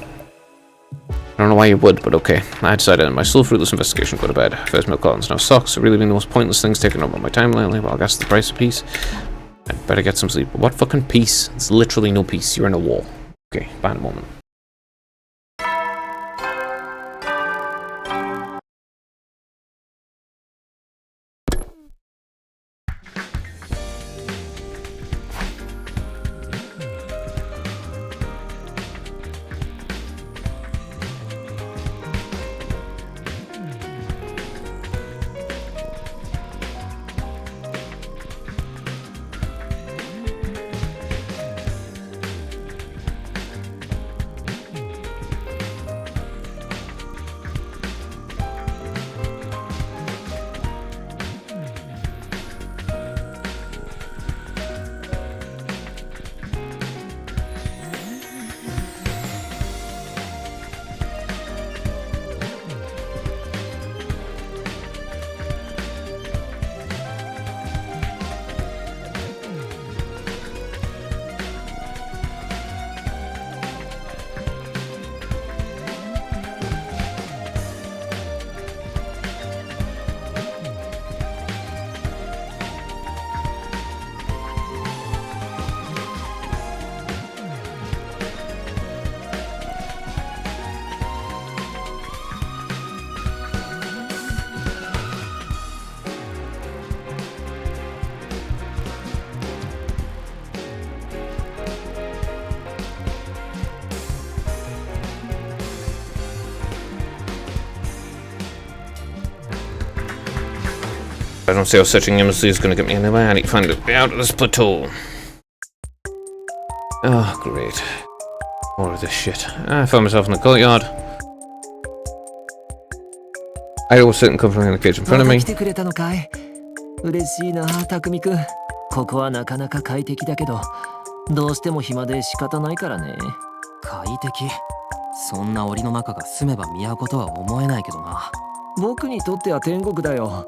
I don't know why you would, but okay. I decided in my still fruitless investigation go to bed. First milk cartons, now socks. Have really been the most pointless things taken up on my time lately. Well, I guess the price of peace. I'd better get some sleep. What fucking peace? It's literally no peace. You're in a war. Okay, bye in a moment. I don't see how searching aimlessly is going to get me anywhere. I need to find a way out of this plateau. Oh, great. More of this shit. I found myself in the courtyard. I was sitting comfortably on the cage in front of me. 嬉しいな、匠くん。ここはなかなか快適だけど、どうしても暇で仕方ないからね。快適？そんな檻の中が住めば都とは思えないけどな。僕にとっては天国だよ。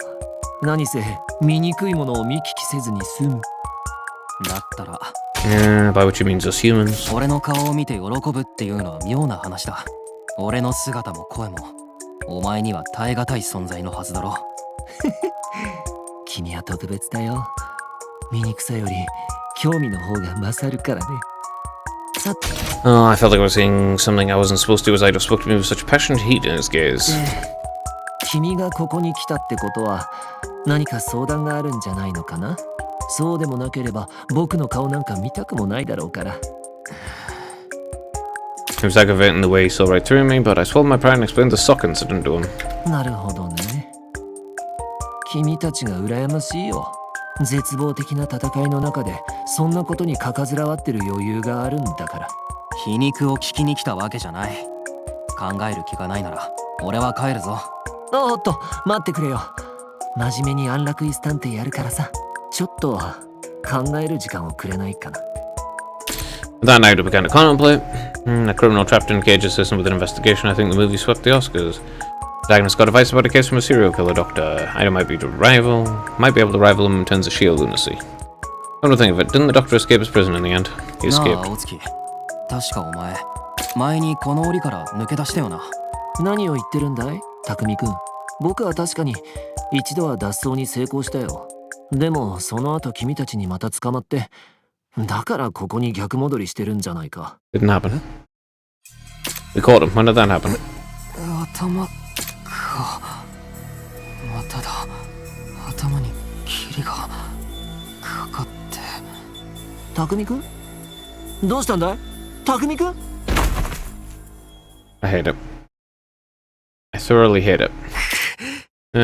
何せ醜いものを見聞きせずに済む。だったら。by which you mean us humans. 俺の顔を見て喜ぶっていうのは妙な話だ。俺の姿も声も、お前には耐え難い存在のはずだろ。君は特別だよ。醜さより興味の方が勝るからね。Oh, I felt like I was saying something I wasn't supposed to as Ido spoke to me with such passionate heat in his gaze. 君がここに来たってことは何か相談があるんじゃないのかな。そうでもなければ僕の顔なんか見たくもないだろうから。He was aggravating the way he saw right through me, but I swallowed my pride and explained the sock incident to him. なるほどね。君たちが羨ましいよ。絶望的な戦いの中でそんなことにかかずらわってる余裕があるんだから。皮肉を聞きに来たわけじゃない。考える気がないなら俺は帰るぞ。おっと待ってくれよ。真面目に安楽椅子探偵やるからさ。ちょっと考える時間をくれないかな。That night, we began to contemplate. A criminal trapped in a cage assistant with an investigation. I think the movie swept the Oscars. Protagonist got advice about a case from a serial killer doctor. Ida might be able to rival him in terms of sheer lunacy. Come to think of it, didn't the doctor escape his prison in the end? He escaped. なあ、お月。確かお前、前にこの檻から抜け出したよな。何を言ってるんだい、匠くん。僕は確かに一度は脱走に成功したよ。でもその後君たちにまた捕まって。だからここに逆戻りしてるんじゃないか。Didn't happen. We caught him. When did that happen? 頭か。まただ。頭に霧がかかって。匠くん？どうしたんだい？匠くん？ I hate it. I thoroughly hate it. You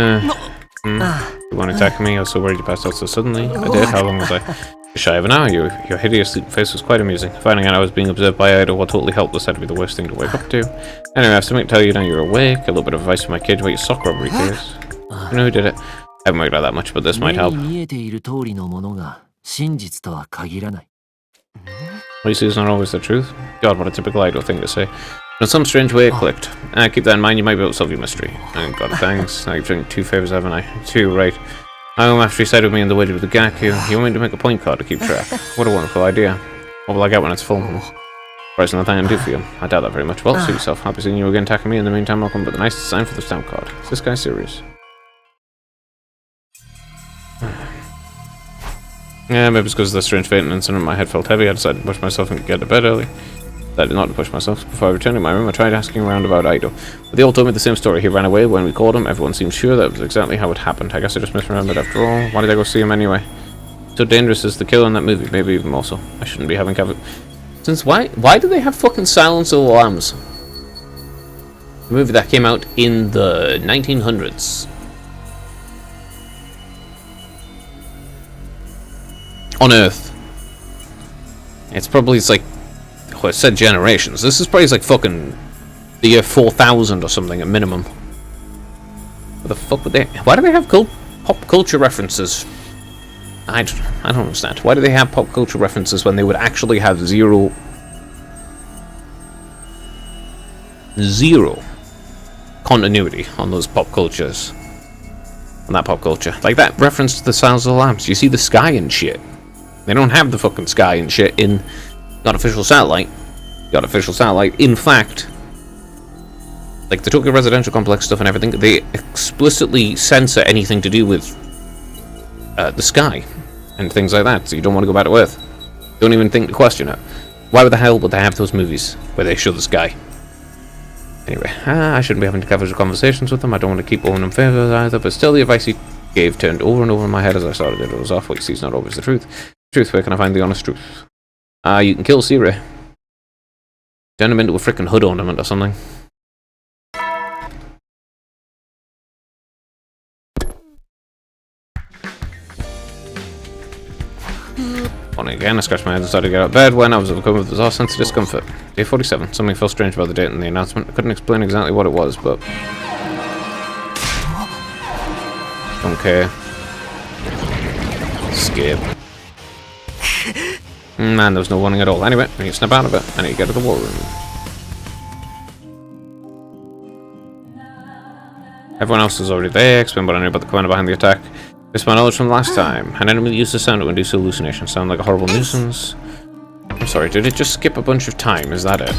want to attack me? I was so worried you passed out so suddenly. I did. How long was I? Shy of an hour. Your hideous sleeping face was quite amusing. Finding out I was being observed by Ida while totally helpless had to be the worst thing to wake up to. Anyway, I have something to tell you now you're awake. A little bit of advice for my kid about your sock robbery case. You know who did it? I haven't worked out that much, but this might help. What you see is not always the truth. God, what a typical idol thing to say. In some strange way, it clicked. Keep that in mind, you might be able to solve your mystery. God, thanks. I've done 2 favors, haven't I? 2, right. After he sided with me in the wedge with the Gaku, he wanted me to make a point card to keep track. What a wonderful idea. What will I get when it's full? Price nothing I can do for you. I doubt that very much. Well, suit yourself. Happy seeing you again attacking me. In the meantime, I'll come up with a nice design for the stamp card. Is this guy serious? Yeah, maybe it's because of the strange fainting incident. My head felt heavy. I decided to push myself and get to bed early. Decided not to push myself. Before I returned to my room, I tried asking around about Ido. But they all told me the same story. He ran away when we called him. Everyone seemed sure that was exactly how it happened. I guess I just misremembered after all. Why did I go see him anyway? So dangerous is the killer in that movie. Maybe even more so. I shouldn't be having Since why do they have fucking Silence of the Lambs? A movie that came out in the 1900s. On Earth. It's probably, it's like, well, it said generations. This is probably like fucking the year 4000 or something at minimum. What the fuck would they? Why do they have pop culture references? I don't understand. Why do they have pop culture references when they would actually have zero continuity on those pop cultures? On that pop culture. Like that reference to the Silence of the Lambs. You see the sky and shit. They don't have the fucking sky and shit in not official satellite. Got official satellite. In fact, like the Tokyo residential complex stuff and everything, they explicitly censor anything to do with the sky and things like that. So you don't want to go back to Earth. Don't even think to question it. Why the hell would they have those movies where they show the sky? Anyway, I shouldn't be having casual conversations with them. I don't want to keep owing them favors either. But still, the advice he gave turned over and over in my head as I started it. It was off. What you see is not always the truth. Truth, where can I find the honest truth? You can kill Sire. Turn him into a freaking hood ornament or something. On again, I scratched my head and started to get out of bed when I was overcome with a sense of discomfort. Day 47. Something felt strange about the date and the announcement. I couldn't explain exactly what it was, but... Don't care. Skip. Man, there was no warning at all. Anyway, I need to snap out of it. I need to get to the war room. Everyone else was already there. Explain what I knew about the commander behind the attack. This my knowledge from last time. An enemy used the sound to induce hallucination. Sound like a horrible nuisance. I'm sorry, did it just skip a bunch of time? Is that it?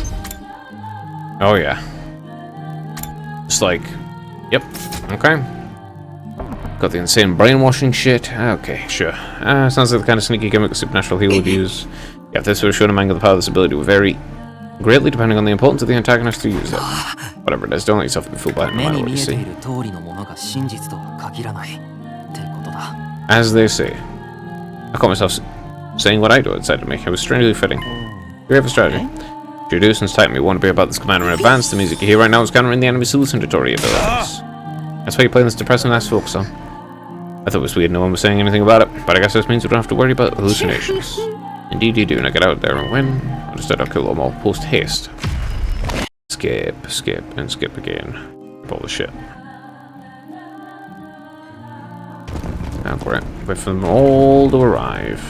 Oh yeah. Just like, yep, okay. Got the insane brainwashing shit. Okay, sure. Sounds like the kind of sneaky gimmick a supernatural hero would use. Yeah, if this would have shown a man the power of this ability would vary greatly depending on the importance of the antagonist to use it. Whatever it is, don't let yourself be fooled by it no matter what you see. As they say. I caught myself saying what I do inside of me. It was strangely fitting. You have a strategy. Introduce title me want to be about this commander in advance. The music you hear right now is countering the enemy's hallucinatory abilities. That's why you're playing this depressing ass folk song. I thought it was weird no one was saying anything about it, but I guess this means we don't have to worry about hallucinations. Indeed you do. Now get out there and win. Instead I'll kill them all post haste. Skip, skip, and skip again. All the shit. Now great. Wait for them all to arrive.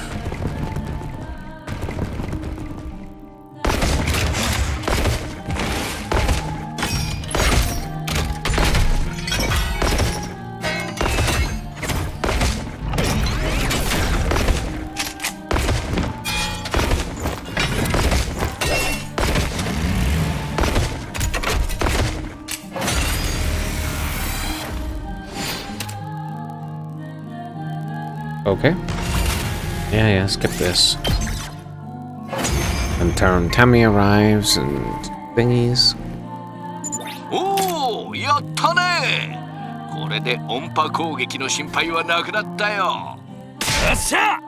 Okay. Yeah, skip this. And Tammy arrives and thingies. おお、やったね。これで音波攻撃の心配はなくなったよ。よっしゃ、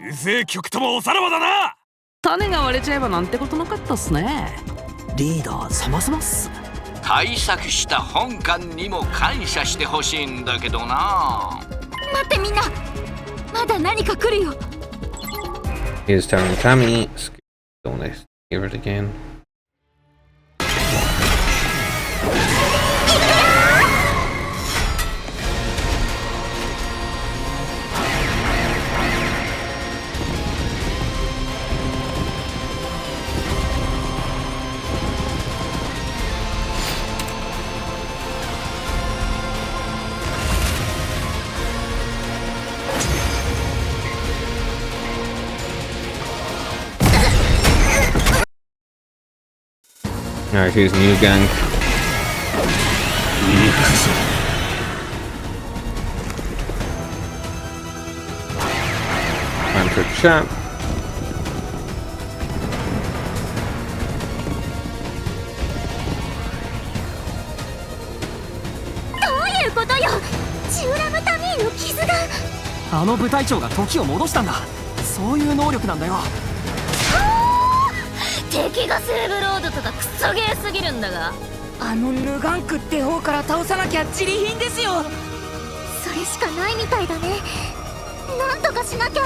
うぜえ曲ともおさらばだな。種が割れちゃえばなんてことなかったっすね。リーダー様々っす。対策した本館にも感謝してほしいんだけどな。待ってみんな、まだ何か来るよ。 Here's telling Tammy. Don't they hear it again? Alright, here's new gang. Time for chat. どういうことよ。チューラムタミーの傷が。あの部隊長が時を戻したんだ。そういう能力なんだよ。敵がセーブロードとかクソゲーすぎるんだが。あのヌガンクって方から倒さなきゃチリ品ですよ。それしかないみたいだね。なんとかしなきゃ。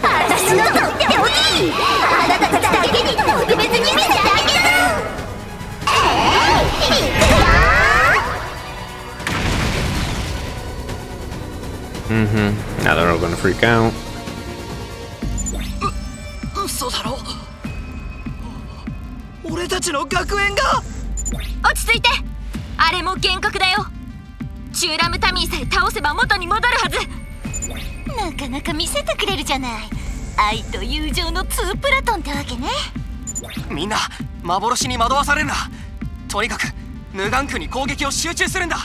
私のとっておき、あなたたちだけに特別に見せてあげる。いくよ。Now they're all gonna freak out. 嘘だろ。俺たちの学園が。落ち着いて。あれも幻覚だよ。チューラムタミーさえ倒せば元に戻るはず。なかなか見せてくれるじゃない。愛と友情のツープラトンってわけね。みんな幻に惑わされるな。とにかくヌガンクに攻撃を集中するんだ。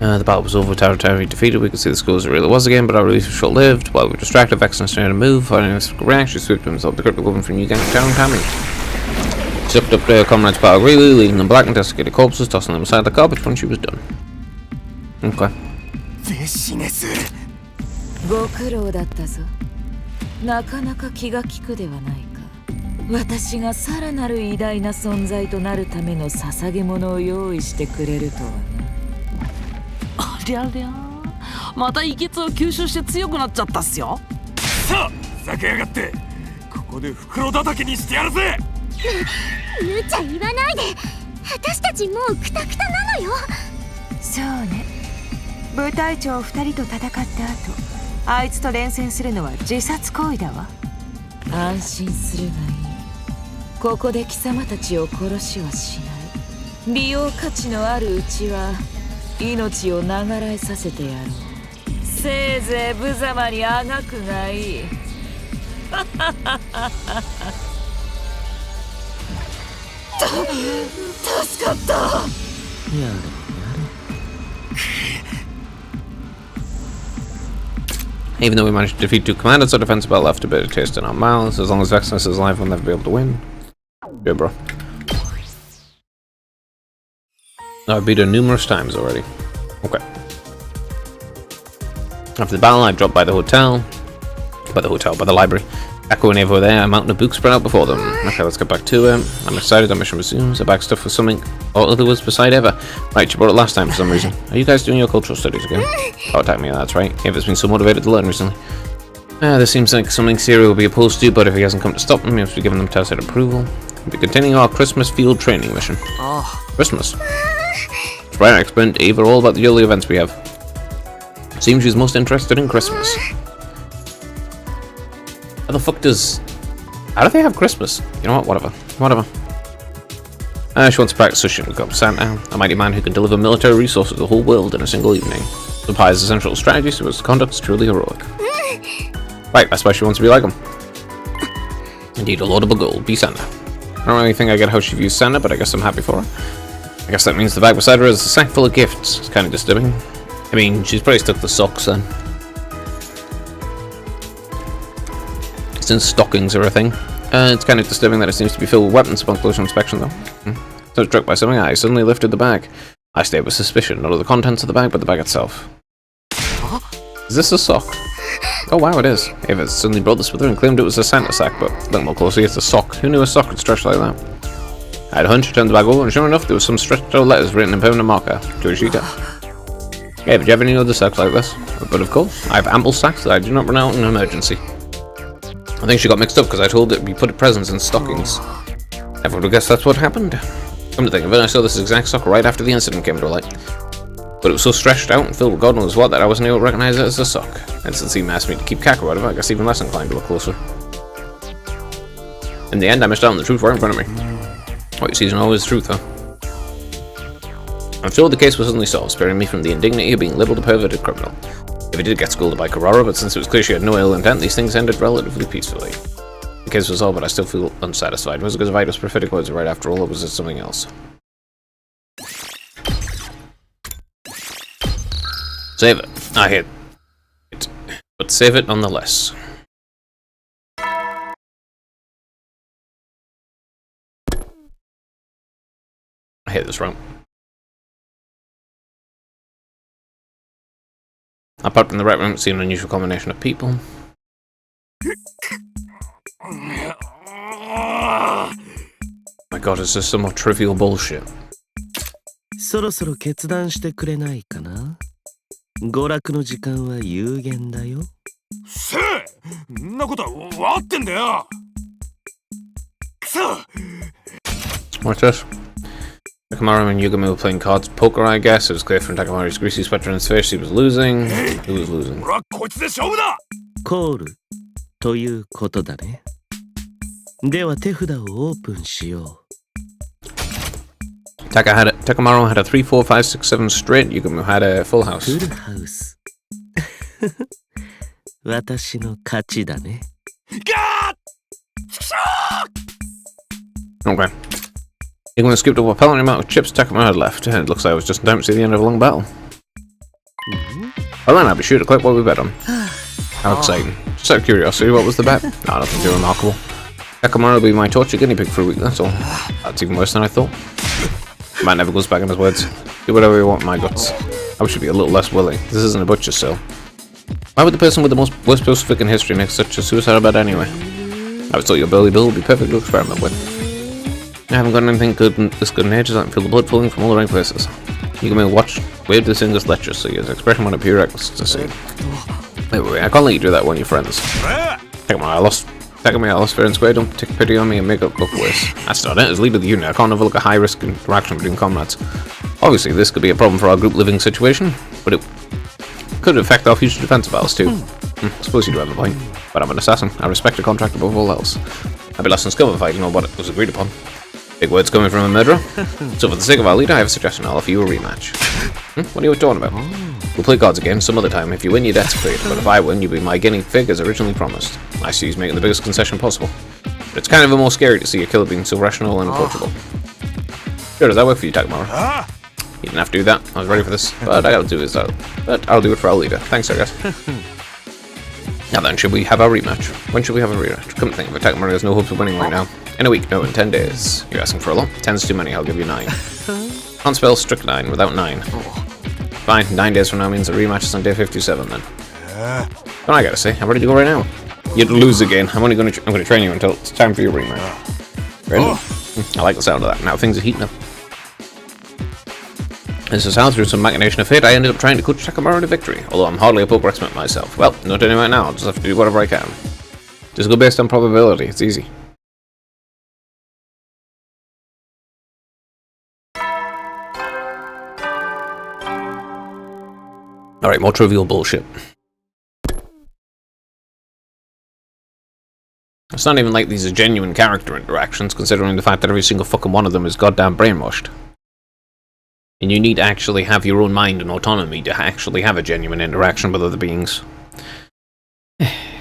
The battle was over with Taratari defeated. We could see the schools it really was again, but our relief was short-lived. While we were distracted, Vex and started to move. Finding us reaction, swooped himself the crippled woman from New Gang Town Tammy. Zipped up their comrades' battle really, leaving them black and desiccated corpses, tossing them aside the garbage when she was done. Okay. デシネス。ご苦労だったぞ。なかなか気が利くではないか。私がさらなる偉大な存在となるための捧げ物を用意してくれるとはな。ありゃりゃ、また遺血を吸収して強くなっちゃったっすよ。さあ、ふざけやがって。ここで袋叩きにしてやるぜ。無茶言わないで。私たちもうクタクタなのよ。そうね。部隊長2人と戦った後、あいつと連戦するのは自殺行為だわ。安心するがいい。ここで貴様たちを殺しはしない。利用価値のあるうちは命を長らえさせてやろう。せいぜい無様にあがくがいい。助かった。やれやれ。Even though we managed to defeat 2 commanders, our defense battle left a bit of taste in our mouths. As long as Vexness is alive, we'll never be able to win. Yeah, bro. I've beat her numerous times already. Okay. After the battle, I dropped by the library. Echo and Ava were there, a mountain of books spread out before them. Okay, let's get back to it. I'm excited, our mission resumes. I bagged stuff for something or other was beside Eva. Right, you brought it last time for some reason. Are you guys doing your cultural studies again? Oh, attack me, that's right. Ava's been so motivated to learn recently. This seems like something Siri will be opposed to, but if he hasn't come to stop them, he must be giving them tacit approval. We'll be continuing our Christmas field training mission. Christmas. That's right, I explained to Ava all about the early events we have. It seems she's most interested in Christmas. How the fuck does... How do they have Christmas? You know what? Whatever. She wants to practice so she can become Santa, a mighty man who can deliver military resources to the whole world in a single evening. Supply is essential strategy, so his conduct is truly heroic. Right, that's why she wants to be like him. Indeed, a laudable goal. Be Santa. I don't really think I get how she views Santa, but I guess I'm happy for her. I guess that means the bag beside her is a sack full of gifts. It's kind of disturbing. I mean, she's probably stuck the socks then. Since stockings are a thing. It's kind of disturbing that it seems to be filled with weapons upon closer inspection, though. So struck by something, I suddenly lifted the bag. I stared with suspicion, not of the contents of the bag, but the bag itself. Is this a sock? Oh wow, it is. Ava suddenly brought this with her and claimed it was a Santa sack, but look more closely, it's a sock. Who knew a sock could stretch like that? I had a hunch, turned the bag over, and sure enough, there was some stretched out letters written in permanent marker. To Ashika. Ava, do you have any other sacks like this? But of course, I have ample sacks that I do not run out in an emergency. I think she got mixed up because I told it we put presents in stockings. Everyone would guess that's what happened. Come to think of it, I saw this exact sock right after the incident came to light. But it was so stretched out and filled with God knows what that I wasn't able to recognize it as a sock. And since he asked me to keep Kaku out of it, I guess even less inclined to look closer. In the end, I missed out on the truth right in front of me. What you see isn't always the truth, huh? I'm sure the case was suddenly solved, sparing me from the indignity of being labelled a perverted criminal. If he did get scolded by Karara, but since it was clear she had no ill intent, these things ended relatively peacefully. The case was all, but I still feel unsatisfied. Was it because Vital's prophetic words right after all, or was it something else? Save it. I hate it. But save it nonetheless. I hate this room. Apart from the Ret Room, it's an unusual combination of people. My god, it's just some more trivial bullshit. そろそろ決断してくれないかな。娯楽の時間は有限だよ。せえ、んなことは分かってんだよ。くそ。 What's this? Takamaru and Yugami were playing cards poker, I guess. It was clear from Takamaru's greasy sweater in his face he was losing. Who was losing? 俺はこいつで勝負だ。コールということだね。では手札をオープンしよう。Takamaru had a 3, 4, 5, 6, 7 straight. Yugami had a full house. フルハウス。私の勝ちだね。Okay. Yugami scooped up a pellet amount of chips Takamaru had left, and it looks like it was just in time to see the end of a long battle. Well then, I'll be sure to click what we bet on. How exciting. Just out of curiosity, what was the bet? No, nothing too remarkable. Takamaru will be my torture guinea pig for a week, that's all. That's even worse than I thought. Man never goes back on his words. Do whatever you want, my guts. I should be a little less willing. This isn't a butcher's sale. Why would the person with the worst post-fic in history make such a suicide bet anyway? I was told your burly bill would be perfect to experiment with. I haven't got anything this good in ages. I can feel the blood flowing from all the right places. You can wave this English lecture, so his expression won't appear reckless to see. Wait, I can't let you do that when you're friends. I lost fair and square. Don't take pity on me and make up look worse. That's not it. As leader of the unit, I can't overlook a high-risk interaction between comrades. Obviously, this could be a problem for our group living situation, but it could affect our future defense battles too. I suppose you do have a point, but I'm an assassin. I respect a contract above all else. I'd be less than scum if I know what was agreed upon. Big words coming from a murderer. So for the sake of our leader, I have a suggestion. I'll offer you a rematch. What are you talking about? We'll play cards again some other time. If you win, your debt's cleared. But if I win, you'll be my guinea pig as originally promised. I see he's making the biggest concession possible. But it's kind of more scary to see a killer being so rational and approachable. Sure, does that work for you, Takamaru? You didn't have to do that. I was ready for this. But I gotta do this. But I'll do it for our leader. Thanks, I guess. Now then, should we have our rematch? When should we have a rematch? Come to think of it, Takamaru has no hopes of winning right now. In a week, no, in 10 days. You're asking for a lot? 10's too many, I'll give you 9. Can't spell strychnine without 9. Fine, 9 days from now means the rematch is on day 57 then. What I gotta say, I'm ready to go right now. You'd lose again. I'm gonna train you until it's time for your rematch. Really? I like the sound of that. Now things are heating up. This is how, through some machination of fate, I ended up trying to coach Takamaru to victory, although I'm hardly a poker expert myself. Well, not anyway now, I'll just have to do whatever I can. Just go based on probability, it's easy. Alright, more trivial bullshit. It's not even like these are genuine character interactions, considering the fact that every single fucking one of them is goddamn brainwashed. And you need to actually have your own mind and autonomy to actually have a genuine interaction with other beings.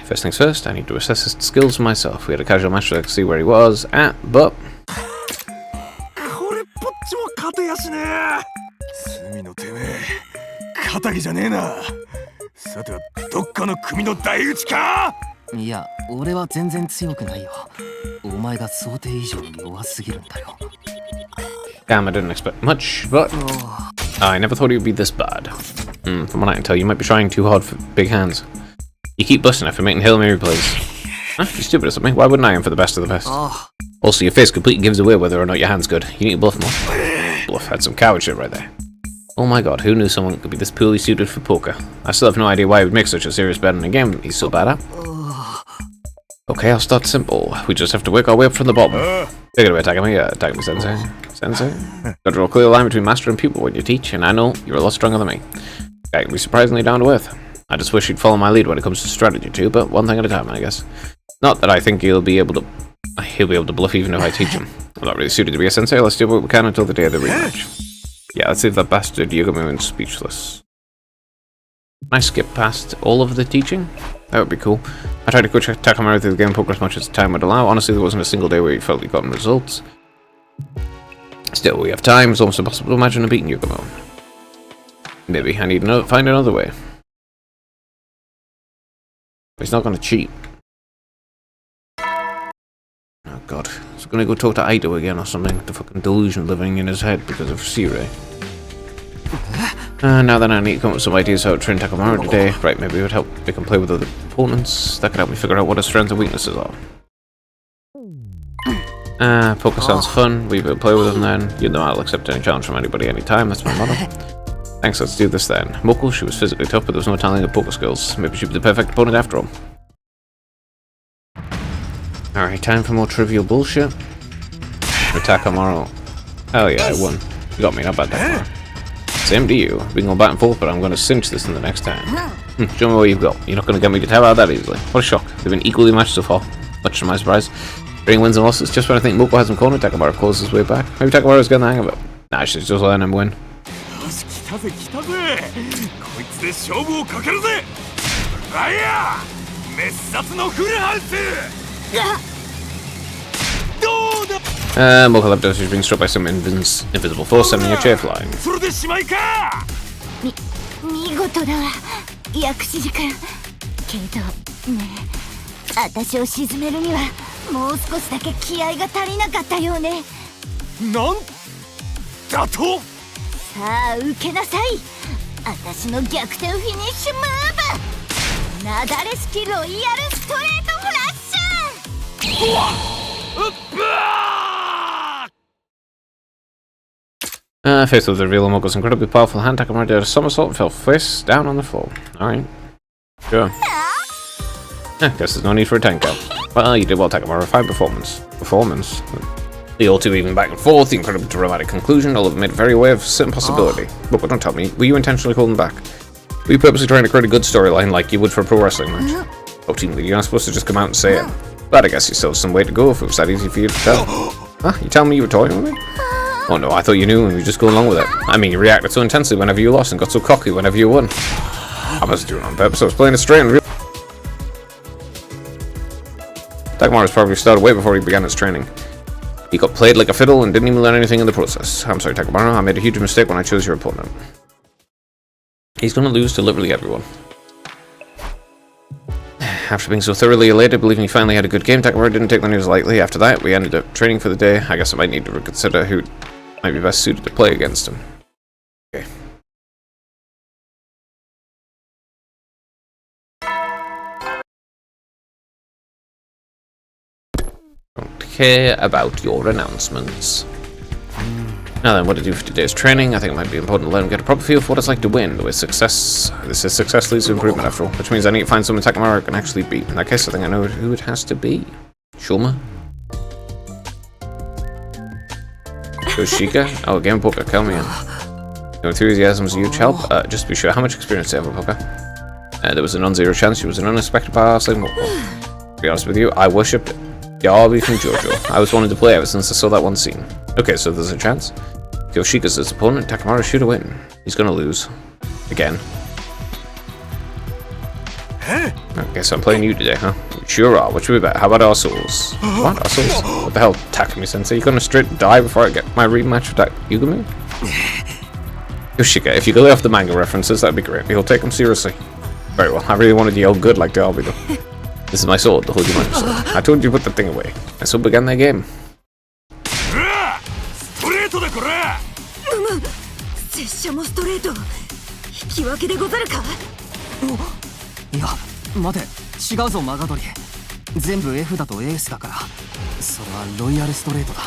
First things first, I need to assess his skills for myself. We had a casual match so I could see where he was at, but...いや、俺は全然強くないよ。お前が想定以上に弱すぎるんだよ。 Damn, I didn't expect much, but... I never thought he would be this bad. From what I can tell, you might be trying too hard for big hands. You keep busting after making Hail Mary plays. Huh? You stupid or something? Why wouldn't I aim for the best of the best? Also, your face completely gives away whether or not your hand's good. You need to bluff more. Bluff had some coward shit right there. Oh my god, who knew someone could be this poorly suited for poker? I still have no idea why he would make such a serious bet in a game he's so bad at. Okay, I'll start simple. We just have to work our way up from the bottom. Take it away, Takami Sensei. Sensei? Got to draw a clear line between master and pupil when you teach, and I know you're a lot stronger than me. I can be surprisingly down to earth. I just wish you'd follow my lead when it comes to strategy too, but one thing at a time, I guess. Not that I think he'll be able to bluff even if I teach him. I'm not really suited to be a sensei. Let's do what we can until the day of the rematch. Yeah, let's see if that bastard Yugami went speechless. Can I skip past all of the teaching? That would be cool. I tried to coach Takamaru through the game of poker as much as time would allow. Honestly, there wasn't a single day where he felt he'd gotten results. Still, we have time. It's almost impossible to imagine him beating Yugamo. Maybe I need to find another way. But he's not going to cheat. Oh god. He's going to go talk to Aito again or something. The fucking delusion living in his head because of Sirei. Now then I need to come up with some ideas how to train Takamaru today. Right, maybe it would help we can play with other opponents. That could help me figure out what his strengths and weaknesses are. Poker sounds fun. We will play with him then. You know I'll accept any challenge from anybody anytime. That's my motto. Thanks, let's do this then. Moko, she was physically tough, but there was no telling her poker skills. Maybe she'd be the perfect opponent after all. Alright, time for more trivial bullshit. Takamaru. Hell yeah, I won. You got me, not bad, Takamaru. Same to you. We can go back and forth, but I'm going to cinch this in the next time. Show me what you've got. You're not going to get me to tap out that easily. What a shock. They've been equally matched so far. Much to my surprise. Bring wins and losses. Just when I think Moko has him cornered, Takamaru calls his way back. Maybe Takamaru's getting the hang of it. Nah, she's just letting him win. Moko left us. She's being struck by some invisible force, sending a chair flying. 見事だわ薬師寺君けどね私を沈めるにはもう少しだけ気合が足りなかったようねなんだとさあ受けなさい私の逆転フィニッシュムーブなだれ式ロイヤルストレートフラッシュうわっ Faced with the reveal of Moko's incredibly powerful hand, Takamaru did a somersault and fell face down on the floor. Alright. Sure. Guess there's no need for a tank out. Well, you did well, Takamaru. Fine performance. The all too even back and forth, the incredibly dramatic conclusion, all of it made very aware of a certain possibility. Moko, don't tell me. Were you intentionally holding back? Were you purposely trying to create a good storyline like you would for a pro wrestling match? Oh, team leader, you're not supposed to just come out and say it. But I guess you still have some way to go if it was that easy for you to tell. Huh? You telling me you were toying with me? Oh no, I thought you knew and you were just going along with it. I mean, you reacted so intensely whenever you lost and got so cocky whenever you won. I wasn't doing it on purpose, I was playing it straight and real. Takamaru's probably started way before he began his training. He got played like a fiddle and didn't even learn anything in the process. I'm sorry, Takamaru, I made a huge mistake when I chose your opponent. He's gonna lose to literally everyone. After being so thoroughly elated, believing he finally had a good game, Takemura didn't take the news lightly. After that, we ended up training for the day. I guess I might need to reconsider who might be best suited to play against him. Okay. Don't care about your announcements. Now then, what to do for today's training? I think it might be important to let him get a proper feel for what it's like to win. With success, this is success leads to improvement after all, which means I need to find someone Takemura can actually beat. In that case, I think I know who it has to be. Shuma? Yoshika? Oh, Game Poker, count me in. Your enthusiasm is a huge help. Just to be sure, how much experience do you have with poker? There was a non-zero chance she was an unexpected pass. To be honest with you, I worshipped Yabi from JoJo. I was wanting to play ever since I saw that one scene. Okay, so there's a chance. If Yoshika's his opponent, Takemura should win. He's gonna lose. Again. I guess I'm playing you today, huh? Sure are. What should we bet? How about our souls? What? Our souls? What the hell, Takumi-sensei? You gonna straight die before I get my rematch with Yugami? Yoshika, if you go off the manga references, that'd be great. He'll take them seriously. Very well. I really wanted to yell good like Derby, though. This is my sword, the Holy Mind Sword. I told you to put the thing away. And so began their game. 拙者もストレート引き分けでござるか。いや待て、違うぞマガドリ。全部 F だとエースだから、それはロイヤルストレートだ。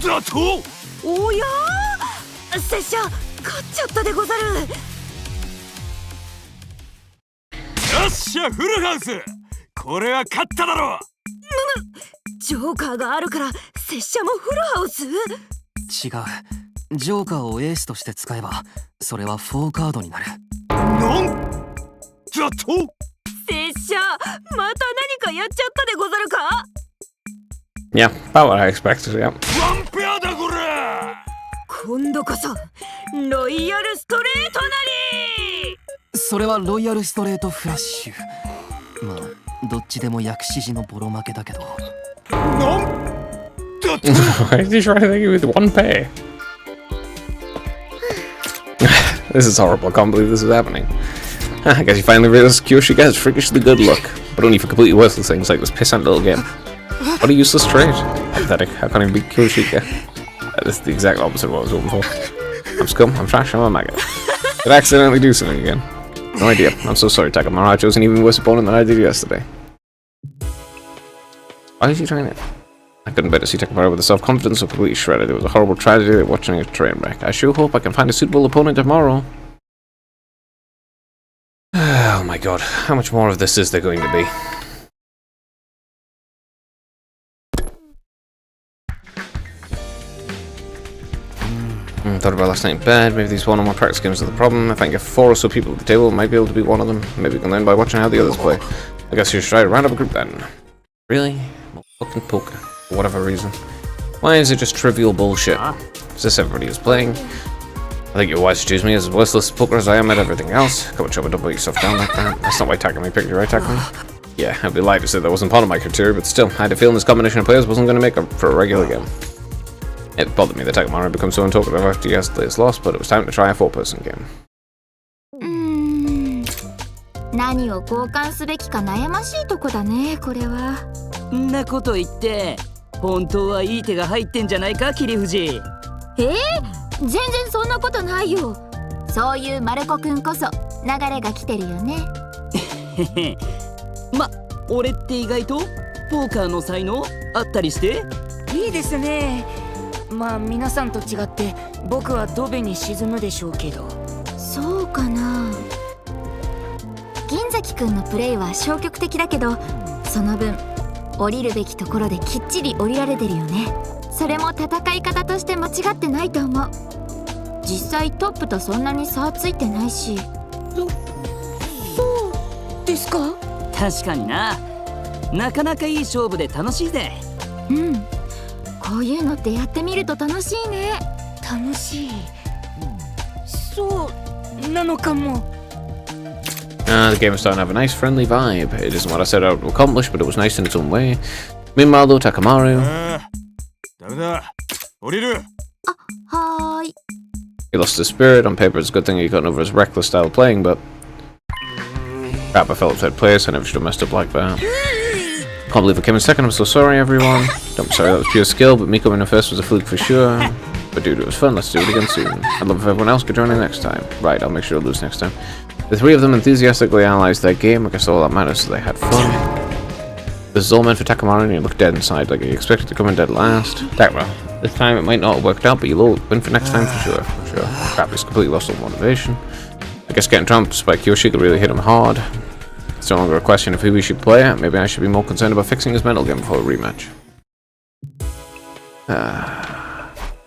だと？おやー、拙者勝っちゃったでござる。よっしゃフルハウス、これは勝っただろう。ジョーカーがあるから拙者もフルハウス？違う。ジョーカーをエースとして使えば、それは4カードになる。なんだと？拙者また何かやっちゃったでござるか？ Yeah, about what I expected, yeah. ワンペアだこれ。今度こそロイヤルストレートなり。それはロイヤルストレートフラッシュ。まあどっちでも薬師寺のボロ負けだけど。なんだと？Why did you try to think with one pay? This is horrible. I can't believe this is happening. I guess you finally realized Yoshika has freakishly good luck, but only for completely worthless things like this pissant little game. What a useless trade. Pathetic. How can I beat Yoshika? This is the exact opposite of what I was hoping for. I'm scum, I'm trash, I'm a maggot. Did I accidentally do something again? No idea. I'm so sorry, Takemura. I chose an even worse opponent than I did yesterday. Why is he trying it? I couldn't bear to see Takemura with the self-confidence so completely shredded. It was a horrible tragedy like watching a train wreck. I sure hope I can find a suitable opponent tomorrow. Oh my god, how much more of this is there going to be? Thought about last night in bed. Maybe these one or more practice games are the problem. If I can get 4 or so people at the table, I might be able to be one of them. Maybe we can learn by watching how the others play. I guess you should try to round up a group then. Really? Fucking poker. For whatever reason. Why is it just trivial bullshit? Is this everybody who's playing? I think you're wise to choose me as worthless poker as I am at everything else. Come on, Chubba, don't put yourself down like that. That's not why Takumi picked you, right, Takumi? Yeah, I'd be lying to say that wasn't part of my criteria, but still, I had a feeling this combination of players wasn't going to make up for a regular game. It bothered me that Takemura had become so untalkative after yesterday's loss, but it was time to try a 4-person game. 何を交換すべきか悩ましいとこだね、これは。んなこと言って、本当はいい手が入ってんじゃないか、桐藤。全然そんなことないよ。そういうマルコくんこそ流れが来てるよね。ま、俺って意外とポーカーの才能あったりして？いいですね。まあ皆さんと違って僕はドベに沈むでしょうけど。そうかな。銀崎くんのプレイは消極的だけど、その分降りるべきところできっちり降りられてるよね。それも戦い方として間違ってないと思う。実際トップとそんなに差はついてないし。そうですか？確かにな。なかなかいい勝負で楽しいぜ。うん。こういうのってやってみると楽しいね。楽しい。そうなのかも。The game is starting to have a nice friendly vibe. It isn't what I set out to accomplish, but it was nice in its own way. Meanwhile though, Takemaru... ダメだ。降りる。はーい。He lost his spirit. On paper it's a good thing he got over his reckless style of playing, but... Crap, I fell upside place. I never should have messed up like that. Can't believe I came in second. I'm so sorry, everyone. Don't be sorry, that was pure skill, but me coming in first was a fluke for sure. But dude, it was fun. Let's do it again soon. I'd love if everyone else could join in next time. Right, I'll make sure to lose next time. The three of them enthusiastically analysed their game. I guess all that matters is they had fun. This is all meant for Takamaru, and you look dead inside, like you expected to come in dead last. Takamaru, this time it might not have worked out, but you'll win for next time for sure. Crap, he's completely lost all motivation. I guess getting trumped by Kyoshika really hit him hard. It's no longer a question of who we should play. Maybe I should be more concerned about fixing his mental game before a rematch.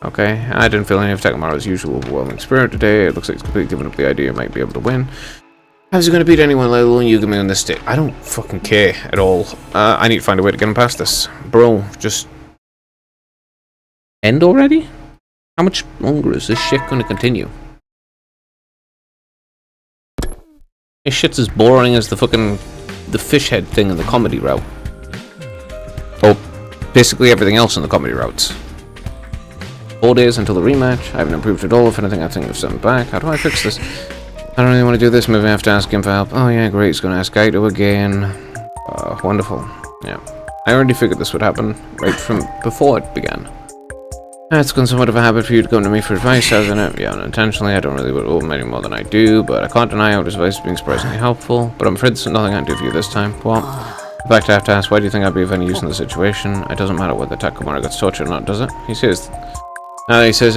Okay, I didn't feel any of Takamaru's usual overwhelming spirit today. It looks like he's completely given up the idea he might be able to win. How's he going to beat anyone let alone Yugami on this state? I don't fucking care at all. I need to find a way to get him past this. Bro, just... end already? How much longer is this shit going to continue? This shit's as boring as the fucking... the fish head thing in the comedy route. Or basically everything else in the comedy routes. 4 days until the rematch. I haven't improved at all. If anything, I think I've sent back. How do I fix this? I don't really want to do this. Maybe I have to ask him for help. Oh yeah, great. He's going to ask Gaito again. Wonderful. Yeah. I already figured this would happen right from before it began. It's gone somewhat of a habit for you to come to me for advice, hasn't it? Yeah, unintentionally. I don't really want to owe him any more than I do, but I can't deny how his advice is being surprisingly helpful. But I'm afraid there's nothing I can do for you this time. What? In fact, I have to ask, why do you think I'd be of any use in the situation? It doesn't matter whether Takamaru gets tortured or not, does it? He says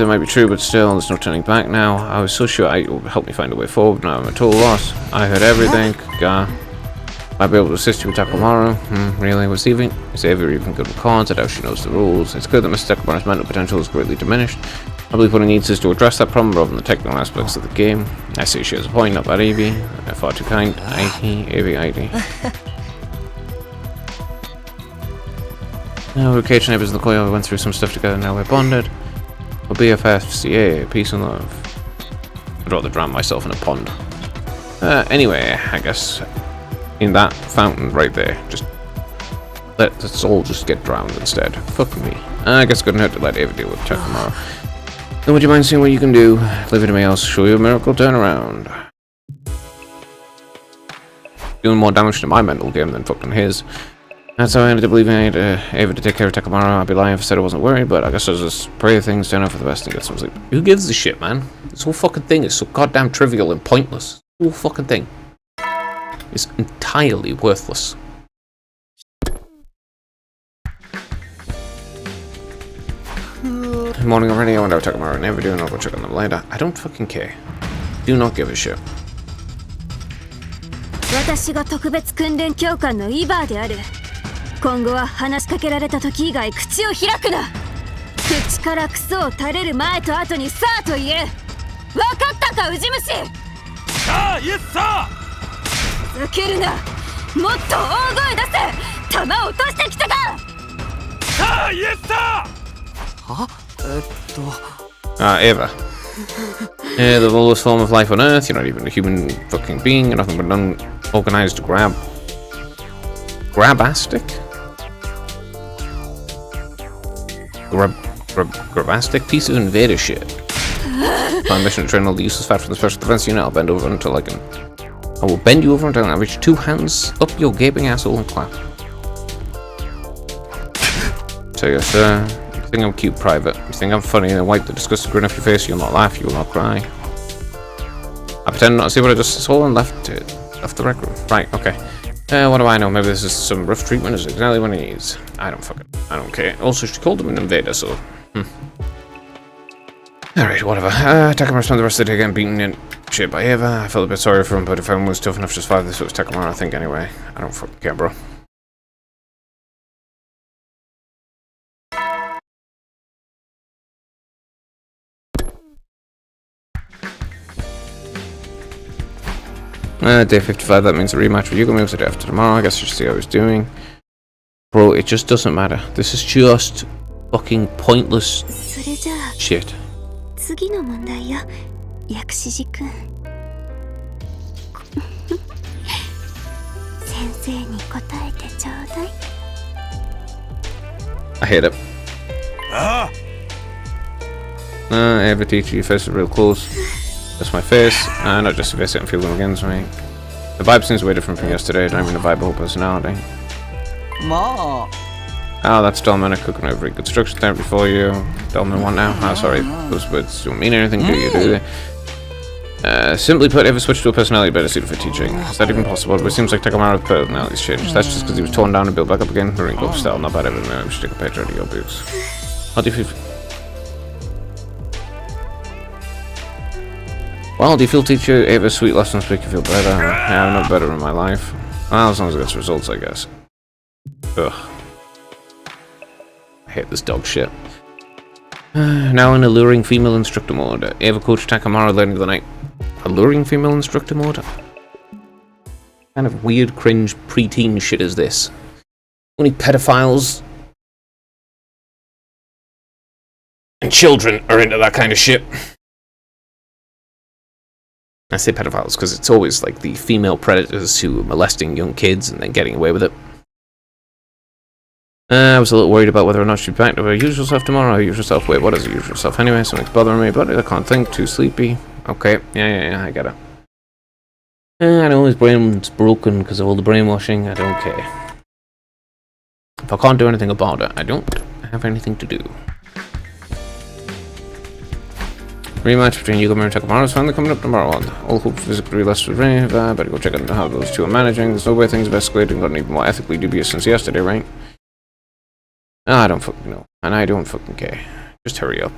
it might be true, but still, there's no turning back now. I was so sure it would help me find a way forward, but now I'm a total loss. I heard everything. Might be able to assist you with Takamaru. Really? Was Xavier even good with cards? I doubt she knows the rules. It's clear that Mr. Takamaru's mental potential is greatly diminished. I believe what he needs is to address that problem rather than the technical aspects of the game. I see she has a point, not bad, Evie. Far too kind. Evie. Now we're cage neighbors in the Koyo. We went through some stuff together, now we're bonded. We're BFFs, peace and love. I'd rather drown myself in a pond. Anyway, I guess in that fountain right there, just let's all just get drowned instead. Fuck me. I guess it couldn't hurt to let Ava deal with Takamaru. Then would you mind seeing what you can do? Leave it to me, I'll show you a miracle turnaround. Doing more damage to my mental game than fucking his. That's how I ended up leaving Ava to take care of Takamaru. I'd be lying if I said I wasn't worried, but I guess I'll just pray things turn out for the best and get some sleep. Who gives a shit, man? This whole fucking thing is so goddamn trivial and pointless. The whole fucking thing is entirely worthless. Morning already, I wonder how Takamaru and Ava do, and I'll go check on them later. I don't fucking care. Do not give a shit. 私が特別訓練教官のイバーである。今後は話しかけられた時以外口を開くな。口からクソを垂れる前と後にさあと言え。分かったか、ウジ虫。さあ、イエスさあ。ふざけるな。もっと大声出せ。弾を落としてきたか。さあ、イエスさあ。は？Ava. Yeah, the lowest form of life on Earth. You're not even a human fucking being. You're nothing but an unorganized grabastic? Grabastic piece of invader shit. My mission to train all the useless fat from the special defense unit. I'll bend over until I can... I will bend you over until I reach 2 hands up your gaping asshole and clap. So yes, you think I'm cute, Private. You think I'm funny and wipe the disgusted grin off your face. You'll not laugh, you will not cry. I pretend not to see what I just saw and left the rec room. Right, okay. What do I know? Maybe this is some rough treatment. Is exactly what he needs. I don't care. Also, she called him an invader, so... Alright, whatever. Takamaru spent the rest of the day getting beaten in shit by Ava. I felt a bit sorry for him, but if everyone was tough enough to survive this, it was Takamaru, I think, anyway. I don't fucking care, bro. Day 55, that means a rematch with Yugami the day after tomorrow. I guess I should see how he's doing. Bro, it just doesn't matter. This is just fucking pointless shit. 次の問題よ、薬師寺くん。先生に答えてちょうだい。I hate it. Ava teacher, your face is real close. That's my face. Not just your face, I'm feeling against me. The vibe seems way different from yesterday. I don't even vibe whole personality. Ma. Oh, that's Dolman cooking over construction there before you. Dolman, what now? Oh, sorry. Those words don't mean anything to you, do they? Simply put, ever switched to a personality better suited for teaching? Is that even possible? But it seems like Takamaru's personality's changed. That's just because he was torn down and built back up again. Ringo style, not bad ever. Maybe I should take a picture of your boots. How do you feel? Well, do you feel teacher ever sweet lessons make you feel better? Yeah, I'm not better in my life. Well, as long as it gets results, I guess. Ugh. I hate this dog shit. Now in alluring female instructor mode. Ever coach Takamaru learning of the night? Alluring female instructor mode? What kind of weird, cringe, preteen shit is this? Only pedophiles and children are into that kind of shit. I say pedophiles because it's always like the female predators who are molesting young kids and then getting away with it. I was a little worried about whether or not she'd be back to her usual self tomorrow. Her usual self? Wait, what is her usual self anyway? Something's bothering me, but I can't think. Too sleepy. Okay, yeah, I get it. I know his brain's broken because of all the brainwashing. I don't care. If I can't do anything about it, I don't have anything to do. Rematch between Yugami and Takamaru is finally coming up tomorrow. All hope for victory less with Rain. Better go check out how those two are managing. There's no way things have escalated and gotten even more ethically dubious since yesterday, right? I don't fucking know. And I don't fucking care. Just hurry up.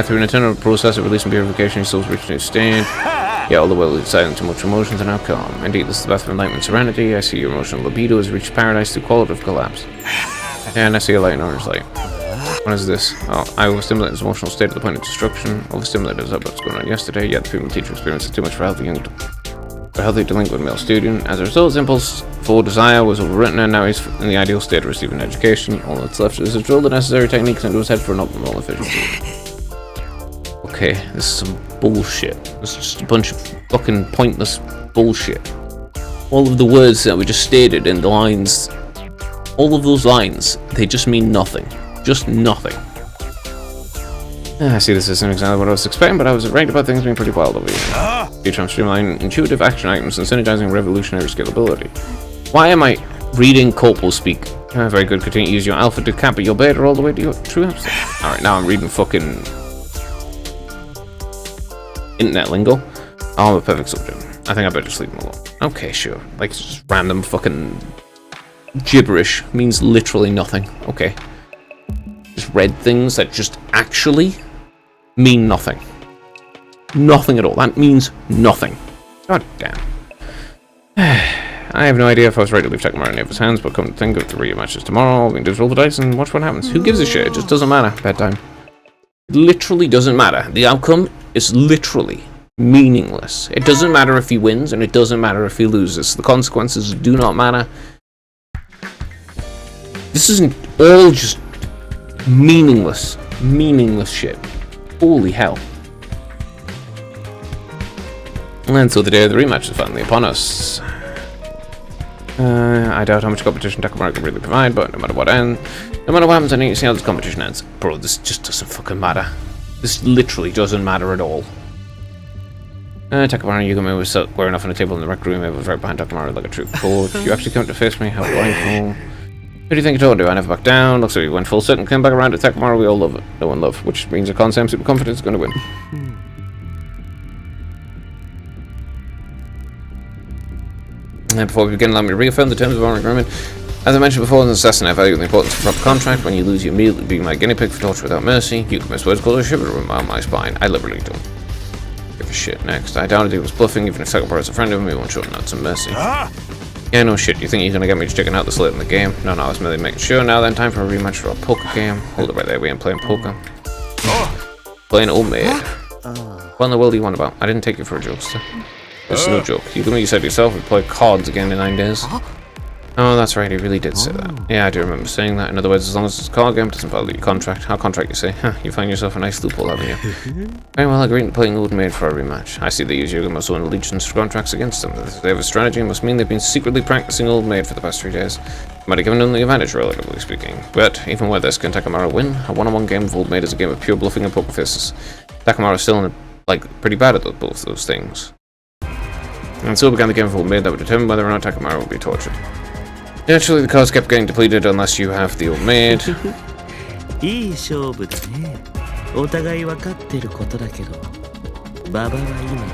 Through an internal process of release and purification, your soul's reached a new state. Yeah, all the will is silent to much emotions and now calm. Indeed, this is the path of enlightenment serenity. I see your emotional libido has reached paradise through qualitative collapse. And I see a light and orange light. What is this? Oh, I overstimulate his emotional state at the point of destruction. Overstimulated is what's going on yesterday, yet the female teacher experiences too much for a healthy delinquent male student. As a result, his impulse for desire was overwritten and now he's in the ideal state of receiving education. All that's left is to drill the necessary techniques into his head for an optimal efficiency. Okay, this is some bullshit. This is just a bunch of fucking pointless bullshit. All of the words that we just stated in the lines, all of those lines, they just mean nothing. Just nothing. I see this isn't exactly what I was expecting, but I was right about things being pretty wild over here. Future, I'm streamlining intuitive action items and synergizing revolutionary scalability. Why am I reading corporal speak? Very good, continue to use your alpha to cap your beta all the way to your true hamster. Alright, now I'm reading fucking internet lingo. Oh, I'm a perfect subject. I think I better just leave him alone. Okay, sure. Like, it's just random fucking gibberish. Means literally nothing. Okay. Just read things that just actually mean nothing. Nothing at all. That means nothing. God damn. I have no idea if I was right to leave Takamaru in Ava's hands, but come to think of the rematches tomorrow, we can just roll the dice and watch what happens. Who gives a shit? It just doesn't matter. Bedtime. It literally doesn't matter. The outcome is literally meaningless. It doesn't matter if he wins, and it doesn't matter if he loses. The consequences do not matter. This isn't all just meaningless shit. Holy hell. And so the day of the rematch is finally upon us. I doubt how much competition Takamaru can really provide, but no matter what happens, I need to see how this competition ends. Bro, this just doesn't fucking matter. This literally doesn't matter at all. Takamaru and Yugami was squaring off on a table in the rec room. It was right behind Takamaru like a true coach. You actually come to face me? How delightful. What do you think I told you? I never backed down. Looks like we went full set and came back around to Takamaru. We all love it. No one love, which means I can't say I'm super confident it's going to win. And before we begin, allow me to reaffirm the terms of our agreement. As I mentioned before, in the assassin, I value the importance of proper contract. When you lose, you immediately be my guinea pig for torture without mercy. You can miss words called a shiver around my spine. I literally don't give a shit. Next, I doubted he was bluffing. Even if Takamaru is a friend of him, he won't show out some mercy. Yeah, no shit. You think you're gonna get me to checking out this late in the game? No, I was merely making sure. Now then, time for a rematch for a poker game. Hold it right there. We ain't playing poker. Playing Old Maid. What in the world do you want about? I didn't take you for a jokester. It's no joke. You said yourself we'd play cards again in 9 days. Oh, that's right, he really did say that. Yeah, I do remember saying that. In other words, as long as it's a card game, it doesn't violate your contract. Our contract, you say? Huh, you find yourself a nice loophole, haven't you? Very well, agreed to playing Old Maid for a rematch. I see they use Yugami own allegiance to contracts against them. If they have a strategy, it must mean they've been secretly practicing Old Maid for the past 3 days. Might have given them the advantage, relatively speaking. But even with this, can Takamaru win? A one-on-one game of Old Maid is a game of pure bluffing and poker faces. Takamaru is still in a like, pretty bad at both those things. And so began the game of Old Maid that would determine whether or not Takamaru would be tortured. Naturally, the cards kept getting depleted unless you have the Old Maid. いい勝負だね。お互い分かってることだけど、馬場は今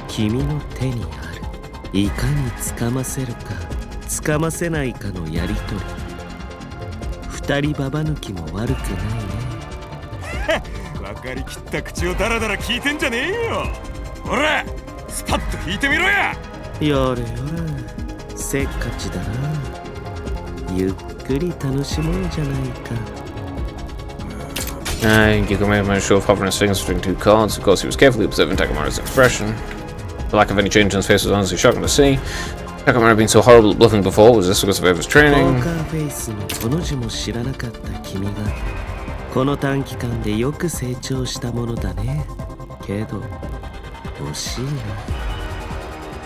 君の手にある。いかに掴ませるか掴ませないかのやりとり。二人馬場抜きも悪くないね。分かりきった口をダラダラ聞いてんじゃねえよ。ほら、スパッと引いてみろや。やれやれ、せっかちだな。ゆっくり楽しもうじゃないか。Yukima managed to show off hovering his fingers between two cards. Of course, he was carefully observing Takamaru's expression. The lack of any change in his face was honestly shocking to see. Takamaru had been so horrible at bluffing before. Was this because of Eva's ポー training? カーフェイスのこの字も知らなかった君がこの短期間でよく成長したものだね。けど惜しいな。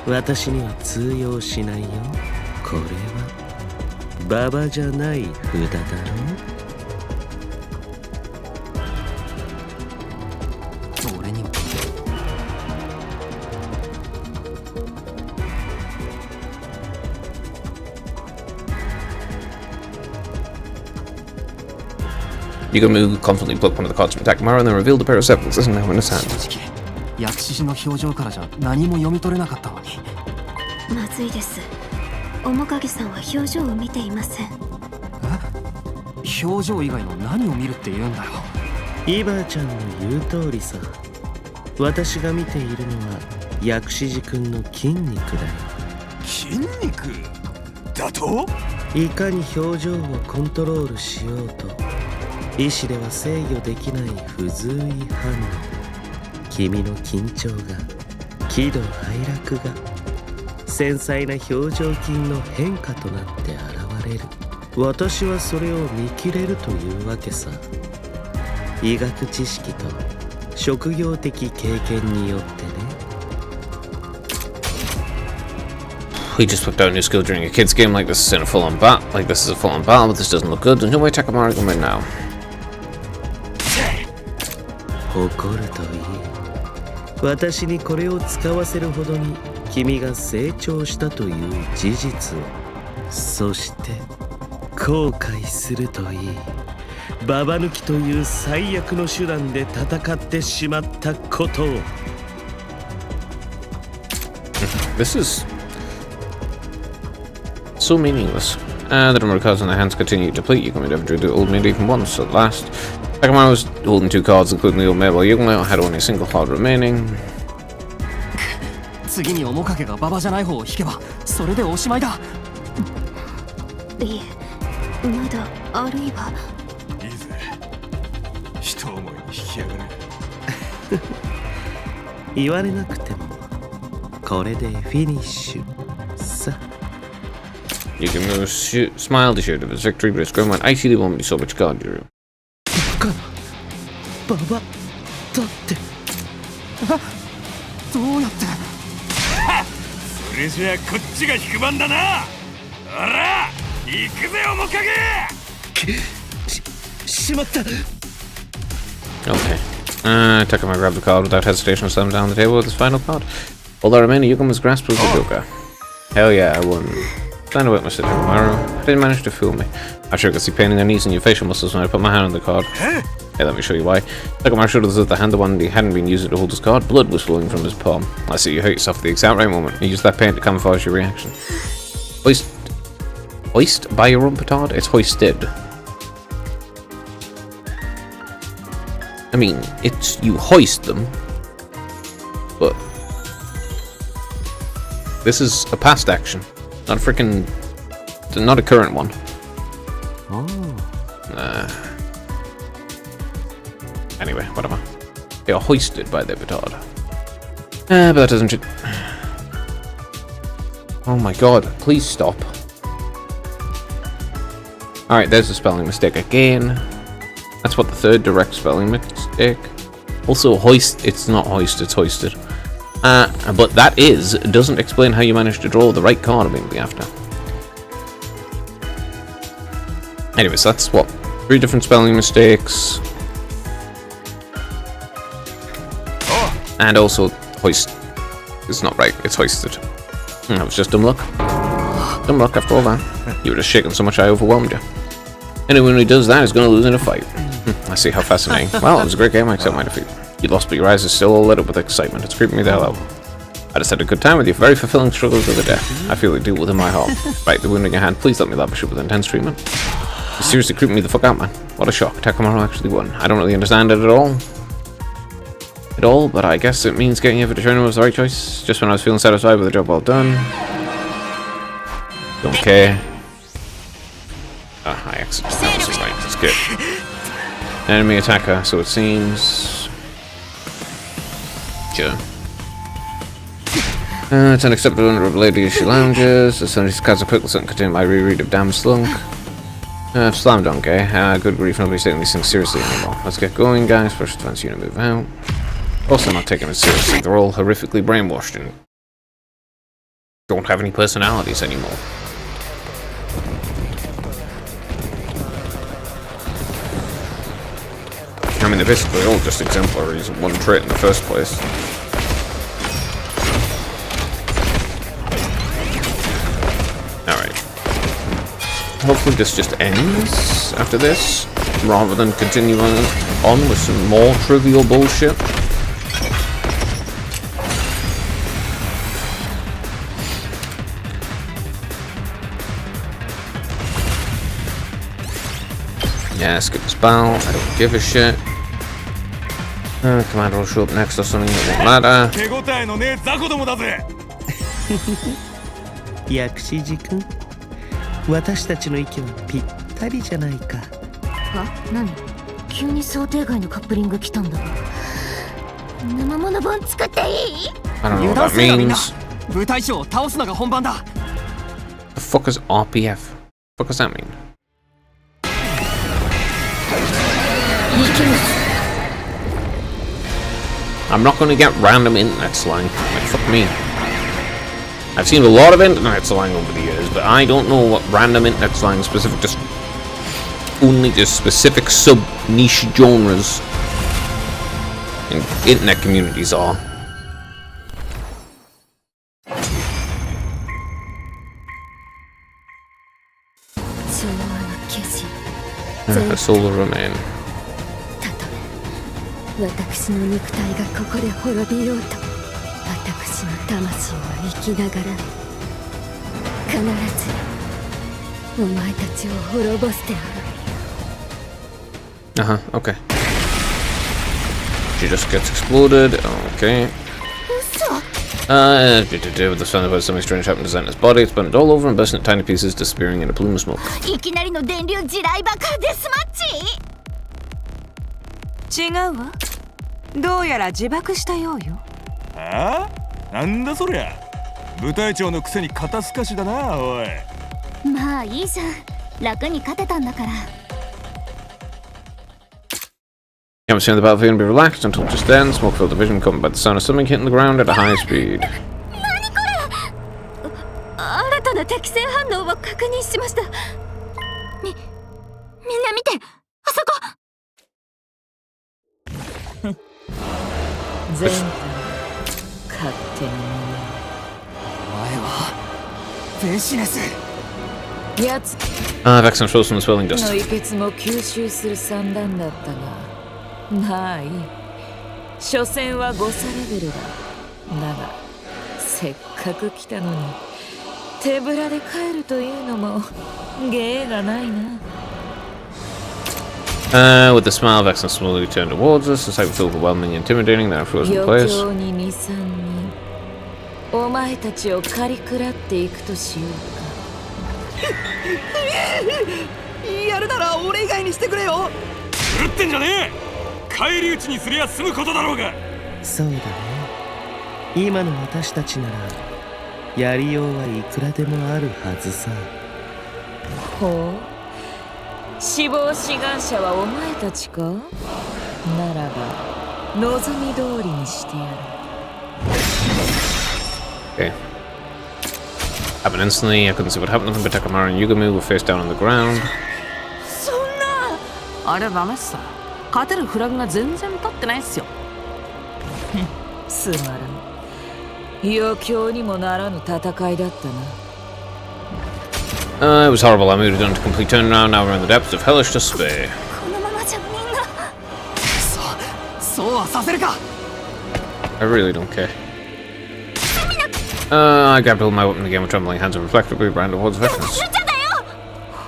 私には通用しないよ。これは馬場じゃない札だろ。俺にも Yukima confidently plucked one of the cards from Takamaru and then revealed a pair of sepals as now in his hand. 正直薬師寺の表情からじゃ何も読み取れなかったのに。まずいです。面影さんは表情を見ていません。表情以外の何を見るって言うんだよ。イバーちゃんの言う通りさ。私が見ているのは薬師寺くんの筋肉だよ。筋肉だと？いかに表情をコントロールしようと意志では制御できない不随意反応。君の緊張が喜怒哀楽が繊細な表情筋の変化となって現れる。私はそれを見切れるというわけさ。医学知識と職業的経験によってね。We just whipped out a new skill during a kid's game like this is in a full-on bat. Like this is a full-on battle, but this doesn't look good. There's no way Takamaru can win now. 誇るといい。私にこれを使わせるほどに君が成長したという事実を、そして後悔するといい。ババ抜きという最悪の手段で戦ってしまったことを。This is so meaningless. The number of cards in their hands continued to deplete. Yukima never drew the Old Maid even once at last. Takamaru was holding two cards, including the Old Maid, while Yukima had only a single card remaining. 次に面影が馬場じゃない方を引けばそれでおしまいだ。いえ、まだあるいは。いいぜ。一思いに引き上がる。言われなくてもこれでフィニッシュさ。Yukima smiled assured of his victory, but his grin went icy. There won't be so much card drew. バカな馬場だって。どうやって。それじゃあこっちが引く番だな。ほら行くぜ面影。しまった。 Okay. Takamaru grabbed the card without hesitation and slammed down the table with his final card. All that remained, Yukima's grasp was the Joker. Hell yeah, I won. Stand away, Mr. Takamaru. How did you manage to fool me? I sure could see pain and unease in your facial muscles when I put my hand on the card. Hey, let me show you why. Takamaru showed us the hand, the one he hadn't been using to hold his card. Blood was flowing from his palm. I see you hurt yourself at the exact right moment. You used that pain to camouflage your reaction. Hoist by your own petard? It's hoisted. I mean, it's you hoist them, but this is a past action, not a freaking, not a current one. Anyway, whatever. They are hoisted by their petard. But that doesn't. Oh my god! Please stop. All right, there's a spelling mistake again. That's what the third direct spelling mistake. Also, hoist. It's not hoist. It's hoisted. But that doesn't explain how you managed to draw the right card immediately after. Anyways, that's what 3 different spelling mistakes. And also, hoist is not right, it's hoisted. That was just dumb luck. Dumb luck after all that. You were just shaking so much I overwhelmed you. Anyone who does that is going to lose in a fight. I see, how fascinating. Well, it was a great game, I accept my defeat. You lost, but your eyes are still all lit up with excitement. It's creeping me the hell out. I just had a good time with you. Very fulfilling struggles with the death. I feel it deep within my heart. Right, the wound in your hand. Please let me lavish it with intense treatment. You're seriously creeping me the fuck out, man. What a shock. Takamaru actually won. I don't really understand it at all, but I guess it means getting you for the tournament was the right choice. Just when I was feeling satisfied with the job well done. Don't care. I accidentally. That's right. That's good. Enemy attacker, so it seems. Sure. It's unacceptable under lady as she lounges. The sun cards a quick doesn't contain my reread of Damn Slunk. Slam dunk, eh? Good grief, nobody's taking these things seriously anymore. Let's get going, guys. First defense unit move out. Also not taking it seriously. They're all horrifically brainwashed and don't have any personalities anymore. I mean, they're basically all just exemplaries of one trait in the first place. Alright. Hopefully this just ends after this, rather than continuing on with some more trivial bullshit. Yeah, skip this battle. I don't give a shit. Commander will show up next or something. It won't matter. 手応えのねえ雑魚どもだぜ。薬師寺君、私たちの息はぴったりじゃないか。何？急に想定外のカップリング来たんだが。生物本作っていい？ I don't know what that means. 部隊長を倒すのが本番だ。 The fuck is RPF? What does that mean? I'm not gonna get random internet slang. Like, fuck me. I've seen a lot of internet slang over the years, but I don't know what random internet slang specific, just only just specific sub-niche genres in internet communities are. A soul will remain. 私の肉体がここで滅びようと、私の魂は生きながら必ずお前たちを滅ぼしてある。Okay. She just gets exploded. Okay. With the sound of something strange happened to Xana's body, it's burned all over and burst into tiny pieces, disappearing in a plume of smoke. いきなりの電流地雷爆破デスマッチ？違うわ。どうやら自爆したようよ。ああ？なんだそりゃ。部隊長のくせに肩透かしだな、おい。まあいいじゃん。楽に勝てたんだから。Can't see on the battlefield and be relaxed until just then. Smoke filled division coming by the sound of something hitting the ground at a high speed. 何これ？新たな適正反応を確認しました。みんな見て、あそこ。全体勝手にお前はベシネスやつ Vexen shows from the swelling の dust. 遺血も吸収する算段だったが、まあいい。所詮は誤差レベルだ。だがせっかく来たのに手ぶらで帰るというのも芸がないな。With the smile, Vexen slowly turned towards us. The sight was overwhelming and intimidating, then I froze in 余 place. 興に 2,3 人お前たちを狩り食らっていくとしようか。やるなら俺以外にしてくれよ。狂ってんじゃねえ。返り討ちにすりゃ済むことだろうが。そうだね。今の私たちならやりようはいくらでもあるはずさ。ほう、死亡志願者はお前たちか？ならば望み通りにしてやる。Okay. Happened instantly. I couldn't see what happened, but Takamaru and Yugami were face down on the ground. そんなあれはダメっす。勝てるフラグが全然立ってないっすよ。つまらん。余興にもならぬ戦いだったな。It was horrible. I moved on to complete turnaround. Now we're in the depths of hellish despair. このままじゃみんな。そうはさせるか。 I really don't care. I grabbed hold of my weapon again with trembling hands and reflectively ran towards Vecnus.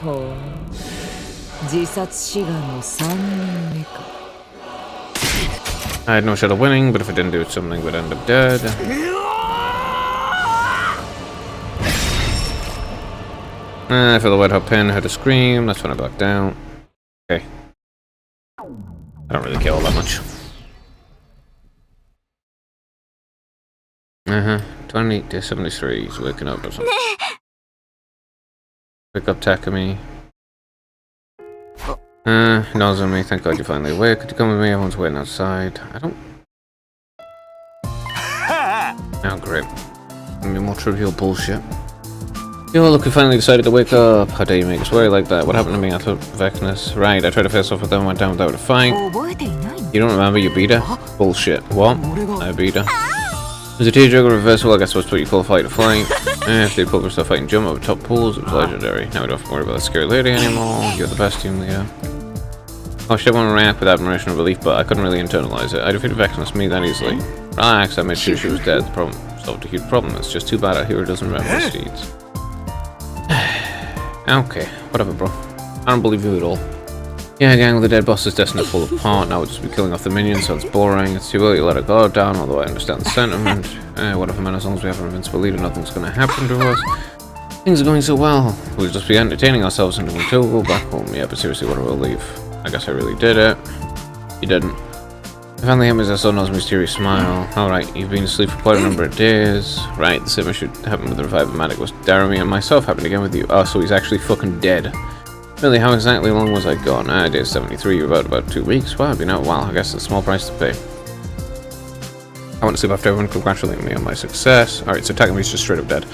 ほう。自殺志願の3人目か。I had no shot of winning, but if I didn't do it, something would end up dead. I feel the wet hot pin, heard a scream, that's when I backed down. Okay. I don't really care all that much. 20 to 73, he's waking up or something. Pick up Takumi. Nose on me, thank God you're finally awake. Could you come with me? Everyone's waiting outside. I don't... Oh, great. Gonna be more trivial bullshit. Yo, look, we finally decided to wake up. How dare you make us worry like that? What happened to me? I thought Vecnus. Right, I tried to face off with them, went down without a fight. You don't remember you beat her? Bullshit. What? I beat her. It was a tearjerker reversal, I guess was what you call a fight to fight. If they put stuff fighting jump over top pools, it was legendary. Now we don't have to worry about that scary lady anymore. You're the best team leader. I should want to react with admiration and relief, but I couldn't really internalize it. I defeated Vecnus me that easily. Relax, I made sure she was dead. The problem solved a huge problem. It's just too bad our hero doesn't remember his deeds. Okay, whatever, bro. I don't believe you at all. Yeah, gang, the dead boss is destined to fall apart. Now we'll just be killing off the minions, so it's boring. It's too early to let it go down, although I understand the sentiment. Whatever, man, as long as we have an invincible leader, nothing's gonna happen to us. Things are going so well. We'll just be entertaining ourselves until we go back home. Yeah, but seriously, what a relief. I guess I really did it. You didn't. I finally hit me as I saw No's mysterious smile. Alright, you've been asleep for quite a number of days. Right, the same issue happened with the revive-o-matic was Daramy and myself happened again with you. Oh, so he's actually fucking dead. Really, how exactly long was I gone? Day 73, you're about 2 weeks. Well, I've been out a while. I guess it's a small price to pay. I went to sleep after everyone congratulating me on my success. Alright, so Takumi's just straight up dead.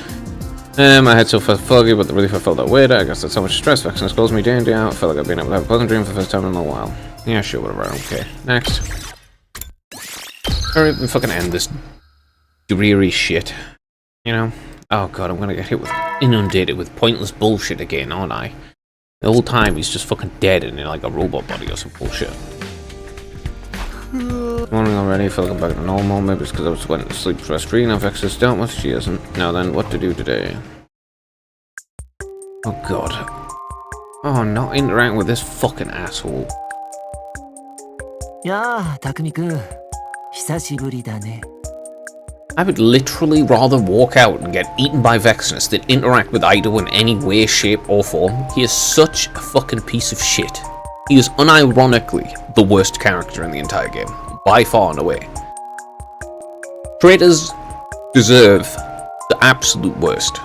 My head so foggy, but the relief I felt that weird. I guess that's so much stress. Vecnus calls me day in, day out. I felt like I've been able to have a pleasant dream for the first time in a while. Yeah, sure, whatever. Okay, next. Hurry up and fucking end this dreary shit. You know? Oh god, I'm gonna get inundated with pointless bullshit again, aren't I? The whole time he's just fucking dead and in like a robot body or some bullshit. Morning already, I feel like I'm back to normal. Maybe it's because I was went to sleep for Estrina. Vexus dealt with, she isn't. Now then, what to do today? Oh god. Oh, not interacting with this fucking asshole. Yeah, Takumi-kun. Hisashiburi da ne. I would literally rather walk out and get eaten by Vexus than interact with Ido in any way, shape, or form. He is such a fucking piece of shit. He is unironically the worst character in the entire game. By far and away. Traitors deserve the absolute worst.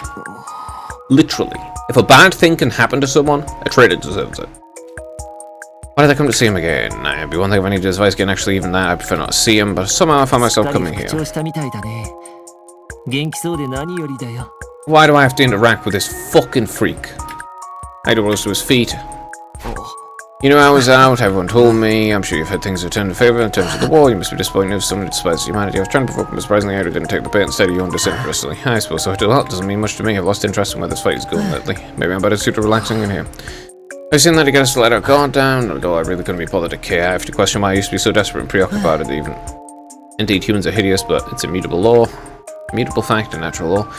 Literally. If a bad thing can happen to someone, a traitor deserves it. Why did I come to see him again? It'd be one thing if I needed his advice again, actually even that, I prefer not to see him, but somehow I found myself coming here. Why do I have to interact with this fucking freak? Ido rose to his feet. You know, I was out, everyone told me, I'm sure you've had things return to favor in terms of the war, you must be disappointed if someone despises humanity. I was trying to provoke him, but surprisingly Ido didn't take the bait, instead he owned disinterestedly. I suppose so, it doesn't mean much to me, I've lost interest in where this fight is going lately. Maybe I'm better suited to relaxing in here. I've seen that to get us to let our guard down, although I really couldn't be bothered to care. I have to question why I used to be so desperate and preoccupied with even. Indeed, humans are hideous, but it's immutable law. Immutable fact and natural law.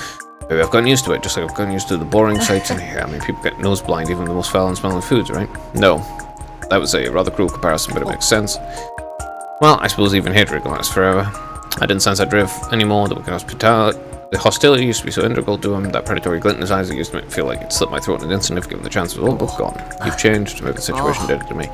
Maybe I've gotten used to it, just like I've gotten used to the boring sights in here. I mean, people get nose blind even the most foul and smelling foods, right? No. That was a rather cruel comparison, but it makes sense. Well, I suppose even hatred can last forever. I didn't sense that drift anymore, the hostility used to be so integral to him, that predatory glint in his eyes, it used to make me feel like it'd slip my throat in an instant if given the chance was all but gone. You've changed, maybe the situation did it to me.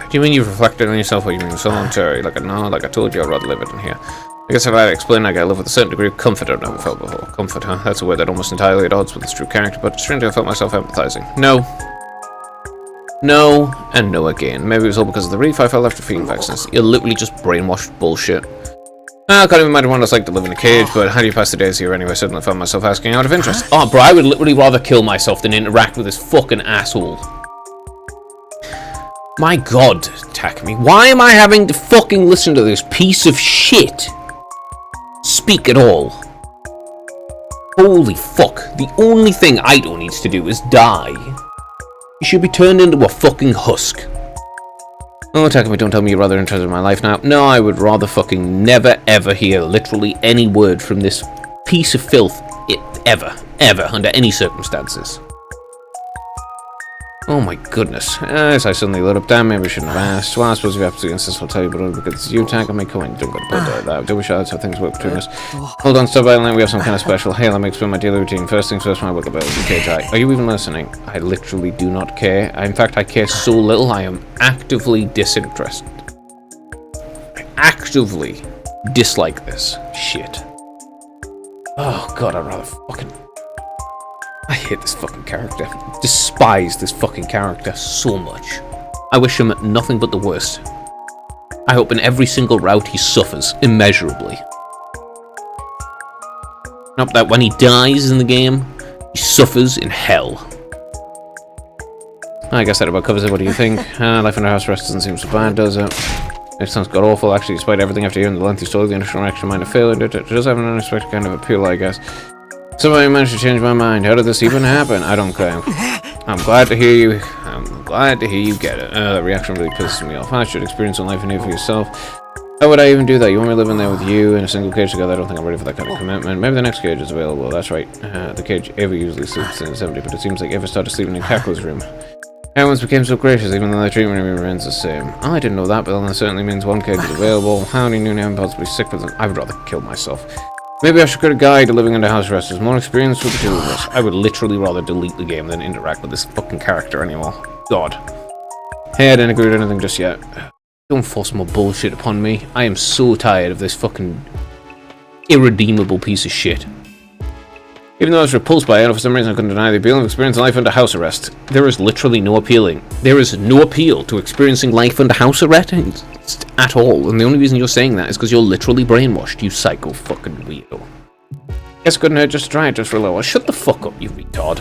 Do you mean you've reflected on yourself, or you mean solitary? Like I told you, I'd rather live it in here. I guess if I had to explain, I gotta live with a certain degree of comfort I've never felt before. Comfort, huh? That's a word that almost entirely at odds with its true character, but strangely I felt myself empathizing. No. No, and no again. Maybe it was all because of the relief I felt after feeding Vexus. You're literally just brainwashed bullshit. I can't even imagine what it's like to live in a cage, but how do you pass the days here anyway? Suddenly I found myself asking out of interest. Oh, bro, I would literally rather kill myself than interact with this fucking asshole. My god, Takumi, why am I having to fucking listen to this piece of shit speak at all? Holy fuck, the only thing Aito needs to do is die. He should be turned into a fucking husk. Oh, Takumi, don't tell me you're rather interested in my life now. No, I would rather fucking never ever hear literally any word from this piece of filth ever, under any circumstances. Oh my goodness. As I suddenly lit up, damn, maybe I shouldn't have asked. Well, I suppose if you have to insist, I'll tell you, but only because it's you, Takumi. Come on, don't go to bed that. Do we show that's how things work between us? Hold on, stop by and we have some kind of special. Hey, let me explain my daily routine. First things first, when I wake up early. Okay, are you even listening? I literally do not care. In fact, I care so little, I am actively disinterested. I actively dislike this shit. Oh god, I'd rather fucking... I hate this fucking character. Despise this fucking character so much. I wish him nothing but the worst. I hope in every single route he suffers immeasurably. I hope that when he dies in the game, he suffers in hell. I guess that about covers it. What do you think? Life under house arrest doesn't seem so bad, does it? It sounds god awful, actually, despite everything after hearing the lengthy story, the initial reaction might have failed. It does have an unexpected kind of appeal, I guess. Somebody managed to change my mind. How did this even happen? I don't care. I'm glad to hear you. I'm glad to hear you get it. That reaction really pisses me off. I should experience some life in here for yourself. How would I even do that? You want me to live in there with you in a single cage together? I don't think I'm ready for that kind of commitment. Maybe the next cage is available. That's right. The cage Eva usually sleeps in 70, but it seems like Eva started sleeping in Kako's room. Everyone's became so gracious, even though the treatment remains the same. Oh, I didn't know that, but then that certainly means one cage is available. How many new I'm possibly sick with them? I would rather kill myself. Maybe I should get a guide to living under house arrest. There's more experience with the two of us. I would literally rather delete the game than interact with this fucking character anymore. God. Hey, I didn't agree with anything just yet. Don't force more bullshit upon me. I am so tired of this fucking irredeemable piece of shit. Even though I was repulsed by it, for some reason I couldn't deny the appeal of experiencing life under house arrest. There is literally no appealing. There is no appeal to experiencing life under house arrest at all, and the only reason you're saying that is because you're literally brainwashed, you psycho fucking weirdo. Guess it couldn't hurt just to try it just for a little while. Shut the fuck up, you retard.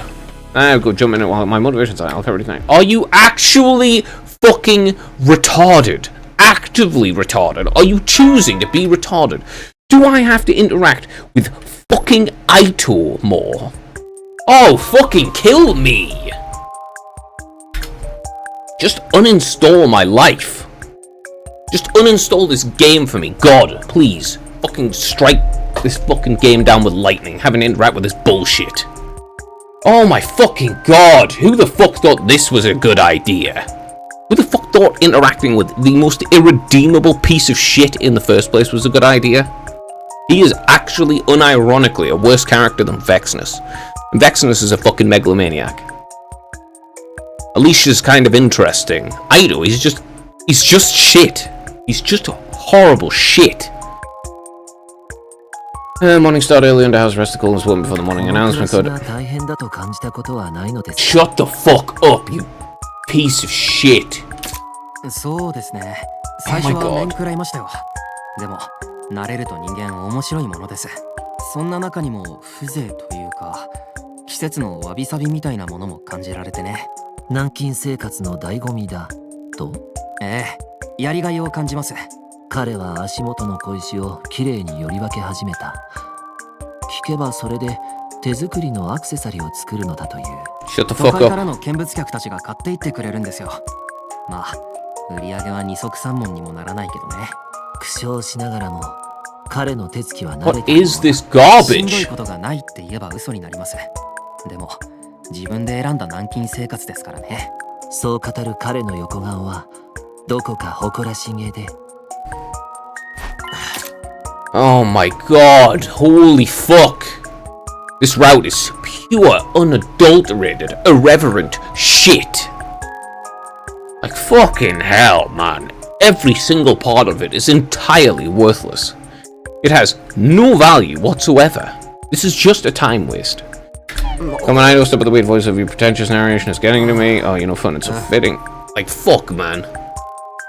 I'll go jump in it while my motivation's high. I'll cover everything. Are you actually fucking retarded? Actively retarded? Are you choosing to be retarded? Do I have to interact with fucking Aito more? Oh, fucking kill me! Just uninstall my life. Just uninstall this game for me. God, please. Fucking strike this fucking game down with lightning. Having to interact with this bullshit. Oh my fucking god. Who the fuck thought this was a good idea? Who the fuck thought interacting with the most irredeemable piece of shit in the first place was a good idea? He is actually, unironically, a worse character than Vexnus. Vexnus is a fucking megalomaniac. Alicia's kind of interesting. Aito, he's just shit. He's just horrible shit. Morning start early under house arrest. The call was one before the morning announcement could... Shut the fuck up, you piece of shit. Oh my god. でも慣れると人間面白いものです。そんな中にも風情というか季節のわびさびみたいなものも感じられてね。軟禁生活の醍醐味だと。やりがいを感じます。彼は足元の小石をきれいにより分け始めた。聞けばそれで手作りのアクセサリーを作るのだという。都会からの見物客たちが買っていってくれるんですよ。まあ売り上げは二足三文にもならないけどね。苦笑しながらも彼の手つきは慣れている。しんどいことがないって言えば嘘になります。でも自分で選んだ軟禁生活ですからね。そう語る彼の横顔はどこか誇らしげで。Oh my god, holy fuck. This route is pure, unadulterated, irreverent shit. Like fucking hell, man. Every single part of it is entirely worthless. It has no value whatsoever. This is just a time waste. Come on, I know, stop with the weird voice of your pretentious narration is getting to me. Oh, you know, fun, it's so fitting. Like, fuck, man.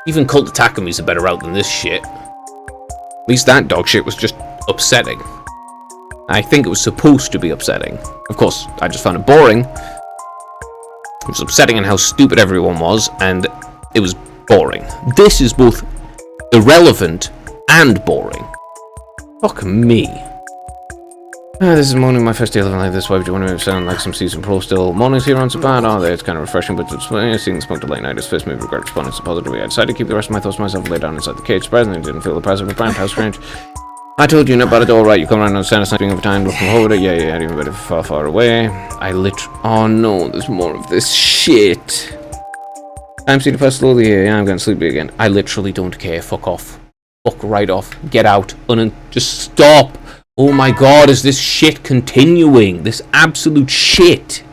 Even Cult of Takumi's a better route than this shit. At least that dog shit was just upsetting. I think it was supposed to be upsetting. Of course, I just found it boring. It was upsetting in how stupid everyone was, and it was boring. This is both irrelevant and boring. Fuck me. This is morning, my first day living like this. Why would you want to sound like some seasoned pro still? Mornings here aren't so bad, are they? It's kind of refreshing, but seeing the smoke to late night is first move regard responding so positively. I decided to keep the rest of my thoughts to myself and lay down inside the cage. Surprisingly, I didn't feel the presence of a brand. How strange. I told you, no, but it's alright. You come around and stand sniping over time, looking forward to it. Yeah, even better far, far away. Oh no, there's more of this shit. I'm seeing the first slowly here. Yeah, I'm getting sleepy again. I literally don't care. Fuck off. Fuck right off. Get out. Just stop. Oh my god, is this shit continuing? This absolute shit.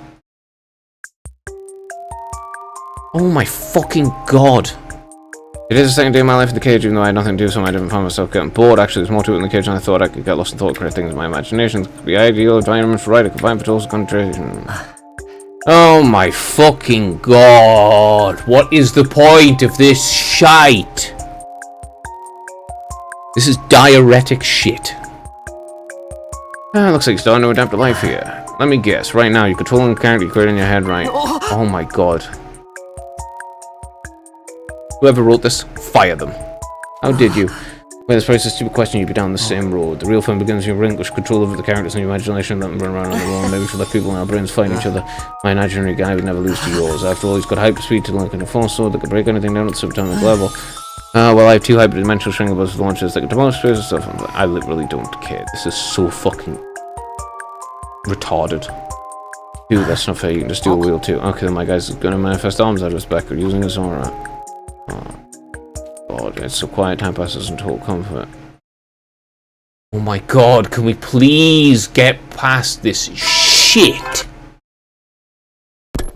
Oh my fucking god. It is the second day of my life in the cage, even though I had nothing to do, so I didn't find myself getting bored. Actually, there's more to it in the cage than I thought. I could get lost in thought, create things in my imagination. It could be ideal environment for right. I could find patrols, concentration. Oh my fucking god. What is the point of this shite? This is diuretic shit. Looks like you're starting to adapt to life here. Let me guess. Right now, you're controlling the character you create in your head, right? Oh my god. Whoever wrote this, fire them. How did you? Well, this probably a stupid question. You'd be down the same road. The real fun begins when you relinquish control over the characters and your imagination. Let them run around on their own. Maybe we should let people in our brains fight each other. My imaginary guy would never lose to yours. After all, he's got hyperspeed to link in a force sword that can break anything down at the subatomic level. Well, I have 2 hyperdimensional shrinkable launchers that can demolish space and stuff. I literally don't care. This is so fucking retarded. Dude, that's not fair. You can just do a wheel too. Okay, then my guy's gonna manifest arms out of his back or using his aura. Oh god, it's so quiet. Time passes in total comfort. Oh my god, can we please get past this shit?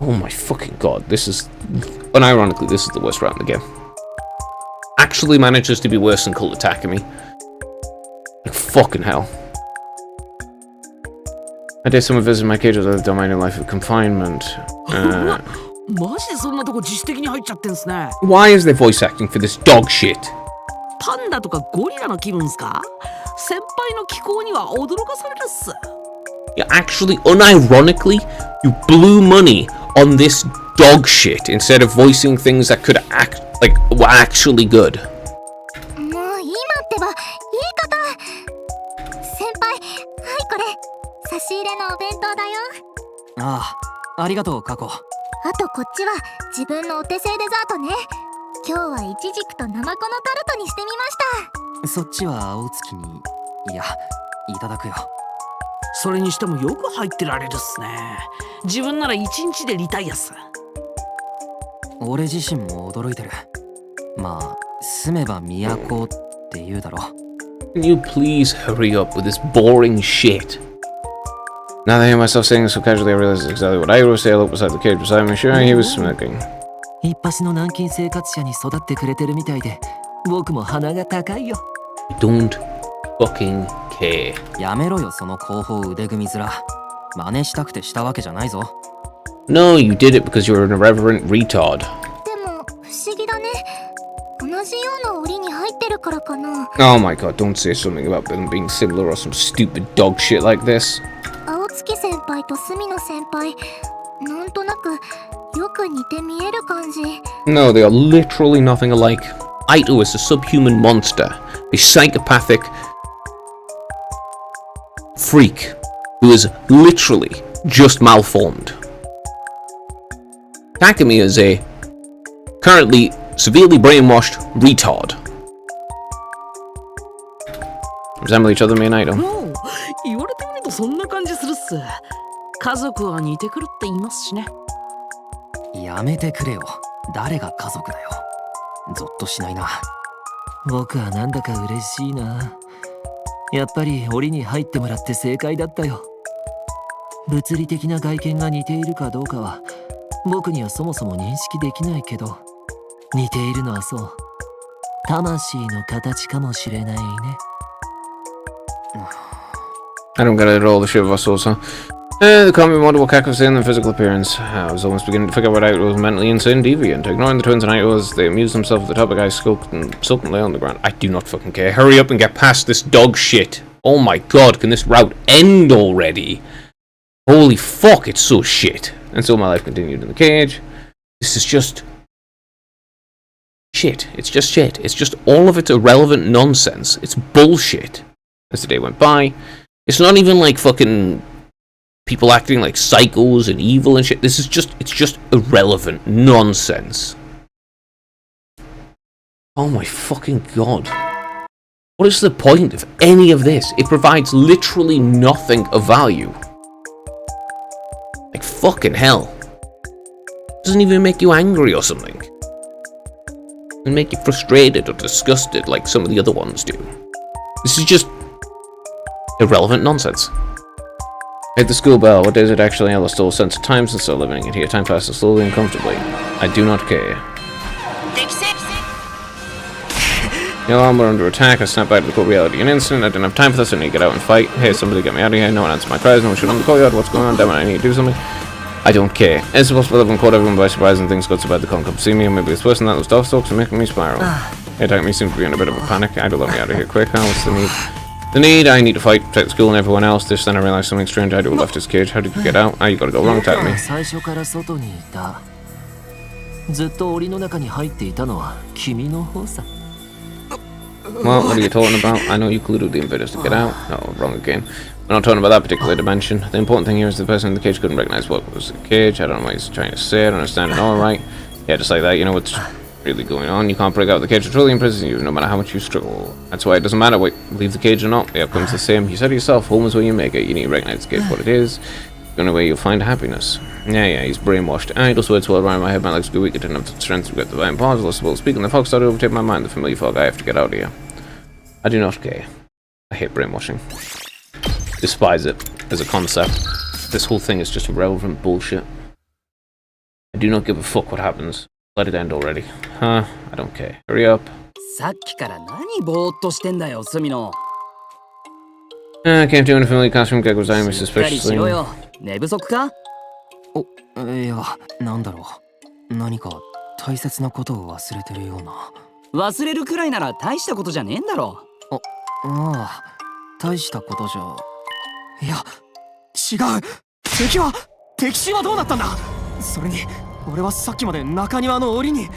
Oh my fucking god, this is... Unironically, this is the worst route in the game. Actually manages to be worse than Cult attacking me. Like fucking hell. I did some visit my cage as I lived on my new life of confinement. Why is there voice acting for this dog shit? パンダとかゴリラの気分すか？先輩の気候には驚かされるっす。 Yeah, actually, unironically, you blew money on this dog shit instead of voicing things that could act like were actually good. もう今ってば言い方。先輩、はいこれ差し入れのお弁当だよ。ああ、ありがとうカコ。あとこっちは自分のお手製デザートね。今日はイチジクとナマコのタルトにしてみました。そっちは青月に、いや、いただくよ。それにしてもよく入ってられるっすね。自分なら1日でリタイアっす。俺自身も驚いてる。まあ、住めば都って言うだろ。Can you please hurry up with this boring shit? Now that I hear myself saying this so casually, I realize it's exactly what I would say. I looked beside the cage beside me, sure he was smoking. 一発の軟禁生活者に育ってくれてるみたいで、僕も鼻が高いよ。Don't fucking care. やめろよ、その後方腕組み面。真似したくてしたわけじゃないぞ。No, you did it because you're an irreverent retard. でも不思議だね。同じような檻に入ってるからかな。Oh my god, don't say something about them being similar or some stupid dog shit like this. 青月先輩と隅野先輩、なんとなくよく似て見える感じ。No, they are literally nothing alike. Aito is a subhuman monster, a psychopathic freak who is literally just malformed. Takumi is a currently severely brainwashed retard. Resemble each other, me and Aito. もう言われてみるとそんな感じするっす。家族は似てくるって言いますしね。やめてくれよ。誰が家族だよ。ゾッとしないな。僕はなんだか嬉しいな。やっぱり檻に入ってもらって正解だったよ。物理的な外見が似ているかどうかは僕にはそもそも認識できないけど、似ているのはそう。魂の形かもしれないね。I don't get it at all, the shit of our souls, huh? The common model will cackle in their physical appearance. I was almost beginning to figure out what Aito was mentally insane deviant. Ignoring the twins and Aito as they amused themselves with the topic, I skulked and sulkily on the ground. I do not fucking care. Hurry up and get past this dog shit. Oh my god, can this route end already? Holy fuck, it's so shit. And so my life continued in the cage. This is just shit. It's just shit. It's just all of it's irrelevant nonsense. It's bullshit. As the day went by, it's not even like fucking people acting like psychos and evil and shit. It's just irrelevant nonsense. Oh my fucking god. What is the point of any of this? It provides literally nothing of value. Like fucking hell. It doesn't even make you angry or something. It doesn't make you frustrated or disgusted like some of the other ones do. This is just irrelevant nonsense. At the school bell, what is it actually? I lost all sense of time since still living in here. Time passes slowly and comfortably. I do not care. The alarm, we're under attack. I snap out of the cold reality in an instant. I didn't have time for this. I need to get out and fight. Hey, somebody get me out of here. No one answers my cries. No one should on the courtyard. What's going on? Damn it, I need to do something. I don't care. It's possible I've caught everyone by surprise and things got so bad they can't come see me, and maybe it's worse than that. Those Darkstalkers are making me spiral. Attack me seems to be in a bit of a panic. I don't let me out of here quick. What's the need? The need, I need to fight, protect the school and everyone else. This, then I realized something strange. I do left his cage. How did you get out? Ah, you gotta go wrong, tap me. Well, what are you talking about? I know you colluded the invaders to get out. No, wrong again. We're not talking about that particular dimension. The important thing here is the person in the cage couldn't recognize what was the cage. I don't know what he's trying to say. I don't understand it all right. Yeah, just like that. You know what's really going on. You can't break out of the cage. It's really imprisoning you, no matter how much you struggle. That's why it doesn't matter what leave the cage or not. The outcome's the same. You said it yourself. Home is where you make it. You need to recognize the cage what it is. The only way you'll find happiness. Yeah, he's brainwashed. Those words swirled around my head. My legs go weak. I didn't have the strength to get the divine pause. Lost the will speak, and the fog started to overtake my mind. The familiar fog. I have to get out of here. I do not care. I hate brainwashing. Despise it as a concept. This whole thing is just irrelevant bullshit. I do not give a fuck what happens. Let it end already. I don't care. Hurry up. I came to in a familiar classroom. Gag was eyeing me suspiciously. 寝不足か？いや、なんだろう。何か大切なことを忘れてるような。忘れるくらいなら大したことじゃねえんだろ。ああ、大したことじゃ。いや、違う。敵襲はどうなったんだ。それに、俺はさっきまで中庭の檻に。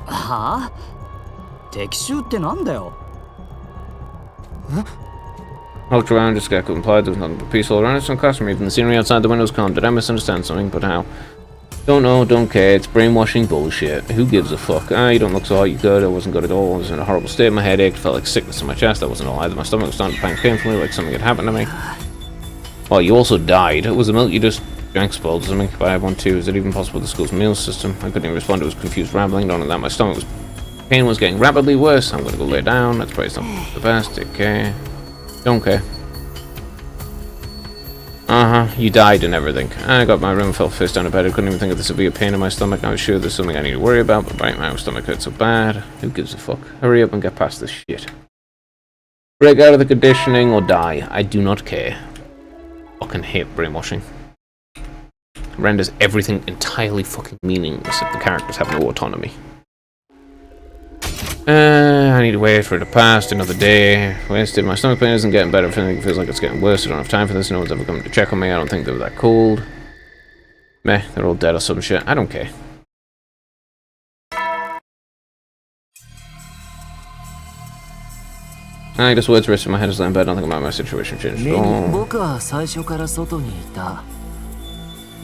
はあ？敵襲ってなんだよ。Looked around, just got implied there was nothing but peace all around us in the classroom. Even the scenery outside the windows calm. Did I misunderstand something? But how? Don't know, don't care. It's brainwashing bullshit. Who gives a fuck? You don't look so hot. You good. I wasn't good at all. I was in a horrible state. My head ached. Felt like sickness in my chest. That wasn't all either. My stomach was starting to pang painfully, like something had happened to me. Well, you also died. Was the milk you just drank spoiled or something? But I have one too. Is it even possible the school's meal system? I couldn't even respond to his confused rambling. Not only that, my stomach was... pain was getting rapidly worse. I'm gonna go lay down. That's probably not the best. Take care. Don't care. You died and everything. I got my room, fell face down to bed. I couldn't even think of the severe pain in my stomach. I was sure there's something I need to worry about, but right now my stomach hurts so bad. Who gives a fuck? Hurry up and get past this shit. Break out of the conditioning or die. I do not care. Fucking hate brainwashing. Renders everything entirely fucking meaningless if the characters have no autonomy. I need to wait for it to pass. Another day. Wasted. My stomach pain isn't getting better. If anything, it feels like it's getting worse. I don't have time for this. No one's ever coming to check on me. I don't think they were that cold. Meh, they're all dead or some shit. I don't care. I just words rest in my head as I lay in bed. I don't think about my situation changed at all. 僕は最初から外にいた。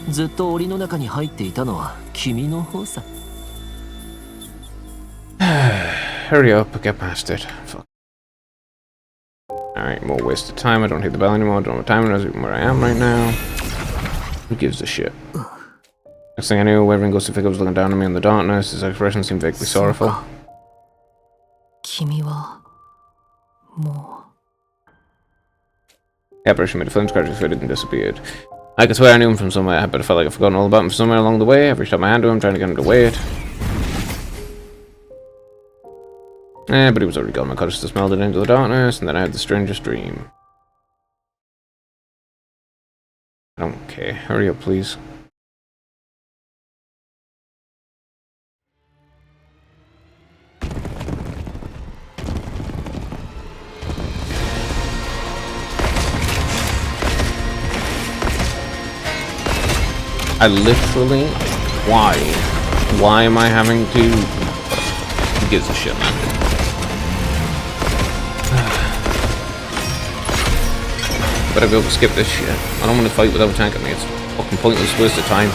ずっと檻の中に入っていたのは君の方さ。Hurry up, get past it. Fuck. Alright, more wasted time. I don't hit the bell anymore. I don't have time. I don't know where I am right now. Who gives a shit? Next thing I knew, everyone goes to figure was looking down at me in the darkness. His expression seemed vaguely sorrowful. 君はもう The apparition made a flame scratch, faded and disappeared. I could swear I knew him from somewhere, but I felt like I'd forgotten all about him from somewhere along the way. I've reached out my hand to him, trying to get him to wait. But he was already gone. My consciousness melted into the darkness, and then I had the strangest dream. I don't care. Hurry up, please. I literally... Why am I having to gives a shit, man? Better be able to skip this shit. I don't want to fight without tanking me. It's a fucking pointless waste of time.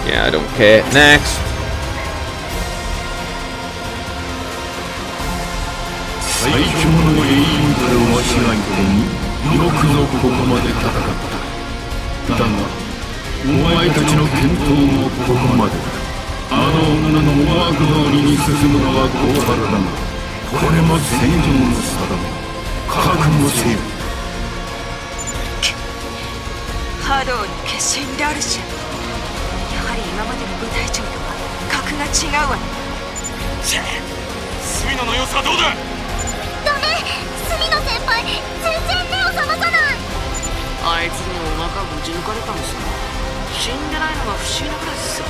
Yeah, I don't care. Next. 最強の英雄たるわしがいてによくぞここまで戦った。だがお前たちの健闘もここまでだ。あの女の思惑通りに進むのはゴーハルだが、これも戦場の定め。覚悟せよ。波動の化身ラルシャ。やはり今までの部隊長とは格が違うわね。隅野の様子はどうだ。ダメ、隅野先輩全然目を覚まさない。あいつにお腹ぶち抜かれたんですよ。死んでないのが不思議なくらいですよ。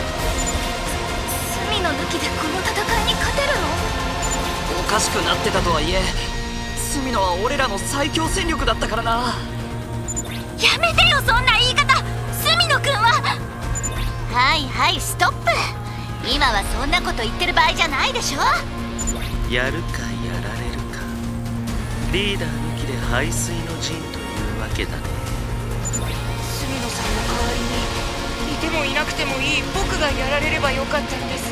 隅野抜きでこの戦いに勝てるの？おかしくなってたとはいえ、隅野は俺らの最強戦力だったからな。やめてよ、そんな言い方。隅野くんは。はいはい、ストップ。今はそんなこと言ってる場合じゃないでしょ。やるかやられるか、リーダー抜きで背水の陣というわけだね。隅野さんの代わりにいてもいなくてもいい僕がやられればよかったんです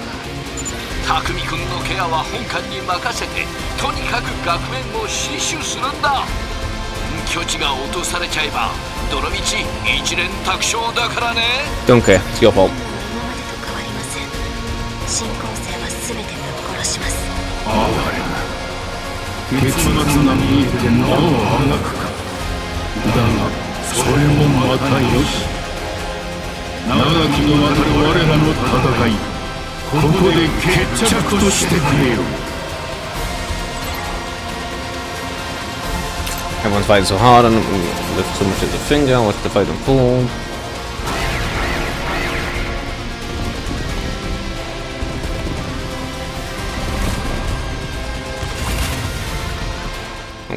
が。匠君のケアは本館に任せて、とにかく額面を死守するんだ。本拠地が落とされちゃえばどの道一連卓勝だからね。 Don't care. It's your fault. 今までと変わりません。新構成は全てぶっ殺します。哀れな。結末が見えてなおあがくか。だがそれもまたよし。長きにわたる我らの戦い、ここで決着としてくれよ。 Everyone's fighting so hard and lift so much of the finger. Watch the fight unfold.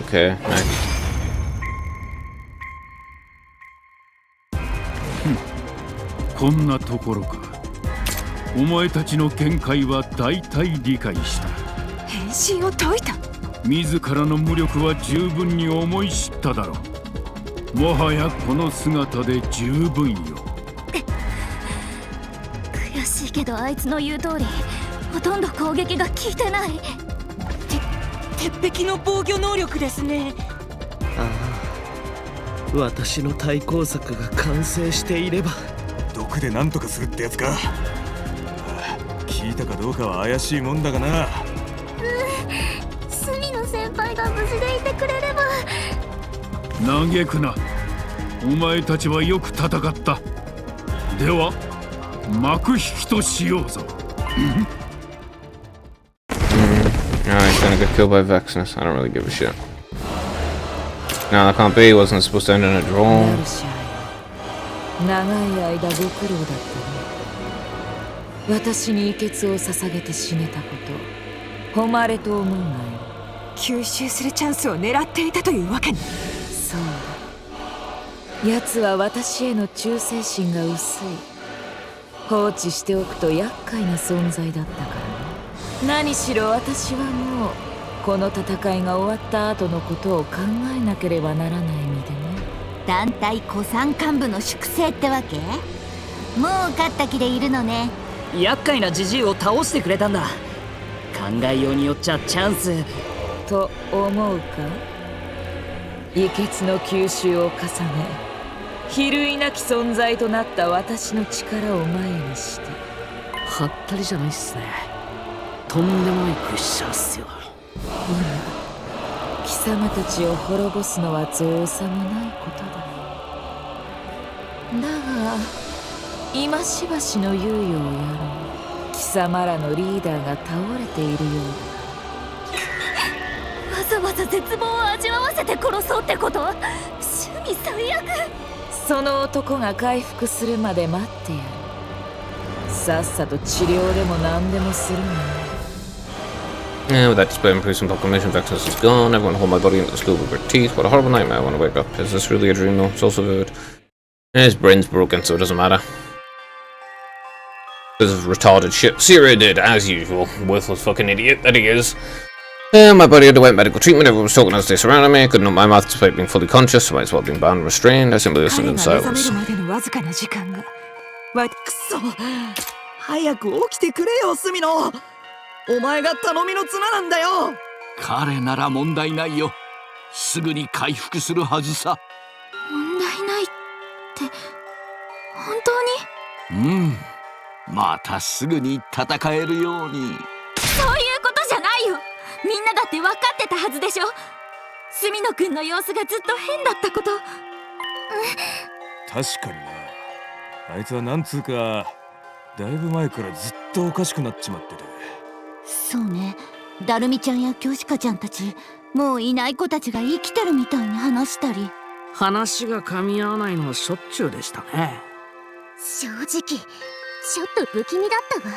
Okay, next. こんなところか。お前たちの見解は大体理解した。変身を解いた。自らの無力は十分に思い知っただろう。もはやこの姿で十分よ。悔しいけどあいつの言う通り、ほとんど攻撃が効いてない。鉄壁の防御能力ですね。ああ、私の対抗策が完成していれば。毒で何とかするってやつか。聞いたかどうかは怪しいもんだがな。隅野先輩が無事でいてくれれば。嘆くな。お前たちはよく戦った。では幕引きとしようぞ。Alright, he's gonna get killed by Vexnus. I don't really give a shit. No, that can't be. It wasn't supposed to end in a draw. ナルシャーよ、長い間ご苦労だったね。私に遺血を捧げて死ねたこと、誉れと思うがよ。吸収するチャンスを狙っていたというわけね。そうだ。奴は私への忠誠心が薄い。放置しておくと厄介な存在だったからね。何しろ私はもうこの戦いが終わった後のことを考えなければならない身でね。団体古参幹部の粛清ってわけ？もう勝った気でいるのね。厄介なジジイを倒してくれたんだ。考えようによっちゃチャンスと思うか。遺血の吸収を重ね、比類なき存在となった私の力を前にして。はったりじゃないっすね。とんでもないプレッシャーっすよ。今貴様たちを滅ぼすのは造作もないことだ。だが今しばしの猶予をやろう。貴様らのリーダーが倒れているようだ。わざわざ絶望を味わわせて殺そうってこと？趣味最悪。その男が回復するまで待ってやる。さっさと治療でも何でもするがね。Yeah, with that display and proof and proclamation, Vexus is gone. Everyone hold my body into the school with their teeth. What a horrible nightmare. I want to wake up. Is this really a dream though? It's also vivid. His brain's broken, so it doesn't matter. Because of retarded shit Syria did, as usual. Worthless fucking idiot that he is. My body underwent medical treatment. Everyone was talking as they surrounded me. I couldn't open my mouth despite being fully conscious, so I might as well have been bound and restrained. I simply listened in silence. 早く起きてくれよ、スミノ。お前が頼みの綱なんだよ。彼なら問題ないよ。すぐに回復するはずさ。問題ないって本当に？またすぐに戦えるように。そういうことじゃないよ。みんなだって分かってたはずでしょ。墨野くんの様子がずっと変だったこと。確かにな。あいつはなんつうかだいぶ前からずっとおかしくなっちまってて。そうね。ダルミちゃんやキョシカちゃんたち、もういない子たちが生きてるみたいに話したり。話が噛み合わないのはしょっちゅうでしたね。正直ちょっと不気味だったわ。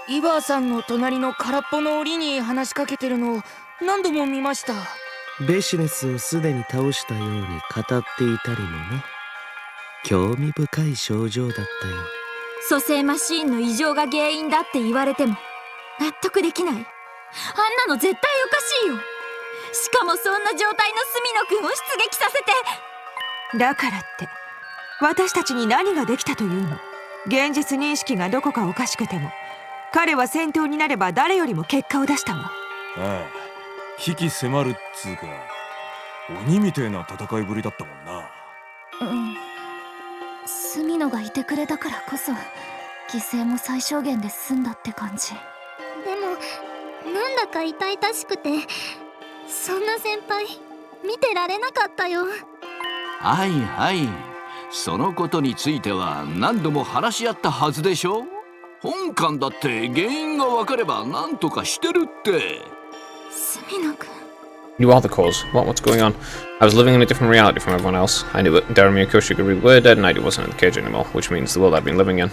イバーさんの隣の空っぽの檻に話しかけてるのを何度も見ました。ベシネスをすでに倒したように語っていたりもね。興味深い症状だったよ。蘇生マシーンの異常が原因だって言われても納得できない。あんなの絶対おかしいよ。しかもそんな状態の墨野くんを出撃させて。だからって私たちに何ができたというの？現実認識がどこかおかしくても彼は戦闘になれば誰よりも結果を出したわ。ああ、危機迫るっつうか鬼みてえな戦いぶりだったもんな。墨野がいてくれたからこそ犠牲も最小限で済んだって感じ。でもなんだか痛々しくて、そんな先輩見てられなかったよ。はいはい、そのことについては何度も話し合ったはずでしょ。本館だって原因が分かれば何とかしてるって。墨野くん。You are the cause. What's going on? I was living in a different reality from everyone else. I knew it. Darumi and Kyoshika were dead and I wasn't in the cage anymore, which means the world I've been living in.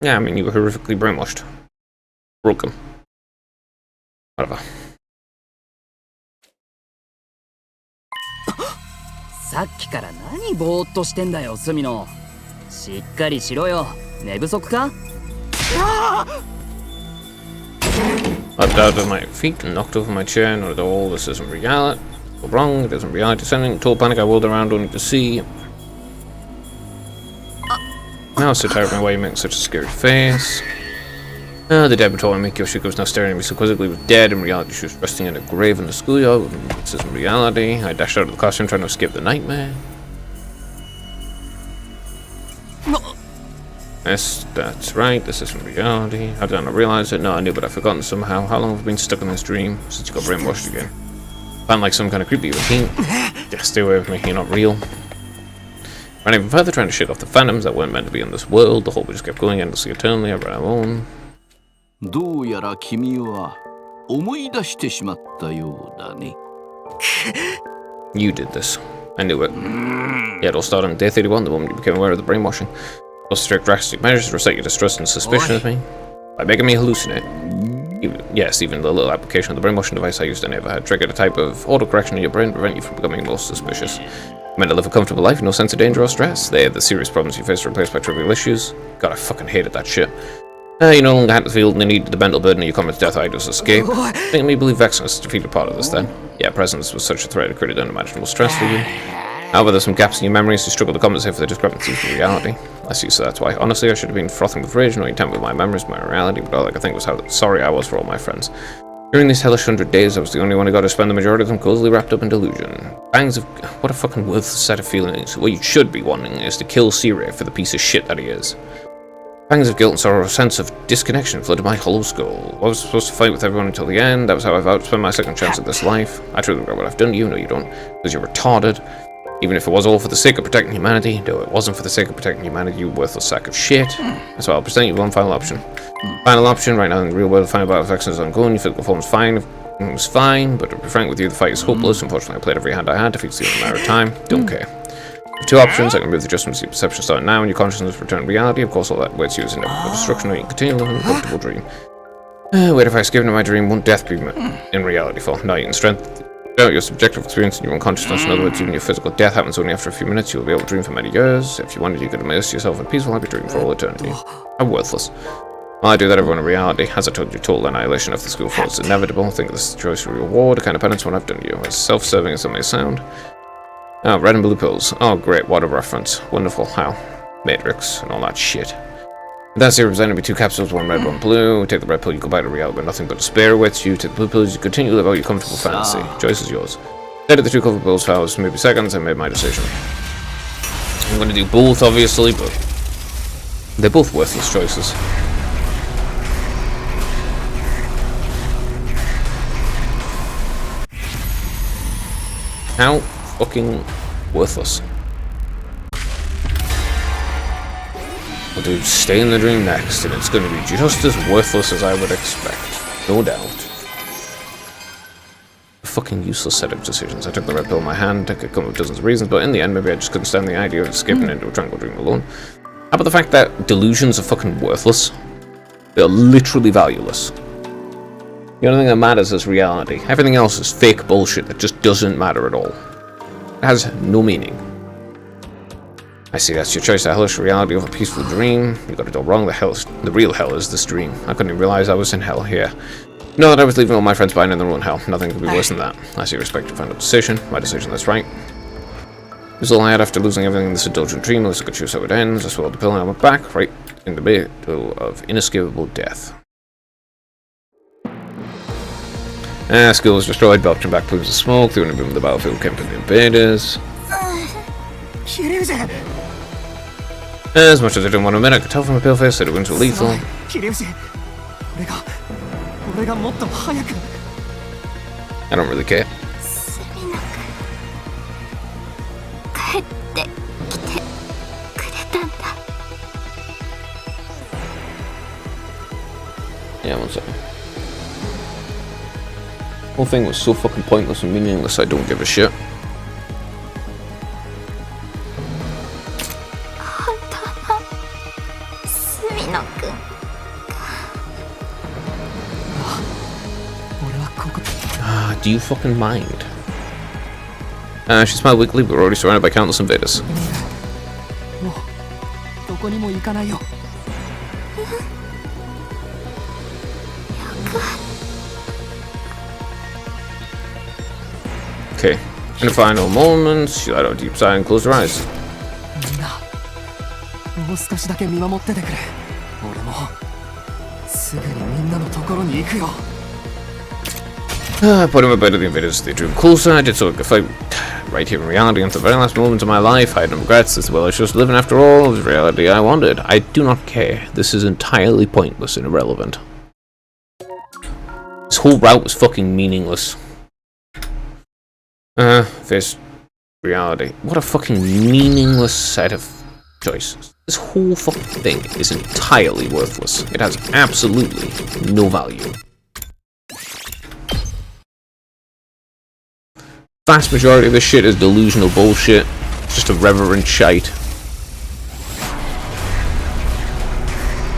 Yeah, I mean, you were horrifically brainwashed. Broken. Whatever. さっきから何ぼーっとしてんだよ、スミノ。しっかりしろよ。寝不足かI dived at my feet and knocked over my chair. Not at all. This isn't reality. Wrong. It isn't reality. Sending total panic. I whirled around only to see. Now I sit tired of my way, making such a scary face. The dead before me, Kyoshika was now staring at me so quizzically with dead. In reality, she was resting in a grave in the schoolyard. This isn't reality. I dashed out of the classroom trying to escape the nightmare. Yes, that's right. This isn't reality. How did I not realize it? No, I knew, but I've forgotten somehow. How long have I been stuck in this dream since you got brainwashed again? Sound like some kind of creepy routine. Yeah, stay away with me. You're not real. Ran even further, trying to shake off the phantoms that weren't meant to be in this world. The whole just kept going endlessly, eternally. I ran alone. どうやら君は思い出してしまったようだね。You did this. I knew it. Yeah, it all started on day 31, the moment you became aware of the brainwashing. Plus strict drastic measures to recite your distrust and suspicion of me. By making me hallucinate. Even the little application of the brainwashing device I used, I never had triggered a type of auto-correction in your brain to prevent you from becoming more suspicious. Meant to live a comfortable life, no sense of danger or stress. They had the serious problems you faced replaced by trivial issues. God, I fucking hated that shit. You no longer had to feel the need, the mental burden of your comrades' death. I just escape. Making me believe Vexus defeated part of this then. Yeah, presence was such a threat it created unimaginable stress for you. However, there's some gaps in your memories you struggle to compensate for the discrepancies from reality. I see, so that's why. Honestly, I should have been frothing with rage, knowing tempered with my memories, my reality, but all I could think was how sorry I was for all my friends. During these hellish 100 days, I was the only one who got to spend the majority of them cozily wrapped up in delusion. Pangs of... what a fucking worthless set of feelings. What you should be wanting is to kill Syria for the piece of shit that he is. Pangs of guilt and sorrow, a sense of disconnection flooded my hollow skull. I was supposed to fight with everyone until the end. That was how I vowed to spend my second chance at this life. I truly regret what I've done to you. No, you don't. Because you're retarded. Even if it was all for the sake of protecting humanity. No, it wasn't for the sake of protecting humanity, you worthless sack of shit. That's why I'll present you with one final option. Final option, right now in the real world, the final battle of Vexus is ongoing. Your physical form is fine. It was fine, but to be frank with you, the fight is hopeless. Unfortunately, I played every hand I had. Defeats the only matter of time. Don't care. Two options. I can remove the adjustments to your perception starting now, and your consciousness return to reality. Of course, all that waits you is inevitable destruction, or you can continue living a comfortable dream. Wait, if I was given in my dream, won't death be in reality for? No, you can strengthen out your subjective experience in your unconsciousness. In other words, even your physical death happens only after a few minutes. You'll be able to dream for many years. If you wanted, you could immerse yourself in a peaceful, happy dream for all eternity. How worthless. While I do that, everyone in reality, as I told you, total annihilation of the school falls is inevitable. Think of this choice for reward, a kind of penance what I've done to you. As self-serving as it may sound. Oh, red and blue pills. Oh, great, what a reference. Wonderful. How? Matrix and all that shit. That's here represented by two capsules, one red, one blue. Take the red pill, you go back to reality with nothing but despair awaits you. Take the blue pills, you continue to live out your comfortable fantasy. Choice is yours. Head of the two covered pills for hours, maybe seconds, I made my decision. I'm going to do both, obviously, but they're both worthless choices. How fucking worthless. We'll do Stay in the Dream next, and it's going to be just as worthless as I would expect. No doubt. A fucking useless set of decisions. I took the red pill in my hand, I could come up with dozens of reasons, but in the end maybe I just couldn't stand the idea of escaping into a tranquil dream alone. How about the fact that delusions are fucking worthless? They're literally valueless. The only thing that matters is reality. Everything else is fake bullshit that just doesn't matter at all. It has no meaning. I see, that's your choice, a hellish reality of a peaceful dream. You got it all wrong, the real hell is this dream. I couldn't even realize I was in hell here. No, that I was leaving all my friends behind in their own hell. Nothing could be worse than that. I see respect to final decision. My decision, that's right. It was all I had after losing everything in this indulgent dream, unless I could choose how it ends. I swallowed the pill and I went back, right in the middle of inescapable death. School was destroyed, belching back plumes of smoke. The only room in the battlefield came from the invaders. As much as I didn't want to admit, I could tell from a pale face that the winds were lethal. I don't really care. Yeah, one second. The whole thing was so fucking pointless and meaningless, I don't give a shit. Do you fucking mind? She smiled weakly, but we're already surrounded by countless invaders. Okay, in the final moments, she let out a deep sigh and closed her eyes. I put him a bit of the invaders, they drew him closer. I did so I could fight right here in reality until the very last moment of my life. I had no regrets, as well as just living after all of the reality I wanted. I do not care. This is entirely pointless and irrelevant. This whole route was fucking meaningless. Face reality. What a fucking meaningless set of choices. This whole fucking thing is entirely worthless. It has absolutely no value. Vast majority of this shit is delusional bullshit. Just irreverent shite.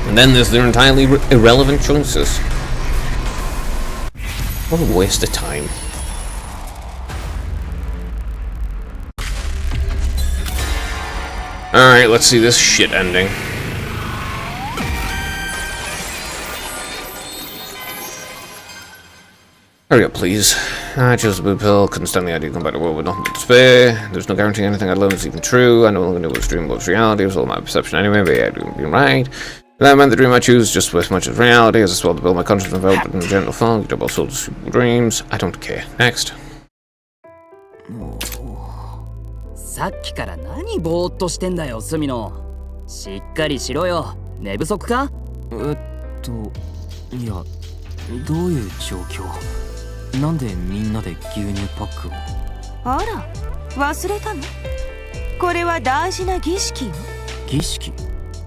And then there's their entirely irrelevant choices. What a waste of time. Alright, let's see this shit ending. Hurry up, please. I chose the blue pill, couldn't stand the idea of going back to the world with nothing but despair. There's no guarantee anything I'd learned was even true. I no longer knew what was dream, what was reality. It was all my perception anyway, but yeah, I'd been right. That meant the dream I choose just as much as reality. As I swallowed the pill, my conscience enveloped in a gentle fog. Double soul to dreams. I don't care. Next. さっきから何ぼーっとしてんだよ、スミノ。しっかりしろよ。寝不足か？いや、どういう状況？なんでみんなで牛乳パックを？あら、忘れたの？これは大事な儀式よ。儀式？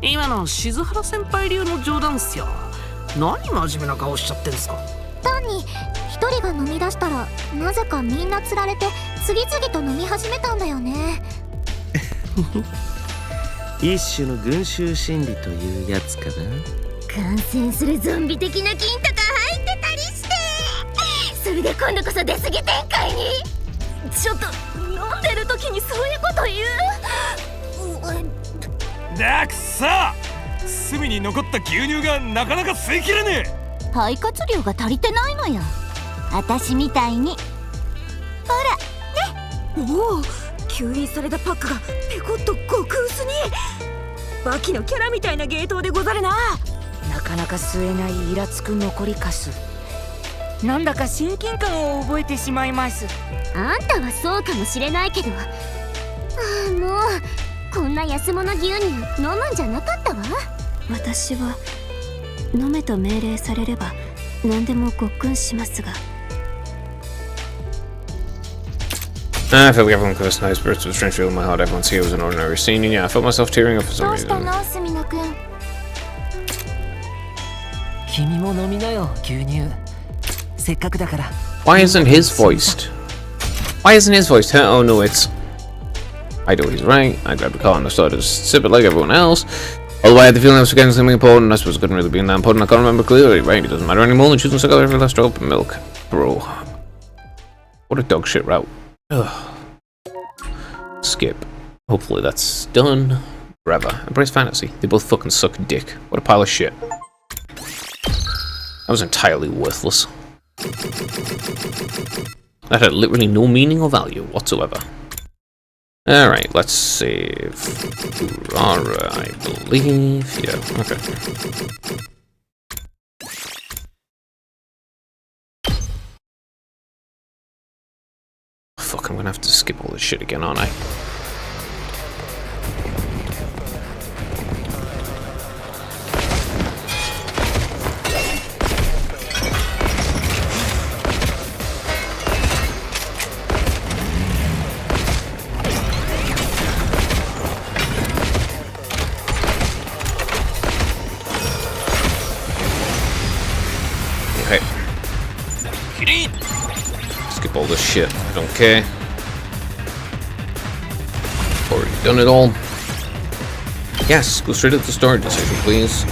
今の静原先輩流の冗談っすよ。何真面目な顔しちゃってんすか？単に一人が飲み出したらなぜかみんな釣られて次々と飲み始めたんだよね。一種の群衆心理というやつかな。感染するゾンビ的な菌とか入ってたりして、それで今度こそ出過ぎ展開に。ちょっと飲んでる時にそういうこと言う。だくさ、隅に残った牛乳がなかなか吸い切れねえ。肺活量が足りてないのよ、私みたいに。ほらね。おお、吸引されたパックがペコッと極薄に。バキのキャラみたいな芸当でござるな。なかなか吸えないイラつく残りかす。なんだか親近感を覚えてしまいます。あんたはそうかもしれないけど、もうこんな安物牛乳飲むんじゃなかったわ。私は飲めと命令されれば何でもごっくんしますが。I felt like everyone cursed nice spirits with strange feel in my heart. Everyone's here was an ordinary scene, and yeah, I felt myself tearing up for some どうした reason. の、スミノくん。君も飲みなよ、牛乳。せっかくだから。Why isn't his voiced? Why isn't his voiced? Huh? Oh no, it's. I know he's right. I grabbed a car and I started to sip it like everyone else. Although I had the feeling I was forgetting something important, I suppose it couldn't really be that important. I can't remember clearly. Right, it doesn't matter anymore than choosing to suck out every last drop of milk. Bro. What a dog shit route. Ugh. Skip. Hopefully that's done. Forever. Embrace fantasy. They both fucking suck dick. What a pile of shit. That was entirely worthless. That had literally no meaning or value whatsoever. Alright, let's save. Urara, I believe. Yeah, okay. Fuck, I'm gonna have to skip all this shit again, aren't I? Skip all this shit. I don't care. Already done it all. Yes, go straight to the story decision, please.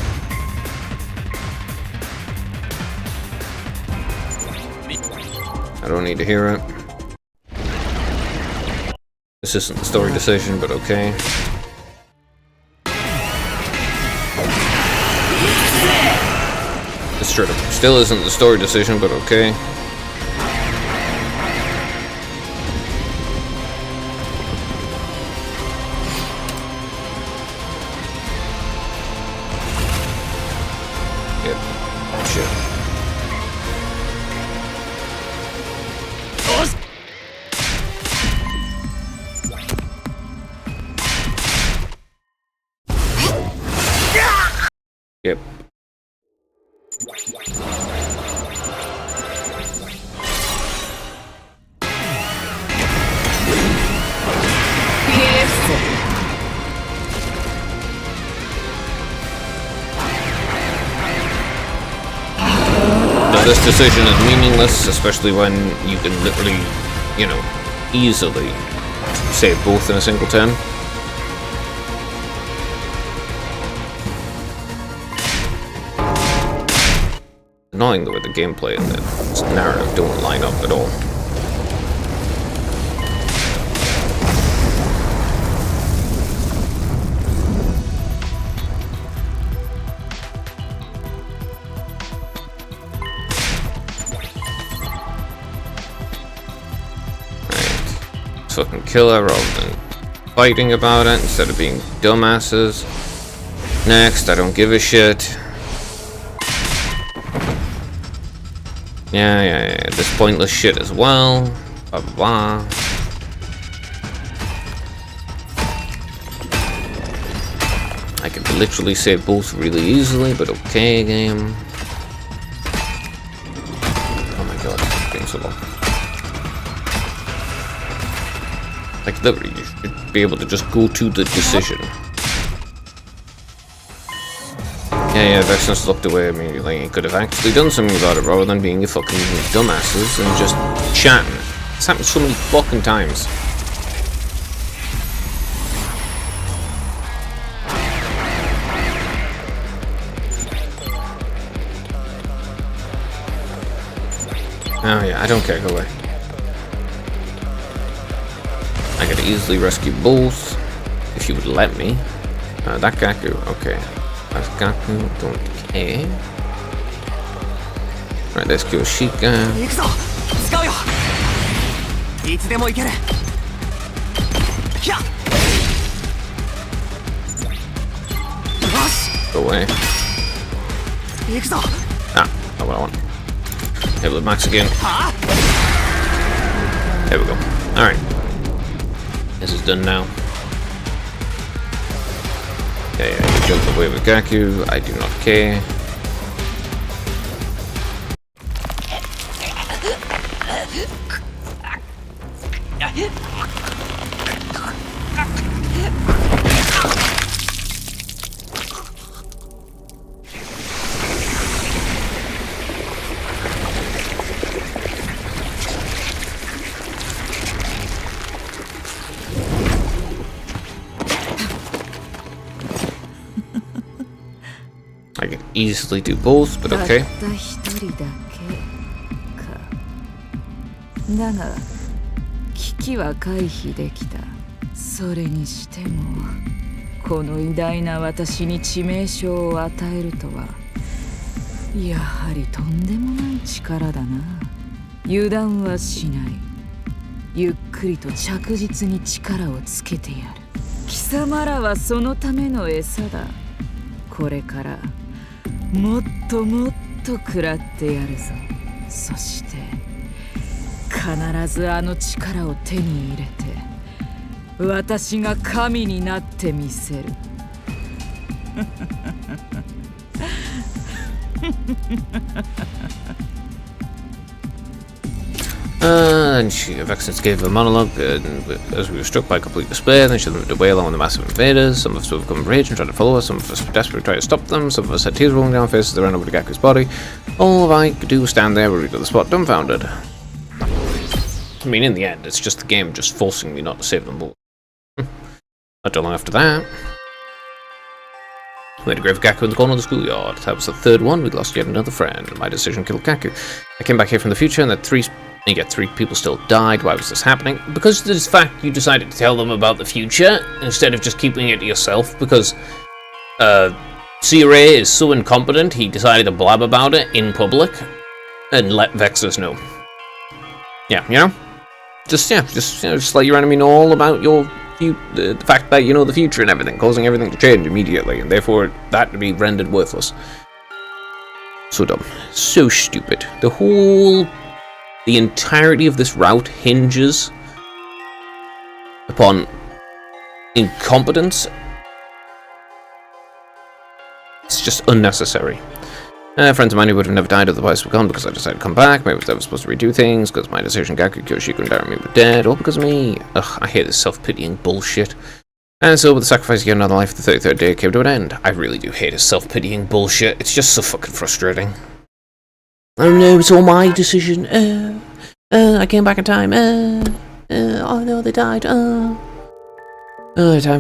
I don't need to hear it. This isn't the story decision, but okay. This straight up still isn't the story decision, but okay. Yep. Now this decision is meaningless, especially when you can literally, you know, easily save both in a single turn. Annoying the way the gameplay and the narrative don't line up at all. Right. Let's fucking kill her rather than fighting about it instead of being dumbasses. Next, I don't give a shit. Yeah, this pointless shit as well. Blah, blah, blah. I can literally save both really easily, but okay, game. Oh my god, it's being so long. Like, literally, you should be able to just go to the decision. Yeah, Vexnus looked away immediately. He could have actually done something about it rather than being a fucking dumbasses and just chatting. It's happened so many fucking times. Oh yeah, I don't care, go away. I could easily rescue both, if you would let me. That Gaku, okay. That's Gaku, don't care. Right, let's kill Sheikah. Go away. Ah, not what I want. Hit with Max again. There we go. Alright. This is done now. Yeah, you jumped away with Gaku. I do not care. I can easily do both, but okay. たった一人だけか。だが危機は回避できた。それにしてもこの偉大な私に致命傷を与えるとはやはりとんでもない力だな。油断はしない。ゆっくりと着実に力をつけてやる。貴様らはそのための餌だ。これからもっともっと食らってやるぞ。そして必ずあの力を手に入れて私が神になってみせる。And Vexus gave a monologue, as we were struck by complete despair. Then she limited away along with the massive invaders. Some of us would become enraged and tried to follow us. Some of us were desperate to try to stop them. Some of us had tears rolling down our faces as they ran over to Gaku's body. All I could do was stand there, worried on the spot, dumbfounded. I mean, in the end, it's just the game just forcing me not to save them all. Not too long after that, we had a grave Gaku in the corner of the schoolyard. That was the third one. We'd lost yet another friend. My decision killed Gaku. I came back here from the future, and three people still died. Why was this happening? Because of this fact, you decided to tell them about the future instead of just keeping it to yourself. Because Seirei is so incompetent, he decided to blab about it in public and let Vexus know. Yeah, you know, just let your enemy know all about your the fact that you know the future and everything, causing everything to change immediately, and therefore that to be rendered worthless. So dumb, so stupid. The entirety of this route hinges upon incompetence. It's just unnecessary. Friends of mine who would have never died otherwise were gone because I decided to come back. Maybe I was supposed to redo things because my decision Gaku, Kyoshiko, and Darami were dead. All because of me. Ugh, I hate this self-pitying bullshit. And so with the sacrifice of yet another life, the 33rd day came to an end. I really do hate his self-pitying bullshit. It's just so fucking frustrating. Oh no, it's all my decision. I came back in time. Oh no, they died. Time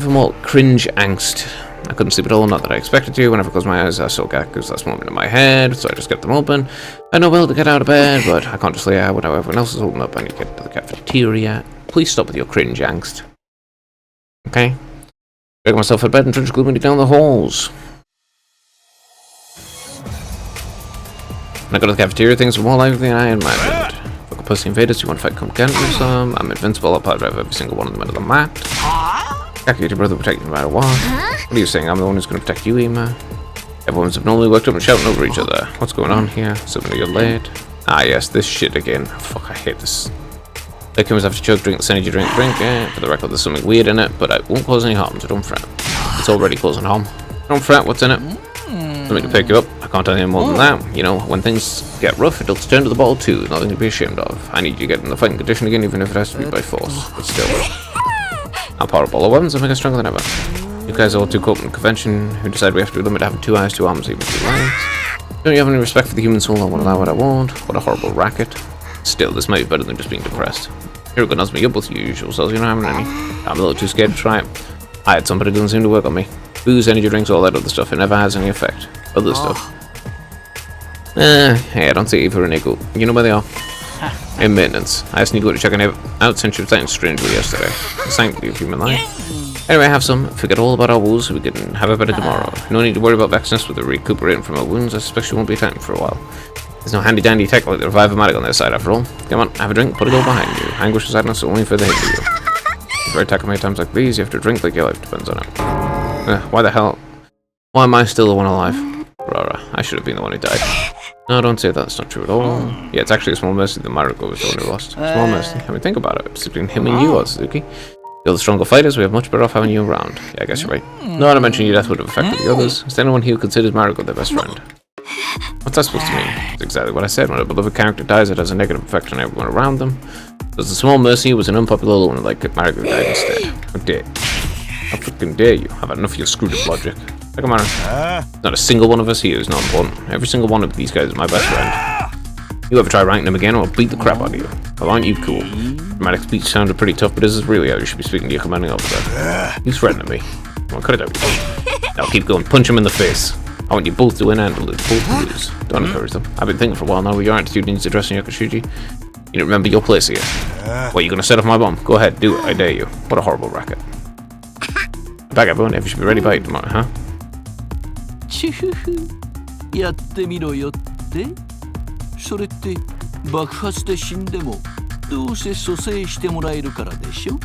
for more cringe angst. I couldn't sleep at all, not that I expected to. Whenever I closed my eyes, I saw Gaku's last moment in my head, so I just kept them open. I had no will to get out of bed, but I can't just lay out while everyone else is holding up. I need to get to the cafeteria. Please stop with your cringe angst. Okay? Dragging myself out of bed and trudged gloomily down the halls. When I go to the cafeteria, things are more likely than I imagined. Fuck a pussy invaders who want to fight, come get me some. I'm invincible, I'll probably drive every single one of them into the mat. Gaku, your brother will protect you no matter what. What are you saying? I'm the one who's going to protect you, Ima? Everyone's abnormally worked up and shouting over each other. What's going on here? Suddenly you're late. Ah yes, this shit again. Fuck, I hate this. Like humans have to chug, drink this energy drink. For the record, there's something weird in it, but it won't cause any harm, so don't fret. It's already causing harm. Don't fret, what's in it? Something to pick you up. I can't tell you any more than that. You know, when things get rough, it'll turn to the bottle too. Nothing to be ashamed of. I need you to get in the fighting condition again, even if it has to be by force. But still. I'll power up all our weapons and make us stronger than ever. You guys are all too caught in convention who decide we have to limit having 2 eyes, 2 arms, even 2 legs. Don't you have any respect for the human soul? I won't allow what I want. What a horrible racket. Still, this might be better than just being depressed. Hiruka knows me up with your usual selves, you're not having any. I'm a little too scared to try it. I had somebody who doesn't seem to work on me. Booze, energy drinks, all that other stuff, it never has any effect. Other stuff. Hey, I don't see you for an equal. You know where they are. in maintenance. I asked Nico to check it out since she was acting strangely yesterday. The sanctity of human life. Anyway, have some. Forget all about our wounds so we can have it better tomorrow. No need to worry about Vexness with her recuperating from her wounds. I suspect she won't be attacking for a while. There's no handy-dandy tech like the Revive-O-Matic on their side after all. Come on, have a drink, put it all behind you. Anguish and sadness will only further hinder you. If you're attacking me at times like these, you have to drink like your life depends on it. Why the hell? Why am I still the one alive? Rara, I should have been the one who died. No, don't say that. That's not true at all. Yeah, it's actually a small mercy that Mariko was the one who lost. Small mercy. I mean, think about it. It's between him and you, Suzuki. You're the stronger fighters. We have much better off having you around. Yeah, I guess you're right. No, to mention your death would have affected the others. Is there anyone here who considers Mariko their best friend? What's that supposed to mean? It's exactly what I said. When a beloved character dies, it has a negative effect on everyone around them. Because the small mercy was an unpopular one, like Mariko died instead. How dare you? How freaking dare you? I've had enough of your screwed up logic. Come on. Not a single one of us here is not important. Every single one of these guys is my best friend. You ever try ranking them again, or I'll beat the crap out of you. Well, aren't you cool? Dramatic speech sounded pretty tough, but this is really how you should be speaking to your commanding officer. You threatening me. Well, cut it out. Now keep going. Punch him in the face. I want you both to win and to lose. Both to lose. Don't encourage them. I've been thinking for a while now with your attitude needs addressing Yakushuji. You need to remember your place here. What, you gonna set off my bomb? Go ahead, do it. I dare you. What a horrible racket. Back everyone, if you should be ready by it tomorrow, huh? チフフやってみろよってそれって爆発で死んでもどうせ蘇生してもらえるからでしょ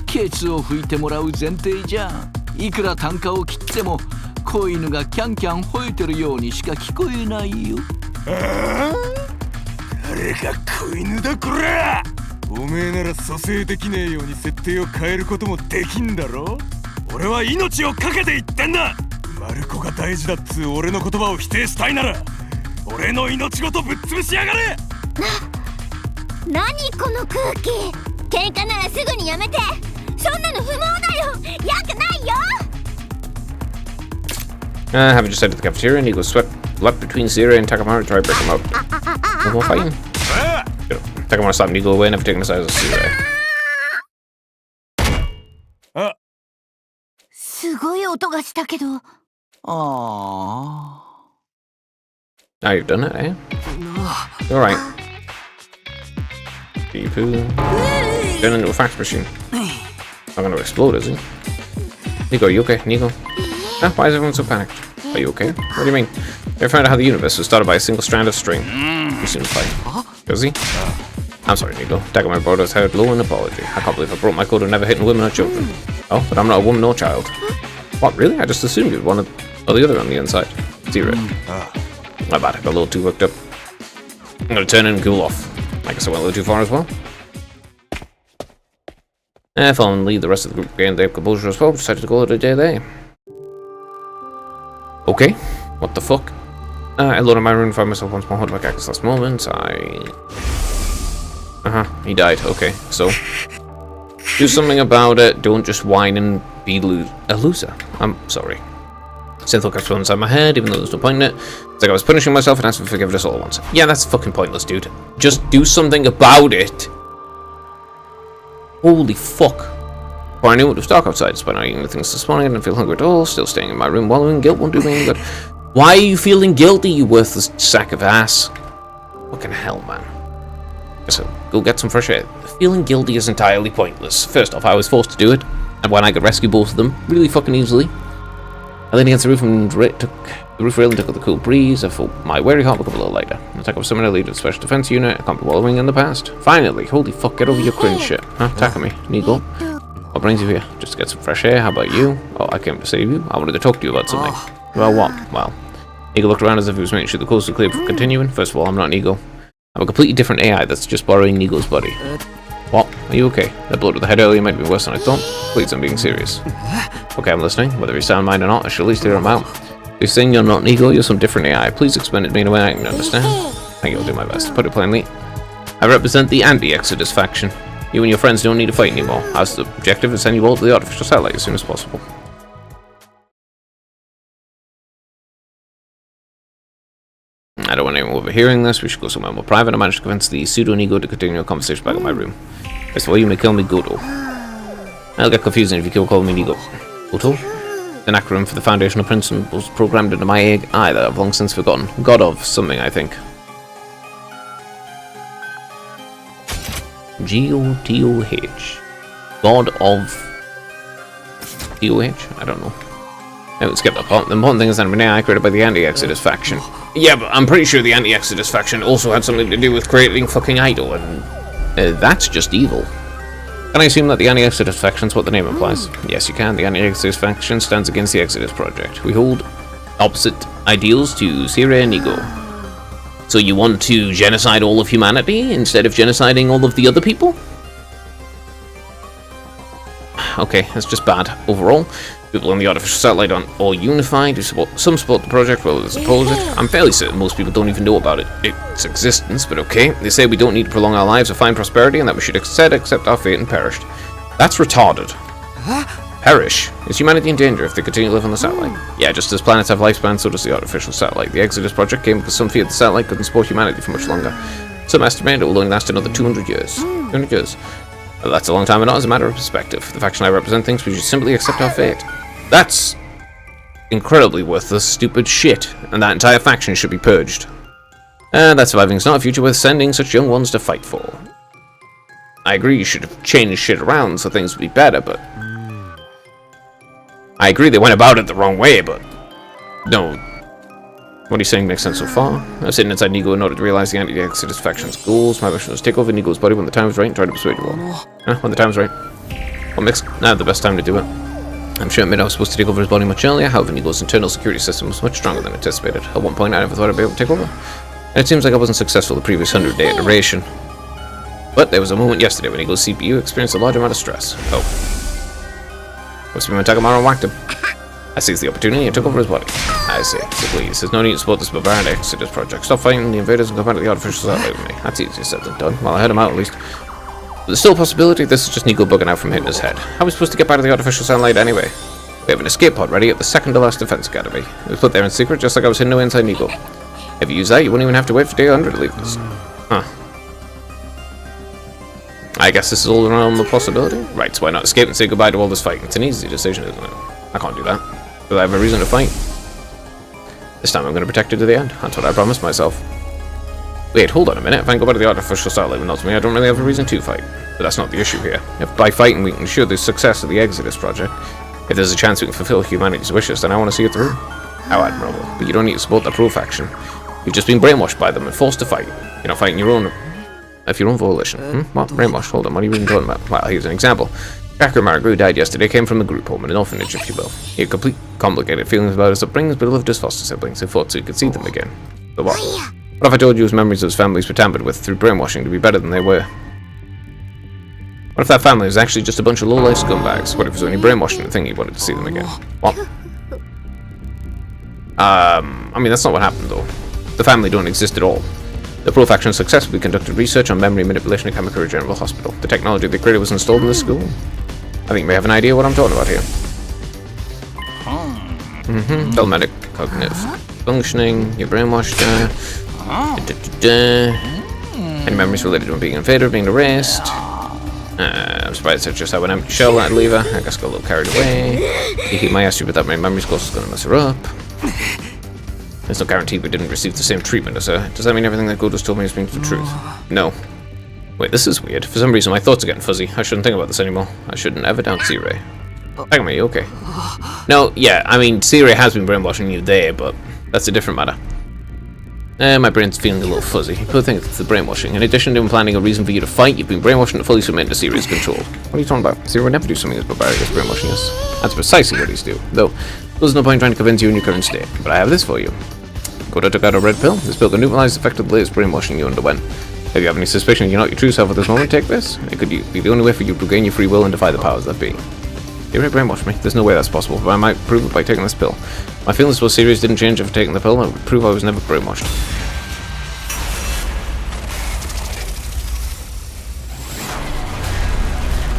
ケツを拭いてもらう前提じゃいくら単価を切っても子犬がキャンキャン吠えてるようにしか聞こえないよ誰が子犬だこらおめえなら蘇生できねえように設定を変えることもできんだろ俺は命をかけて言ってんだマルコが大事だっつう俺の言葉を否定したいなら俺の命ごとぶっ潰しやがれ何この空気喧嘩ならすぐにやめてそんなの不毛だよやくないよ Having just headed to the cafeteria, Nico leapt between Zira and Takamaru to try to break him up. No more fighting. Takamaru slapped Nico away, never taking the size of Zira. すごい音がしたけど Aww. Now you've done it, eh? Alright. Pee-poo. Turn into a fax machine. Not gonna explode, is he? Nico, are you okay? Nico? Huh? Why is everyone so panicked? Are you okay? What do you mean? Never found out how the universe was started by a single strand of string. You seem to fight. Does he? I'm sorry, Nico. Takamaru brought us head low in apology. I can't believe I broke my code of never hitting women or children. Oh, but I'm not a woman or child. What, really? I just assumed you were one or the other on the inside. Zero. My bad, I got a little too worked up. I'm gonna turn in and cool off. I guess I went a little too far as well. Follow and lead the rest of the group gained their composure as well. Decided to call it a day there. Okay. What the fuck? I loaded my room and found myself once more haunted by Cactus last moment. He died. Okay, so do something about it. Don't just whine and be a loser. I'm sorry. Synthol kept going inside my head, even though there was no point in it. It's like I was punishing myself and asking for forgiveness all at once. Yeah, that's fucking pointless, dude. Just do something about it. Holy fuck. Before I knew it was dark outside, despite not eating things this morning. I didn't feel hungry at all. Still staying in my room wallowing. Guilt won't do me any good. Why are you feeling guilty, you worthless sack of ass? Fucking hell, man. So, go get some fresh air. Feeling guilty is entirely pointless. First off, I was forced to do it, and when I could rescue both of them really fucking easily. I leaned against the roof and took the roof rail and took the cool breeze. I felt my weary heart become a little lighter. It's like I was summoned a leader of the special defense unit. I can't be wallowing in the past. Finally, holy fuck, get over your cringe shit. Huh? Takumi, Nigo. What brings you here? Just to get some fresh air. How about you? Oh, I came to save you. I wanted to talk to you about something. Well, what? Well, Nigo looked around as if he was making sure the coast was clear for continuing. First of all, I'm not Nigo. I'm a completely different AI that's just borrowing Nigo's body. What? Are you okay? That blow to the head earlier might be worse than I thought. Please, I'm being serious. Okay, I'm listening. Whether you sound mine or not, I should at least hear him out. You're saying you're not Nigo, you're some different AI. Please explain it to me in a way I can understand. I think I'll do my best. To put it plainly, I represent the anti-Exodus faction. You and your friends don't need to fight anymore. Our objective is to send you all to the artificial satellite as soon as possible. I don't want anyone overhearing this. We should go somewhere more private. I managed to convince the pseudo-Nigo to continue a conversation back in my room. First of all, you may kill me Goto. I'll get confusing if you keep calling me Nigo. Goto? An acronym for the foundational principles programmed into my eye that I've long since forgotten. God of something, I think. G-O-T-O-H. God of... T-O-H? I don't know. I would skip that part. The important thing is that I'm now created by the Anti-Exodus faction. Yeah, but I'm pretty sure the Anti-Exodus faction also had something to do with creating fucking Idol, and that's just evil. Can I assume that the Anti-Exodus faction is what the name implies? Yes, you can. The Anti-Exodus faction stands against the Exodus Project. We hold opposite ideals to Sire and Ego. So you want to genocide all of humanity instead of genociding all of the other people? Okay, that's just bad overall. People on the artificial satellite aren't all unified. Some support the project, while others oppose it. I'm fairly certain most people don't even know about its existence, but okay. They say we don't need to prolong our lives or find prosperity, and that we should accept our fate and perish. That's retarded. Perish? Is humanity in danger if they continue to live on the satellite? Yeah, just as planets have lifespans, so does the artificial satellite. The Exodus project came because some feared the satellite couldn't support humanity for much longer. Some estimate it will only last another 200 years. 200 years. Well, that's a long time, and not as a matter of perspective. The faction I represent thinks we should simply accept our fate. That's incredibly worthless, stupid shit, and that entire faction should be purged. That surviving is not a future worth sending such young ones to fight for. I agree you should have changed shit around so things would be better, but... I agree they went about it the wrong way, but... No. What are you saying makes sense so far? I'm sitting inside Nigo in order to realize the Anti-Exodus faction's goals. My mission was to take over Nigo's body when the time was right and try to persuade you all. When the time's right. What makes now the best time to do it? I'm sure admit I was supposed to take over his body much earlier, however Nigo's internal security system was much stronger than anticipated. At one point I never thought I'd be able to take over. And it seems like I wasn't successful the previous 100-day iteration. But there was a moment yesterday when Nigo's CPU experienced a large amount of stress. Oh. Must be when Takamaro whacked him. I seized the opportunity and took over his body. I see. So please, there's no need to support this barbarian Exodus project. Stop fighting the invaders and come back to the artificial satellite with me. That's easier said than done. Well, I heard him out at least. But there's still a possibility this is just Nigo bugging out from hitting his head. How are we supposed to get back to the artificial satellite anyway? We have an escape pod ready at the second to last defense academy. It was put there in secret just like I was hidden away inside Nigo. If you use that, you wouldn't even have to wait for day 100 to leave this. Huh. I guess this is all around the possibility. Right, so why not escape and say goodbye to all this fighting? It's an easy decision, isn't it? I can't do that. But I have a reason to fight. This time I'm going to protect it to the end. That's what I promised myself. Wait, hold on a minute. If I can go back to the artificial satellite without me, I don't really have a reason to fight. But that's not the issue here. If by fighting we can ensure the success of the Exodus project, if there's a chance we can fulfill humanity's wishes, then I want to see it through. How admirable. But you don't need to support the pro faction. You've just been brainwashed by them and forced to fight. You're not fighting your own... Of your own volition. What? Brainwashed? Hold on, what are you even talking about? Well, here's an example. Jacker Margaret, who died yesterday, came from a group home, an orphanage, if you will. He had complete complicated feelings about his upbringing, but he loved his foster siblings and thought so he could see them again. But what? What if I told you his memories of his families were tampered with through brainwashing to be better than they were? What if that family was actually just a bunch of low-life scumbags? What if it was only brainwashing the thing he wanted to see them again? What? I mean, that's not what happened, though. The family don't exist at all. The Pro Faction successfully conducted research on memory manipulation at Kamakura General Hospital. The technology they created was installed in the school. I think you may have an idea what I'm talking about here. Telematic cognitive functioning, you're brainwashed. Any memories related to him being invaded or being erased. I'm surprised it's just how an empty shell I'd leave her. I guess got a little carried away. He might ask you about that many memories, close is going to mess her up. There's no guarantee we didn't receive the same treatment as her. Does that mean everything that Godos told me has been the truth? No. Wait, this is weird. For some reason my thoughts are getting fuzzy. I shouldn't think about this anymore. I shouldn't ever doubt Sire. Hang on, are you okay? No, yeah, I mean, Sire has been brainwashing you there, but that's a different matter. My brain's feeling a little fuzzy. People think it's the brainwashing. In addition to him planning a reason for you to fight, you've been brainwashing to fully submit to Sire's control. What are you talking about? Sire would never do something as barbaric as brainwashing us. That's precisely what he's doing. Though, there's no point trying to convince you in your current state. But I have this for you. Koda took out a red pill. This pill can neutralize the effect of the latest brainwashing you underwent. If you have any suspicion you're not your true self at this moment, take this. It could be the only way for you to gain your free will and defy the powers that be. You already brainwashed me. There's no way that's possible, but I might prove it by taking this pill. My feelings for Sirius didn't change after taking the pill, and it would prove I was never brainwashed.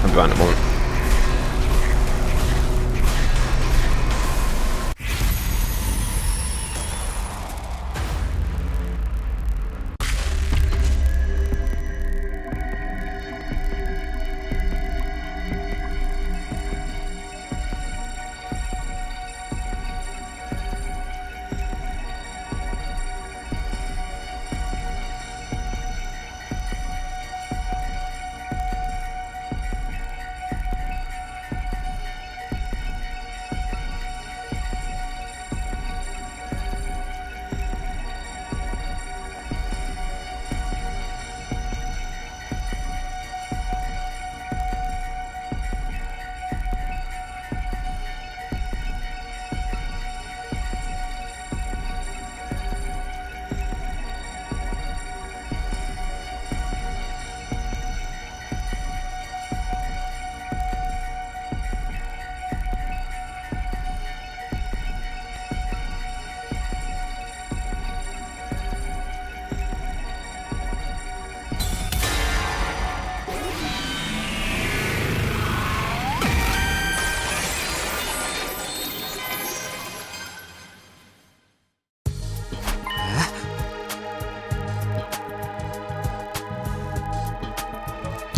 I'll be back in a moment.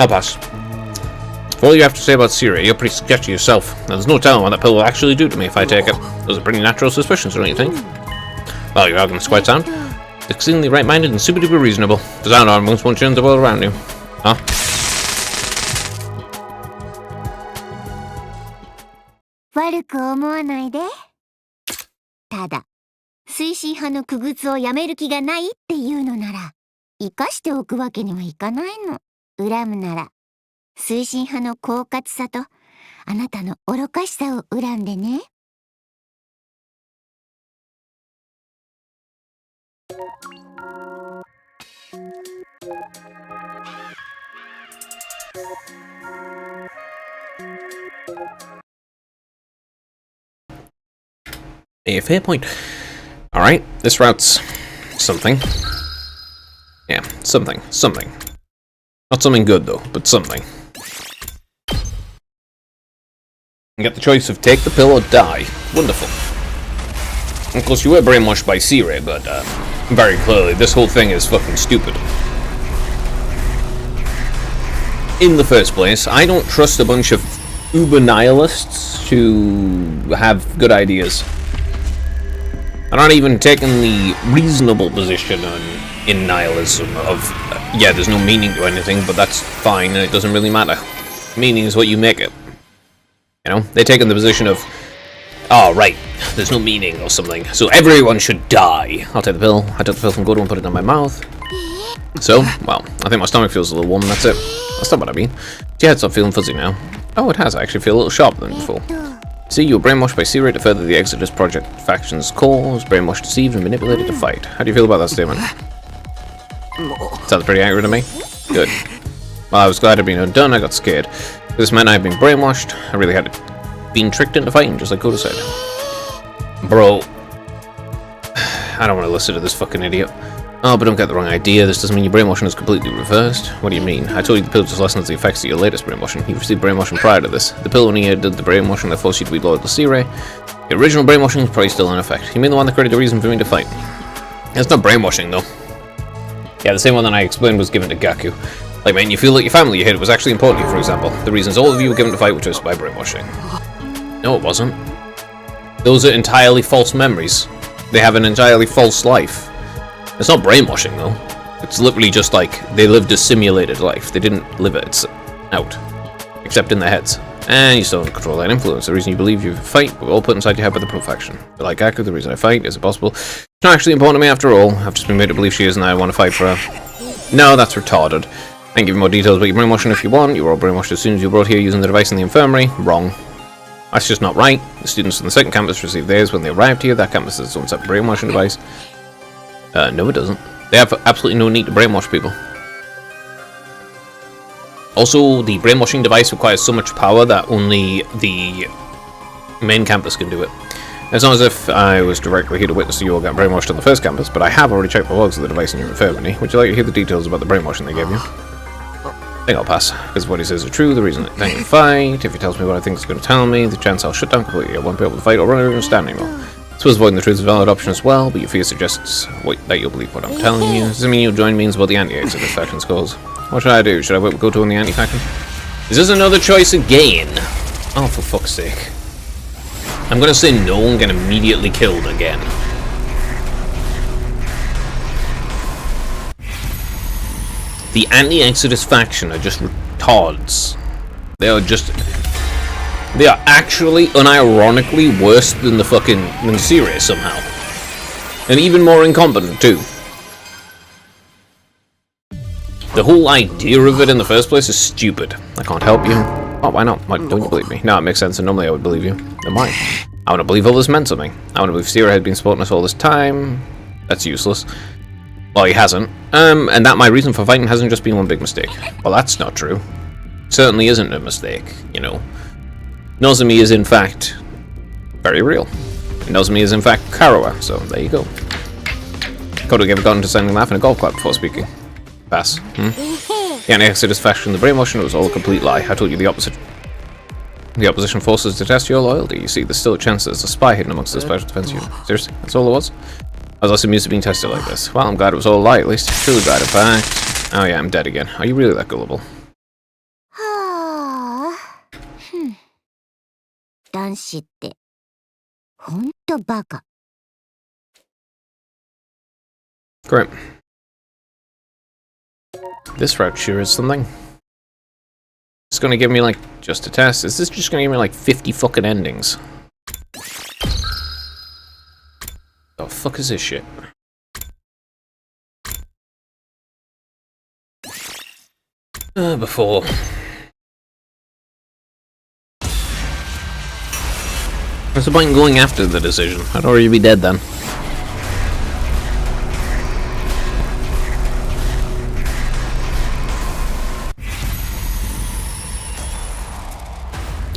I'll pass. For all you have to say about Syria, you're pretty sketchy yourself. Now, there's no telling what that pill will actually do to me if I take it. Those are pretty natural suspicions, don't you think? Well, your argument's quite sound. Exceedingly right-minded and super-duper reasonable. The sound arguments won't change the world around you. Huh? 悪く思わないで。ただ、推進派の傀儡をやめる気がないっていうのなら、生かしておくわけにはいかないの。恨むなら、推進派の狡猾さと、あなたの愚かしさを恨んでね。A fair point. Alright, this route's something. Yeah, something. Not something good though, but something. You get the choice of take the pill or die. Wonderful. Of course, you were brainwashed by Sire, but very clearly, this whole thing is fucking stupid. In the first place, I don't trust a bunch of uber nihilists to have good ideas. I'm not even taking the reasonable position in nihilism of, yeah, there's no meaning to anything, but that's fine, and it doesn't really matter. Meaning is what you make it. You know? They're taking the position of, oh, right, there's no meaning or something, so everyone should die. I'll take the pill. I took the pill from Godo and put it in my mouth. So, well, I think my stomach feels a little warm, and that's it. That's not what I mean. Yeah, it's not feeling fuzzy now. Oh, it has. I actually feel a little sharper than before. See, you were brainwashed by Sire to further the Exodus Project faction's cause, brainwashed, deceived, and manipulated to fight. How do you feel about that statement? Sounds pretty angry to me. Good. Well, I was glad I'd been undone, I got scared. This meant I had been brainwashed. I really had been tricked into fighting, just like Godo said. Bro. I don't want to listen to this fucking idiot. Oh, but don't get the wrong idea. This doesn't mean your brainwashing is completely reversed. What do you mean? I told you the pill just lessens the effects of your latest brainwashing. You received brainwashing prior to this. The pill only did the brainwashing that forced you to be loyal to Sire. The original brainwashing is probably still in effect. You mean the one that created a reason for me to fight? It's not brainwashing, though. Yeah, the same one that I explained was given to Gaku. Like, man, you feel like your family you hate was actually important to you, for example. The reasons all of you were given to fight were just by brainwashing. No, it wasn't. Those are entirely false memories. They have an entirely false life. It's not brainwashing, though. It's literally just like, they lived a simulated life. They didn't live it out. Except in their heads. And you still don't control that influence. The reason you believe you fight, we're all put inside your head by the pro-faction. But like Gaku, the reason I fight, is it possible? It's not actually important to me after all. I've just been made to believe she is and I want to fight for her. No, that's retarded. I can give you more details about your brainwashing if you want. You were all brainwashed as soon as you were brought here using the device in the infirmary. Wrong. That's just not right. The students on the second campus received theirs when they arrived here. That campus has its own separate brainwashing device. No, it doesn't. They have absolutely no need to brainwash people. Also, the brainwashing device requires so much power that only the main campus can do it. It's not as if I was directly here to witness you all get brainwashed on the first campus, but I have already checked the logs of the device in your infirmary. Would you like to hear the details about the brainwashing they gave you? I think I'll pass, because what he says is true. The reason I can fight, if he tells me what I think he's going to tell me, the chance I'll shut down completely. I won't be able to fight or run even stand anymore. I suppose avoiding the truth is a valid option as well, but your fear suggests that you'll believe what I'm telling you. Does it mean you'll join me in about the anti-Exodus faction's cause? What should I do? Should I wait with Goto on the anti-faction? Is this another choice again? Oh, for fuck's sake. I'm gonna say no and get immediately killed again. The anti-Exodus faction are just retards. They are actually, unironically, worse than the than Sire somehow. And even more incompetent, too. The whole idea of it in the first place is stupid. I can't help you. Oh, why not? Why don't you believe me? No, it makes sense, and normally I would believe you. Then why? I want to believe all this meant something. I want to believe Sire had been supporting us all this time. That's useless. Well, he hasn't. And that my reason for fighting hasn't just been one big mistake. Well, that's not true. It certainly isn't a mistake, you know. Nozomi is, in fact, very real. Nozomi is, in fact, Karawa, so there you go. Godo gave a gun to standing laugh and a golf clap before speaking. Pass. The anti-Exodus faction, the brainwashing, it was all a complete lie. I told you the opposite. The opposition forces detest your loyalty. You see, there's still a chance there's a spy hidden amongst the special defense unit. Seriously, that's all it was? I was less amused at being tested like this. Well, I'm glad it was all a lie, at least. Truly glad, in fact. Oh yeah, I'm dead again. Are you really that gullible? 男子ってほんとバカ。 Great. This route sure is something. It's gonna give me, like, just a test. Is this just gonna give me, like, 50 fucking endings? The fuck is this shit? Before... What's the point in going after the decision? I'd already be dead then.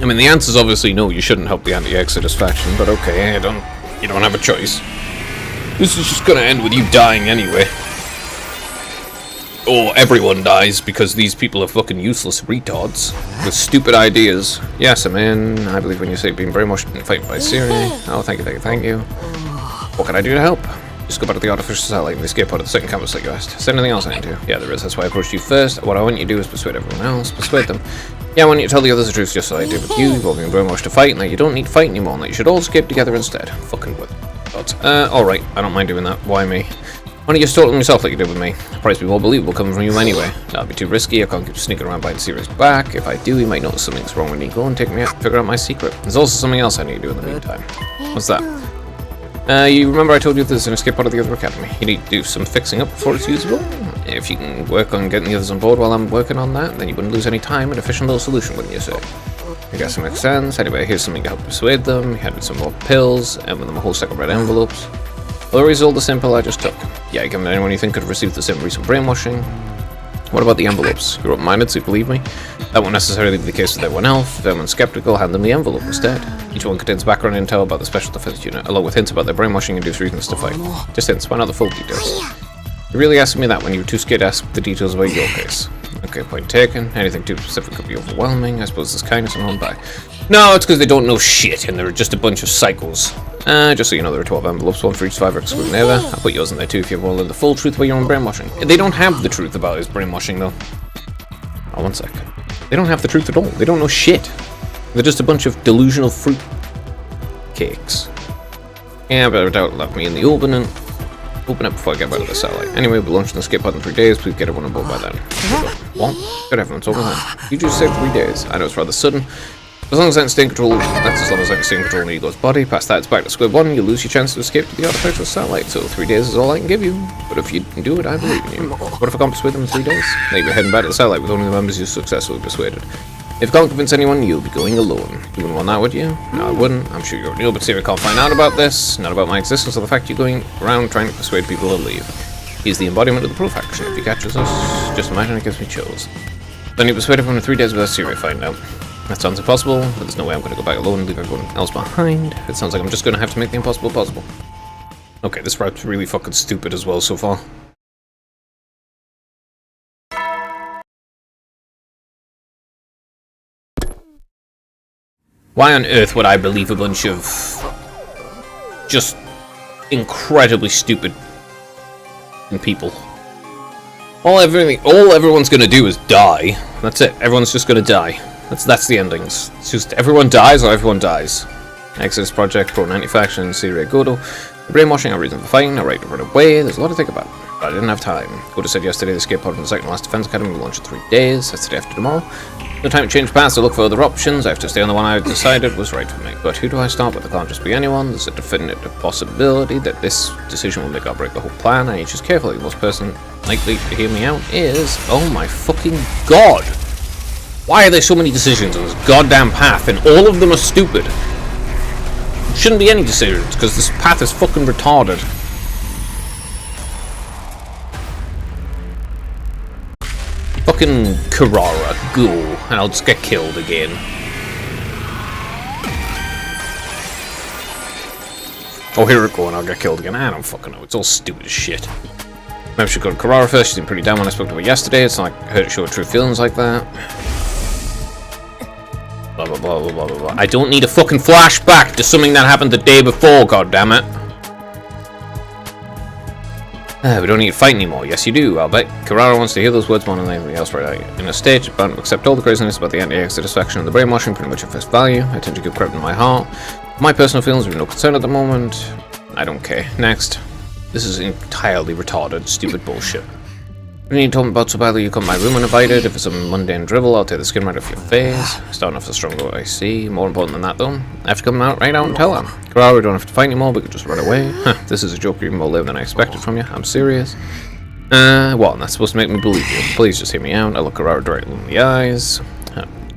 I mean, the answer's obviously no, you shouldn't help the anti-Exodus faction, but okay, you don't have a choice. This is just gonna end with you dying anyway. Or everyone dies because these people are fucking useless retards with stupid ideas. Yes, I'm in. I believe when you say being brainwashed and fighting by Siri. Oh, thank you. What can I do to help? Just go back to the artificial satellite and escape out of the second campus like you asked. Is there anything else I can do? Yeah, there is. That's why I approached you first. What I want you to do is persuade everyone else. Persuade them. Yeah, I want you to tell the others the truth just as I did with you. You've all been brainwashed to fight, and that you don't need to fight anymore, and that you should all escape together instead. Fucking with gods. Alright. I don't mind doing that. Why me? Why don't you just talk to them yourself like you did with me? The price will be more believable coming from you anyway. That'd be too risky. I can't keep sneaking around behind Sirius back. If I do, he might notice something's wrong with Nico and take me out and figure out my secret. There's also something else I need to do in the meantime. What's that? You remember I told you there's an escape out of the other academy. You need to do some fixing up before it's usable. If you can work on getting the others on board while I'm working on that, then you wouldn't lose any time. An efficient little solution, wouldn't you say? I guess it makes sense. Anyway, here's something to help persuade them. He handed some more pills, and with them a whole stack of red envelopes. Well, the result, the same pill I just took. Yeah, you give them to anyone you think could have received the same recent brainwashing. What about the envelopes? You're open-minded, so you believe me. That won't necessarily be the case with everyone else. If anyone's skeptical, hand them the envelope instead. Each one contains background intel about the Special Defense Unit, along with hints about their brainwashing-induced reasons to fight. Just hints, why not the full details? You really asking me that when you were too scared to ask the details about your case. Okay, point taken. Anything too specific could be overwhelming. I suppose there's kindness and on by. No, it's because they don't know shit, and they're just a bunch of cycles. Just so you know, there are 12 envelopes, one for each survivor excluding the other. I'll put yours in there too if you want to learn the full truth about your own brainwashing. They don't have the truth about his brainwashing, though. Oh, one sec. They don't have the truth at all. They don't know shit. They're just a bunch of delusional fruit cakes. Yeah, but I doubt it'll let me in the open it before I get back to the satellite. Anyway, we'll launch an escape pod in 3 days. Please get everyone on board by then. What? Good heavens, over then. You just said 3 days. I know it's rather sudden. As long as I can stay in control, that's as long as I can stay in control of Ego's body. Past that, it's back to square one. You lose your chance to escape to the artificial satellite. So 3 days is all I can give you. But if you can do it, I believe in you. What if I can't persuade them in 3 days? Then you'll be heading back to the satellite with only the members you successfully persuaded. If you can't convince anyone, you'll be going alone. You wouldn't want that, would you? No, I wouldn't. I'm sure you already know, but Siri can't find out about this. Not about my existence or the fact you're going around trying to persuade people to leave. He's the embodiment of the Proof action. If he catches us, just imagine it gives me chills. Then you persuade everyone in 3 days without Siri find out. That sounds impossible, but there's no way I'm going to go back alone and leave everyone else behind. It sounds like I'm just going to have to make the impossible possible. Okay, this route's really fucking stupid as well so far. Why on earth would I believe a bunch of just incredibly stupid people? All everyone's gonna do is die. That's it. Everyone's just gonna die. That's the endings. It's just everyone dies or everyone dies. Exodus Project, Pro 90 faction, Syria Godo. Brainwashing, our reason for fighting, our right to run away. There's a lot to think about. But I didn't have time. Godo said yesterday the escape pod from the second last defense academy will launch in 3 days. That's the day after tomorrow. No time to change paths or look for other options. I have to stay on the one I decided was right for me. But who do I start with? It can't just be anyone. There's a definitive possibility that this decision will make or break the whole plan. I need to choose carefully. The most person likely to hear me out is... Oh my fucking god! Why are there so many decisions on this goddamn path and all of them are stupid? There shouldn't be any decisions because this path is fucking retarded. Fucking Carrara, go, and I'll just get killed again. Oh, here we go, and I'll get killed again. I don't fucking know, it's all stupid as shit. Maybe I should go to Carrara first. She seemed pretty down when I spoke to her yesterday. It's not like her to show her true feelings like that. Blah, blah, blah, blah, blah, blah, blah. I don't need a fucking flashback to something that happened the day before, goddammit. We don't need to fight anymore. Yes, you do, I'll bet. Kirara wants to hear those words more than anything else right now. In a state, bound to accept all the craziness about the anti-Exodus faction and the brainwashing pretty much at face value. I tend to give credit in my heart. My personal feelings are no concern at the moment. I don't care. Next. This is entirely retarded, stupid bullshit. When you told me about so badly, you come to my room uninvited. If it's some mundane drivel, I'll take the skin right off your face. Starting off the stronger I see. More important than that, though, I have to come out right out and tell her. Kirara, we don't have to fight anymore, we can just run away. This is a joke even more lame than I expected from you. I'm serious. What? That's supposed to make me believe you. Please just hear me out. I look Kirara directly in the eyes.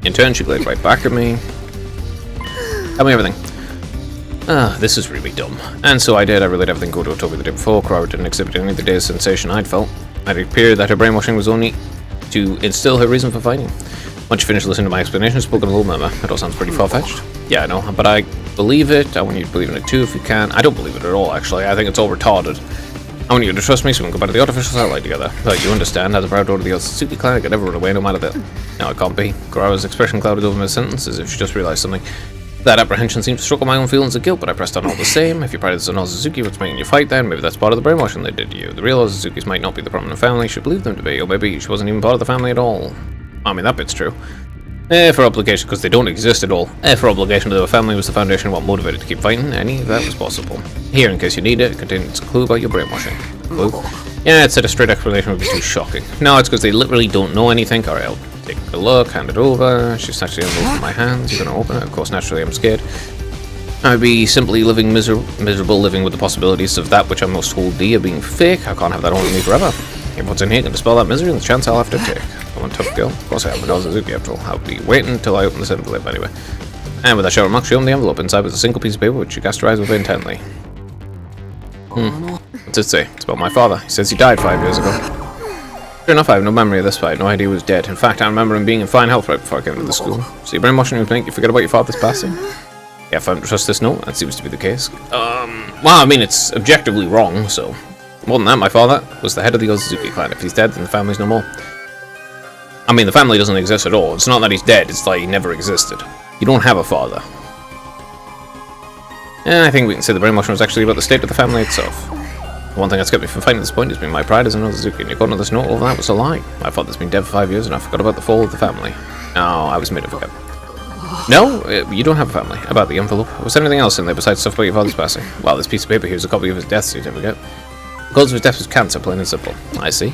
In turn, she glared right back at me. Tell me everything. This is really dumb. And so I did. I relayed everything Goto told me the day before. Kirara didn't exhibit any of the day's sensation I'd felt. It appeared that her brainwashing was only to instill her reason for fighting. Once you finish listening to my explanation, spoke in a little murmur. That all sounds pretty far-fetched. Yeah, I know, but I believe it. I want you to believe in it too if you can. I don't believe it at all, actually. I think it's all retarded. I want you to trust me so we can go back to the artificial satellite together. Like, you understand, as a proud daughter of the Otsutsuki clan, I could never run away no matter that. No, it can't be. Kirara's expression clouded over my sentence as if she just realized something. That apprehension seemed to struggle my own feelings of guilt, but I pressed on all the same. If you're proud of the Otsutsuki, what's making you fight then? Maybe that's part of the brainwashing they did to you. The real Otsutsuki's might not be the prominent family you should believe them to be, or maybe she wasn't even part of the family at all. I mean, that bit's true. For obligation, because they don't exist at all. For obligation to the family was the foundation of what motivated to keep fighting. Any of that was possible. Here, in case you need it, it contains a clue about your brainwashing. Clue? Yeah, it said a straight explanation would be too shocking. No, it's because they literally don't know anything. Alright, I'll take a look, hand it over. She snatched the envelope from my hands. You're going to open it. Of course, naturally, I'm scared. I'd be simply living miserable, living with the possibilities of that which I most hold dear being fake. I can't have that on me forever. If what's in here can dispel that misery and the chance I'll have to take. I'm a tough girl. Of course I am, but Otsutsuki after all. I'll be waiting until I open this envelope anyway. And with that short remark, she opened the envelope. Inside was a single piece of paper which she cast her eyes over intently. What's it say? It's about my father. He says he died 5 years ago. Sure enough, I have no memory of this fight. No idea he was dead. In fact, I remember him being in fine health right before I came to the school. So your brainwashing would make you forget about your father's passing? Yeah, if I'm to trust this note, that seems to be the case. Well, I mean, it's objectively wrong, so... More than that, my father was the head of the Otsutsuki clan. If he's dead, then the family's no more. I mean, the family doesn't exist at all. It's not that he's dead, it's like he never existed. You don't have a father. Yeah, I think we can say the brainwashing was actually about the state of the family itself. The one thing that's kept me from fighting at this point has been my pride as an Otsutsuki, and according to this note, all that was a lie. My father's been dead for 5 years, and I forgot about the fall of the family. No, I was made to forget. No, you don't have a family. About the envelope. Was there anything else in there besides stuff about your father's passing? Well, this piece of paper here is a copy of his death, so you never get. The cause of his death was cancer, plain and simple. I see.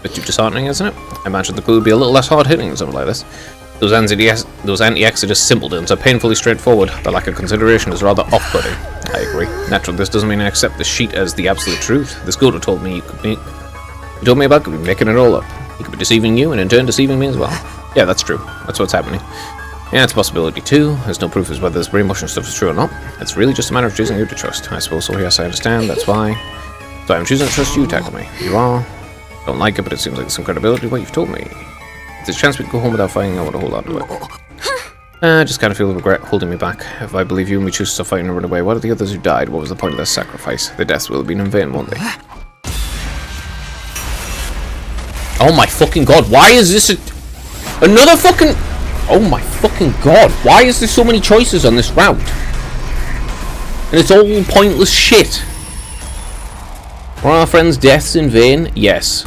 Bit too disheartening, isn't it? I imagine the clue would be a little less hard-hitting than something like this. Those anti-Exodus simpletons are painfully straightforward. The lack of consideration is rather off-putting. I agree. Naturally, this doesn't mean I accept this sheet as the absolute truth. This Goto told me he told me about could be making it all up. He could be deceiving you, and in turn deceiving me as well. Yeah, that's true. That's what's happening. Yeah, it's a possibility too. There's no proof as whether this brainwashing stuff is true or not. It's really just a matter of choosing who to trust. I suppose so, yes, I understand. That's why. So I'm choosing to trust you, Takumi. You are. Don't like it, but it seems like there's some credibility to what you've told me. If there's a chance we can go home without fighting, I want to hold on to it. I just kind of feel the regret holding me back. If I believe you and we choose to stop fighting and run away, what are the others who died? What was the point of their sacrifice? Their deaths will have been in vain, won't they? Oh my fucking god, why is this another fucking... Oh my fucking god, why is there so many choices on this route? And it's all pointless shit. Were our friends' deaths in vain? Yes.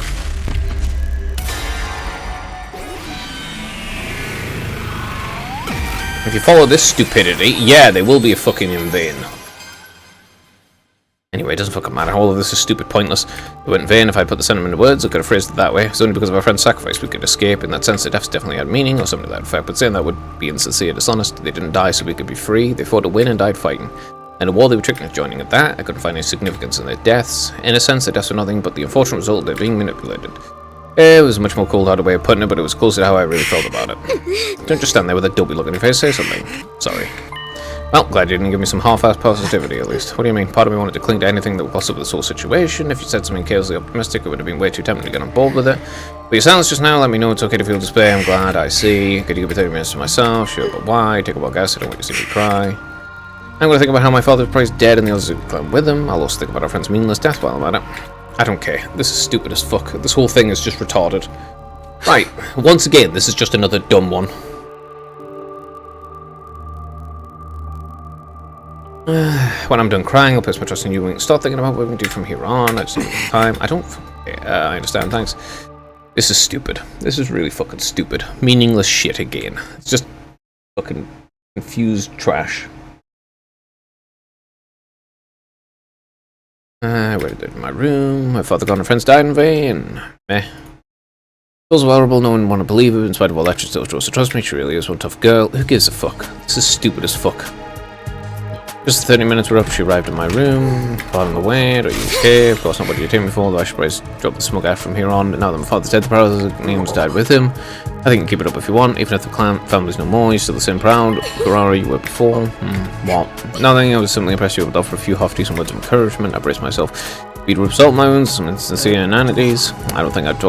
If you follow this stupidity, yeah, they will be fucking in vain. Anyway, it doesn't fucking matter. All of this is stupid, pointless. It went in vain if I put the sentiment into words. I could have phrased it that way. It's only because of our friend's sacrifice we could escape. In that sense, the deaths definitely had meaning, or something to that effect. But saying that would be insincere, dishonest. They didn't die so we could be free. They fought to win and died fighting. In a war they were tricked into joining at that. I couldn't find any significance in their deaths. In a sense, their deaths were nothing but the unfortunate result of their being manipulated. It was a much more cold-hearted way of putting it, but it was closer to how I really felt about it. Don't just stand there with a dopey look on your face. Say something. Sorry. Well, glad you didn't give me some half-assed positivity, at least. What do you mean? Part of me wanted to cling to anything that would possible this whole situation. If you said something chaotically optimistic, it would have been way too tempting to get on board with it. But your silence just now let me know it's okay to feel despair. I'm glad. I see. Could you give me 30 minutes to myself? Sure, but why? Take a wild guess. I don't want you to see me cry. I'm going to think about how my father was probably dead and the others clan with him. I'll also think about our friend's meaningless death while I'm at it. I don't care. This is stupid as fuck. This whole thing is just retarded. Right. Once again, this is just another dumb one. When I'm done crying, I'll place my trust in you and start thinking about what we can do from here on. I just need time. I don't... I understand, thanks. This is stupid. This is really fucking stupid. Meaningless shit again. It's just fucking confused trash. I waited in my room. My father gone and friends died in vain. Meh. Feels vulnerable, no one want to believe it, in spite of all that, she still chose to trust me. She really is one tough girl. Who gives a fuck? This is stupid as fuck. Just 30 minutes were up, she arrived in my room. On the way, are you okay? Of course not what you take me for, though I should probably drop the smug out from here on. Now that my father's dead, the proud names died with him. I think you can keep it up if you want, even if the clan family's no more, you're still the same proud Garara you were before. What? Nothing, I was simply impressed you would offer a few half-decent words of encouragement. I braced myself. Beat rub salt my wounds, some insincere inanities. I don't think I'd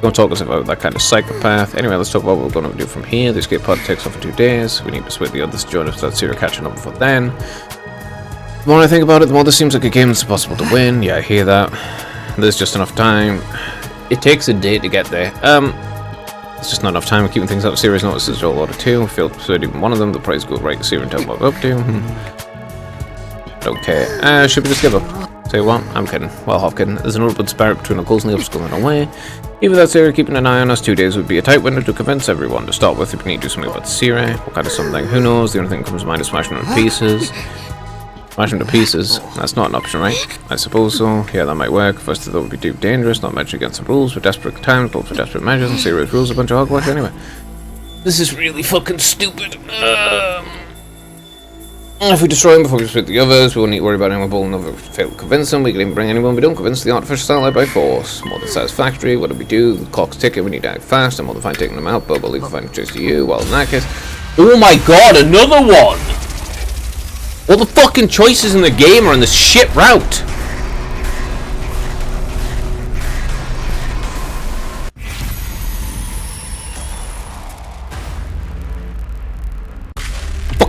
don't talk us about that kind of psychopath. Anyway, let's talk about what we're going to do from here. The escape pod takes off in 2 days. We need to persuade the others to join us without Sierra catching up before then. The more I think about it, the more this seems like a game that's impossible to win. Yeah, I hear that. There's just enough time. It takes a day to get there. It's just not enough time. We're keeping things up. Sierra's notices are all order 2. We failed to persuade even one of them. The prize go right to Sierra and tell what we're up to. Okay. Should we just give up? Say what? I'm kidding. Well, half kidding. There's an upward spirit between our goals and the obstacle in our way. Even without Sierra keeping an eye on us, 2 days would be a tight window to convince everyone. To start with, we need to do something about Sierra. What kind of something? Who knows? The only thing that comes to mind is smashing them to pieces. Smash them to pieces. That's not an option, right? I suppose so. Yeah, that might work. First, I thought it would be too dangerous, not much against the rules. We're desperate times, both for desperate measures, and Sierra's rules are a bunch of hogwash anyway. This is really fucking stupid. If we destroy him before we split the others, we won't need to worry about anyone bold enough if we fail to convince them. We can even bring anyone we don't convince the artificial satellite by force. More than satisfactory. What do we do? The clock's ticking. We need to act fast. I'm more than fine taking them out, but we'll leave the final choice to you. Well, in that case... Oh my god, another one! All the fucking choices in the game are on this shit route.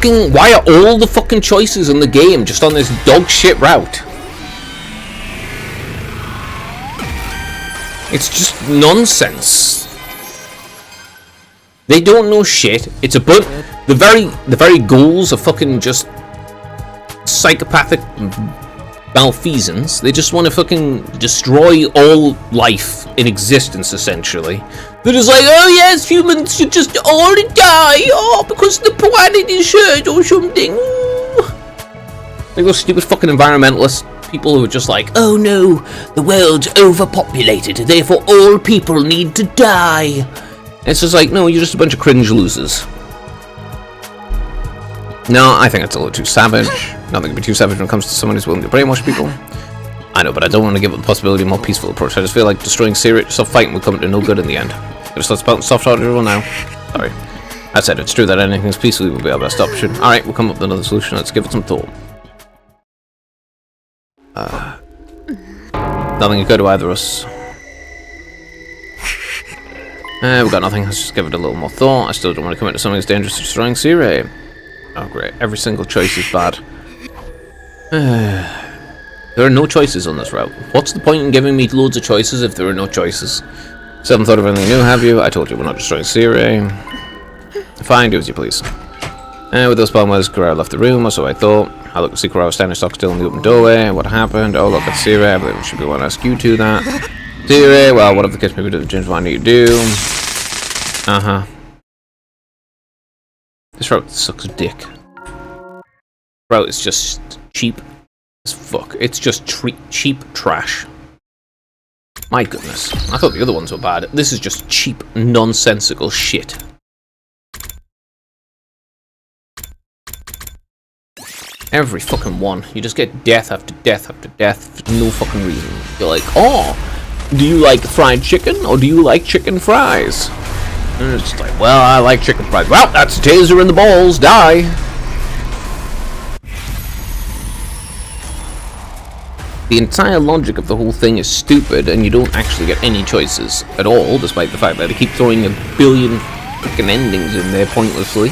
Why are all the fucking choices in the game just on this dog shit route? It's just nonsense. They don't know shit. It's a bunch. The very goals are fucking just psychopathic malfeasance. They just want to fucking destroy all life in existence, essentially. They're just like, oh yes, humans should just all die, oh, because the planet is hurt or something. Like those stupid fucking environmentalist people who are just like, oh no, the world's overpopulated, therefore all people need to die. And it's just like, no, you're just a bunch of cringe losers. No, I think it's a little too savage. Nothing can be too savage when it comes to someone who's willing to brainwash people. I know, but I don't want to give up the possibility of a more peaceful approach. I just feel like destroying Sierra, stop fighting will come to no good in the end. Gotta start spouting soft-hearted everyone now. Sorry. I said it's true that anything's peacefully will be our best option. Alright, we'll come up with another solution. Let's give it some thought. Nothing good to either of us. We've got nothing. Let's just give it a little more thought. I still don't want to commit to something as dangerous as destroying Sierra. Oh great, every single choice is bad. There are no choices on this route. What's the point in giving me loads of choices if there are no choices? Still haven't thought of anything new, have you? I told you we're not destroying Sierra. Fine, do as you please. With those palm words, Garara left the room, or so I thought. I looked to see Garara standing stock still in the open doorway. What happened? Oh look, it's Sierra. I believe I should be one to ask you to that. Sierra, well, whatever the case may be, the James I need to do. This route sucks dick. Route is just cheap as fuck. It's just cheap trash. My goodness. I thought the other ones were bad. This is just cheap, nonsensical shit. Every fucking one. You just get death after death after death for no fucking reason. You're like, oh, do you like fried chicken or do you like chicken fries? And it's just like, well, I like chicken fries. Well, that's a taser in the balls. Die. The entire logic of the whole thing is stupid, and you don't actually get any choices at all, despite the fact that they keep throwing a billion fucking endings in there pointlessly.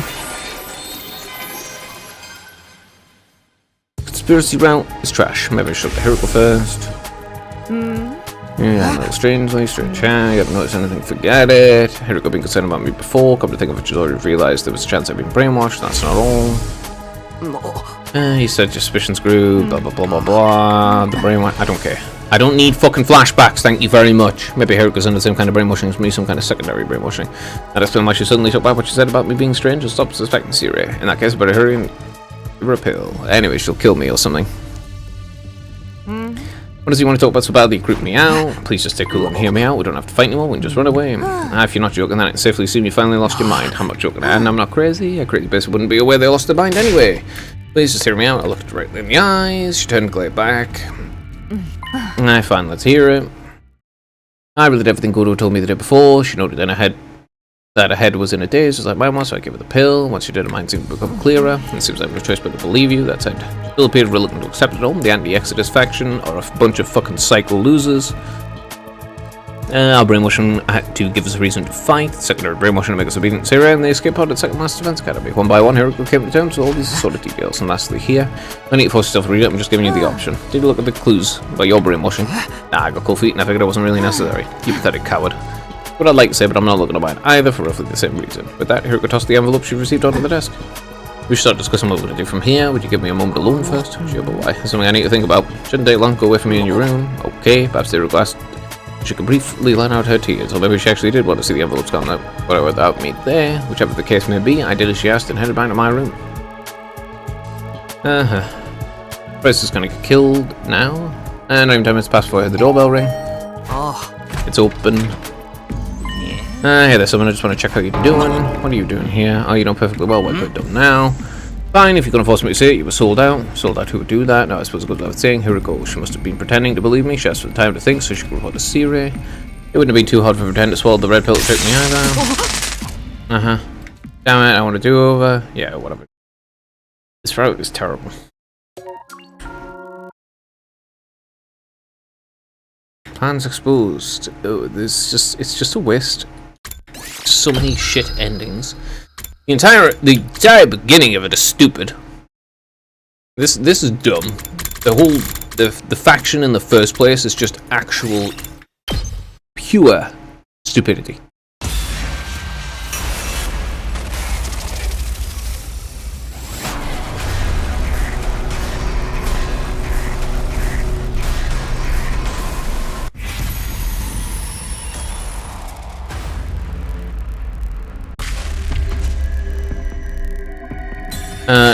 Conspiracy route is trash. Maybe I should look at Hiraku first. Yeah, no, strangely, strange chat. You haven't noticed anything, forget it. Hiraku been concerned about me before. Come to think of it, she's already realized there was a chance I'd been brainwashed. That's not all. He said your suspicions grew, blah blah blah blah blah. The brainwash. I don't care. I don't need fucking flashbacks, thank you very much. Maybe Hiriko's under the same kind of brainwashing as me, some kind of secondary brainwashing. That explains why she suddenly took back what she said about me being strange and stopped suspecting Syria. In that case, I better hurry and give her a pill. Anyway, she'll kill me or something. What does he want to talk about so badly? Creep me out? Please just stay cool and hear me out. We don't have to fight anymore, we can just run away. If you're not joking, then I can safely assume you finally lost your mind. I'm not joking, and I'm not crazy. I crazy basically wouldn't be aware they lost their mind anyway. Please just hear me out. I looked directly in the eyes. She turned and glared back. Fine, let's hear it. I relayed everything Godo told me the day before. She noted in her head that her head was in a daze, just like mine was, so I gave her the pill. Once she did, her mind seemed to become clearer. It seems I have no choice but to believe you. That said, she still appeared reluctant to accept it all. The anti-Exodus faction are a bunch of fucking psycho losers. Our brainwashing had to give us a reason to fight. Secondary brainwashing to make us obedient to Syria, and the escape pod at Second Master Defense Academy. One by one, Hiriko came to terms with all these sort of details. And lastly, here, I need to force yourself to read it. I'm just giving you the option. Take a look at the clues about your brainwashing. I got cold feet, and I figured it wasn't really necessary. You pathetic coward. What I'd like to say, but I'm not looking to buy it either for roughly the same reason. With that, Hiriko tossed the envelope she received onto the desk. We should start discussing what we're going to do from here. Would you give me a moment alone first? Sure, but why? There's something I need to think about. Shouldn't take long. Go away from me in your room. Okay, perhaps Hiriko asked. She could briefly let out her tears, or maybe she actually did want to see the envelopes gone out, but without me there. Whichever the case may be, I did as she asked and headed back to my room. Bryce is gonna get killed now. And 9 minutes past before I heard the doorbell ring. Oh. It's open. Hey there, someone. I just want to check how you're doing. What are you doing here? Oh, you know perfectly well what I've done now. Fine, if you're going to force me to say it, you were sold out. Sold out, who would do that? No, I suppose it goes without saying. Hiriko, she must have been pretending to believe me. She asked for the time to think, so she could report to Syria. It wouldn't have been too hard for her to pretend to swallow the red pill that took me either. Damn it, I want to do over. Yeah, whatever. This route is terrible. Plans exposed. Oh, it's just a waste. So many shit endings. The entire beginning of it is stupid. This is dumb. The faction in the first place is just actual pure stupidity.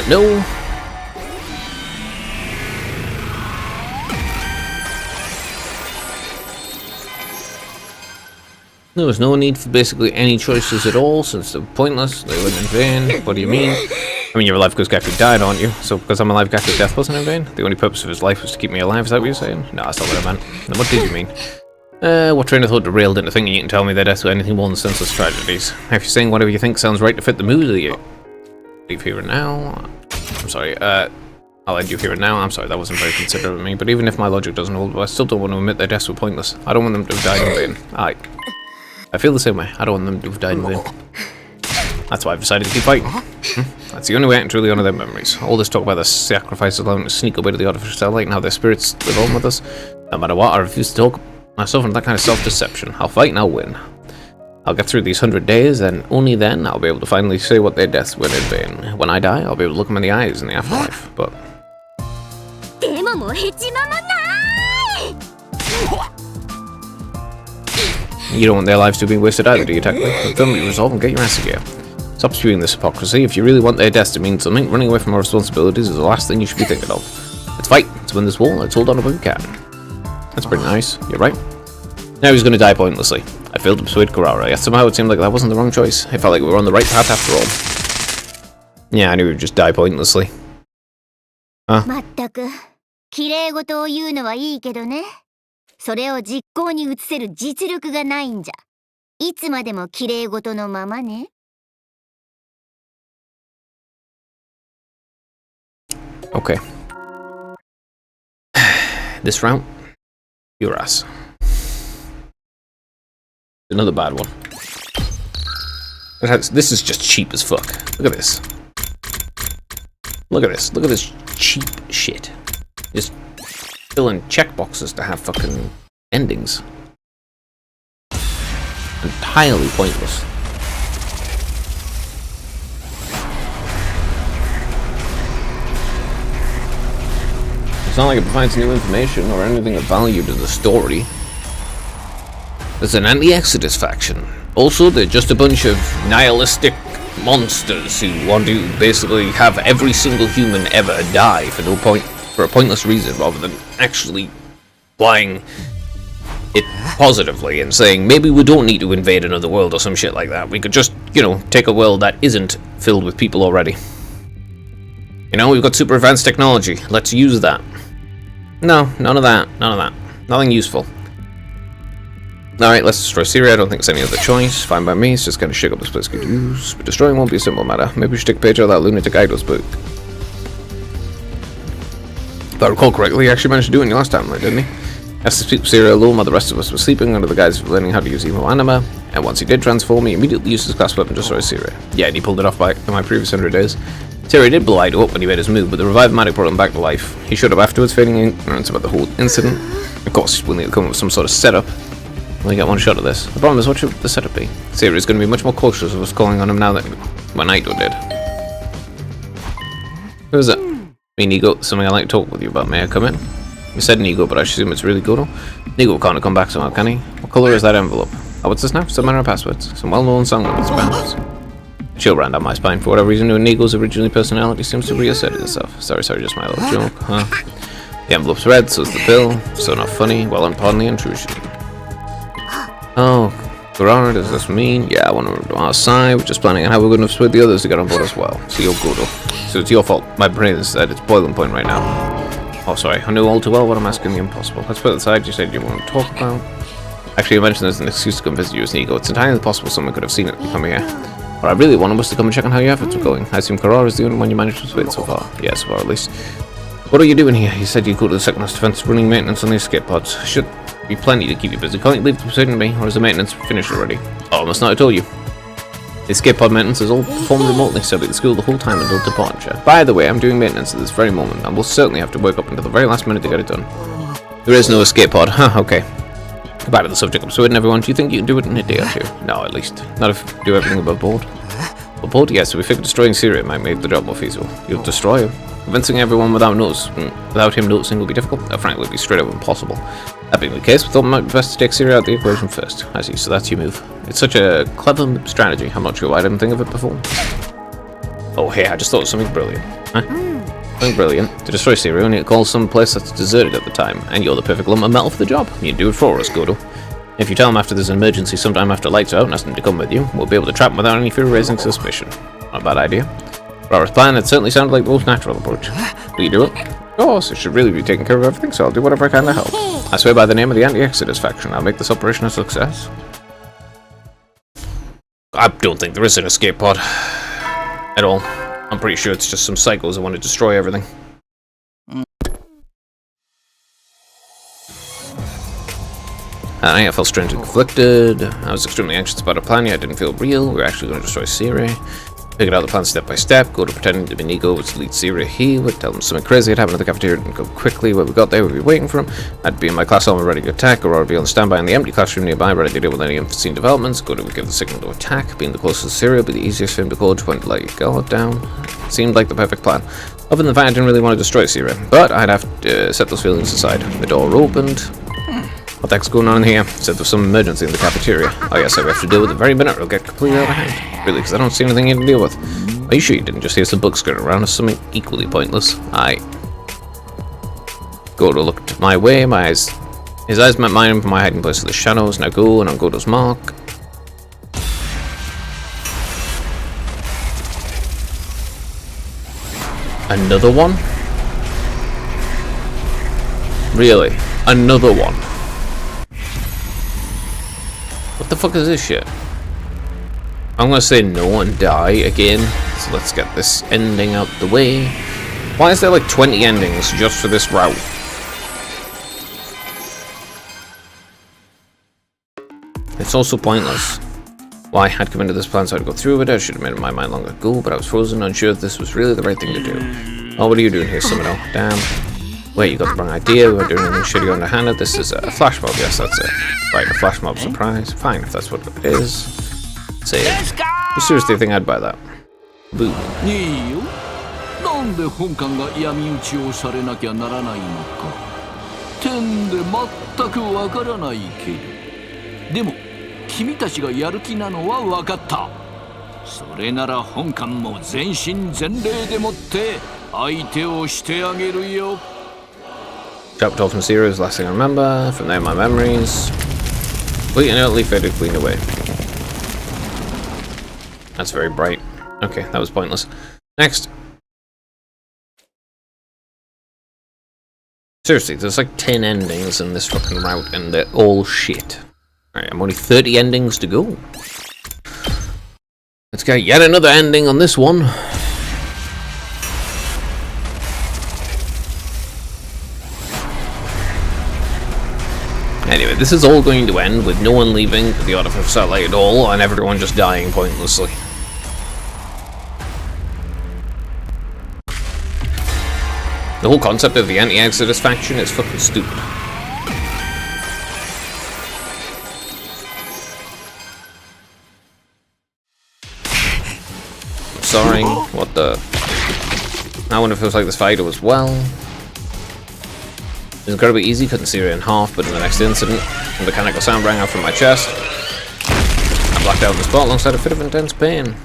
No. There was no need for basically any choices at all, since they were pointless, they weren't in vain. What do you mean? I mean, you're alive because Gaku died, aren't you? So because I'm alive, Gaku's death wasn't in vain? The only purpose of his life was to keep me alive, is that what you're saying? No, that's not what I meant. Then what did you mean? What train of thought derailed into thinking you can tell me their deaths were anything more than senseless tragedies? If you're saying whatever you think sounds right to fit the mood of you, leave here and now. I'm sorry, I'll end you here and now. I'm sorry, that wasn't very considerate of me, but even if my logic doesn't hold, I still don't want to admit their deaths were pointless. I don't want them to have died in vain. I feel the same way. I don't want them to have died in vain. That's why I've decided to keep fighting. That's the only way I can truly honor their memories. All this talk about the sacrifices allowing them to sneak away to the artificial starlight and how their spirits live on with us. No matter what, I refuse to talk myself into that kind of self-deception. I'll fight and I'll win. I'll get through these 100 days, and only then I'll be able to finally say what their deaths were in vain. When I die, I'll be able to look them in the eyes in the afterlife, but... You don't want their lives to be wasted either, do you, technically? Firmly resolve and get your ass here. Stop spewing this hypocrisy. If you really want their deaths to mean something, running away from our responsibilities is the last thing you should be thinking of. Let's fight. Let's win this war. Let's hold on if we can. That's pretty nice. You're right. Now he's going to die pointlessly. I failed to persuade Kurara, yet somehow it seemed like that wasn't the wrong choice. It felt like we were on the right path after all. Yeah, I knew he would just die pointlessly. Huh? まったく、綺麗事を言うのはいいけどね。それを実行に移せる実力がないんじゃ。いつまでも綺麗事のままね。Okay. This round, your ass. Another bad one. This is just cheap as fuck. Look at this. Look at this. Look at this cheap shit. Just filling checkboxes to have fucking endings. Entirely pointless. It's not like it provides new information or anything of value to the story. There's an anti-Exodus faction. Also, they're just a bunch of nihilistic monsters who want to basically have every single human ever die for a pointless reason, rather than actually applying it positively and saying maybe we don't need to invade another world or some shit like that. We could just, you know, take a world that isn't filled with people already. You know, we've got super advanced technology. Let's use that. No, none of that. None of that. Nothing useful. Alright, let's destroy Syria. I don't think it's any other choice. Fine by me. It's just going to shake up this place good use. But destroying won't be a simple matter. Maybe we should take a page out of that lunatic idol's book. If I recall correctly, he actually managed to do it last time, didn't he? As to keep Syria alone while the rest of us were sleeping under the guise of learning how to use Emo Anima, and once he did transform, he immediately used his class weapon to destroy Syria. Yeah, and he pulled it off in my previous 100 days. Syria did blow Ido up when he made his move, but the revived magic brought him back to life. He showed up afterwards, feigning ignorance about the whole incident. Of course, we'll need to come up with some sort of setup. Only get one shot at this. The problem is, what should the setup be? Syria is going to be much more cautious of us calling on him now than when Ido did. Who is it? Me, Nigo. Something I'd like to talk with you about. May I come in? You said Nigo, but I assume it's really Godo. Nigo can't come back somehow, can he? What colour is that envelope? Oh, what's this now? Some manner of passwords. Some well-known song lyrics, perhaps. A chill ran down my spine. For whatever reason, Nigo's original personality seems to have reasserted itself. Sorry, just my little joke, huh? The envelope's red, so's the bill. So not funny. Well, pardon the intrusion. Oh, Gerard, does this mean? Yeah, I want to go outside. We're just planning on how we're going to persuade the others to get on board as well. So you're Godo. So it's your fault. My brain is at its boiling point right now. Oh, sorry. I know all too well what I'm asking the impossible. Let's put it aside. You said you want to talk about. Actually, you mentioned there's an excuse to come visit you as Nigo. It's entirely possible someone could have seen it coming here. What I really wanted was to come and check on how your efforts were going. I assume Gerard is the only one you managed to persuade so far. Yeah, so far at least. What are you doing here? You said you'd go to the second last defense running maintenance on the escape pods. Should be plenty to keep you busy. Can't you leave the persuading me, or is the maintenance finished already? Oh, I must not have told you. The escape pod maintenance is all performed remotely, so I'll be at the school the whole time until departure. By the way, I'm doing maintenance at this very moment, and we'll certainly have to work up until the very last minute to get it done. There is no escape pod. Huh, okay. Back to the subject of persuading everyone. Do you think you can do it in a day or two? No, at least. Not if you do everything above board. Above board? Yes, so we figured destroying Syria might make the job more feasible. You'll destroy him. Convincing everyone without him noticing will be difficult. Frankly, it'll be straight up impossible. That being the case, we thought it might be best to take Syria out of the equation first. I see, so that's your move. It's such a clever strategy. I'm not sure why I didn't think of it before. Oh, hey, I just thought of something brilliant. Huh? Something brilliant. To destroy Syria, we need to call some place that's deserted at the time, and you're the perfect lump of metal for the job. You can do it for us, Godo. If you tell him after there's an emergency sometime after lights out and ask him to come with you, we'll be able to trap him without any fear of raising suspicion. Not a bad idea. Robert's plan, it certainly sounded like the most natural approach. Will you do it? Of course, it should really be taking care of everything, so I'll do whatever I can to help. I swear by the name of the Anti-Exodus faction, I'll make this operation a success. I don't think there is an escape pod. At all. I'm pretty sure it's just some psychos that want to destroy everything. I felt strangely conflicted. I was extremely anxious about a plan, yet it didn't feel real. We were actually going to destroy Syria. Figured out the plan step by step. Go to pretending to be Nigo was to lead Syria. He would tell them something crazy had happened at the cafeteria and go quickly. When we got there, we'd be waiting for him. I'd be in my class armor ready to attack, or I'd be on standby in the empty classroom nearby, ready to deal with any unforeseen developments. Go to give the signal to attack. Being the closest to Syria would be the easiest for him to call when to let your guard down. It seemed like the perfect plan. Other than the fact I didn't really want to destroy Syria, but I'd have to set those feelings aside. The door opened. What the heck's going on here? Said there's some emergency in the cafeteria. I guess I have to deal with it very minute or it'll get completely out of hand. Really, because I don't see anything here to deal with. Are you sure you didn't just hear some books going around or something equally pointless? Godo looked my way, his eyes met mine from my hiding place of the shadows. Now go, and on Godo's mark. Another one? Really? Another one? What the fuck is this shit? I'm gonna say no and die again. So let's get this ending out the way. Why is there like 20 endings just for this route? It's also pointless. Why I had come into this plan so I'd go through with it. I should have made up my mind long ago, but I was frozen, unsure if this was really the right thing to do. Oh, what are you doing here, Summino? Damn. Wait, you got the wrong idea. We weren't doing anything shitty underhanded. This is a flash mob. Yes, that's it. Right, a flash mob surprise. Fine, if that's what it is. Say it. You seriously think I'd buy that? Boo. なんで本艦が闇討ちをされなきゃならないのか点で全くわからないけど、でも君たちがやる気なのは分かった。それなら本艦も全身全霊でもって相手をしてあげるよ。 Chapter told from Syria is the last thing I remember. From there, my memories completely and utterly faded clean away. That's very bright. Okay, that was pointless. Next. Seriously, there's like 10 endings in this fucking route, and they're all shit. Alright, I'm only 30 endings to go. Let's get yet another ending on this one. Anyway, this is all going to end with no one leaving the Artificer Satellite at all, and everyone just dying pointlessly. The whole concept of the anti-Exodus faction is fucking stupid. I'm sorry, what the... I wonder if it was like this fighter as well. It was incredibly easy, cutting Syria in half, but in the next incident, a mechanical sound rang out from my chest. I blacked out on the spot alongside a fit of intense pain.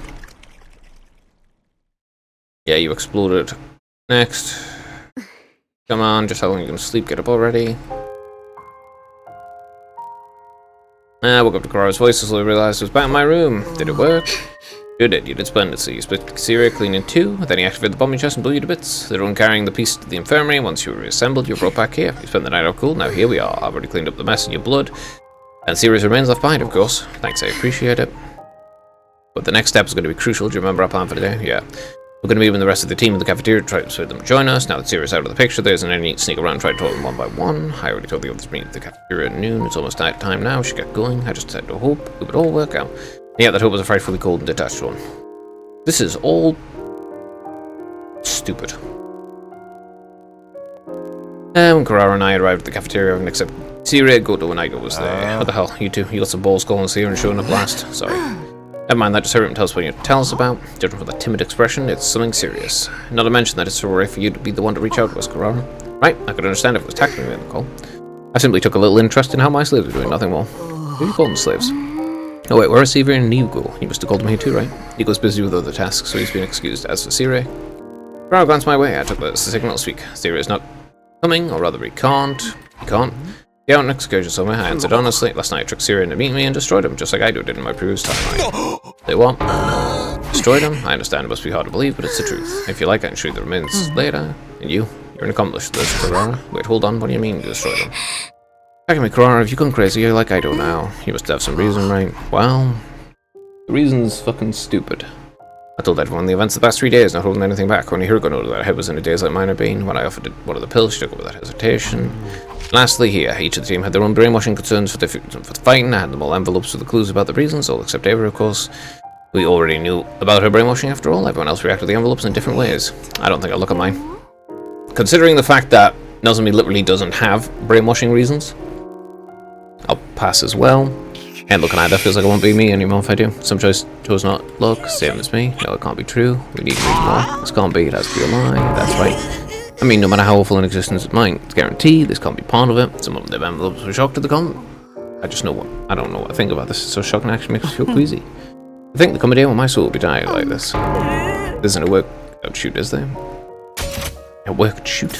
Yeah, you exploded. Next. Come on, just how long are you gonna sleep? Get up already. I woke up to Kurara's voice as I realized I was back in my room. Did it work? You did. You did splendidly. You split Syria clean in two, then you activated the bombing chest and blew you to bits. They were on carrying the piece to the infirmary. Once you were reassembled, you were brought back here. You spent the night out cool. Now here we are. I've already cleaned up the mess in your blood. And Syria's remains left behind, of course. Thanks, I appreciate it. But the next step is going to be crucial. Do you remember our plan for today? Yeah. We're going to meet with the rest of the team in the cafeteria to try to persuade them to join us. Now that Syria's out of the picture, there isn't any need to sneak around and try to talk them one by one. I already told the others to meet at the cafeteria at noon. It's almost night time now. We should get going. I just had to hope it would all work out. Yeah, that hope was a frightfully cold and detached one. This is all stupid. When Kurara and I arrived at the cafeteria, having accepted Syria, Goto and Ido was there. What the hell, you two? You got some balls calling us here and showing a blast. Sorry. Never mind that, just hurry up and tell us what you tell us about. Judging from the timid expression, it's something serious. Not to mention that it's alright for you to be the one to reach out to us, Kurara. Right, I could understand if it was tackling me in the call. I simply took a little interest in how my slaves were doing, nothing more. Who do you call them slaves? Oh wait, where are Sever and Nigo? You must have called them here too, right? Nigo's busy with other tasks, so he's been excused. As for Syria, Kurara glanced my way. I took the signal to speak. Syria is not coming, or rather he can't. He can't. Get out on an excursion somewhere. I answered honestly. Last night I tricked Syria to meet me and destroyed him, just like I did in my previous timeline. They what? Destroyed him? I understand it must be hard to believe, but it's the truth. If you like, I can show you the remains later. And you're an accomplice to this, Kurara. Wait, hold on. What do you mean you destroyed him? Back at me, Kurara. If you've gone crazy, you're like I do now. You must have some reason, right? Well, the reason's fucking stupid. I told everyone the events of the past 3 days, not holding anything back. Only her got know that her head was in a daze like mine had been. When I offered one of the pills, she took it without hesitation. Lastly, here, each of the team had their own brainwashing concerns for the fighting. I had them all envelopes with the clues about the reasons, all except Ava, of course. We already knew about her brainwashing after all. Everyone else reacted to the envelopes in different ways. I don't think I'll look at mine. Considering the fact that Nozomi literally doesn't have brainwashing reasons, I'll pass as well. And looking at it feels like it won't be me anymore if I do. Some chose not look, same as me. No, it can't be true. We need to read more. This can't be, it has to be a lie. That's right. I mean, no matter how awful an existence it might, it's guaranteed this can't be part of it. Some of them envelopes were shocked to the I don't know what I think about this. It's so shocking, it actually makes me feel queasy. I think there come a day when my soul will be dying like this. There isn't a workout shoot, is there? A workout shoot.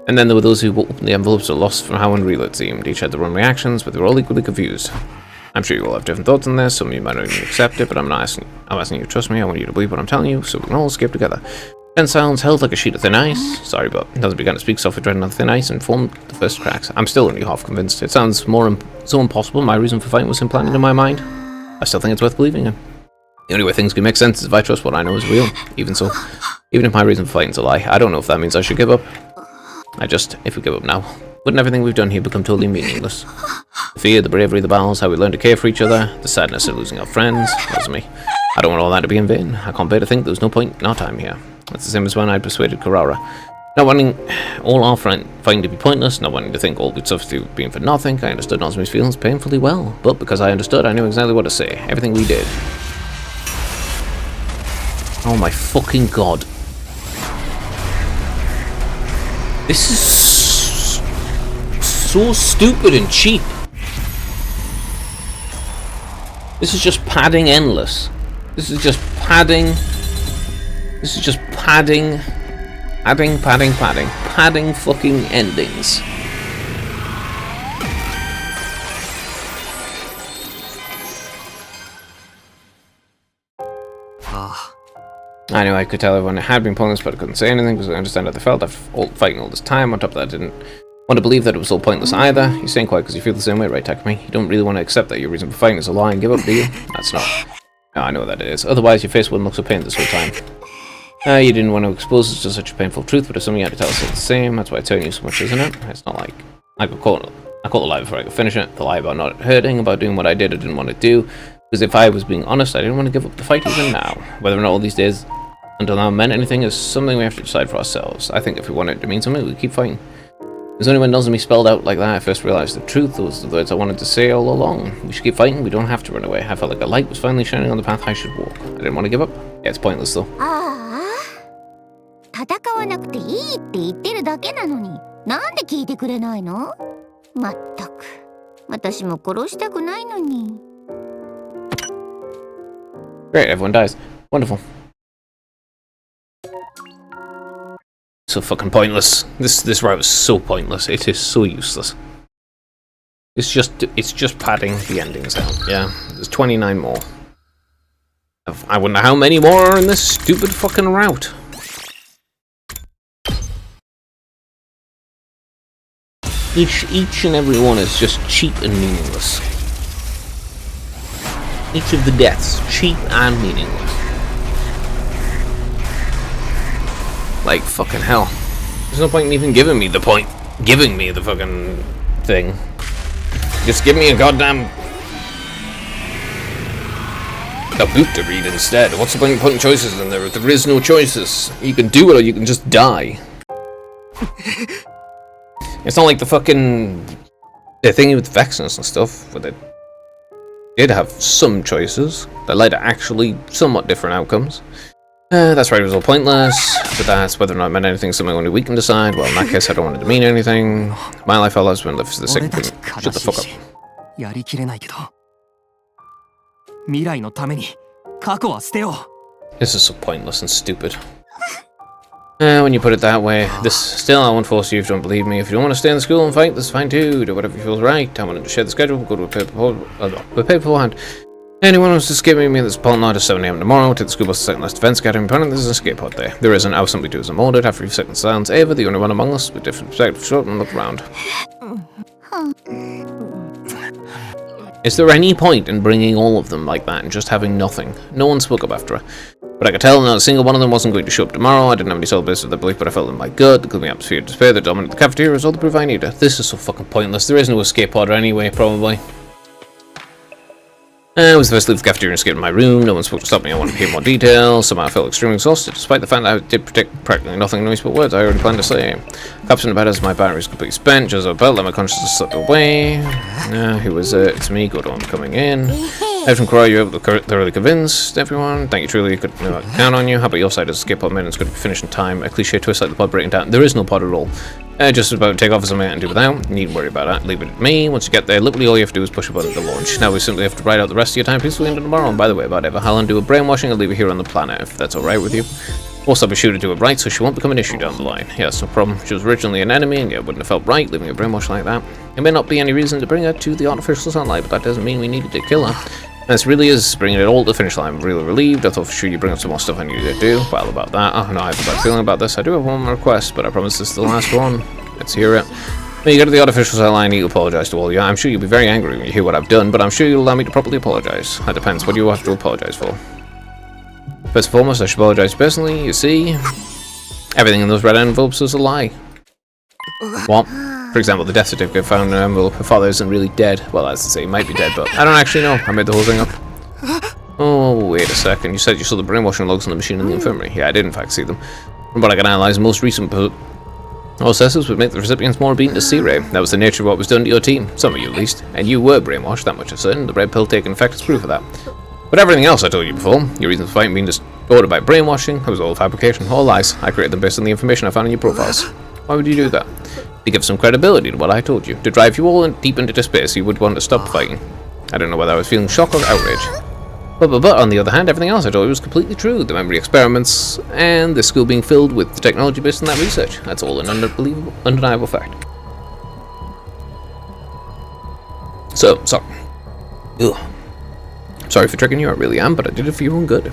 And then there were those who opened the envelopes or lost from how unreal it seemed. Each had their own reactions, but they were all equally confused. I'm sure you all have different thoughts on this. Some of you might not even accept it, but I'm asking you to trust me. I want you to believe what I'm telling you, so we can all escape together. Tense silence held like a sheet of thin ice. Sorry, but Nozomi began to speak softly, treading on thin ice, and formed the first cracks. I'm still only half convinced. It sounds so impossible. My reason for fighting was implanted in my mind. I still think it's worth believing in. The only way things can make sense is if I trust what I know is real. Even so, even if my reason for fighting is a lie, I don't know if that means I should give up. If we give up now, wouldn't everything we've done here become totally meaningless? The fear, the bravery, the battles, how we learn to care for each other, the sadness of losing our friends, that's me. I don't want all that to be in vain. I can't bear to think there was no point in our time here. That's the same as when I persuaded Kurara. Not wanting all our fighting to be pointless, not wanting to think all we'd suffered through being for nothing, I understood Nozomi's feelings painfully well. But because I understood, I knew exactly what to say. Everything we did. Oh my fucking god. This is so stupid and cheap. This is just padding endless. This is just padding. This is just padding. Padding fucking endings. Anyway, I could tell everyone it had been pointless, but I couldn't say anything because I understand how they felt after fighting all this time. On top of that, I didn't want to believe that it was all pointless either. You're staying quiet because you feel the same way, right, Takumi? You don't really want to accept that your reason for fighting is a lie and give up, do you? That's not. No, I know that it is. Otherwise, your face wouldn't look so pained this whole time. You didn't want to expose us to such a painful truth, but if something you had to tell us it's the same, that's why I tell you so much, isn't it? It's not like I caught the lie before I could finish it. The lie about not hurting, about doing what I did or didn't want to do. Because if I was being honest, I didn't want to give up the fight even now. Whether or not all these days until now meant anything is something we have to decide for ourselves. I think if we want it to mean something, we keep fighting. It was only when Nozomi spelled out like that I first realized the truth. Those were the words I wanted to say all along. We should keep fighting, we don't have to run away. I felt like a light was finally shining on the path I should walk. I didn't want to give up. Yeah, it's pointless though. 戦わなくていいって言ってるだけなのに、なんで聞いてくれないの？まったく、私も殺したくないのに。Great, everyone dies. Wonderful. So fucking pointless. This route is so pointless. It is so useless. It's just padding the endings out. Yeah, there's 29 more. I wonder how many more are in this stupid fucking route. Each and every one is just cheap and meaningless. Each of the deaths, cheap and meaningless. Like fucking hell. There's no point in even giving me the fucking thing. Just give me a goddamn book to read instead. What's the point of putting choices in there if there is no choices? You can do it or you can just die. It's not like the thing with Vexness and stuff, where they did have some choices that led to actually somewhat different outcomes. That's right, it was all pointless, but that's whether or not it meant anything, something only we can decide. Well, in that case, I don't want it to mean anything. My life, I lost when the second thing. Shut the fuck up. This is so pointless and stupid. When you put it that way, still I won't force you if you don't believe me. If you don't want to stay in the school and fight, that's fine too. Do whatever feels right. I wanted to share the schedule, go to a paper beforehand. Anyone who's escaping me, there's a pollen night at 7 AM tomorrow. Take the school bus to the second last events gathering point. There's an escape pod there. There isn't. I'll simply do as I'm ordered. After a few seconds silence, Ava, the only one among us with different perspectives, short and look around. Is there any point in bringing all of them like that and just having nothing? No one spoke up after her. But I could tell not a single one of them wasn't going to show up tomorrow. I didn't have any solid basis of their belief, but I felt in my gut. The gloomy atmosphere of despair that dominated the cafeteria was all the proof I needed. This is so fucking pointless. There is no escape pod anyway, probably. I was the first to leave the cafeteria and escape to my room. No one spoke to stop me. I wanted to hear more details. Somehow I felt extremely exhausted, despite the fact that I did predict practically nothing. No spoke words I already planned to say. Collapsed in the bed as my battery was completely spent. Just as I felt that my consciousness slipped away. Who was it? It's me, Godo, I'm coming in. From Korra, you were thoroughly convinced, everyone. Thank you, truly. Could count on you. How about your side? As escape pod maintenance going to be finished in time. A cliche twist like the pod breaking down. There is no pod at all. Just about to take off as something I can do without. You needn't worry about that. Leave it at me. Once you get there, literally all you have to do is push a button to launch. Now we simply have to ride out the rest of your time peacefully into tomorrow. And by the way, about Eva Hallen do a brainwashing, I'll leave her here on the planet if that's alright with you. Also, I'll be sure to do it right so she won't become an issue down the line. Yes, no problem. She was originally an enemy and yeah, it wouldn't have felt right leaving her brainwashed like that. There may not be any reason to bring her to the artificial sunlight, but that doesn't mean we needed to kill her. And this really is bringing it all to the finish line. I'm really relieved. I thought for sure you'd bring up some more stuff I needed to do. Well, about that. Oh no, I have a bad feeling about this. I do have one more request, but I promise this is the last one. Let's hear it. When you go to the artificial sunlight, I need to apologise to all of you. I'm sure you'll be very angry when you hear what I've done, but I'm sure you'll allow me to properly apologise. That depends. What do you have to apologise for? First and foremost, I should apologise personally. You see, everything in those red envelopes was a lie. What? For example, the death certificate found in an envelope. Her father isn't really dead. Well, that's to say, he might be dead, but I don't actually know. I made the whole thing up. Oh, wait a second. You said you saw the brainwashing logs on the machine in the infirmary. Yeah, I did in fact see them. From what I can analyse, most recent processes would make the recipients more obedient to C-Ray. That was the nature of what was done to your team. Some of you, at least. And you were brainwashed, that much is certain. The red pill taking effect is proof of that. But everything else I told you before, your reasons for fighting being distorted by brainwashing, it was all fabrication, all lies. I created them based on the information I found in your profiles. Why would you do that? To give some credibility to what I told you. To drive you all deep into despair so you would want to stop fighting. I don't know whether I was feeling shock or outrage. But on the other hand, everything else I told you was completely true. The memory experiments, and the school being filled with the technology based on that research. That's all an undeniable fact. So, sorry. Ugh. Sorry for tricking you, I really am, but I did it for your own good.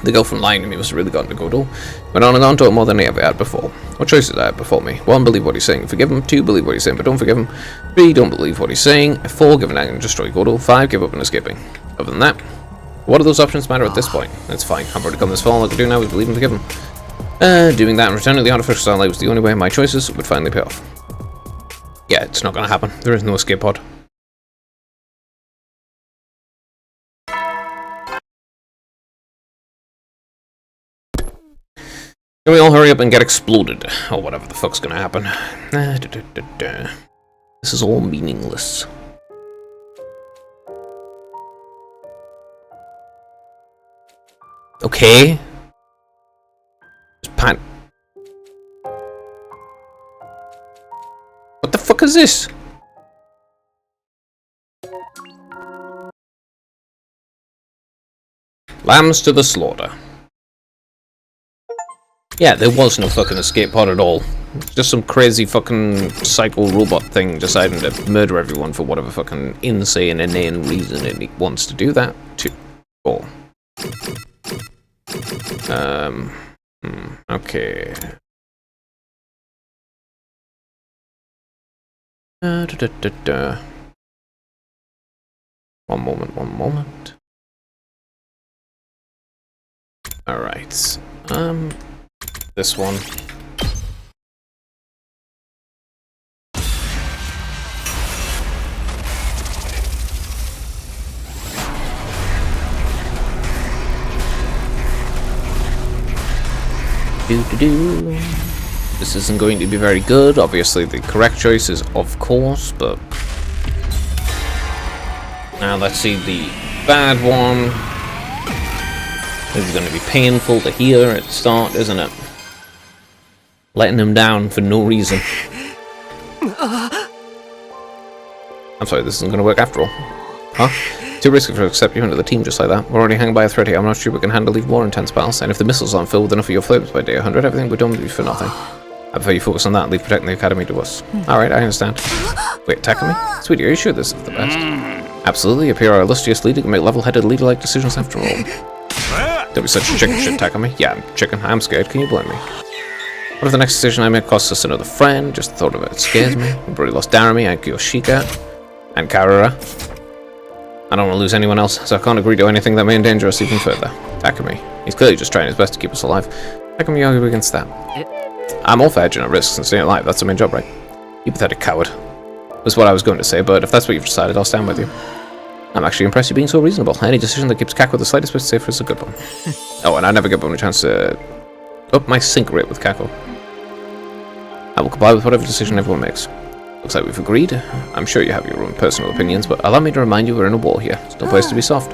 The girl from lying to me was really gotten to Godel. Went on and on to it more than he ever had before. What choices I had before me? 1, believe what he's saying, forgive him. 2, believe what he's saying, but don't forgive him. 3, don't believe what he's saying. 4, give an anger and destroy Godel. 5, give up and escaping. Other than that, what do those options matter at this point? It's fine. I've already come this far. All I can do now is believe and forgive him. Doing that and returning the artificial starlight was the only way my choices would finally pay off. Yeah, it's not going to happen. There is no escape pod. Can we all hurry up and get exploded? Or whatever the fuck's going to happen. This is all meaningless. Okay. Just pan. What the fuck is this? Lambs to the slaughter. Yeah, there was no fucking escape pod at all. Just some crazy fucking psycho robot thing deciding to murder everyone for whatever fucking insane, inane reason it wants to do that. Cool. Okay. One moment. Alright. This one. This isn't going to be very good. Obviously, the correct choice is of course, but now let's see the bad one. This is going to be painful to hear at the start, isn't it? Letting him down for no reason. I'm sorry, this isn't going to work after all. Huh? Too risky to accept you into the team just like that. We're already hanging by a thread here. I'm not sure we can handle these more intense battles. And if the missiles aren't filled with enough of your flames by day 100, everything we're done will be for nothing. I prefer you focus on that and leave protecting the academy to us. Alright, I understand. Wait, attacking me? Sweetie, are you sure this is the best? Absolutely, appear our illustrious leader can make level-headed leader-like decisions after all. Don't be such a chicken shit attacking me. Yeah, I'm chicken. I'm scared. Can you blame me? What if the next decision I make costs us another friend? Just the thought of it scares me. We've already lost Darami and Kyoshika and Karara. I don't want to lose anyone else, so I can't agree to anything that may endanger us even further. Takumi. He's clearly just trying his best to keep us alive. How can we argue against that? I'm all for hedging at risks and staying alive. That's the main job, right? You pathetic coward. Was what I was going to say, but if that's what you've decided, I'll stand with you. I'm actually impressed you being so reasonable. Any decision that keeps Kako the slightest bit safer is a good one. Oh, and I never give him a chance to up my sync rate with Kako. I will comply with whatever decision everyone makes. Looks like we've agreed. I'm sure you have your own personal opinions, but allow me to remind you we're in a war here. It's no place to be soft.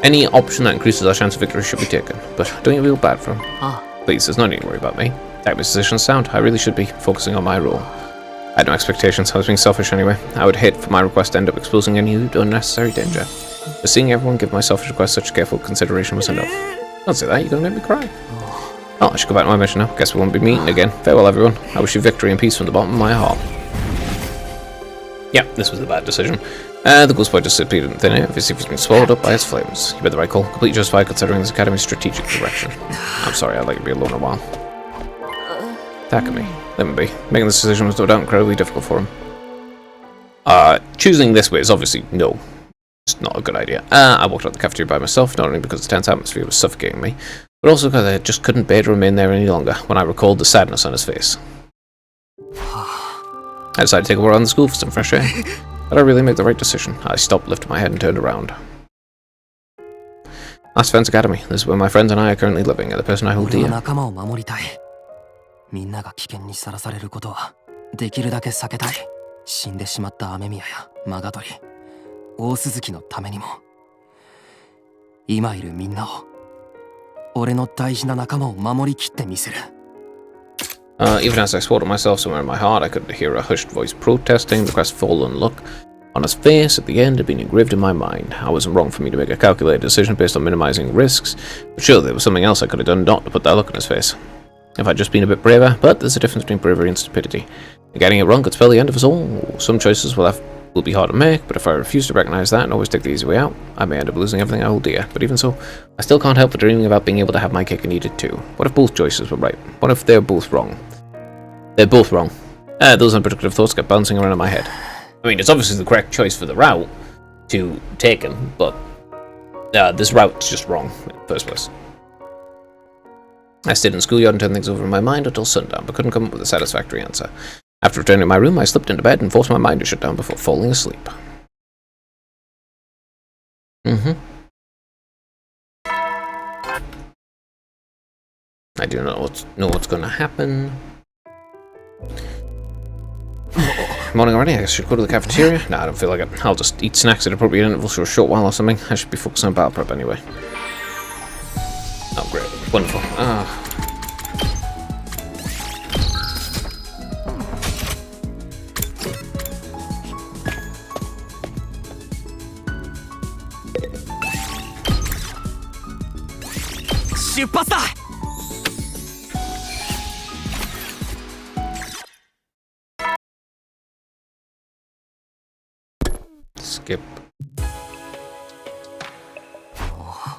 Any option that increases our chance of victory should be taken, but don't you feel bad for him? Please, there's no need to worry about me. Takumi's decision's sound. I really should be focusing on my role. I had no expectations. I was being selfish anyway. I would hate for my request to end up exposing any unnecessary danger. But seeing everyone give my selfish request such careful consideration was enough. Don't say that, you're gonna make me cry. Oh, I should go back to my mission now. Guess we won't be meeting again. Farewell, everyone. I wish you victory and peace from the bottom of my heart. Yeah, this was a bad decision. The ghost boy just disappeared in thin air, obviously he's been swallowed up by its flames. You made the right call. Completely justified considering this academy's strategic direction. I'm sorry, I'd like to be alone a while. Takumi. Let me be. Making this decision was no doubt incredibly difficult for him. Choosing this way is obviously no. It's not a good idea. I walked out the cafeteria by myself, not only because the tense atmosphere was suffocating me, but also because I just couldn't bear to remain there any longer when I recalled the sadness on his face. I decided to take a walk around the school for some fresh air. Did I really make the right decision? I stopped, lifted my head, and turned around. Last Defense Academy. This is where my friends and I are currently living, and the person I hold dear. みんなが危険にさらされることはできるだけ避けたい。死んでしまった雨宮やマガトリ、大鈴木のためにも、今いるみんなを、俺の大事な仲間を守りきってみせる。Even as I swore to myself somewhere in my heart, I could hear a hushed voice protesting. The crestfallen look on his face at the end had been engraved in my mind. I wasn't wrong for me to make a calculated decision based on minimizing risks, but surely there was something else I could have done not to put that look on his face. If I'd just been a bit braver, but there's a difference between bravery and stupidity. Getting it wrong could spell the end of us all. Some choices will be hard to make, but if I refuse to recognize that and always take the easy way out, I may end up losing everything I hold dear. But even so, I still can't help but dreaming about being able to have my cake and eat it too. What if both choices were right? What if they're both wrong? They're both wrong. Those unproductive thoughts kept bouncing around in my head. I mean, it's obviously the correct choice for the route to take him, but this route's just wrong in the first place. I stayed in the schoolyard and turned things over in my mind until sundown, but couldn't come up with a satisfactory answer. After returning to my room, I slipped into bed and forced my mind to shut down before falling asleep. I do not know what's going to happen. Morning already, I guess I should go to the cafeteria. Nah, I don't feel like it. I'll just eat snacks at appropriate intervals for a short while or something. I should be focusing on battle prep anyway. Oh, great. Wonderful. Skip.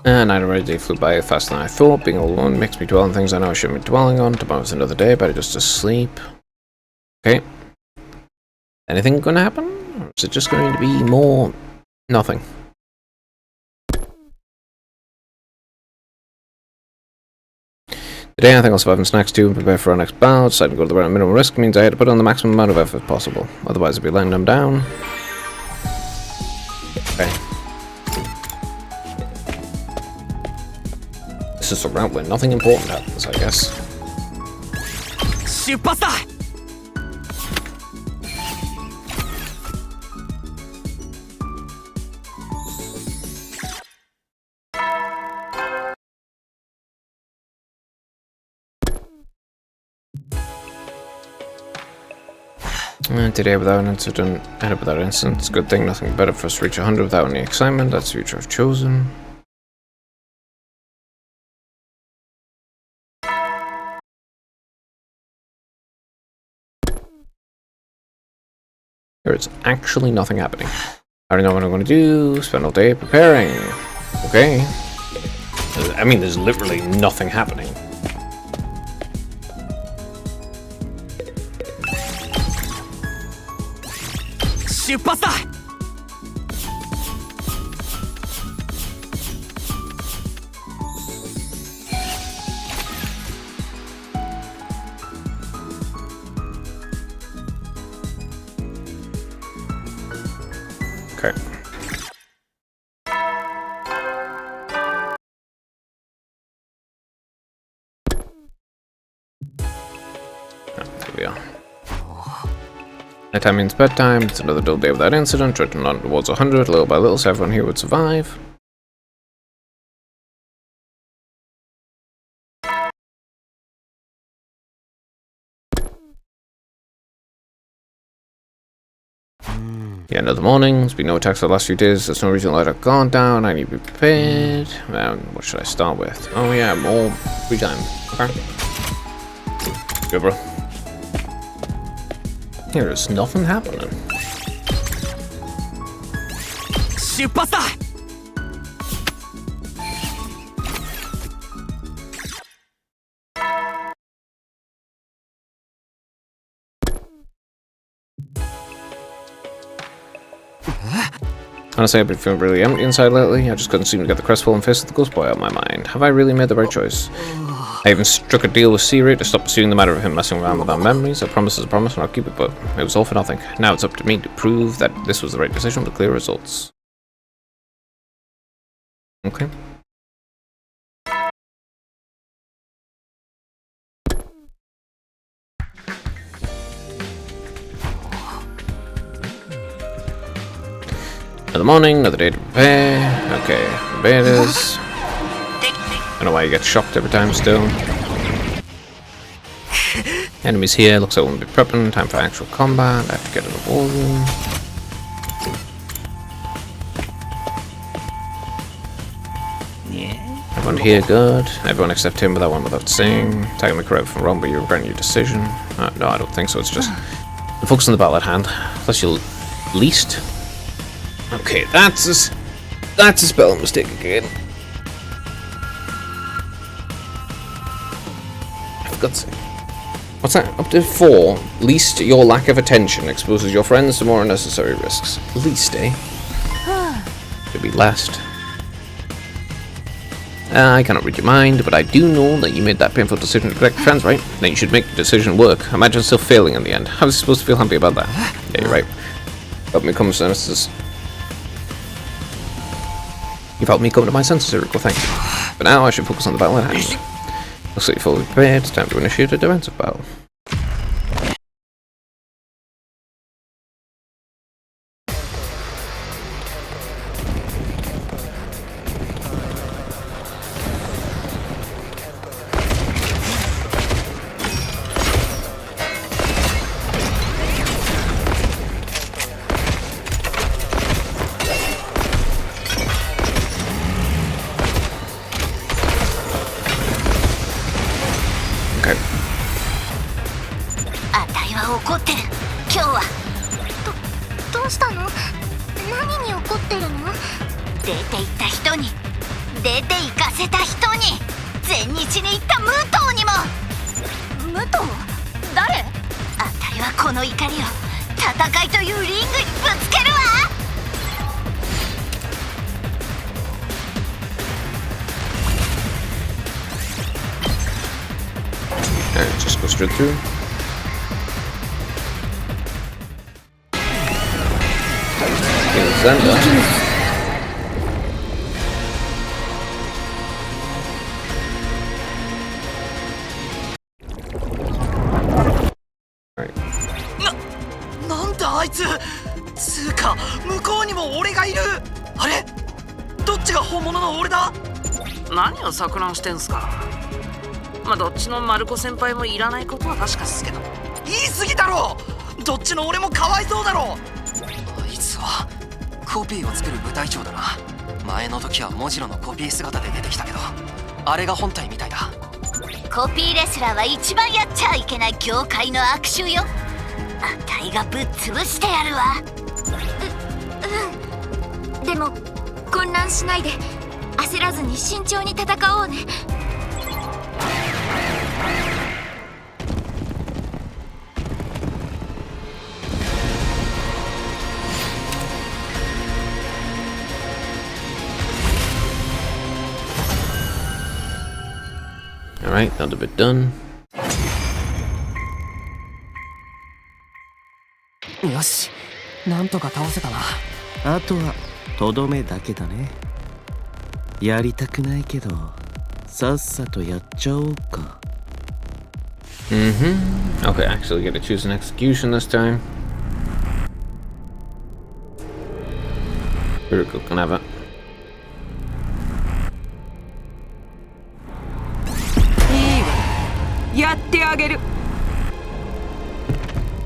Night already flew by faster than I thought. Being all alone makes me dwell on things I know I shouldn't be dwelling on. Tomorrow's another day, better just to sleep. Okay. Anything gonna happen? Or is it just going to be more nothing? Today I think I'll survive on snacks too and prepare for our next battle. Deciding to go to the route at minimal risk means I had to put on the maximum amount of effort possible. Otherwise I'd be letting them down. Okay. This is a route where nothing important happens, I guess. Today without an incident, ended without incident. It's a good thing, nothing better for us to reach 100 without any excitement. That's the future I've chosen. There is actually nothing happening. I don't know what I'm going to do. Spend all day preparing. Okay. I mean, there's literally nothing happening. Okay. There we are. Nighttime means bedtime. It's another dull day without incident. Drifting on towards 100, little by little, so everyone here would survive. The end of the morning. There's been no attacks for the last few days. There's no reason to let it gone down. I need to be prepared. What should I start with? Oh yeah, more free time. Okay. Good, bro. Here is nothing happening. Honestly, I've been feeling really empty inside lately. I just couldn't seem to get the crestfallen face of the ghost boy out of my mind. Have I really made the right choice? I even struck a deal with C-Ray to stop pursuing the matter of him messing around with our memories. A promise is a promise and I'll keep it, but it was all for nothing. Now it's up to me to prove that this was the right decision with clear results. Okay. Another morning, another day to prepare. Okay, prepare it is. I don't know why you get shocked every time still. Enemies here. Looks like we'll be prepping. Time for actual combat. I have to get in the war room. Everyone here, good. Everyone except him, that one without saying. Taking me correct from wrong, but you regret your decision. No, I don't think so. It's just focus on the battle at hand. That's your least. Okay, that's a spell mistake again. For God's sake. What's that? Up to 4. Least your lack of attention exposes your friends to more unnecessary risks. Least, eh? Could be last. I cannot read your mind, but I do know that you made that painful decision to protect your friends, right? Then you should make the decision work. Imagine still failing in the end. How was I supposed to feel happy about that? Yeah, you're right. Help me come to senses. You've helped me come to my senses, Erico, thank you. But now I should focus on the battle at hand. Looks like you're fully prepared. It's time to initiate a defensive battle. Alright, just go straight through. Zenda.なんだあいつ。つうか向こうにも俺がいる。あれ？どっちが本物の俺だ？何を錯乱してんすか。まあどっちのマルコ先輩もいらないことは確かっすけど。言い過ぎだろ。どっちの俺もかわいそうだろ。あいつはコピーを作る部隊長だな。前の時はモジロのコピー姿で出てきたけど、あれが本体みたいだ。コピーレスラーは一番やっちゃいけない業界の悪臭よ。あたいがぶっ潰してやるわ。でも混乱しないで、焦らずに慎重に戦おうね。Alright, another bit done. よし、なんとか倒せたな。あとはとどめだけだね。やりたくないけど、さっさとやっちゃおうか。Okay, actually get to choose an execution this time. Very good, can have it.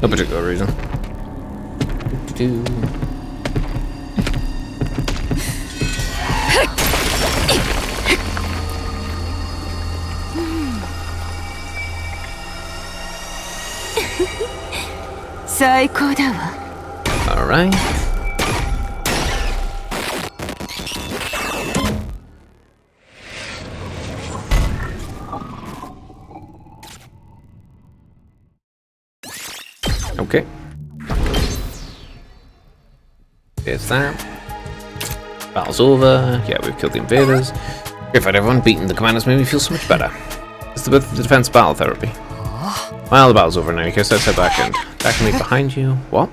No particular reason. Alright. Okay. There's that. Battle's over. Yeah, we've killed the invaders. Great fight, everyone. Beating the commanders made me feel so much better. It's the defense battle therapy. Well, the battle's over now. Let's head back and back and leave behind you. What?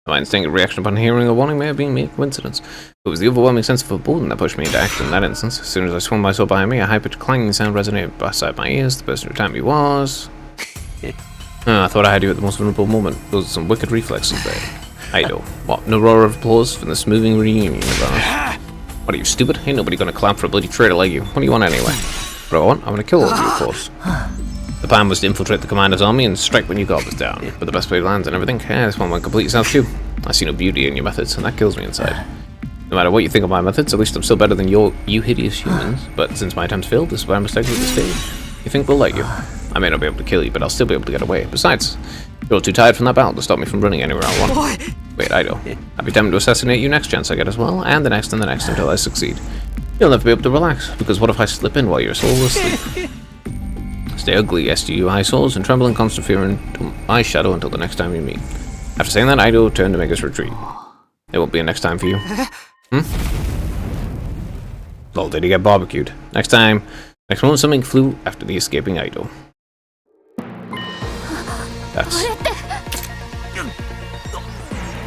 My instinctive reaction upon hearing the warning may have been mere coincidence. It was the overwhelming sense of foreboding that pushed me into action in that instance. As soon as I swung my sword behind me, a high-pitched clanging sound resonated beside my ears. The person who attacked me was... I thought I had you at the most vulnerable moment. Those are some wicked reflexes there. I know. What? No roar of applause for the smoothing reunion of ours? What are you, stupid? Ain't nobody gonna clap for a bloody traitor like you. What do you want anyway? What do I want? I want to kill all of you, of course. The plan was to infiltrate the commander's army and strike when your guard was down, but the best way to land and everything. Yeah, this one went completely south too. I see no beauty in your methods, and that kills me inside. No matter what you think of my methods, at least I'm still better than you hideous humans. But since my attempts failed, this is why I'm mistaken at this stage. You think we'll let you? I may not be able to kill you, but I'll still be able to get away. Besides, you're all too tired from that battle to stop me from running anywhere I want. Wait, Eido. I'd be tempted to assassinate you next chance I get as well, and the next until I succeed. You'll never be able to relax, because what if I slip in while you're so asleep? Stay ugly, SDU eyesores, and tremble in constant fear into my shadow until the next time we meet. After saying that, Eido turned to make his retreat. There won't be a next time for you. Lol, did he get barbecued? Next moment something flew after the escaping Eido. That's...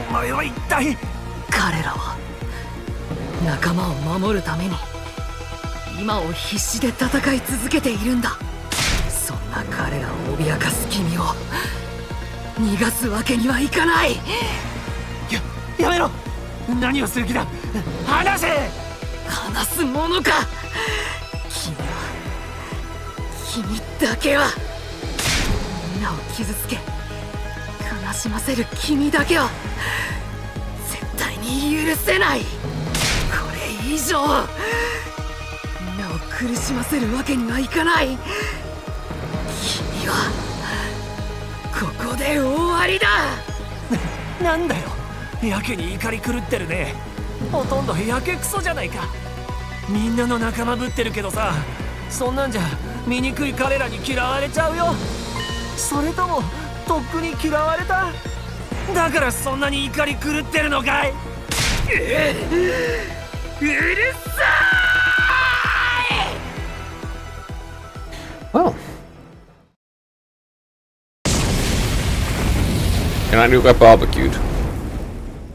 お前は一体彼らは仲間を守るために今を必死で戦い続けているんだ。そんな彼らを脅かす君を逃がすわけにはいかない。やめろ。何をする気だ。話せ。話すものか。君だけはみんなを傷つけ悲しませる君だけは絶対に許せない。これ以上みんなを苦しませるわけにはいかない。君はここで終わりだ。なんだよ、やけに怒り狂ってるね。ほとんどやけくそじゃないか。みんなの仲間ぶってるけどさ、そんなんじゃ醜い彼らに嫌われちゃうよ。それともとっくに嫌われた。だからそんなに怒り狂ってるのかい。うるさい。 Well. And I knew got barbecued.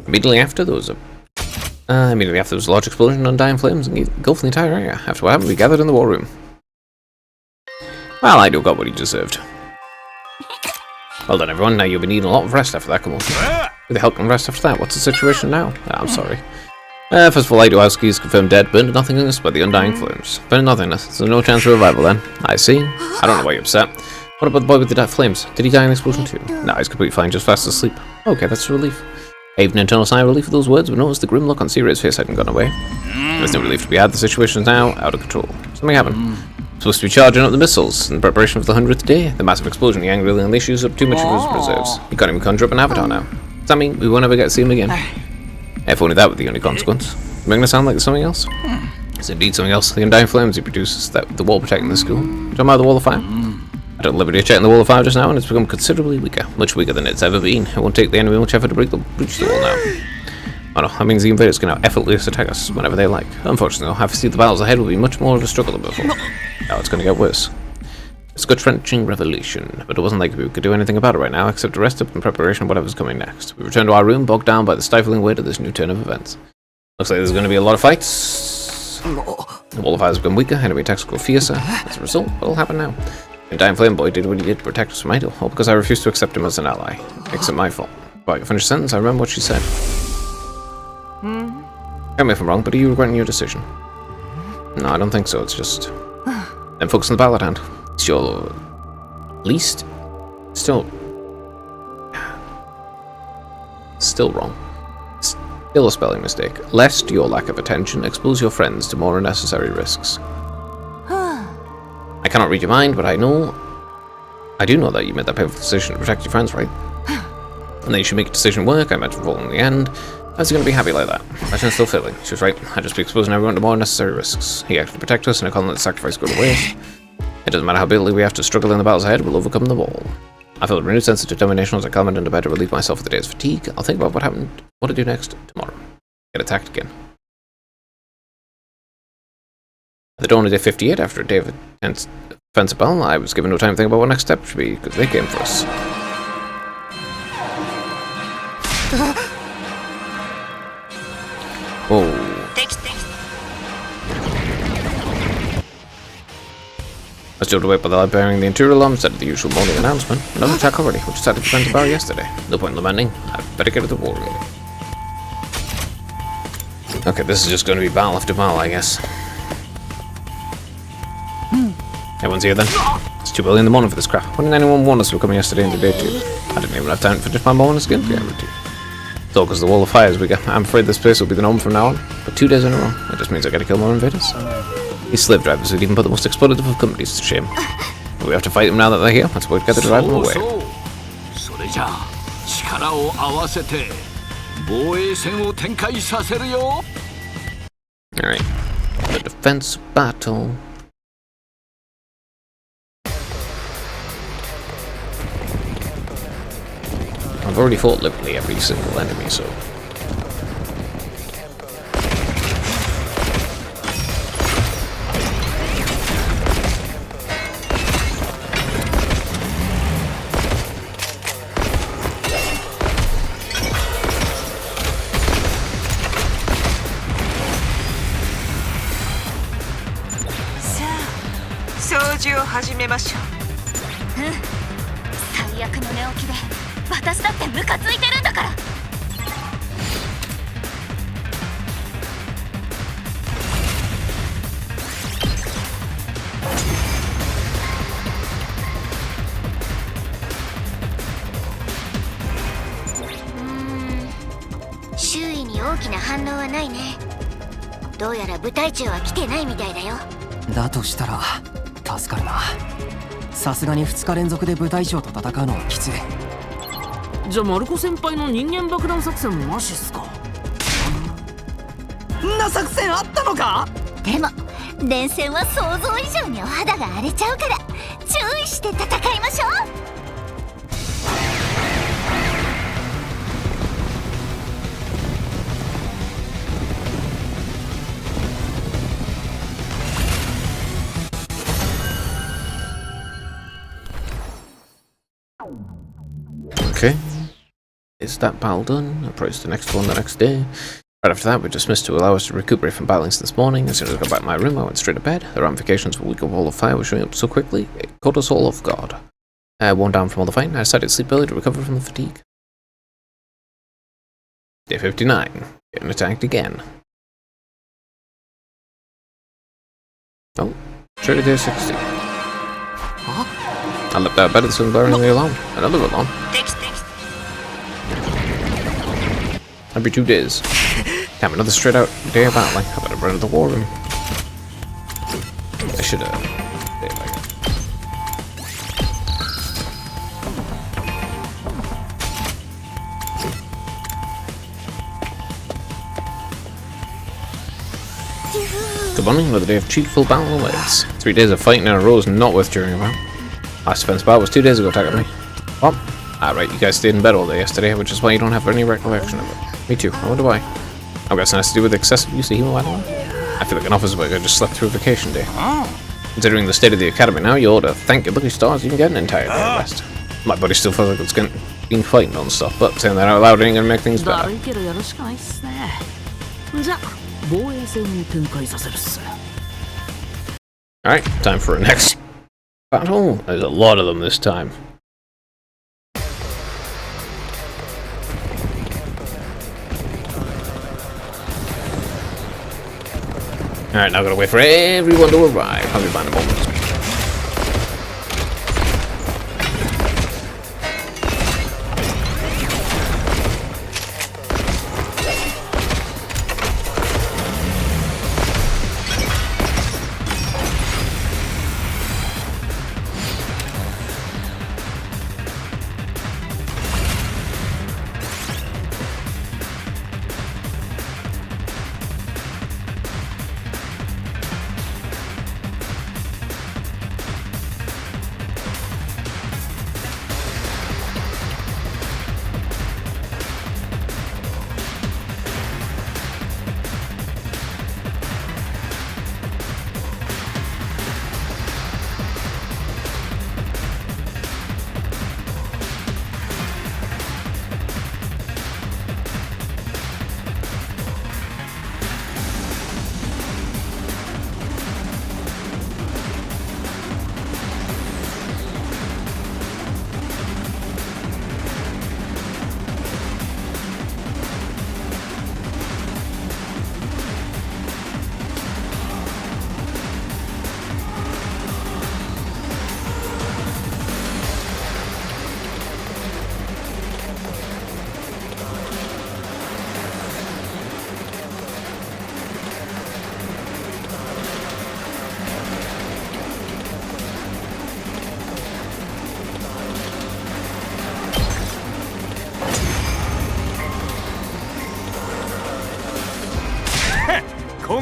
Immediately after there was a large explosion and undying flames engulfed the entire area. After what happened, we gathered in the war room. Well, I do got what he deserved. Well done, everyone. Now you'll be needing a lot of rest after that commotion. Who the hell can rest after that? What's the situation now? I'm sorry. First of all, Eido is confirmed dead, burned to nothingness by the undying flames. Burned to nothingness. So no chance of revival then. I see. I don't know why you're upset. What about the boy with the flames? Did he die in an explosion too? No, he's completely fine, just fast asleep. Okay, that's a relief. I heaved an internal sigh of relief at those words, but noticed the grim look on Seirai's face hadn't gone away. There's no relief to be had. The situation is now out of control. Something happened. Supposed to be charging up the missiles in preparation for the 100th day. The massive explosion he angrily unleashed used up too much of his reserves. He can't even conjure up an avatar now. Does that mean we won't ever get to see him again? If only that were the only consequence. Making it sound like something else? It's indeed something else. The undying flames he produces, the wall protecting the school. You talking about the wall of fire? I took the liberty of checking the wall of fire just now, and it's become considerably weaker. Much weaker than it's ever been. It won't take the enemy much effort to breach the wall now. Oh no, that means the invaders can now effortlessly attack us whenever they like. Unfortunately, though, I foresee the battles ahead will be much more of a struggle than before. Now it's going to get worse. It's a gut-wrenching revelation, but it wasn't like we could do anything about it right now, except to rest up in preparation of whatever's coming next. We returned to our room, bogged down by the stifling weight of this new turn of events. Looks like there's going to be a lot of fights. The wall of fire has become weaker, enemy attacks will grow fiercer. As a result, what'll happen now? The Dying Flame Boy did what he did to protect us from Eido, all because I refused to accept him as an ally. Makes it my fault. Right, finish the sentence, I remember what she said. Tell me if I'm wrong, but are you regretting your decision? No, I don't think so, it's just... Then focus on the battle at hand. It's your... least... Still wrong. Still a spelling mistake. Lest your lack of attention expose your friends to more unnecessary risks. I cannot read your mind, but I do know that you made that painful decision to protect your friends, right? And then you should make a decision work. I imagine for in the end. How's he going to be happy like that? Imagine still failing. She was right. I'd just be exposing everyone to more unnecessary risks. He acted to protect us, and I can't let the sacrifice go to waste. It doesn't matter how bitterly we have to struggle in the battles ahead, we'll overcome them all. I felt a renewed sense of determination as I climbed into bed to relieve myself of the day's fatigue. I'll think about what happened, what to do next tomorrow. Get attacked again. At the dawn of day 58, after a day of intense offensive battle, I was given no time to think about what next step should be, because they came for us. Oh. I stood awake by the light bearing the interior alarm instead of the usual morning announcement. Another attack already, which started to defend the bar yesterday. No point in lamenting. I'd better get to the war room. Okay, this is just going to be battle after battle, I guess. Everyone's here then? It's too early in the morning for this crap. Why didn't anyone warn us we were coming yesterday and today too? I didn't even have time to finish my morning skincare routine. It's all because of the wall of fires we got. I'm afraid this place will be the norm from now on. But 2 days in a row, that just means I gotta kill more invaders. These slave drivers would even put the most exploitative of companies to shame. But we have to fight them now that they're here. Let's work together to drive them away. それじゃあ力を合わせて防衛戦を展開させるよ。 Alright. The defense battle. I've already fought literally every single enemy, so...操を始めましょう。最悪の寝起きで私だってムカついてるんだから。周囲に大きな反応はないね。どうやら部隊長は来てないみたいだよ。だとしたら助かるな。さすがに2日連続で部隊長と戦うのはきつい。じゃあマルコ先輩の人間爆弾作戦もなしっすか。んな作戦あったのか。でも連戦は想像以上にお肌が荒れちゃうから注意して戦いましょう。Okay. Is that battle done? I'll approach the next one the next day. Right after that, we're dismissed to allow us to recuperate from battling this morning. As soon as I got back to my room, I went straight to bed. The ramifications of a week of Wall of Fire were showing up so quickly, it caught us all off guard. Worn down from all the fighting, I decided to sleep early to recover from the fatigue. Day 59. Getting attacked again. Oh, straight to day 60. I leapt out of bed and soon blaring the alarm. Another alarm. Every 2 days. Damn, another straight out day of battling. I better run to the war room. I should Good morning, another day of cheerful battle awaits. 3 days of fighting in a row is not worth cheering about. Last defense battle was 2 days ago, attack at me. Oh, right, you guys stayed in bed all day yesterday, which is why you don't have any recollection of it. Me too, I wonder why. I'm guessing it has to do with excessive use of hemovitamine. I feel like an officer worker just slept through vacation day. Considering the state of the academy now, you ought to thank your lucky stars you can get an entire day of rest. My body still feels like it's been fighting non-stop, but saying that out loud ain't gonna make things better. Alright, time for a next battle. There's a lot of them this time. Alright, now I've got to wait for everyone to arrive. I'll be back in a moment.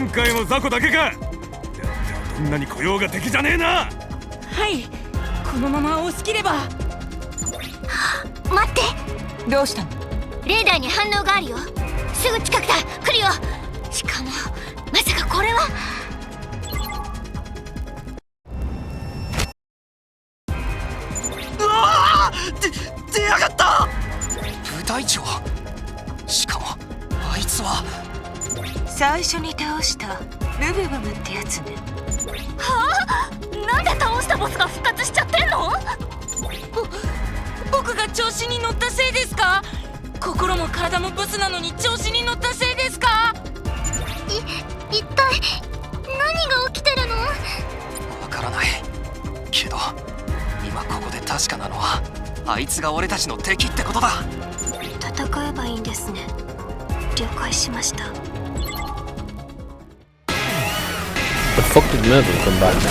今回も雑魚だけか。どんなに来ようが敵じゃねえな。はい、このまま押し切れば。待って、どうしたの？レーダーに反応があるよ。すぐ近くだ、来るよ。しかもまさかこれは。うわー！出やがった。部隊長。しかもあいつは最初に倒したムブブムってやつね。はあ、なんで倒したボスが復活しちゃってんの？僕が調子に乗ったせいですか？心も体もブスなのに調子に乗ったせいですか？一体何が起きてるの？わからないけど、今ここで確かなのはあいつが俺たちの敵ってことだ。戦えばいいんですね。了解しました。 The fuck did Mervyn come back now?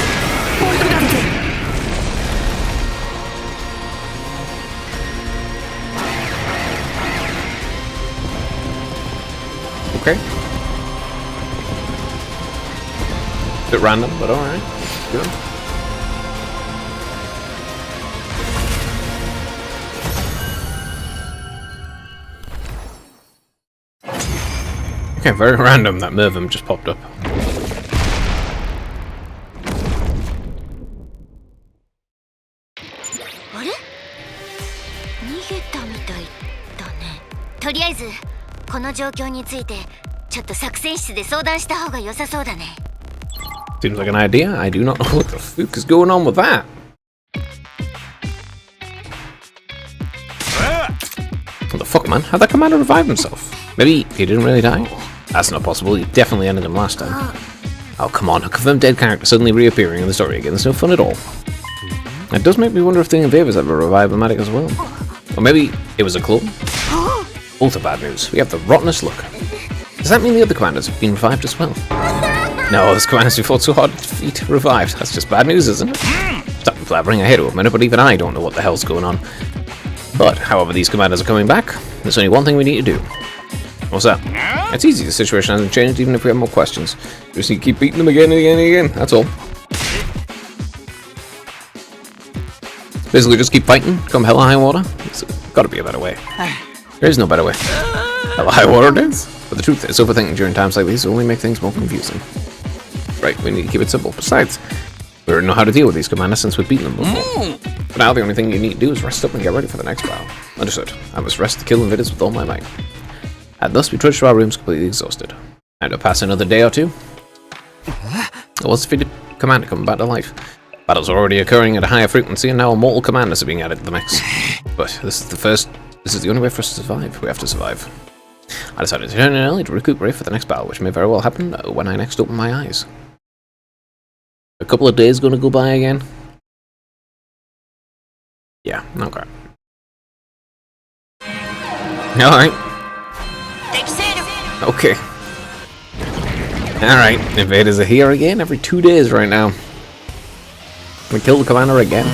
Okay. Bit random, but alright. Good. Okay, very random that Mervyn just popped up. What? 逃げたみたいだね。とりあえずこの状況についてちょっと作戦室で相談した方が良さそうだね。 Seems like an idea. I do not know what the fuck is going on with that. What the fuck, man? How'd that commander revive himself? Maybe he didn't really die? That's not possible. He definitely ended him last time. Oh, come on. A confirmed dead character suddenly reappearing in the story again is no fun at all. It does make me wonder if the Invaders ever revived the medic as well. Or maybe it was a clone? Both are bad news. We have the rottenest luck. Does that mean the other commanders have been revived as well? No, those commanders we fought so hard to defeat revived. That's just bad news, isn't it? Stop blabbering, I hate to admit it, but even I don't know what the hell's going on. But, however these commanders are coming back, there's only one thing we need to do. What's that? It's easy, the situation hasn't changed even if we have more questions. We just need to keep beating them again and again and again, that's all. Basically just keep fighting, come hell or high water. There's gotta be a better way. There is no better way. Hell or high water it is. But the truth is, overthinking during times like these will only make things more confusing. Right, we need to keep it simple. Besides, we already know how to deal with these commanders since we've beaten them before. But now the only thing you need to do is rest up and get ready for the next battle. Understood. I must rest to kill invaders with all my might. And thus we trudge to our rooms completely exhausted. And to pass another day or two. A once-defeated commander coming back to life. Battles are already occurring at a higher frequency, and now immortal commanders are being added to the mix. But this is the only way for us to survive. We have to survive. I decided to turn in early to recuperate for the next battle, which may very well happen when I next open my eyes. A couple of days gonna go by again? Yeah, okay. Alright. Okay. Alright, invaders are here again every 2 days right now. We killed the commander again.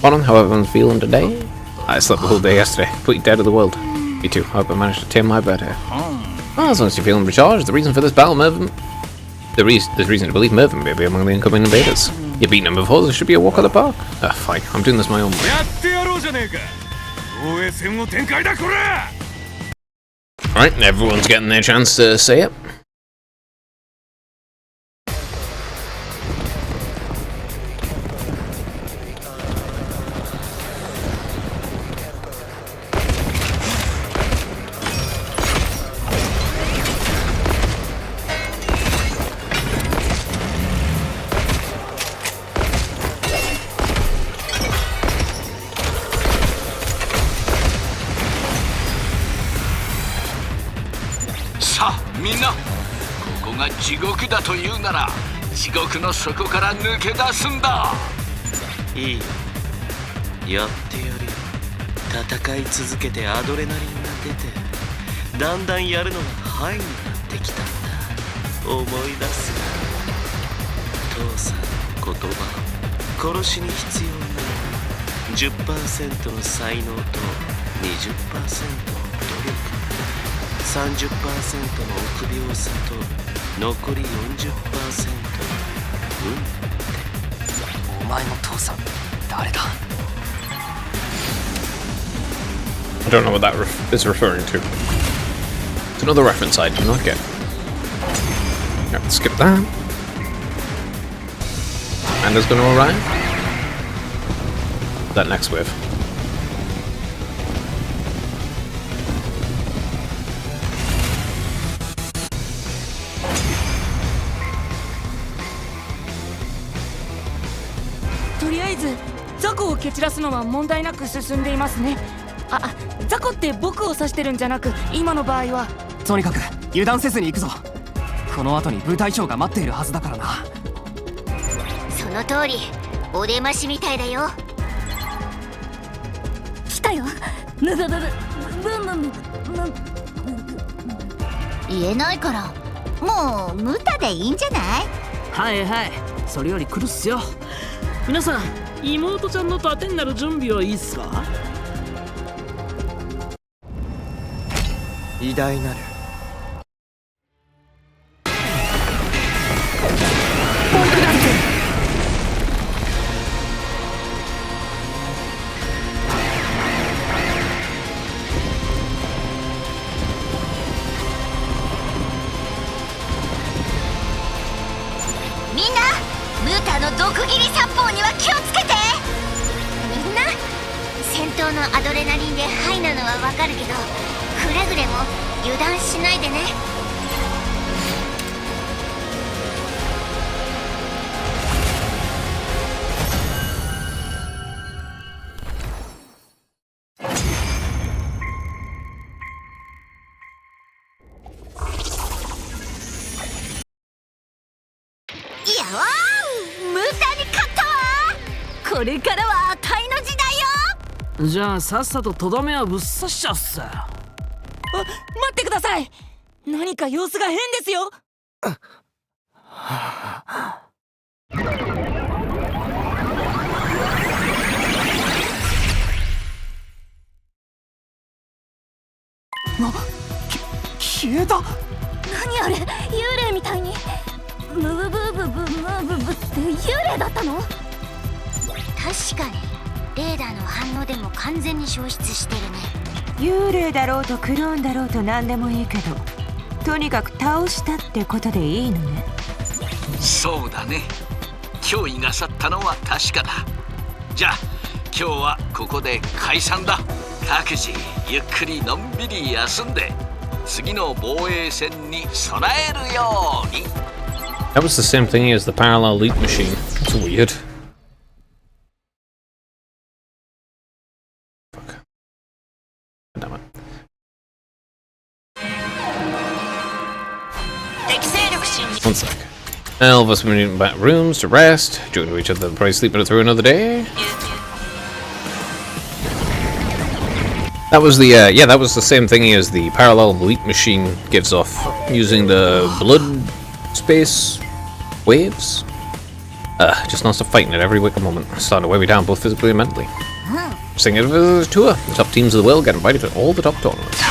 On how everyone's feeling today? I slept the whole day yesterday, completely dead of the world. Me too, I hope I managed to tame my bed here. Well, as long as you're feeling recharged, the reason for this battle, Mervyn... There's reason to believe Mervyn may be among the incoming invaders. You've beaten him before, this should be a walk of the park. Fine, I'm doing this my own way. Alright, everyone's getting their chance to say it.さあみんな、ここが地獄だというなら地獄の底から抜け出すんだ。いいよ、やってやるよ。戦い続けてアドレナリンが出て、だんだんやるのがハイになってきたんだ。思い出すな、父さんの言葉。殺しに必要な 10% の才能と 20% の努力、30% の臆病さと残り 40% お前の父さん誰だ？ I don't know what that is referring to. It's another reference I do not get. Alright, skip that. Amanda's going to arrive. That next wave. Toザコを蹴散らすのは問題なく進んでいますね。あ、ザコって僕を指してるんじゃなく、今の場合は。とにかく油断せずに行くぞ。この後に部隊長が待っているはずだからな。その通り、お出ましみたいだよ。来たよ。言えないから、もう無駄でいいんじゃない？はいはい、それより来るっすよ。皆さん、妹ちゃんの盾になる準備はいいっすか？偉大なるみんな、ムータの毒斬り殺法には気をつけて。みんな、戦闘のアドレナリンでハイなのはわかるけど、くれぐれも油断しないでね。いやわー、ムータに勝ったわ。これからは赤いの時代よ。じゃあさっさととどめはぶっ刺しちゃうっす。待ってください。何か様子が変ですよ。消えた。何あれ、幽霊みたいに。ムブブブブムブブって幽霊だったの？確かにレーダーの反応でも完全に消失してるね。幽霊だろうとクローンだろうと何でもいいけど、とにかく倒したってことでいいのね。そうだね。脅威が去ったのは確かだ。じゃあ今日はここで解散だ。各自ゆっくりのんびり休んで次の防衛戦に備えるように。 That was the same thing as the parallel leap machine. That's weird. Fuck. Damn it. One sec. All of us have been back rooms to rest, join to each other and probably sleeping it through another day. That was the yeah, that was the same thing as the parallel leap machine gives off using the blood space waves. Just non-stop fighting at every wicked moment, starting to weigh me down both physically and mentally. Singing it as a tour, the top teams of the world get invited to all the top tournaments.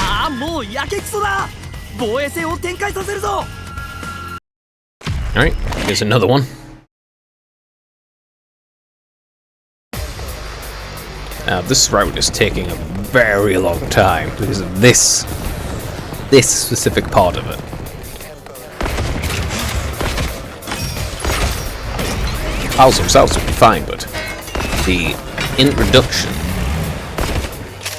Alright, here's another one. This route is taking a very long time because of this specific part of it. Files themselves will be fine, but the introduction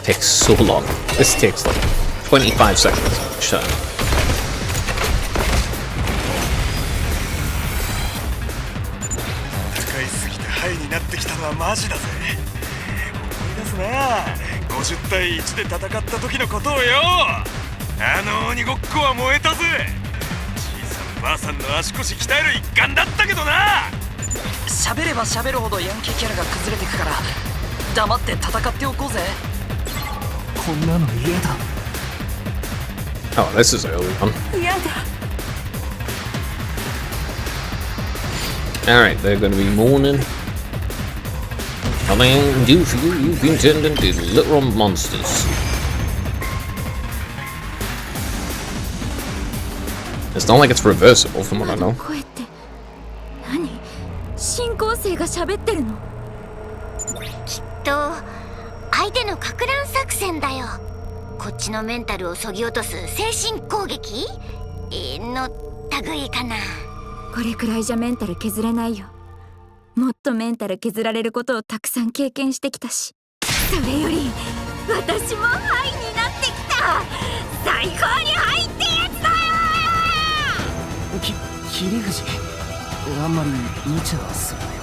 takes so long. This takes like 25 seconds each time. 使いすぎてハイになってきたのはマジだぜ。思い出すな、50対1で戦った時のことをよ。あの鬼ごっこは燃えたぜ。じいさんばあさんの足腰鍛える一環だったけどな。喋れば喋るほどヤンキーキャラが崩れてくから黙って戦っておこうぜ。こんなの嫌だ。 Oh, this is early on. Alright, they're gonna be mourning. Coming due for you, you've been turned into literal monsters. It's not like it's reversible from what I know. 声って何？新校生が喋ってるの？きっと相手のか乱作戦だよ。こっちのメンタルを削ぎ落とす精神攻撃の類かな。これくらいじゃメンタル削れないよ。もっとメンタル削られることをたくさん経験してきたし、それより私もハイになってきた。最高にハイってやつだよ。桐藤、あんまり無茶はするなよ。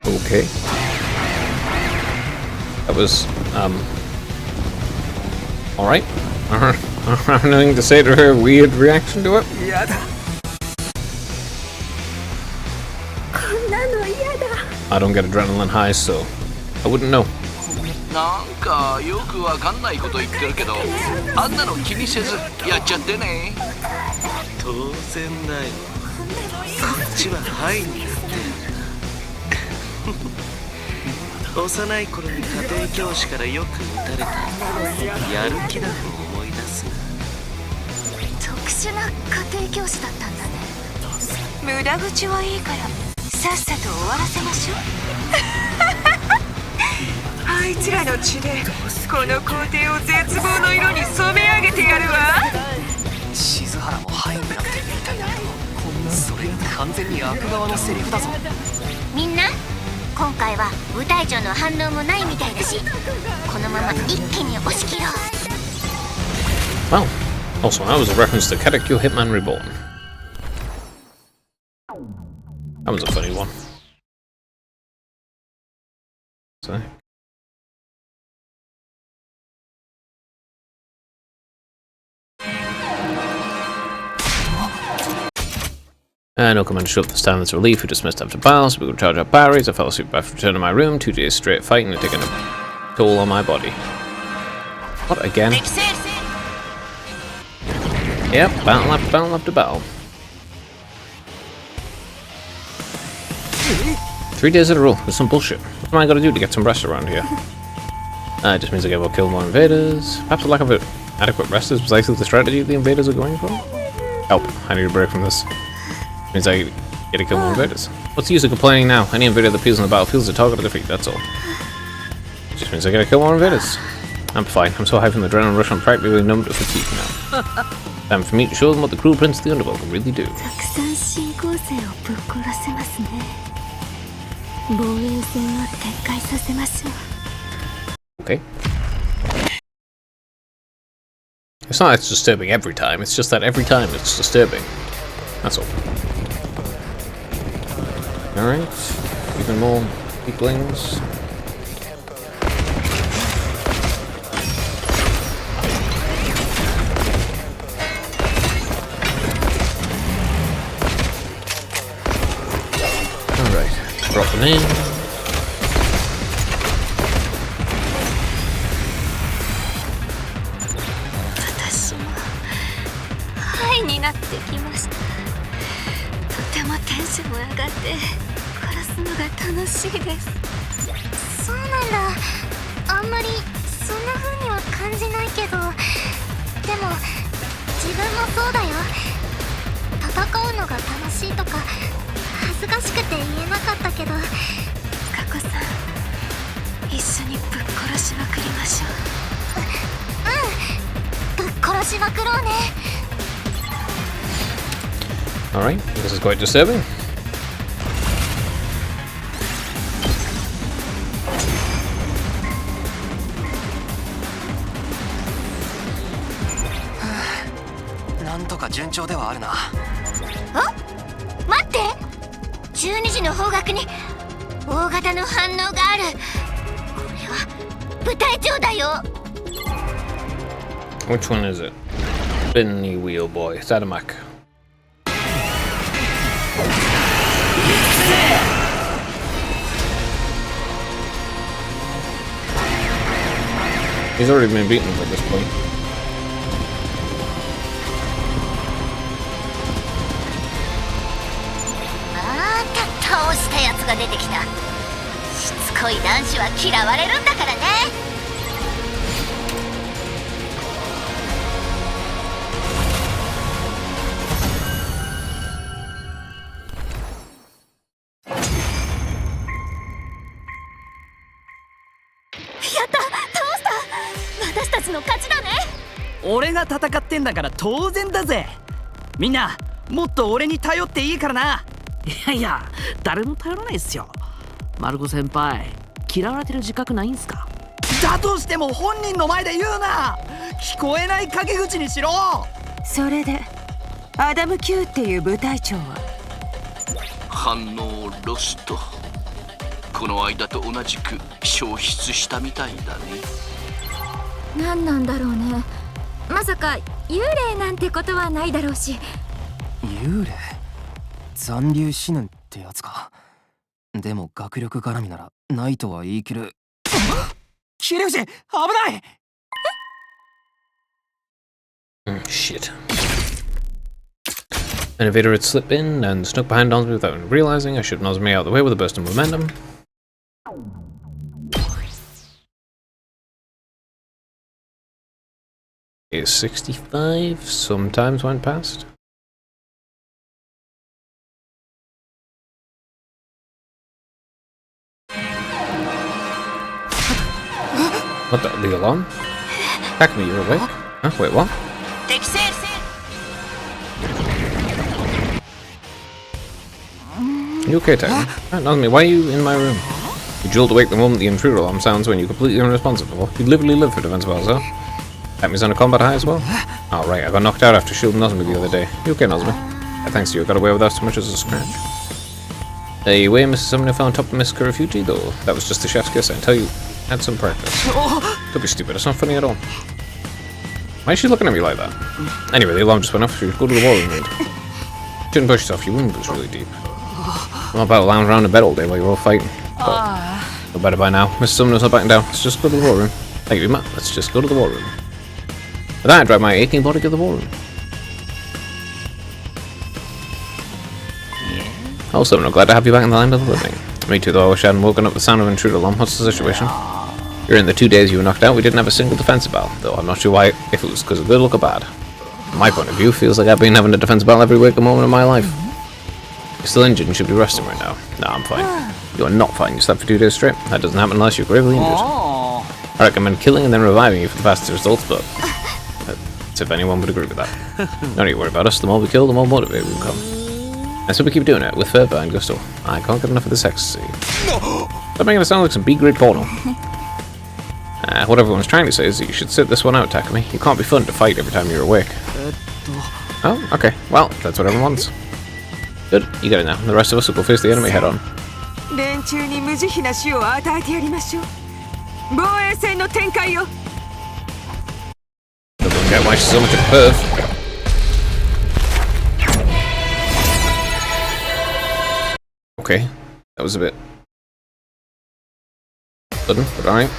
Okay. That was, alright. Nothing to say to her weird reaction to it? やだ。こんなの嫌だ。 I don't get adrenaline highs, so I wouldn't know. なんかよくわかんないこと言ってるけど、あんなの気にせずやっちゃってね。当然だよ。こっちはハイになってるんだ。幼い頃に家庭教師からよく打たれたやる気だと思い出すな。特殊な家庭教師だったんだね。無駄口はいいからさっさと終わらせましょう。あいつらの血でこの皇帝を絶望の色に染め上げてやるわ。静原もハイになってるみたいだけど、それ完全に悪側のセリフだぞ。みんな今回は部隊長の反応もないみたいだし、このまま一気に押し切ろう。 Well, also that was a reference to Katekyo Hitman Reborn. That was a funny one. So. No command to show up this time. That's a relief. We dismissed after battle, so we could charge up batteries. I fell asleep after returning to my room. 2 days straight fighting and taking a toll on my body. What again? Yep, battle after battle. 3 days in a row with some bullshit. What am I gonna do to get some rest around here? It just means I will kill more invaders. Perhaps the lack of adequate rest is precisely the strategy the invaders are going for? Help, I need a break from this. Means I get to kill more invaders. What's the use of complaining now? Any invader that appears on the battlefield is a target to defeat, that's all. It just means I gotta kill more invaders. I'm fine, I'm so high from the adrenaline rush I'm practically numb to fatigue now. Time for me to show them what the cruel prince of the underworld can really do. たくさん新校生をぶっ殺せますね。防衛線は撤回させましょう。 Okay. It's not it's disturbing every time, it's just that every time it's disturbing. That's all. Alright, even more weaklings. Alright, dropping in. Alright, this is quite disturbing. Oh? 待って！12時の方角に大型の反応がある。これは部隊長だよ。 Which one is it? Spinny Wheel Boy, Sadamak. He's already been beaten at this point. Ah, 倒したやつが出てきた。しつこい男子は嫌われるんだからね。った倒した私たちの勝ちだね。俺が戦ってんだから当然だぜ。みんなもっと俺に頼っていいからな。いやいや、誰も頼らないっすよ。マルコ先輩、嫌われてる自覚ないんすか？だとしても本人の前で言うな。聞こえない陰口にしろ。それでアダム Q っていう部隊長は反応ロスト。この間と同じく消失したみたいだね。何なんだろうね。まさか幽霊なんてことはないだろうし。幽霊？残留死ぬってやつか。でも学力絡みならないとは言い切る。切れ口危ない。Shit. An invader had slipped in and snuck behind Nosmy without even realizing. I shoved Nosmy out of the way with a burst of momentum. Is 65 sometimes went past. What the alarm? Takumi, you're awake? Huh? Wait, what? You okay, Takumi? Nosmy, why are you in my room? You jolt awake the moment the intruder alarm sounds when you're completely unresponsive. You literally live for defense balls, huh? Takumi's on a combat high as well? Oh, right, I got knocked out after shielding Nosmy the other day. You okay, Nosmy? Thanks to you, I got away without so much as a scratch. Hey, wait, Mrs. Sumner found top of Miss Kurafuji, though. That was just the chef's kiss, I tell you. Had some practice. Don't be stupid, it's not funny at all. Why is she looking at me like that? Anyway, the alarm just went off, so you should go to the war room and... Shouldn't push yourself, your wound was really deep. I'm not about to lounge around in bed all day while you're all fighting. But no better by now. Mrs. Sumner's not backing down. Let's just go to the war room. Thank you, Matt. Let's just go to the war room. With that, I drag my aching body to the war room. Oh, Sumner, glad to have you back in the land of the living. Me too, though. I wish I hadn't woken up the sound of an intruder alarm. What's the situation? During the 2 days you were knocked out, we didn't have a single defensive battle, though I'm not sure why, if it was because of good luck or bad. From my point of view, feels like I've been having a defense battle every waking moment of my life. You're still injured and should be resting right now. Nah, I'm fine. You're not fine. You slept for 2 days straight. That doesn't happen unless you're gravely injured. I recommend killing and then reviving you for the fastest results, but that's if anyone would agree with that. Don't need to worry about us. The more we kill, the more motivated we become. And so we keep doing it with fervor and gusto. I can't get enough of this ecstasy. Stop making it sound like some B-grade porno. What everyone's trying to say is that you should sit this one out, Takumi. You can't be fun to fight every time you're awake. Oh, okay. Well, that's what everyone wants. Good, you get it now. The rest of us will go face the enemy head on. 連中に無慈悲な死を与えてやりましょう。防衛戦の展開よ。 Don't get why she's so much of a perv. Okay, that was a bit sudden, but alright.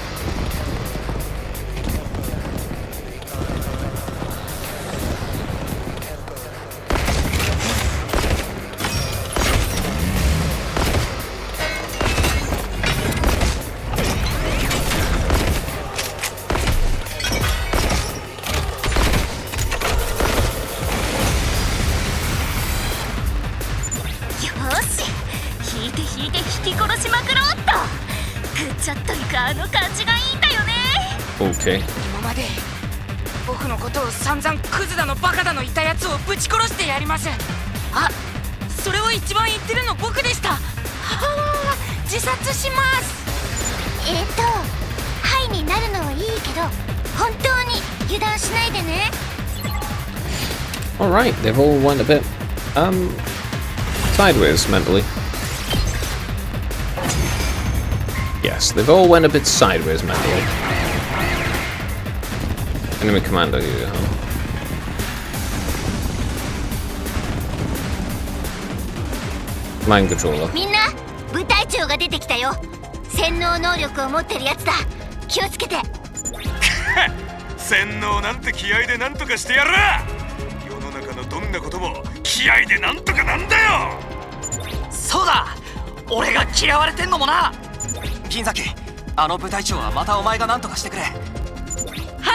Okay. 今まで僕のことを散々クズだのバカだの言ったやつをぶち殺してやります。あ、それを一番言ってるの僕でした。はあ、自殺します。ハイになるのはいいけど、本当に油断しないでね。Alright, they've all went a bit sideways mentally. Yes, they've all went a bit sideways mentally. Enemy commander here, huh? Mind controller. みんな、部隊長が出てきたよ。洗脳能力を持ってるやつだ。気をつけて。洗脳なんて気合でなんとかしてやる。世の中のどんなことも気合でなんとかなんだよ。そうだ。俺が嫌われてんのもな。銀崎、あの部隊長はまたお前がなんとかしてくれ。は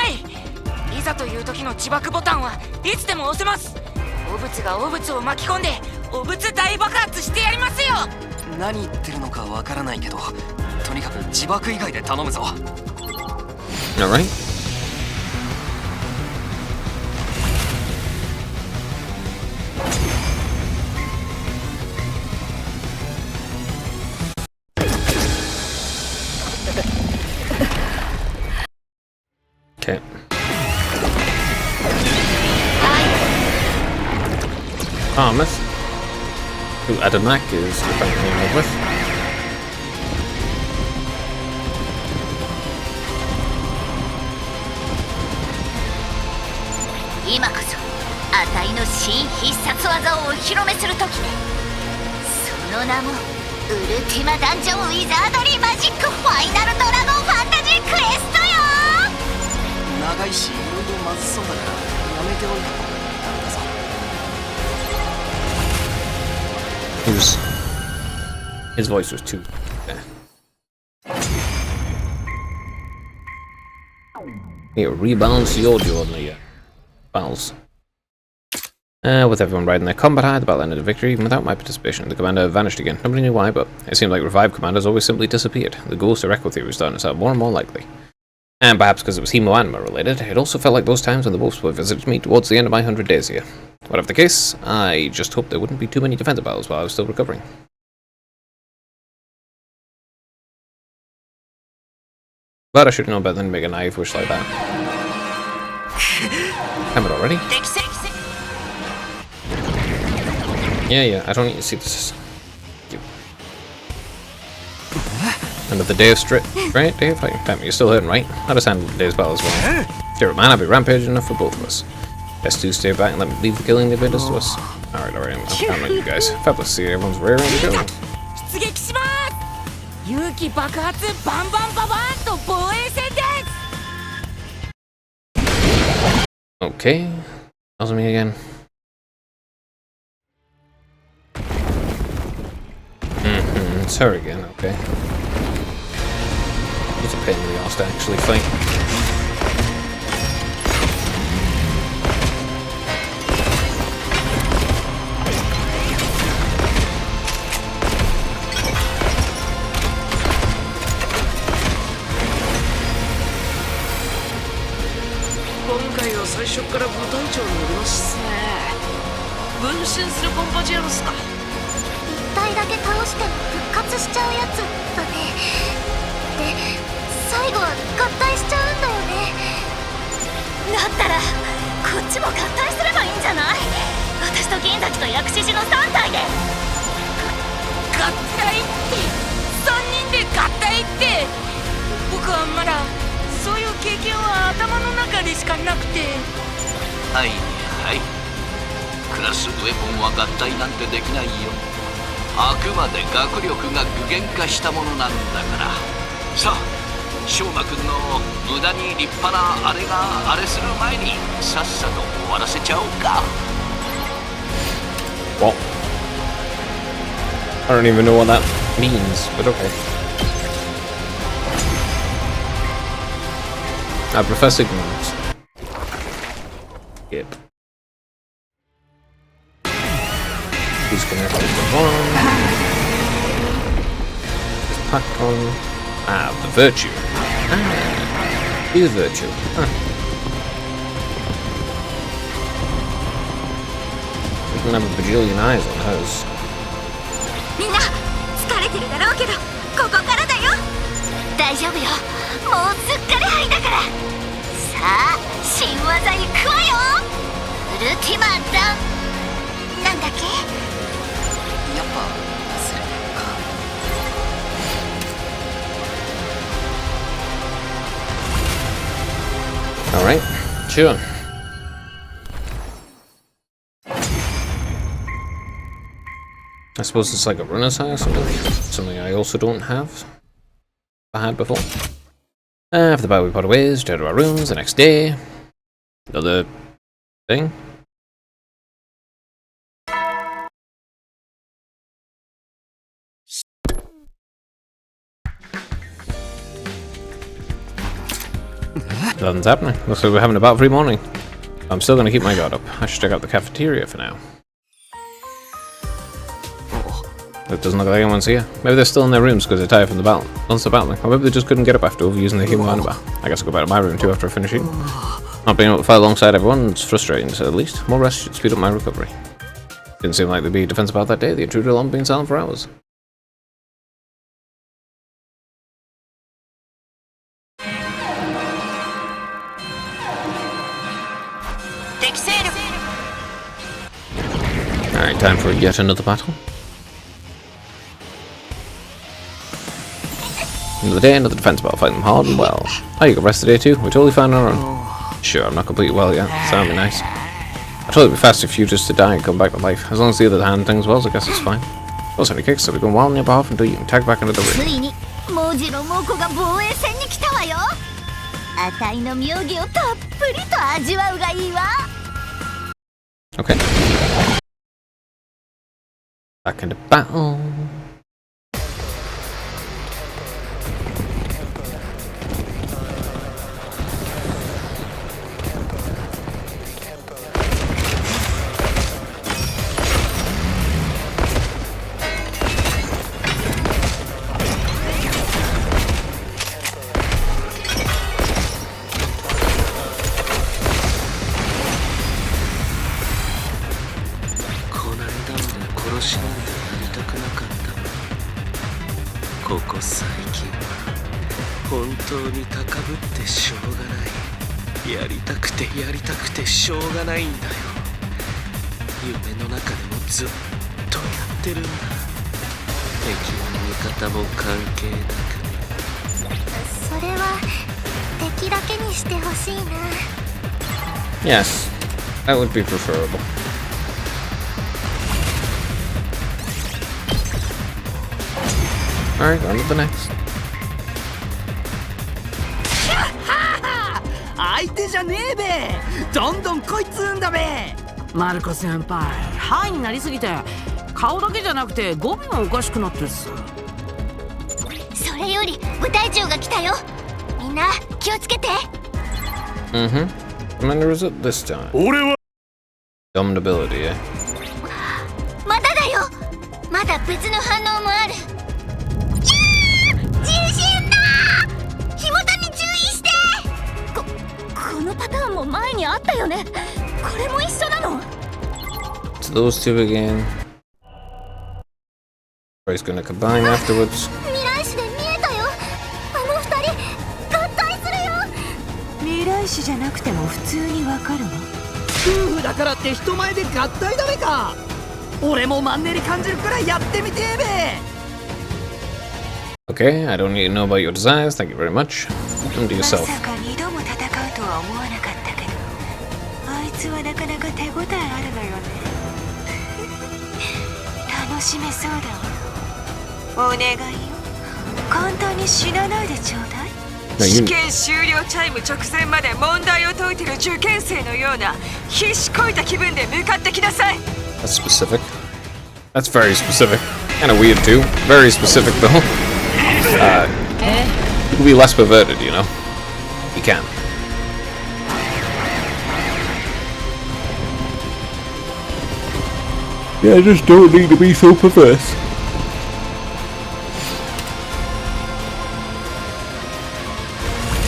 い。いざという時の自爆ボタンはいつでも押せます。汚物が汚物を巻き込んで汚物大爆発してやりますよ。何言ってるのかわからないけど、とにかく自爆以外で頼むぞ。Alright. Okay. Thomas, who Adamak is apparently in love with. 今こそあたいの新必殺技をお披露目する時ね。その名もウルティマダンジョンウィザードリーマジックファイナルドラゴンファンタジークエストよ。長いしいろいろまずそうだからやめておいた方がいいんだぞ。His voice was too. Yeah, rebalance your jaw on the battles. With everyone riding their combat high, the battle ended in victory even without my participation. The commander vanished again. Nobody knew why, but it seemed like revived commanders always simply disappeared. The ghost or echo theory was starting to sound more and more likely. And perhaps because it was hemo-anima related, it also felt like those times when the wolves would visit me towards the end of my 100 days here. Whatever the case, I just hoped there wouldn't be too many defensive battles while I was still recovering. Glad I should have known better than to make a naive wish like that. Damn it already? Yeah, I don't need to see this. End of the day of right, Dave? Damn, you're still hurting, right? I'll just handle today's battle as well. Sure, man, I'll be rampaging enough for both of us. Best to stay back and let me leave the killing the invaders to us. Alright, I'm counting on you guys. Fabulous, see everyone's raring to go. Okay, that was me again. It's her again, okay. It's a pain in the arse to actually fight.はいクラスウェポンは合体なんてできないよ。あくまで学力が具現化したものなんだから。さあ翔馬くんの無駄に立派なあれがあれする前にさっさと終わらせちゃおうか。Well, I don't even know what that means, but okay. I prefer signals. Yep. Who's gonna hold the one? This Pac-Con. Ah, the Virtue. Ah, use Virtue. Huh. Doesn't have a bajillion eyes on hers. みんな疲れてるだろうけどここからだよ。大丈夫よ。もうすっかりハイだから。さあ新技いくわよ。ウルティマダンなんだっけ。やっぱ忘れてるか。Alright, sure. I suppose it's like a runner's high or something. Something I also don't have. I had before. After the battle we part ways, return to our rooms the next day. Another thing. Nothing's happening. Looks like we're having a battle every morning. I'm still going to keep my guard up. I should check out the cafeteria for now. It doesn't look like anyone's here. Maybe they're still in their rooms because they're tired from the battle. Once the battling. Or maybe they just couldn't get up after overusing the healing roundabout. I guess I'll go back to my room too after I finish eating. Not being able to fight alongside everyone, it's frustrating to say the least. More rest should speed up my recovery. Didn't seem like there'd be a defense about that day. The intruder alarm being silent for hours. Alright, time for yet another battle. Another day, another defense battle, fighting them hard and well. Oh, you got rest today too? We're totally fine on our own. Sure, I'm not completely well yet, so that'd be nice. I thought it'd be fast if you just to die and come back to life. As long as the other hand things well, so I guess it's fine. Also, any kicks, so we're going wild on your behalf until you can tag back into the ring. Okay. Back into battle. Yes, that would be preferable. Alright, on to the next. 相手じゃねえべ。どんどんこいつんだべ。マルコ先輩、ハイになりすぎて顔だけじゃなくて語尾もおかしくなってっす。それより部隊長が来たよ。みんな気をつけて。Commander is it this time? 俺は Dominant ability, eh? まだだよ。まだ別の反応もある。地震だ。火元に注意して。このパターンも前にあったよね。これも一緒なの。So those two again. He's gonna combine afterwards. 未来史で見えたよ。あの二人合体するよ。未来史じゃなくても普通にわかるわ。夫婦だからって人前で合体ダメか。俺もマンネリ感じるくらいやってみてえべ。Okay, I don't need to know about your desires. Thank you very much. Come to yourself. まさか2度も戦うとは思わなかったけど、あいつはなかなか手応えあるのよね。楽しめそうだわ。お願いよ。簡単に死なないでちょうだい。試験終了チャイム直前まで問題を解いてる受験生のような必死こいた気分で向かってきなさい。That's specific. That's very specific. Kinda weird too. Very specific though. You can be less perverted, you know? You can. Yeah, just don't need to be so perverse.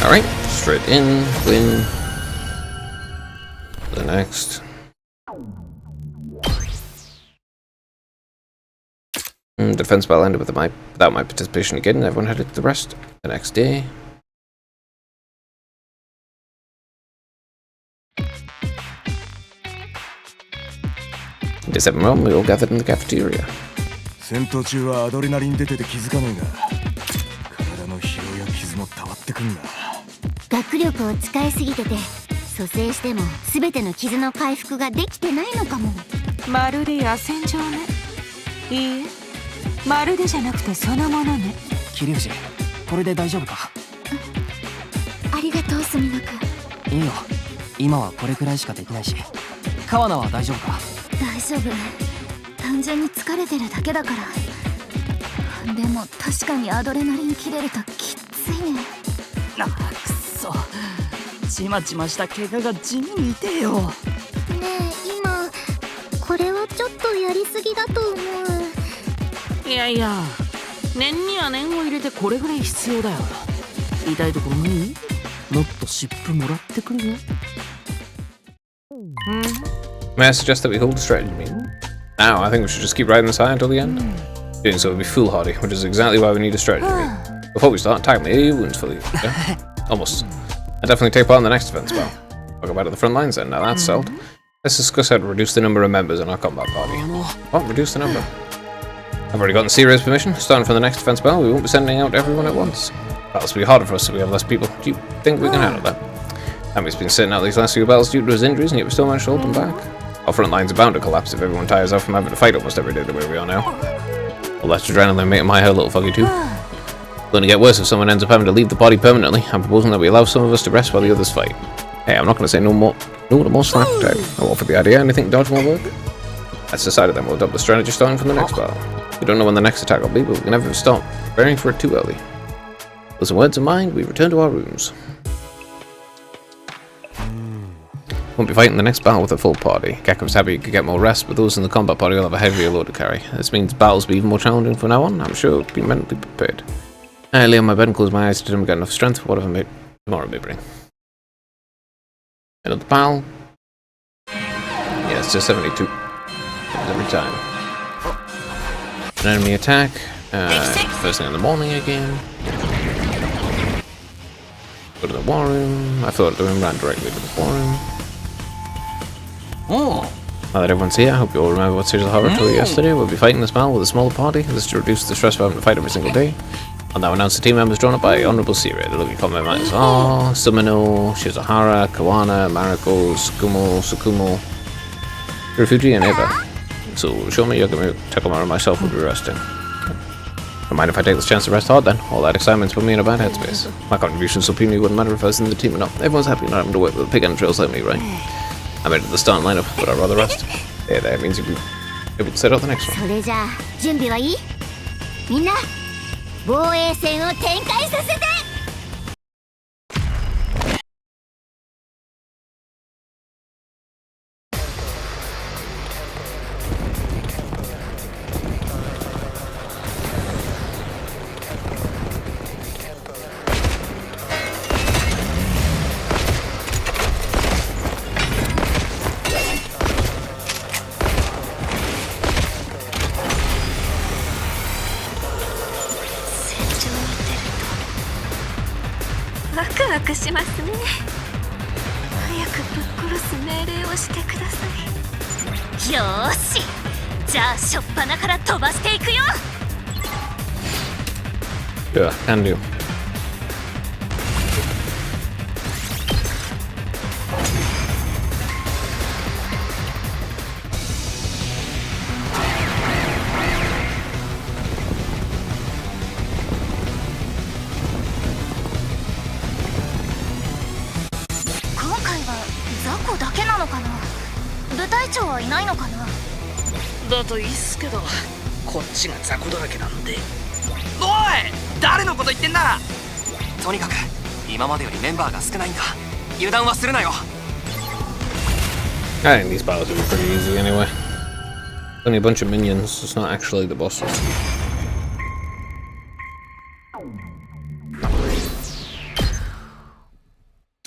Alright, straight in, win. The next. Defense battle ended without my participation again. Everyone headed to the rest the next day. Day 7 realm, we all gathered in the cafeteria. 戦闘中はアドレナリン出てて気づかねえが、体の疲労や傷も溜まってくんな。学力を使いすぎてて、蘇生しても全ての傷の回復ができてないのかも。まるで野戦場ね。いいえ、まるでじゃなくてそのものね。桐生寺、これで大丈夫か。ありがとう、すみのくん。いいよ、今はこれくらいしかできないし。川名は大丈夫か。大丈夫。単純に疲れてるだけだから。でも確かにアドレナリン切れるときついね。あ、くそ。ちまちました怪我が地味に痛えよ。ねえ、今これはちょっとやりすぎだと思う。いやいや、念には念を入れてこれぐらい必要だよ。痛いところない？もっと湿布もらってくるよ。May I suggest that we hold a strategy meeting? Now, I think we should just keep riding this high until the end. Doing so would be foolhardy, which is exactly why we need a strategy meeting. Before we start, tackle me wounds fully. Yeah? Almost. I definitely take part in the next defense spell. Talk about at the front lines then, now that's settled. Let's discuss how to reduce the number of members in our combat party. What? Reduce the number? I've already gotten Seeray's permission. Starting from the next defense spell, we won't be sending out everyone at once. That'll be harder for us if we have less people. Do you think we can handle that? Hammy's been sitting out these last few battles due to his injuries, and yet we still managed to hold them back. Our front lines are bound to collapse if everyone tires out from having to fight almost every day the way we are now. Well, that's adrenaline making my head a little foggy too. It's going to get worse if someone ends up having to leave the body permanently. I'm proposing that we allow some of us to rest while the others fight. Hey, I'm not going to say no to more slack tag. I'm all for the idea. Anything dodge won't work? That's decided then. We'll adopt the strategy starting from the next battle. We don't know when the next attack will be, but we can never stop preparing for it too early. With some words in mind, we return to our rooms. Won't be fighting the next battle with a full party. Gekov's happy he could get more rest, but those in the combat party will have a heavier load to carry. This means battles will be even more challenging from now on. I'm sure we'll be mentally prepared. I lay on my bed and close my eyes to determine get enough strength for whatever tomorrow may bring. Another battle. Yeah, it's just 72. Every time. An enemy attack. First thing in the morning again. Go to the war room. I thought the room ran directly to the war room. Now that everyone's here, I hope you all remember what Sage of the Horror told you yesterday. We'll be fighting this battle with a smaller party. This is to reduce the stress of having to fight every single day. I'll now announce the team members drawn up by Honorable Seeray. The lucky combat minds are Sumino, Shizuhara, Kawana, Mariko, Sukumo, Refugee, and Eva. So, Shomi, Yogami, Takamura, and myself will be resting. Don't mind if I take this chance to rest hard then. All that excitement's put me in a bad headspace. My contribution to Supremely wouldn't matter if I was in the team or not. Everyone's happy not having to work with a pig entrails like me, right? I made it to the starting lineup, but I'd rather rest. Yeah, that means you'll be able to set out the next one. それじゃあ準備はいい？みんな防衛戦を展開させて。ワクワクしますね。早くぶっ殺す命令をしてください。よーし、じゃあ初っ端から飛ばしていくよ。Yeah, can do. Zako だけなのかな？部隊長はいないのかな？だといいっすけど、こっちが雑魚だらけなんで。おい、誰のこと言ってんだ。とにかく今までよりメンバーが少ないんだ。油断はするなよ。I think these battles will be pretty easy anyway. Only a bunch of minions, it's not actually the bosses.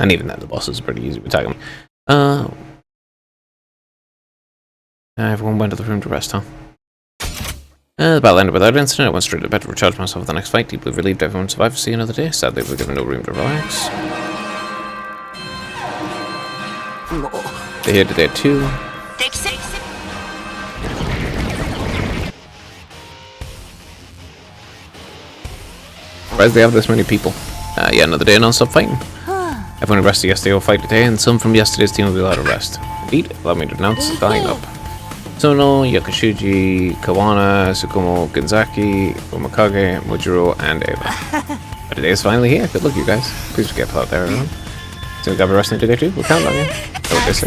And even then, the bosses are pretty easy to attack them. Everyone went to the room to rest, huh? The battle ended without incident. I went straight to bed to recharge myself for the next fight. Deeply relieved everyone survived to see another day. Sadly, we were given no room to relax. They're here today too. Surprised they have this many people. Yeah, another day non-stop fighting. Everyone who rested yesterday will fight today, and some from yesterday's team will be allowed to rest. Indeed, allow me to announce the lineup. Sono, Yakushuji, Kawana, Tsukumo, Genzaki, Umakage, Mojiro, and Eva. But today is finally here. Good luck, you guys. Please be careful out there, everyone. So we got wrestling today too? We'll count on you. That's what they say.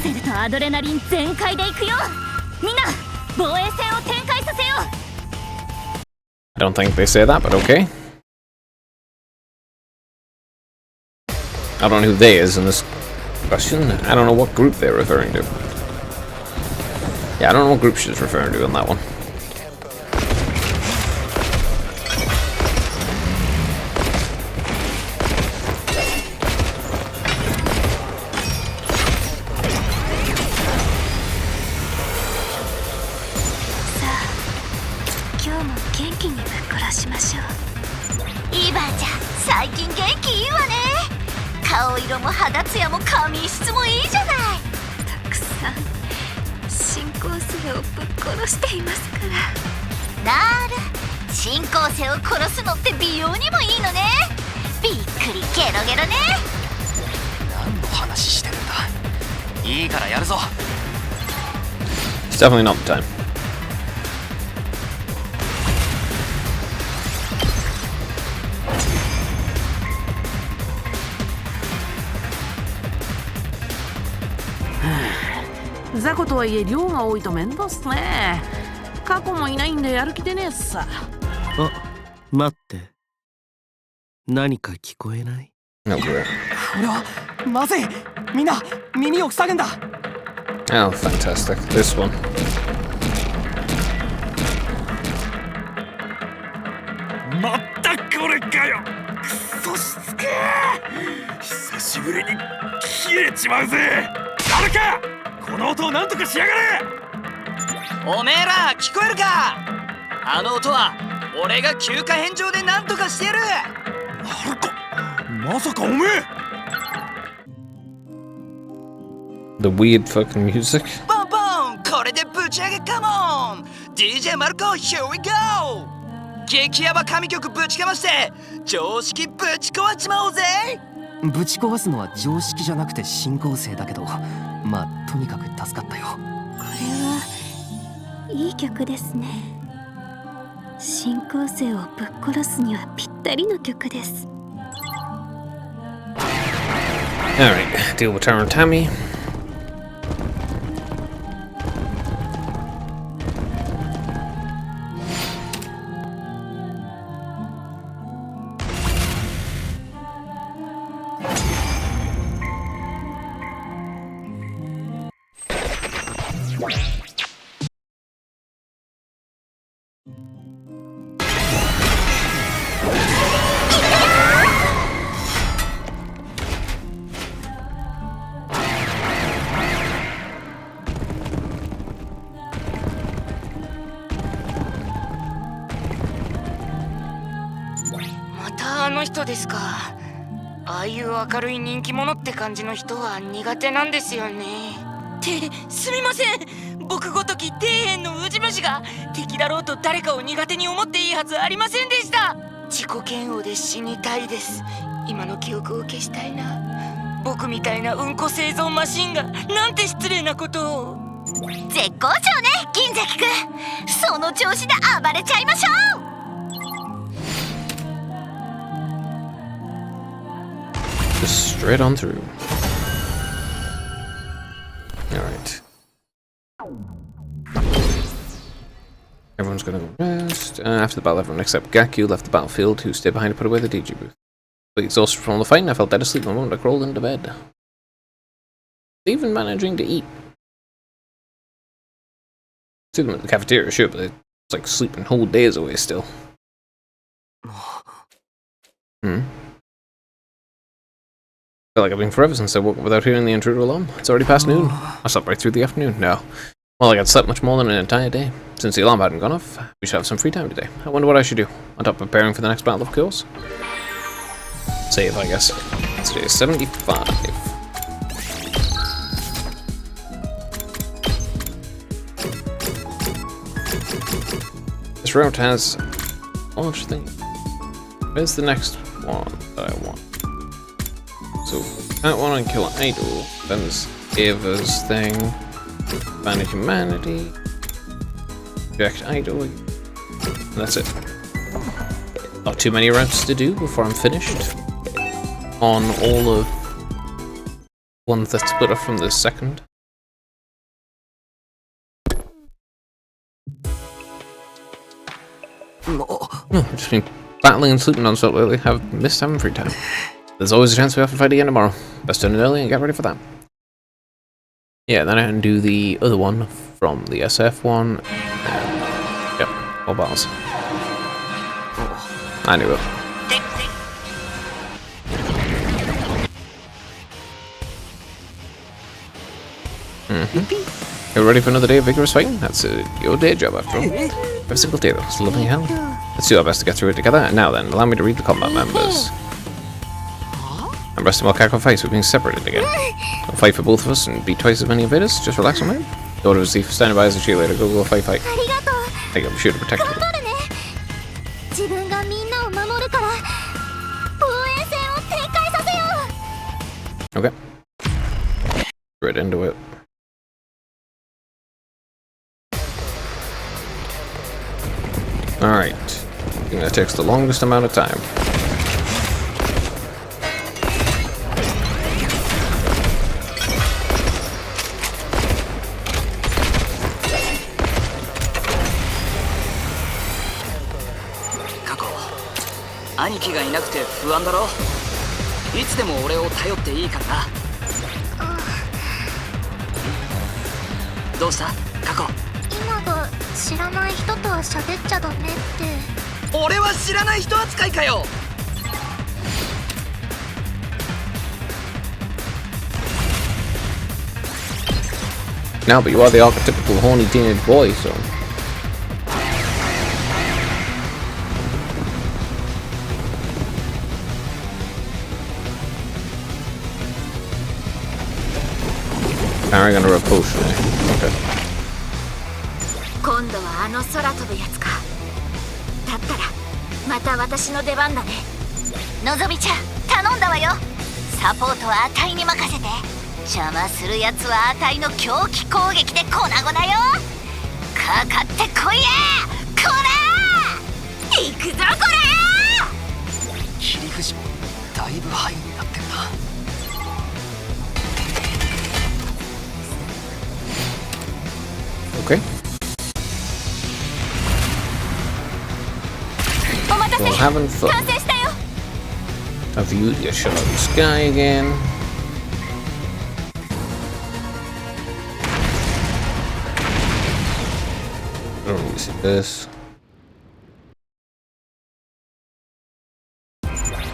I don't think they say that, but okay. I don't know who they is in this question. I don't know what group they're referring to. Yeah, I don't know what group she's referring to in that one. 最近元気いいわね。顔色も肌ツヤも髪質もいいじゃない。たくさん進行性をぶっ殺していますから。なる、進行性を殺すのって美容にもいいのね。びっくりゲロゲロね。何の話してるんだ。いいからやるぞ。 It's definitely not the time. Hmm. 雑魚とはいえ量が多いと面倒っすね。過去もいないんでやる気でねえっさ。あ、待って。何か聞こえない？ Oh, great. これはまずい。みんな耳を塞ぐんだ。 Oh, fantastic. This one. またこれかよ。くそしつけー。久しぶりに切れちまうぜ。誰かこの音をなんとかしやがれ。おめえら聞こえるか。あの音は俺が休暇返上でなんとかしてやる。なるか、まさかおめえ。The weird fucking music. ポンポン、これでぶち上げカモン。 DJ マルコ Here we go。 激ヤバ神曲ぶちかまして常識ぶち壊しちまおうぜ。ぶち壊すのは常識じゃなくて進行性だけど、まあとにかく助かったよ。これはいい曲ですね。進行性をぶっ殺すにはぴったりの曲です。 Alright, deal with Tara and Tammy.あの人ですか。ああいう明るい人気者って感じの人は苦手なんですよね。すみません。僕ごとき底辺のウジ虫が敵だろうと誰かを苦手に思っていいはずありませんでした。自己嫌悪で死にたいです。今の記憶を消したいな。僕みたいなうんこ製造マシンがなんて失礼なことを。絶好調ね、銀崎くん。その調子で暴れちゃいましょう。Just straight on through. Alright. Everyone's gonna go rest. After the battle, everyone except Gaku left the battlefield, who stayed behind to put away the DJ booth. But exhausted from all the fighting, I felt dead asleep the moment I crawled into bed. Even managing to eat. See them at the cafeteria, sure, but it's like sleeping whole days away still. Felt like I've been forever since I woke up without hearing the intruder alarm. It's already past noon. I slept right through the afternoon. No. Well, I got slept much more than an entire day. Since the alarm hadn't gone off, we should have some free time today. I wonder what I should do, on top of preparing for the next battle, of course. Save, I guess. Today is 75. This route has a large thing. Where's the next one that I want? So, that one on Kill Idol, then there's Ava's thing, Banish Humanity, Reject Idol, and that's it. Not too many routes to do before I'm finished on all of one that's split off from the second. No, I've just been battling and sleeping non-stop lately. I've missed having free time. There's always a chance we have to fight again tomorrow. Best turn it early and get ready for that. Yeah, then I can do the other one from the SF one. Yep, all battles. I knew it. You ready for another day of vigorous fighting? That's your day job after all. Every single day though, it's lovely hell. Let's do our best to get through it together. And now then, allow me to read the combat members. And rest of our sacrifice, we're being separated again. Don't fight for both of us and beat twice as many invaders. Just relax, man. Daughter of Zephyr, standing by as a cheerleader. Go, fight. I think I'm sure to protect you. Okay. Right into it. Alright. I think that takes the longest amount of time. Kako, 兄貴がいなくて不安だろ。いつでも俺を頼っていいからな。どうした過去。今が知らない人とは喋っちゃダメって。俺は知らない人扱いかよ。Now, but you are the archetypical horny teenage boy, so... Carrying under a potion. Okay. 今度はあの空飛ぶやつか。だったらまた私の出番だね。のぞみちゃん頼んだわよ。サポートはあたいに任せて。邪魔するやつはあたいの狂気攻撃で粉々よ。かかってこいやこら。行くぞこら。切り藤もだいぶハイになってるな。Okay. Well, having fun. Have you get shot out of the sky again? I don't really see this.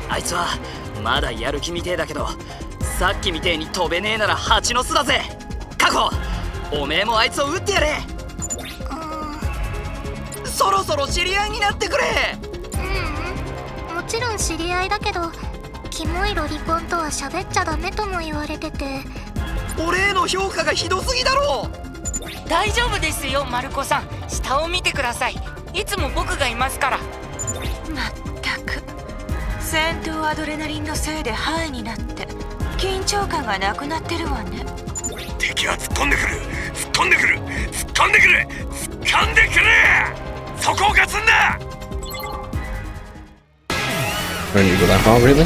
あいつはまだやる気みてえだけど、さっきみてえに飛べねえなら蜂の巣だぜ。過去。おめえもあいつを撃ってやれ。そろそろ知り合いになってくれ。もちろん知り合いだけど、キモいロリコンとは喋っちゃダメとも言われてて。俺への評価がひどすぎだろ。大丈夫ですよマルコさん。下を見てください。いつも僕がいますから。まったく戦闘アドレナリンのせいでハイになって緊張感がなくなってるわね。敵は突っ込んでくる突っ込んでくる突っ込んでくる突っ込んでくる。そこをガツンだ。 Ready to go that far, really?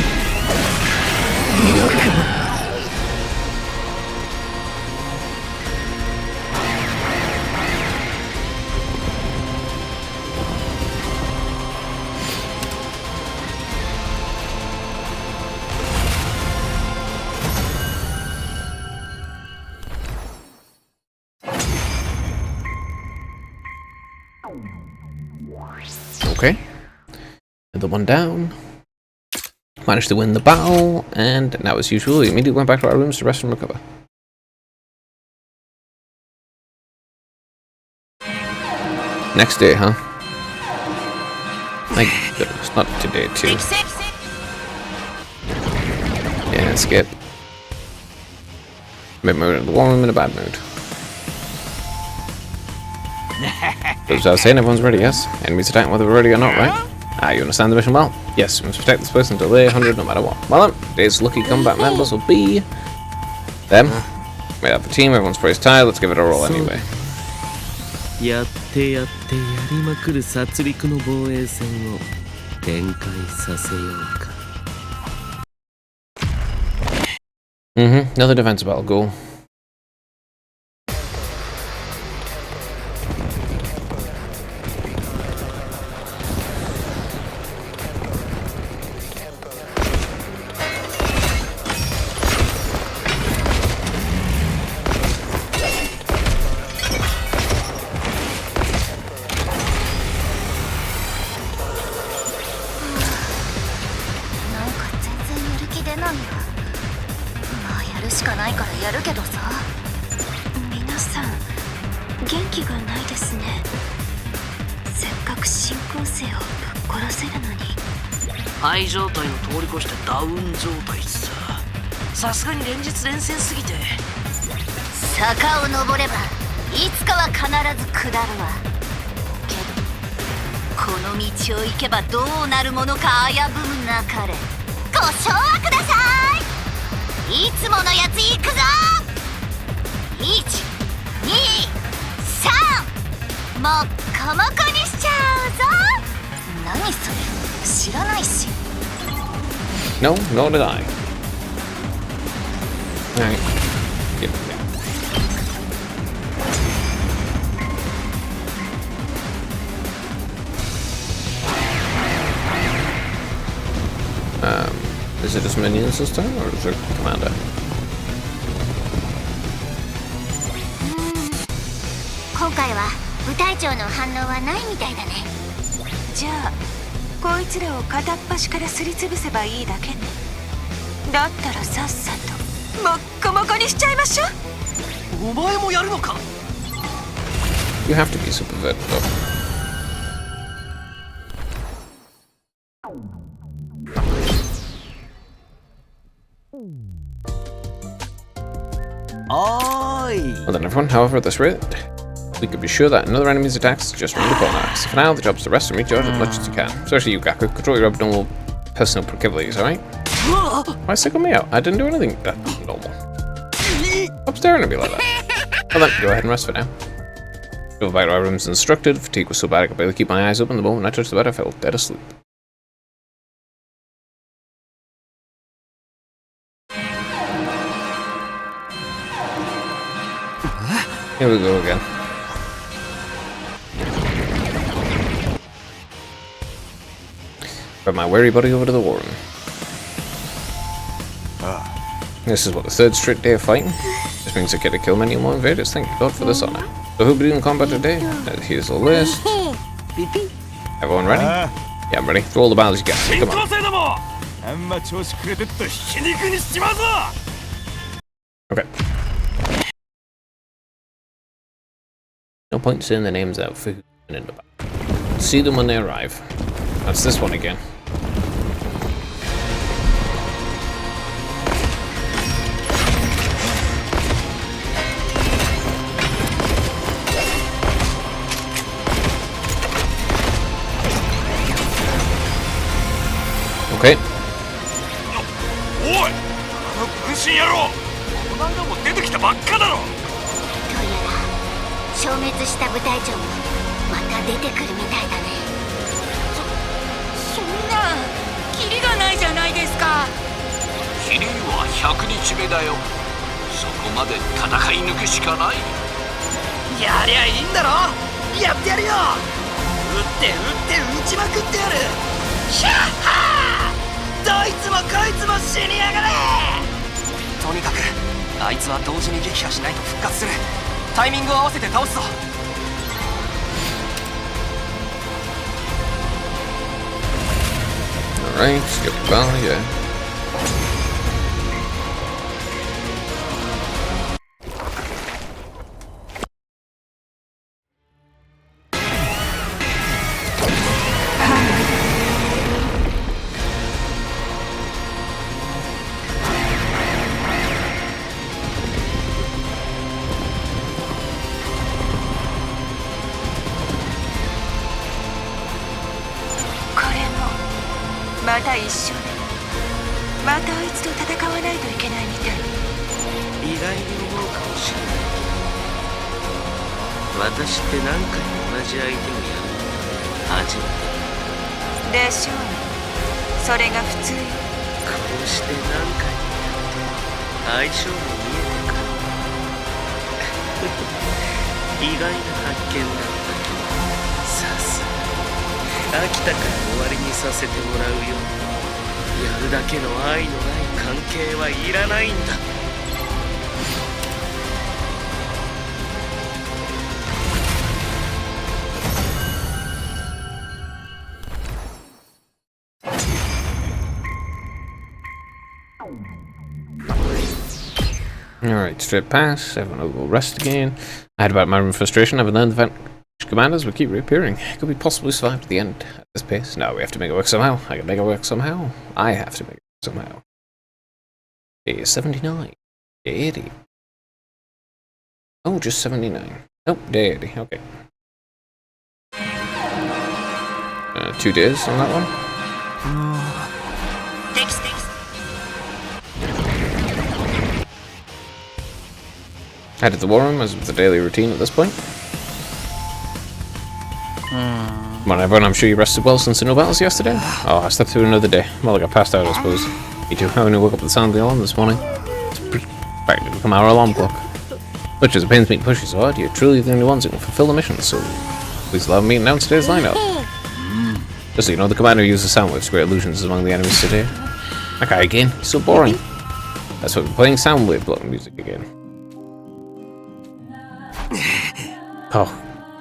Okay. The one down. Managed to win the battle, and now as usual, we immediately went back to our rooms to rest and recover. Next day, huh? Thank goodness, not today too. Yeah, skip. Mid mood in the warm room in a bad mood. As I was saying, everyone's ready, yes? Enemies attacking whether we're ready or not, right? Ah, you understand the mission well? Yes, we must protect this place until day 100 no matter what. Well then, today's lucky combat members will be... them. We have the team, everyone's pretty tired, let's give it a roll anyway. やってやってやりまくる殺戮の防衛戦を展開させようか。Another defensive battle goal. ハイ状態を通り越してダウン状態っす。さすがに連日連戦すぎて。坂を登ればいつかは必ず下るわ。けどこの道を行けばどうなるものか危ぶむなかれ。ご唱和ください。いつものやつ行くぞ。1、2、3、もっこもこにしちゃうぞ。何それ、知らないし。 No, nor did I. Alright. Yep. Is it just minions this time, or is it commander? 今回は部隊長の反応はないみたいだね。じゃあこいつらを片っ端からすりつぶせばいいだけね。だったらさっさともっこもこにしちゃいましょう。お前もやるのか。 You have to be super vet though. Well then everyone, however, at this rate, we could be sure that another enemy's attacks is just around the corner. So for now, the job's to rest and recharge as much as you can. Especially you, Gaku. Control your abnormal personal proclivities, alright? Why single me out? I didn't do anything that's normal. Stop staring at me like that. Well then, go ahead and rest for now. Go back to our rooms as instructed. Fatigue was so bad I could barely keep my eyes open. The moment I touched the bed, I fell dead asleep. Here we go again. Got my weary buddy over to the war room. This is what, the third straight day of fighting? This means I get to kill many more invaders. Thank God for this honor. So who'll be in combat today? Here's the list. Everyone ready? Yeah, I'm ready. Throw all the battles you got. Come on. Okay. No point saying the names out for who's in the battle. See them when they arrive. That's this one again. Okay. おい、あの分身野郎、この間も出てきたばっかだろ。どうやら消滅した部隊長もまた出てくるみたいだね。そんなキリがないじゃないですか。キリは100日目だよ。そこまで戦い抜くしかない。やりゃいいんだろ。やってやるよ。撃って撃ちまくってやる。シャッハー。どいつもこいつも死にやがれ。とにかくあいつは同時に撃破しないと復活する。タイミングを合わせて倒すぞ。Alright, skip the battle, yeah.また一緒ね。またあいつと戦わないといけないみたい。意外に思うかもしれないけど、私って何回も同じ相手をやるの初めてでしょうね。それが普通よ。こうして何回もやって相性も見えてくる。意外な発見だったけど、さすが飽きたから終わりにさせてもらうよ。やるだけの愛のない関係はいらないんだ。Alright, straight pass. Everyone will go rest again. I had about my room frustration. I've learned that commanders will keep reappearing. Could we possibly survive to the end at this pace? No, we have to make it work somehow. I can make it work somehow. I have to make it work somehow. Day 79. Day 80. Oh, just 79. Oh, day 80. Okay. 2 days on that one. Head to the war room as with the daily routine at this point. Come on, everyone, I'm sure you rested well since the no battles yesterday. Oh, I slept through another day. Well, I got passed out, I suppose. Me too. I only woke up with the sound of the alarm this morning. It's practically become our alarm clock. Much as it pains me to push you so hard, you're truly the only ones who can fulfill the mission, so please allow me to announce today's lineup. Just so you know, the commander uses sound waves to create illusions among the enemies today. That guy again, he's so boring. That's why we're playing sound wave blocking music again.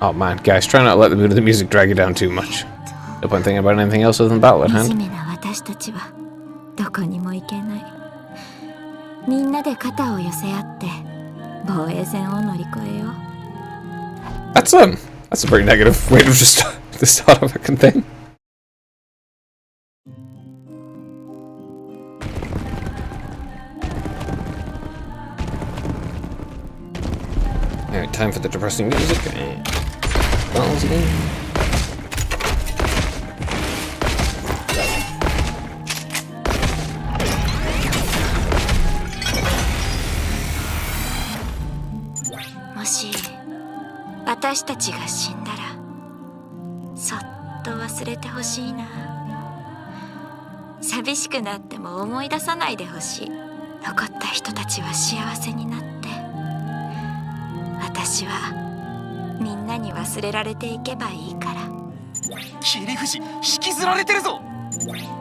Oh man, guys, try not to let the mood of the music drag you down too much. No point thinking about anything else other than battle at hand. That's a very negative way to just the start of a thing. Alright, time for the depressing music. Balls again. Moshi, 私たちが死んだら、そっと忘れてほしいな。寂しくなっても思い出さないでほしい。残った人たちは幸せになって、私はみんなに忘れられていけばいいから。切り藤引きずられてるぞ。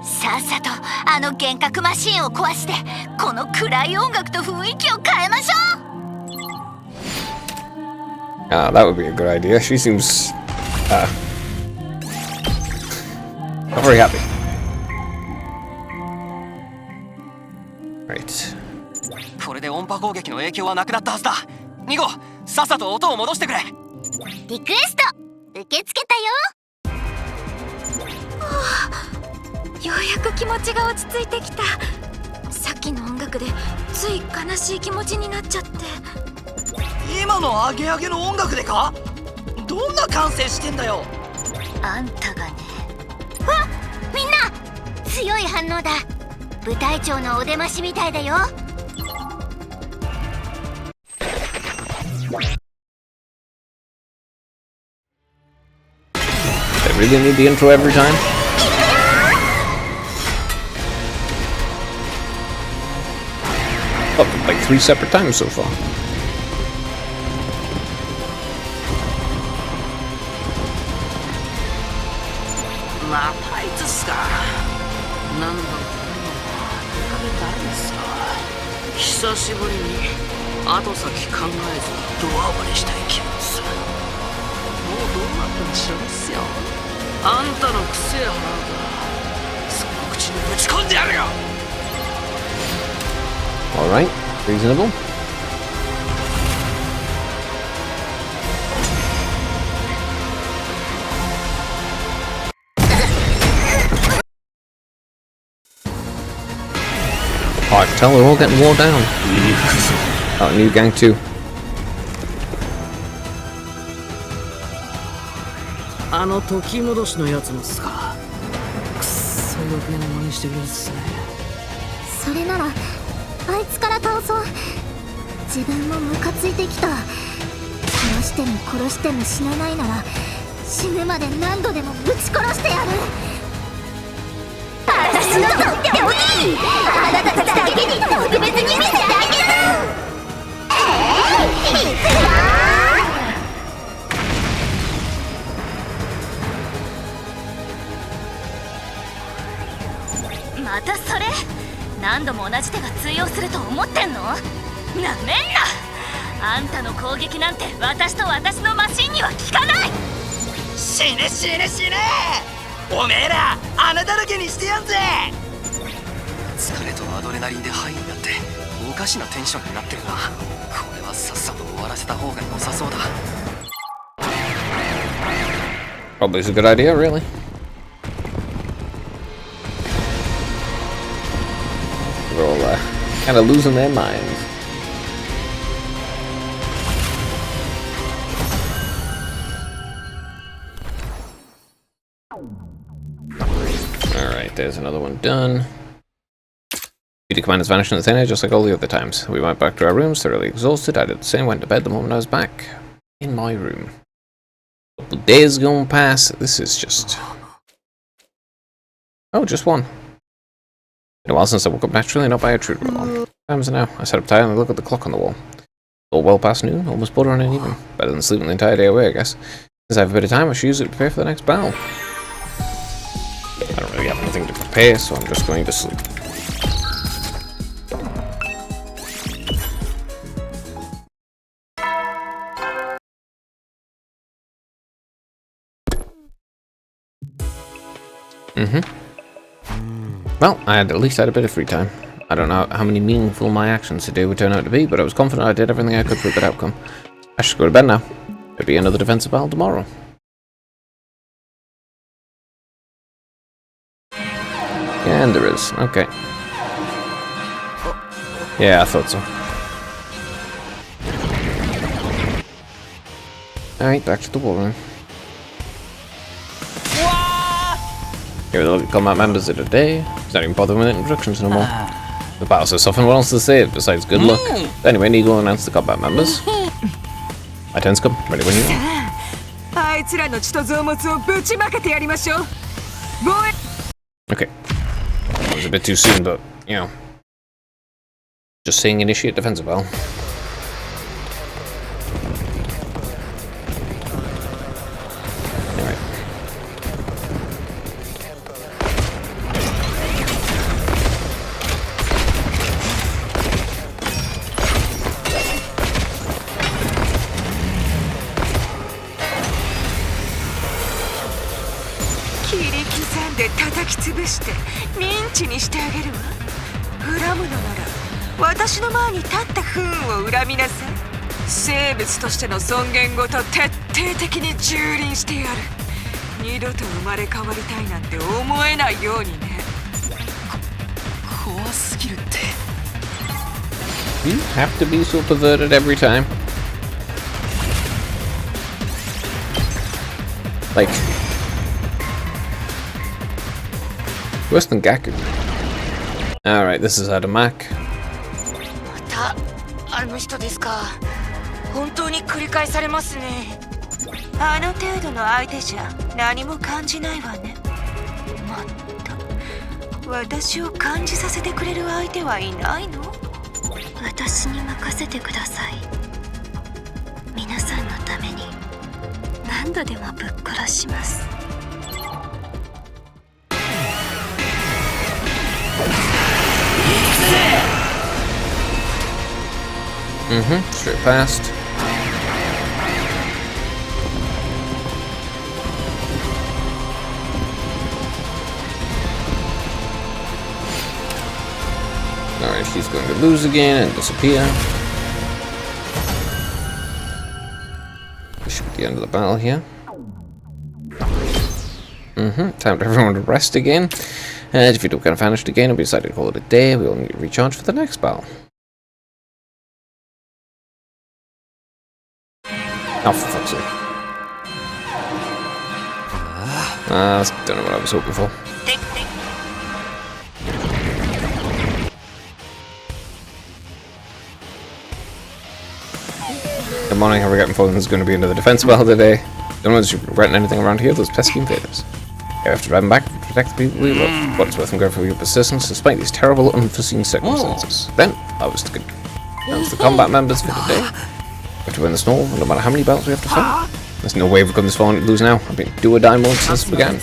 さっさとあの幻覚マシンを壊して、この暗い音楽と雰囲気を変えましょう。Ah, that would be a good idea. She seems not very happy. Right. これで音波攻撃の影響はなくなったはずだ。ニゴ、さっさと音を戻してくれ。リクエスト受け付けたよ。ようやく気持ちが落ち着いてきた。さっきの音楽でつい悲しい気持ちになっちゃって。今のアゲアゲの音楽でか？どんな感性してんだよ。あんたがね。わっ、みんな強い反応だ。部隊長のお出ましみたいだよ。I really need the intro every time. Oh, like 3 separate times so far. Ma, あいつっすか。なんだろう、出かけたんですか。久しぶりに後先考えずにドア割りしたい気分です。もうどうなったんでしょうっすよ。あんたのくせえ腹がその口にぶち込んでやるよ。Alright, reasonable. Oh, I can tell they're all getting worn down. Oh, new gang too. あの時戻しのやつもっすか。くっそ余計な真似してくるっすね。それならあいつから倒そう。自分もムカついてきた。殺しても殺しても死なないなら死ぬまで何度でもぶち殺してやる。私のとっておき、あなたたちだけに特別に見せてあげる。いくよ。またそれ？何度も同じ手が通用すると思ってんの？なめんな。あんたの攻撃なんて私と私のマシンには効かない。死ね死ね死ね。おめえら穴だらけにしてやんぜ。疲れとアドレナリンでハイになっておかしなテンションになってるな。これはさっさと終わらせた方が良さそうだ。Probably is a good idea, really. They're all kind of losing their minds. Alright, there's another one done. Beauty Command has vanished in the thin air just like all the other times. We went back to our rooms, thoroughly exhausted. I did the same, went to bed the moment I was back in my room. A couple days going past. This is just... Oh, just one. Been a while since I woke up naturally, not by a true alarm. Times are now. I sat up tight and I look at the clock on the wall. All well past noon, almost bordering on even. Better than sleeping the entire day away, I guess. Since I have a bit of time, I should use it to prepare for the next battle. I don't really have anything to prepare, so I'm just going to sleep. Well, I had at least had a bit of free time. I don't know how many meaningful my actions today would turn out to be, but I was confident I did everything I could for a good outcome. I should go to bed now. There'll be another defensive battle tomorrow. Yeah, and there is. Okay. Yeah, I thought so. Alright, back to the war room. Here are the combat members of the day. He's not even bothering with introductions no more. The battle says often what else to say besides good luck. Anyway, Nigo announced the combat members. My turns come. Ready when you are. Okay. That was a bit too soon, but, you know. Just saying initiate defensive battle. You have to be so perverted every time. Like, worse than Gaku. Alright, this is Adamak. あの人ですか。本当に繰り返されますね。あの程度の相手じゃ何も感じないわね。まった。私を感じさせてくれる相手はいないの？私に任せてください。皆さんのために何度でもぶっ殺します。Straight past. Alright, he's going to lose again and disappear. This should be the end of the battle here. Time for everyone to rest again. And if you don't get vanished again and we decide to call it a day, we will need to recharge for the next battle. Oh, for fuck's sake. Don't know what I was hoping for. Good morning, how are we getting forward? This is going to be another defense battle today. Don't know if you're regretting anything around here, those pesky invaders. You have to drive them back to protect the people we love. But it's worth them going for your persistence despite these terrible, unforeseen circumstances. Then, I was the combat members for today. We have to win this all, no matter how many battles we have to fight. There's no way we've gone this far and lose now. I've been do or die mode since it began.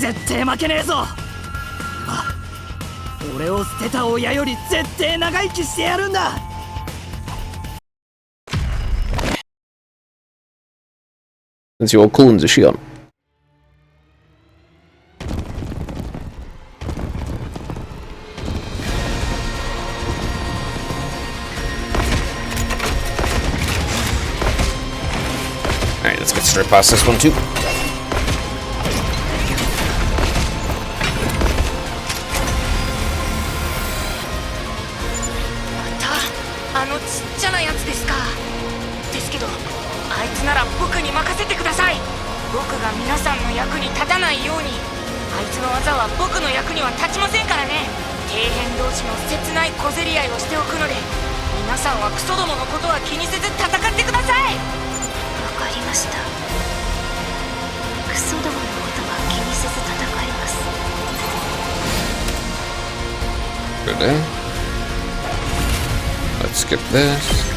Since you're all cool and Shion. Alright, let's get straight past this one too. あのちっちゃなやつですか。ですけどあいつなら僕に任せてください。僕が皆さんの役に立たないように。あいつの技は僕の役には立ちませんからね。底辺同士の切ない小競り合いをしておくので、皆さんはクソどものことは気にせず戦ってください。わかりました。クソどものことは気にせず戦います。Good day. Let's skip this.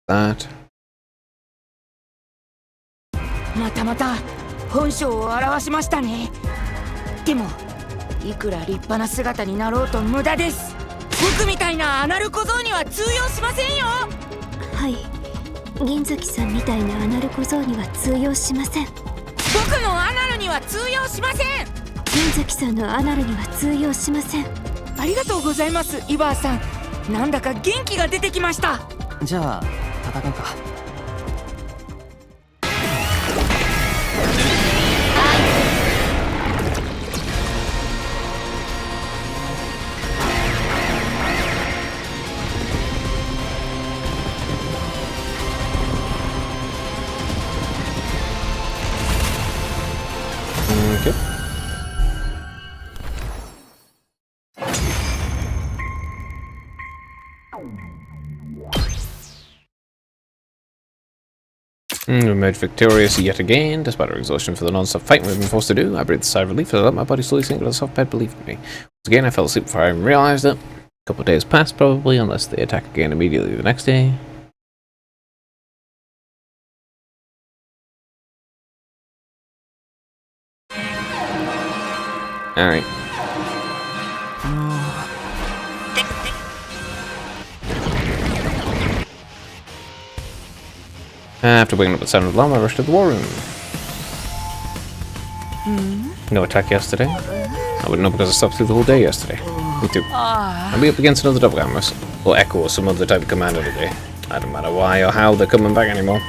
That. また本性を表しましたね。でもいくら立派な姿になろうと無駄です。僕みたいなアナル小僧には通用しませんよ。はい、銀崎さんみたいなアナル小僧には通用しません。僕のアナルには通用しません。銀崎さんのアナルには通用しません。ありがとうございます、イバーさん。なんだか元気が出てきました。じゃあ戦うか。Okay. We emerged victorious yet again, despite our exhaustion for the non-stop fighting we've been forced to do. I breathed a sigh of relief as I let my body slowly sink into the soft bed beneath me. Once again, I fell asleep before I even realized it. A couple of days passed, probably, unless they attack again immediately the next day. Alright. After waking up at the sound of the alarm, I rushed to the war room. No attack yesterday. I wouldn't know because I slept through the whole day yesterday. Me too. I'll be up against another double gammas, or Echo, or some other type of commander today. I don't matter why or how they're coming back anymore.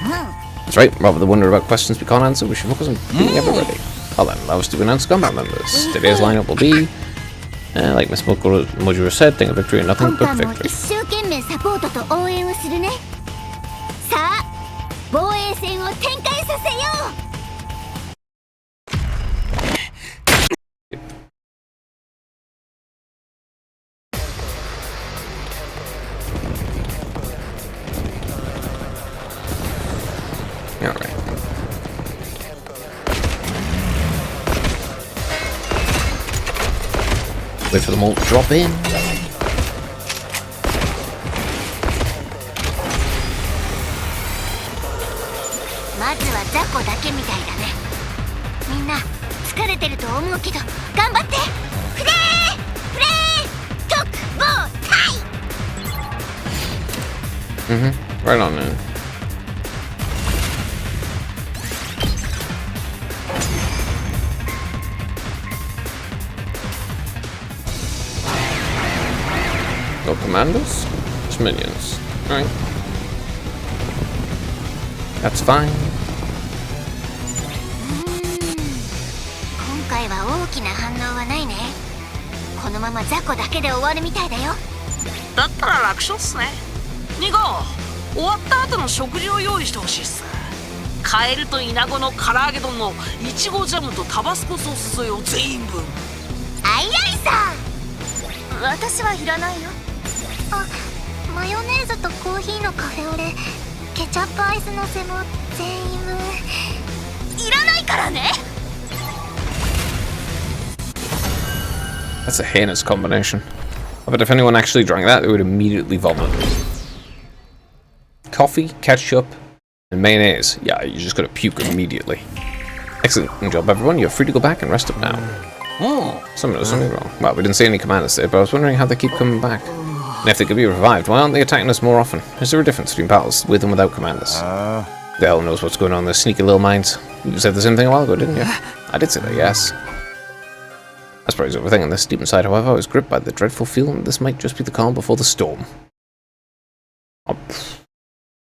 That's right, rather than wonder about questions we can't answer, we should focus on beating everybody. I'll then allow us to announce combat members. Today's lineup will be, like Miss Mojura said, think of victory and nothing but victory. 防衛戦を展開させよう。Alright. Wait for them all to drop in. Right on now. No commandos? Just minions. Alright. That's fine. 今回は大きな反応はないね。このまま雑魚だけで終わるみたいだよ。だったら楽勝っすね。2号、終わった後の食事を用意してほしいっす。カエルとイナゴの唐揚げ丼のイチゴジャムとタバスコソース添えを全員分。あいあいさ。私はいらないよ。あ、マヨネーズとコーヒーのカフェオレ、ケチャップアイスのせも全員分いらないからね。That's a heinous combination. I bet if anyone actually drank that, they would immediately vomit. Coffee, ketchup, and mayonnaise. Yeah, you just gotta puke immediately. Excellent job, everyone. You're free to go back and rest up now. Oh, something wrong. Well, we didn't see any commanders there, but I was wondering how they keep coming back. And if they could be revived, why aren't they attacking us more often? Is there a difference between battles with and without commanders? The hell knows what's going on in their sneaky little minds. You said the same thing a while ago, didn't you? I did say that, yes. As far as overthinking this deep inside, however, I was gripped by the dreadful feeling that this might just be the calm before the storm. Oh,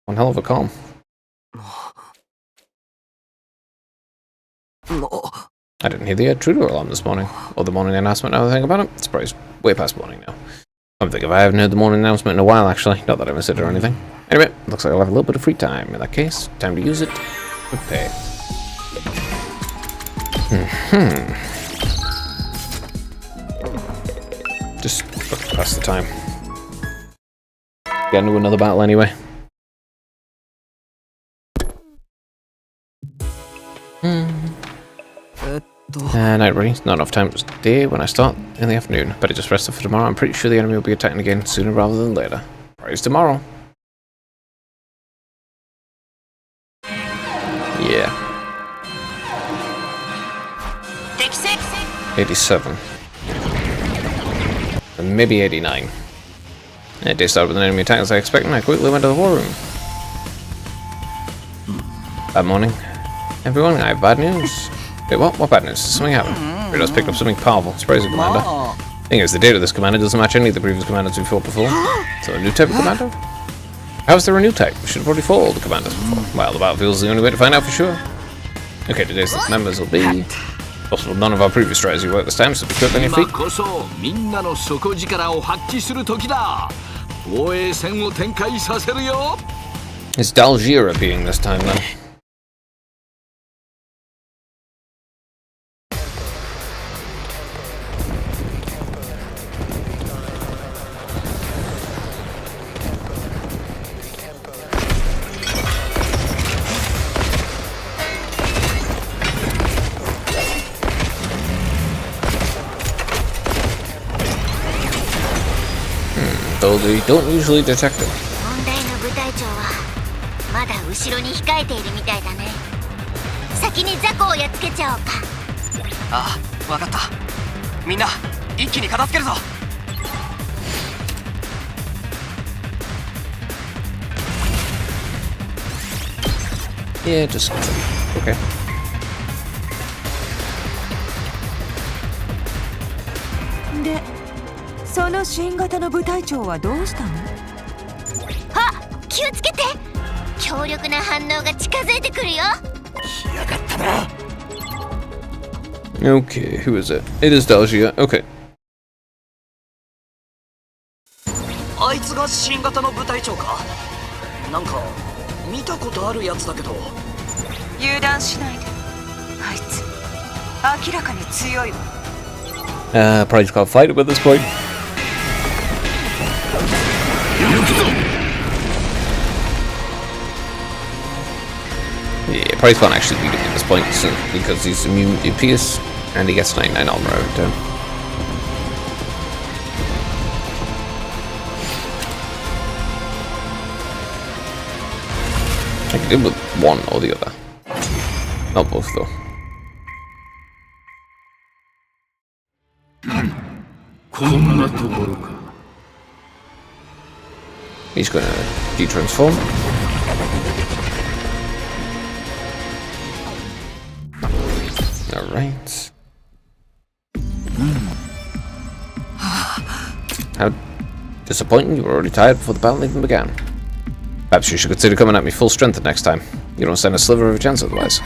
one hell of a calm. I didn't hear the intruder alarm this morning, or the morning announcement now that I think about it. It's probably way past morning now. I'm thinking I haven't heard the morning announcement in a while, actually. Not that I missed it or anything. Anyway, looks like I'll have a little bit of free time. In that case, time to use it. Okay. Just pass the time. Get into another battle anyway. Night ready. Not enough time to day when I start in the afternoon. Better just rest up for tomorrow. I'm pretty sure the enemy will be attacking again sooner rather than later. Praise tomorrow. Yeah. 87. And maybe 89. The day started with an enemy attack as I expected, and I quickly went to the war room. Bad morning. Everyone, I have bad news. Wait, what? What bad news? Something happened. Kratos picked up something powerful. Surprising, Commander. Thing is, the data of this commander doesn't match any of the previous commanders we fought before. So a new type of commander? How is there a new type? We should have already fought all the commanders before. Well, the battlefield is the only way to find out for sure. Okay, today's members will be... Also, none of our previous strategy worked this time, so be quick on your feet. Is Dalgier appearing this time, then? Though they don't usually detect it. 問題の部隊長はまだ後ろに控えているみたいだね。先に雑魚をやっつけちゃおうか。ああ、わかった。みんな一気に片付けるぞ。Yeah, just okay. で、その新型の部隊長はどうしたの？あ、気をつけて。強力な反応が近づいてくるよ。来やがったな。Okay, who is it? It is Dalgia. Okay. あいつが新型の部隊長か。なんか見たことあるやつだけど。油断しないで。あいつ明らかに強いわ。Probably just can't fight it at this point. Yeah, probably can't actually beat him at this point because he's immune to Pierce and he gets 99 armor out of turn. I can deal with one or the other. Not both though. He's gonna de-transform. Alright. How disappointing, you were already tired before the battle even began. Perhaps you should consider coming at me full strength the next time. You don't stand a sliver of a chance otherwise.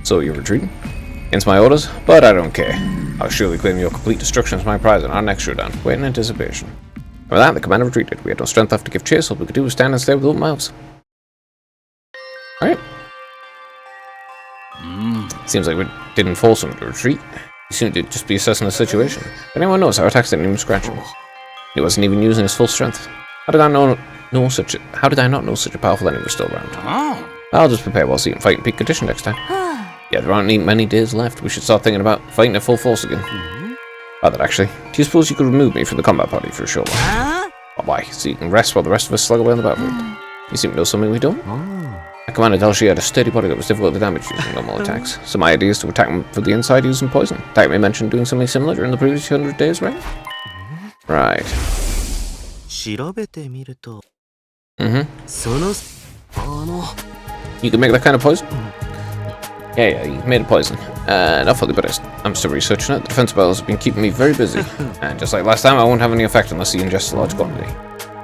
So you're retreating? Against my orders? But I don't care. I'll surely claim your complete destruction as my prize in our next showdown. Wait in anticipation. And with that, the commander retreated. We had no strength left to give chase, all we could do was stand and stare with open mouths. Alright. Seems like we didn't force him to retreat. He seemed to just be assessing the situation. But anyone knows our attacks didn't even scratch him. He wasn't even using his full strength. How did I not know such a powerful enemy was still around? I'll just prepare while seeing fight in peak condition next time. Yeah, there aren't many days left. We should start thinking about fighting at full force again. Rather, actually, do you suppose you could remove me from the combat party for a short while? Oh, why? So you can rest while the rest of us slug away on the battlefield. You seem to know something we don't. I Commander Dalshi had a sturdy body that was difficult to damage using normal attacks. So my idea is to attack him from the inside using poison. Takumi mentioned doing something similar during the previous 100 days, right? Right. You can make that kind of poison? Yeah, you made a poison. Not fully, but I'm still researching it. The defense battles have been keeping me very busy. And just like last time, I won't have any effect unless you ingest a large quantity.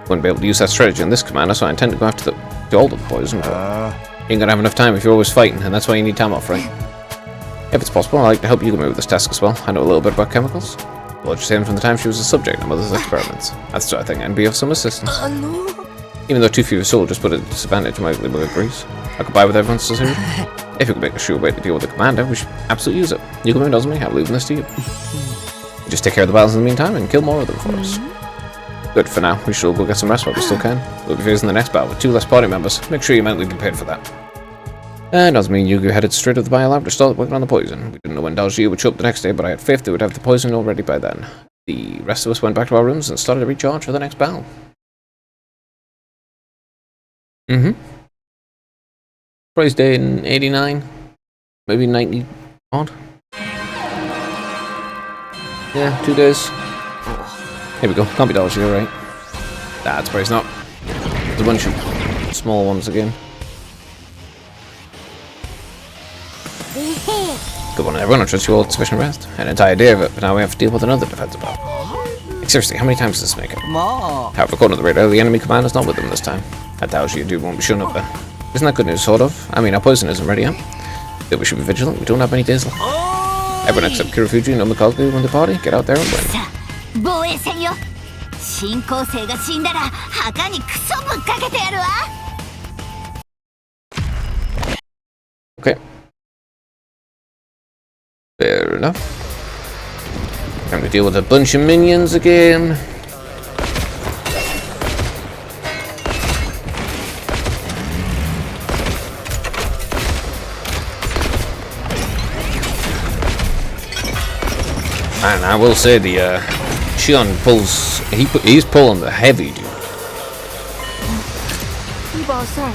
Wouldn't be able to use that strategy on this commander, so I intend to go after all the poison. But you ain't gonna have enough time if you're always fighting, and that's why you need time off, right? If it's possible, I'd like to help Yugami with this task as well. I know a little bit about chemicals. Well, just saying from the time she was a subject in Mother's experiments. That sort of thing, and be of some assistance. Even though too few soldiers put at a disadvantage, my labor agrees. I could buy with everyone's decision. If you could make a sure way to deal with the commander, we should absolutely use it. Yugami knows me, I'm leaving this to you. You just take care of the battles in the meantime and kill more of them for us. Good for now. We should all go get some rest while we still can. We'll be facing the next battle with 2 less party members. Make sure you mentally prepare for that. And as me and Yugi headed straight to the biolab to start working on the poison. We didn't know when Dalji would show up the next day, but I had faith they would have the poison already by then. The rest of us went back to our rooms and started to recharge for the next battle. Price day in 89, maybe 90 odd. Yeah, 2 days. Here we go. Can't be Dalji, you're right. That's probably not. There's a bunch of small ones again. Good one, everyone. I trust you all sufficient rest. An entire day of it, but now we have to deal with another defensive battle. Like, seriously, how many times does this make it? However, according to the radar, the enemy commander's not with them this time. I doubt you do won't be showing up there. Isn't that good news, sort of? I mean, our poison isn't ready yet. But we should be vigilant. We don't have many days left. Everyone except Kirufuji and Omikazu when they party, get out there and win. Okay. Fair enough. Time to deal with a bunch of minions again. And I will say the Shion pulls. He's pulling the heavy dude. イバーさん、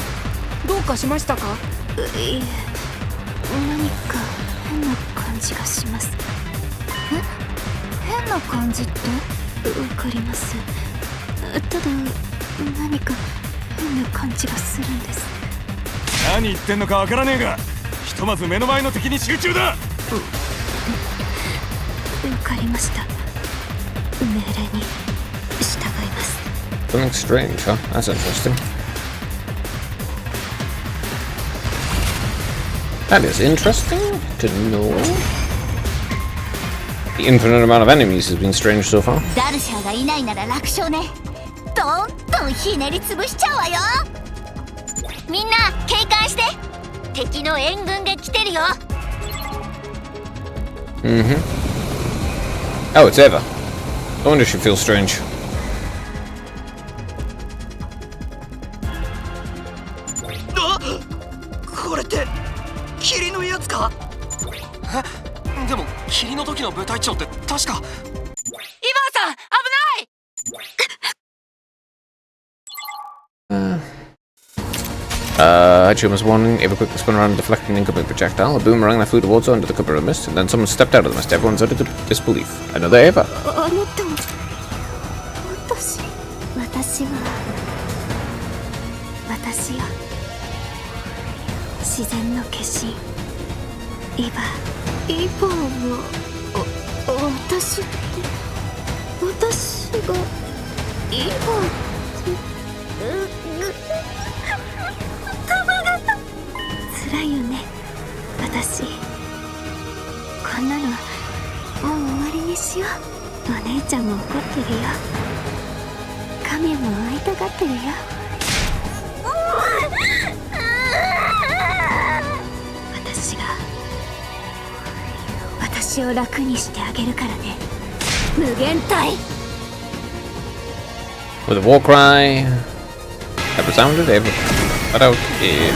どうかしましたか？いえ、何か変な感じがします。変な感じってわかります。ただ何か変な感じがするんです。何言ってんのかわからねえが、ひとまず目の前の敵に集中だ。わかりました。命令に従います。 Something strange, huh? That's interesting. That is interesting to know. The infinite amount of enemies has been strange so far. ダルシャーがいないなら楽勝ね。どんどんひねり潰しちゃうわよ。みんな警戒して。敵の援軍が来てるよ。Oh, it's Eva. I wonder if she feels strange. Hachium was warning, Eva quickly spun around, deflecting an incoming projectile. A boomerang that flew towards her under the cover of mist, and then someone stepped out of the mist. Everyone's uttered disbelief. Another Eva. 私よ。自然の化身。イバも私がイバ辛いよね。私こんなのもう終わりにしよう。お姉ちゃんも怒ってるよ。神も会いたがってるよ。私を楽にしてあげるからね。無限体 With a war cry that resounded, Eva cut out a...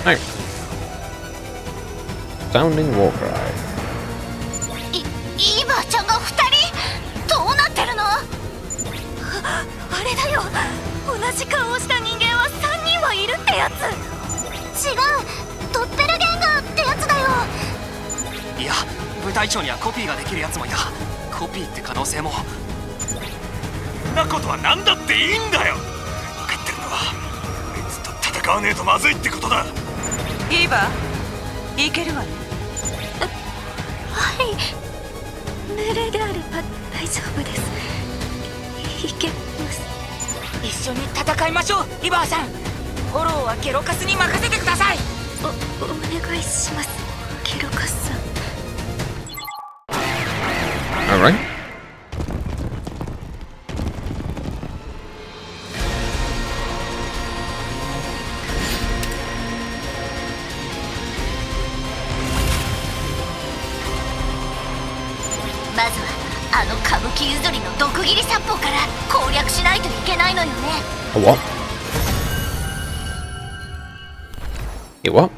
Right. Sounding war cry. イーバーちゃんが2人どうなってるの？あれだよ。同じ顔をした人間は3人はいるってやつ。違う、ドッペルゲンガーってやつだよ。いや、部隊長にはコピーができるやつもいた。コピーって可能性も。そんなことは何だっていいんだよ。分かってるのはあいつと戦わねえとまずいってことだ。イーバー、いけるわね。はい、命令であれば大丈夫です。いけます。一緒に戦いましょう、イバーさん。フォローはケロカスに任せてください。お願いしますケロカさん。 Alright. A what? A what?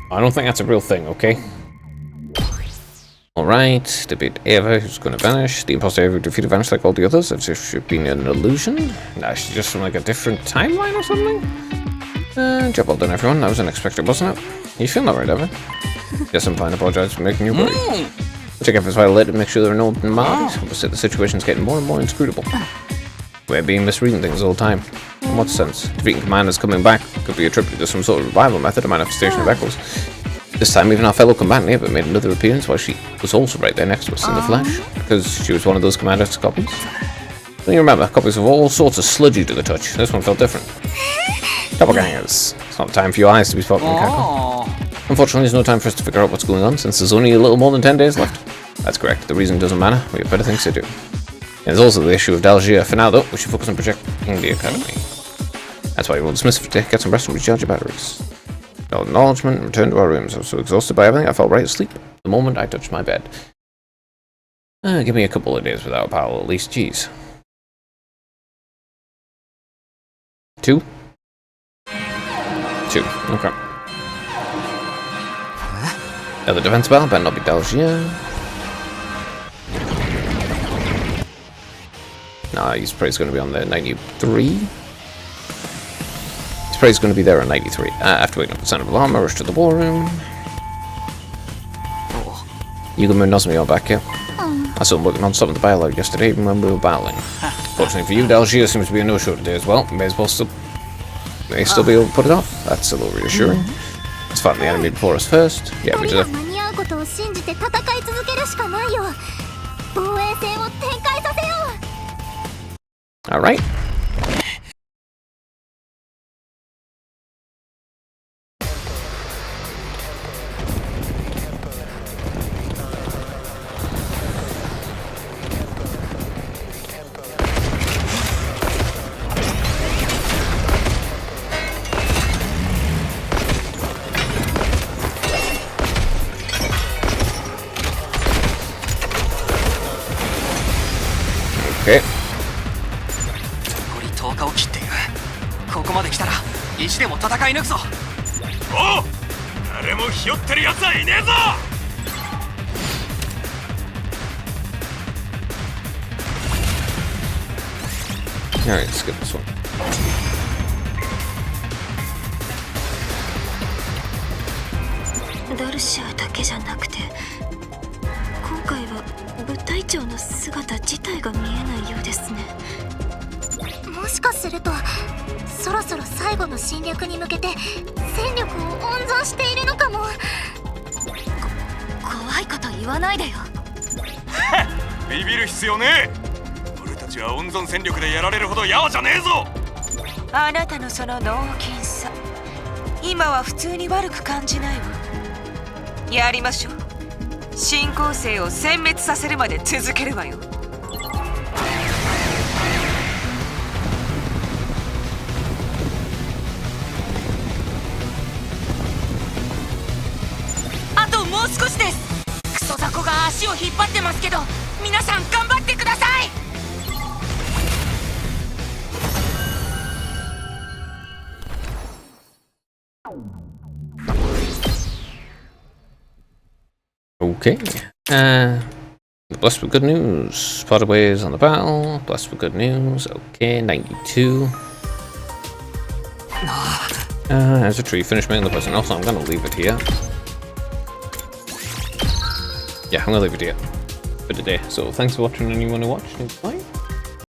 I don't think that's a real thing, okay? Alright, defeat Eva, who's going to vanish. The imposter Eva defeated vanished like all the others, as if she'd been an illusion. Nah, she's just from like a different timeline or something? Job well done, everyone. That was unexpected, wasn't it? You feeling alright, Eva? Guess I'm fine. Apologize for making you worry. Check efforts violated to make sure there are no anomalies. Opposite, the situation's getting more and more inscrutable. We're being misreading things all the time. In what sense? Defeating commanders coming back could be attributed to some sort of revival method or manifestation of echoes. This time, even our fellow combatant Eva made another appearance while she was also right there next to us in the flesh, because she was one of those commanders' copies. Don't you remember? Copies of all sorts of sludgy to the touch. This one felt different. Doppelgangers. It's not time for your eyes to be spotted and cackle. Unfortunately, there's no time for us to figure out what's going on, since there's only a little more than 10 days left. That's correct. The reason doesn't matter. We have better things to do. And there's also the issue of Dalgia. For now, though, we should focus on protecting the academy. That's why we'll dismiss for today, get some rest and recharge your batteries. No acknowledgement and return to our rooms. I was so exhausted by everything, I fell right asleep the moment I touched my bed. Give me a couple of days without power, at least. Jeez. 2? 2. Okay. The defense battle better not be Dalgia. Nah, he's probably going to be on there 93. He's probably going to be there on 93. After waking up the sound of alarm, I rush to the war room. Yugamo and Nozomi are back here. I saw him working on something to battle out yesterday, even when we were battling. Fortunately for you, Dalgia seems to be a no-show today as well. May still be able to put it off. That's a little reassuring. Let's fight the enemy before us first. Yeah, we just. Alright. Okay. 残り10日を切っている。ここまで来たら意地でも戦い抜くぞ。おう、誰もひよってる奴はいねえぞ。Alright, let's skip this one. ダルシアだけじゃなくて、今回は部隊長の姿自体が見えないようですね。もしかするとそろそろ最後の侵略に向けて戦力を温存しているのかも。怖いこと言わないでよ。ビビる必要ねえ。俺たちは温存戦力でやられるほどヤワじゃねえぞ。あなたのその脳筋さ、今は普通に悪く感じないわ。やりましょう。新構成を殲滅させるまで続けるわよ。あともう少しです。クソザコが足を引っ張ってますけど、皆さん頑張ってください。Okay. Blessed with good news. Parted ways on the battle. Blessed with good news. Okay, 92. As a tree, finish making the person. Also, I'm gonna leave it here. Yeah, I'm gonna leave it here for today. So, thanks for watching, anyone who watched. Bye.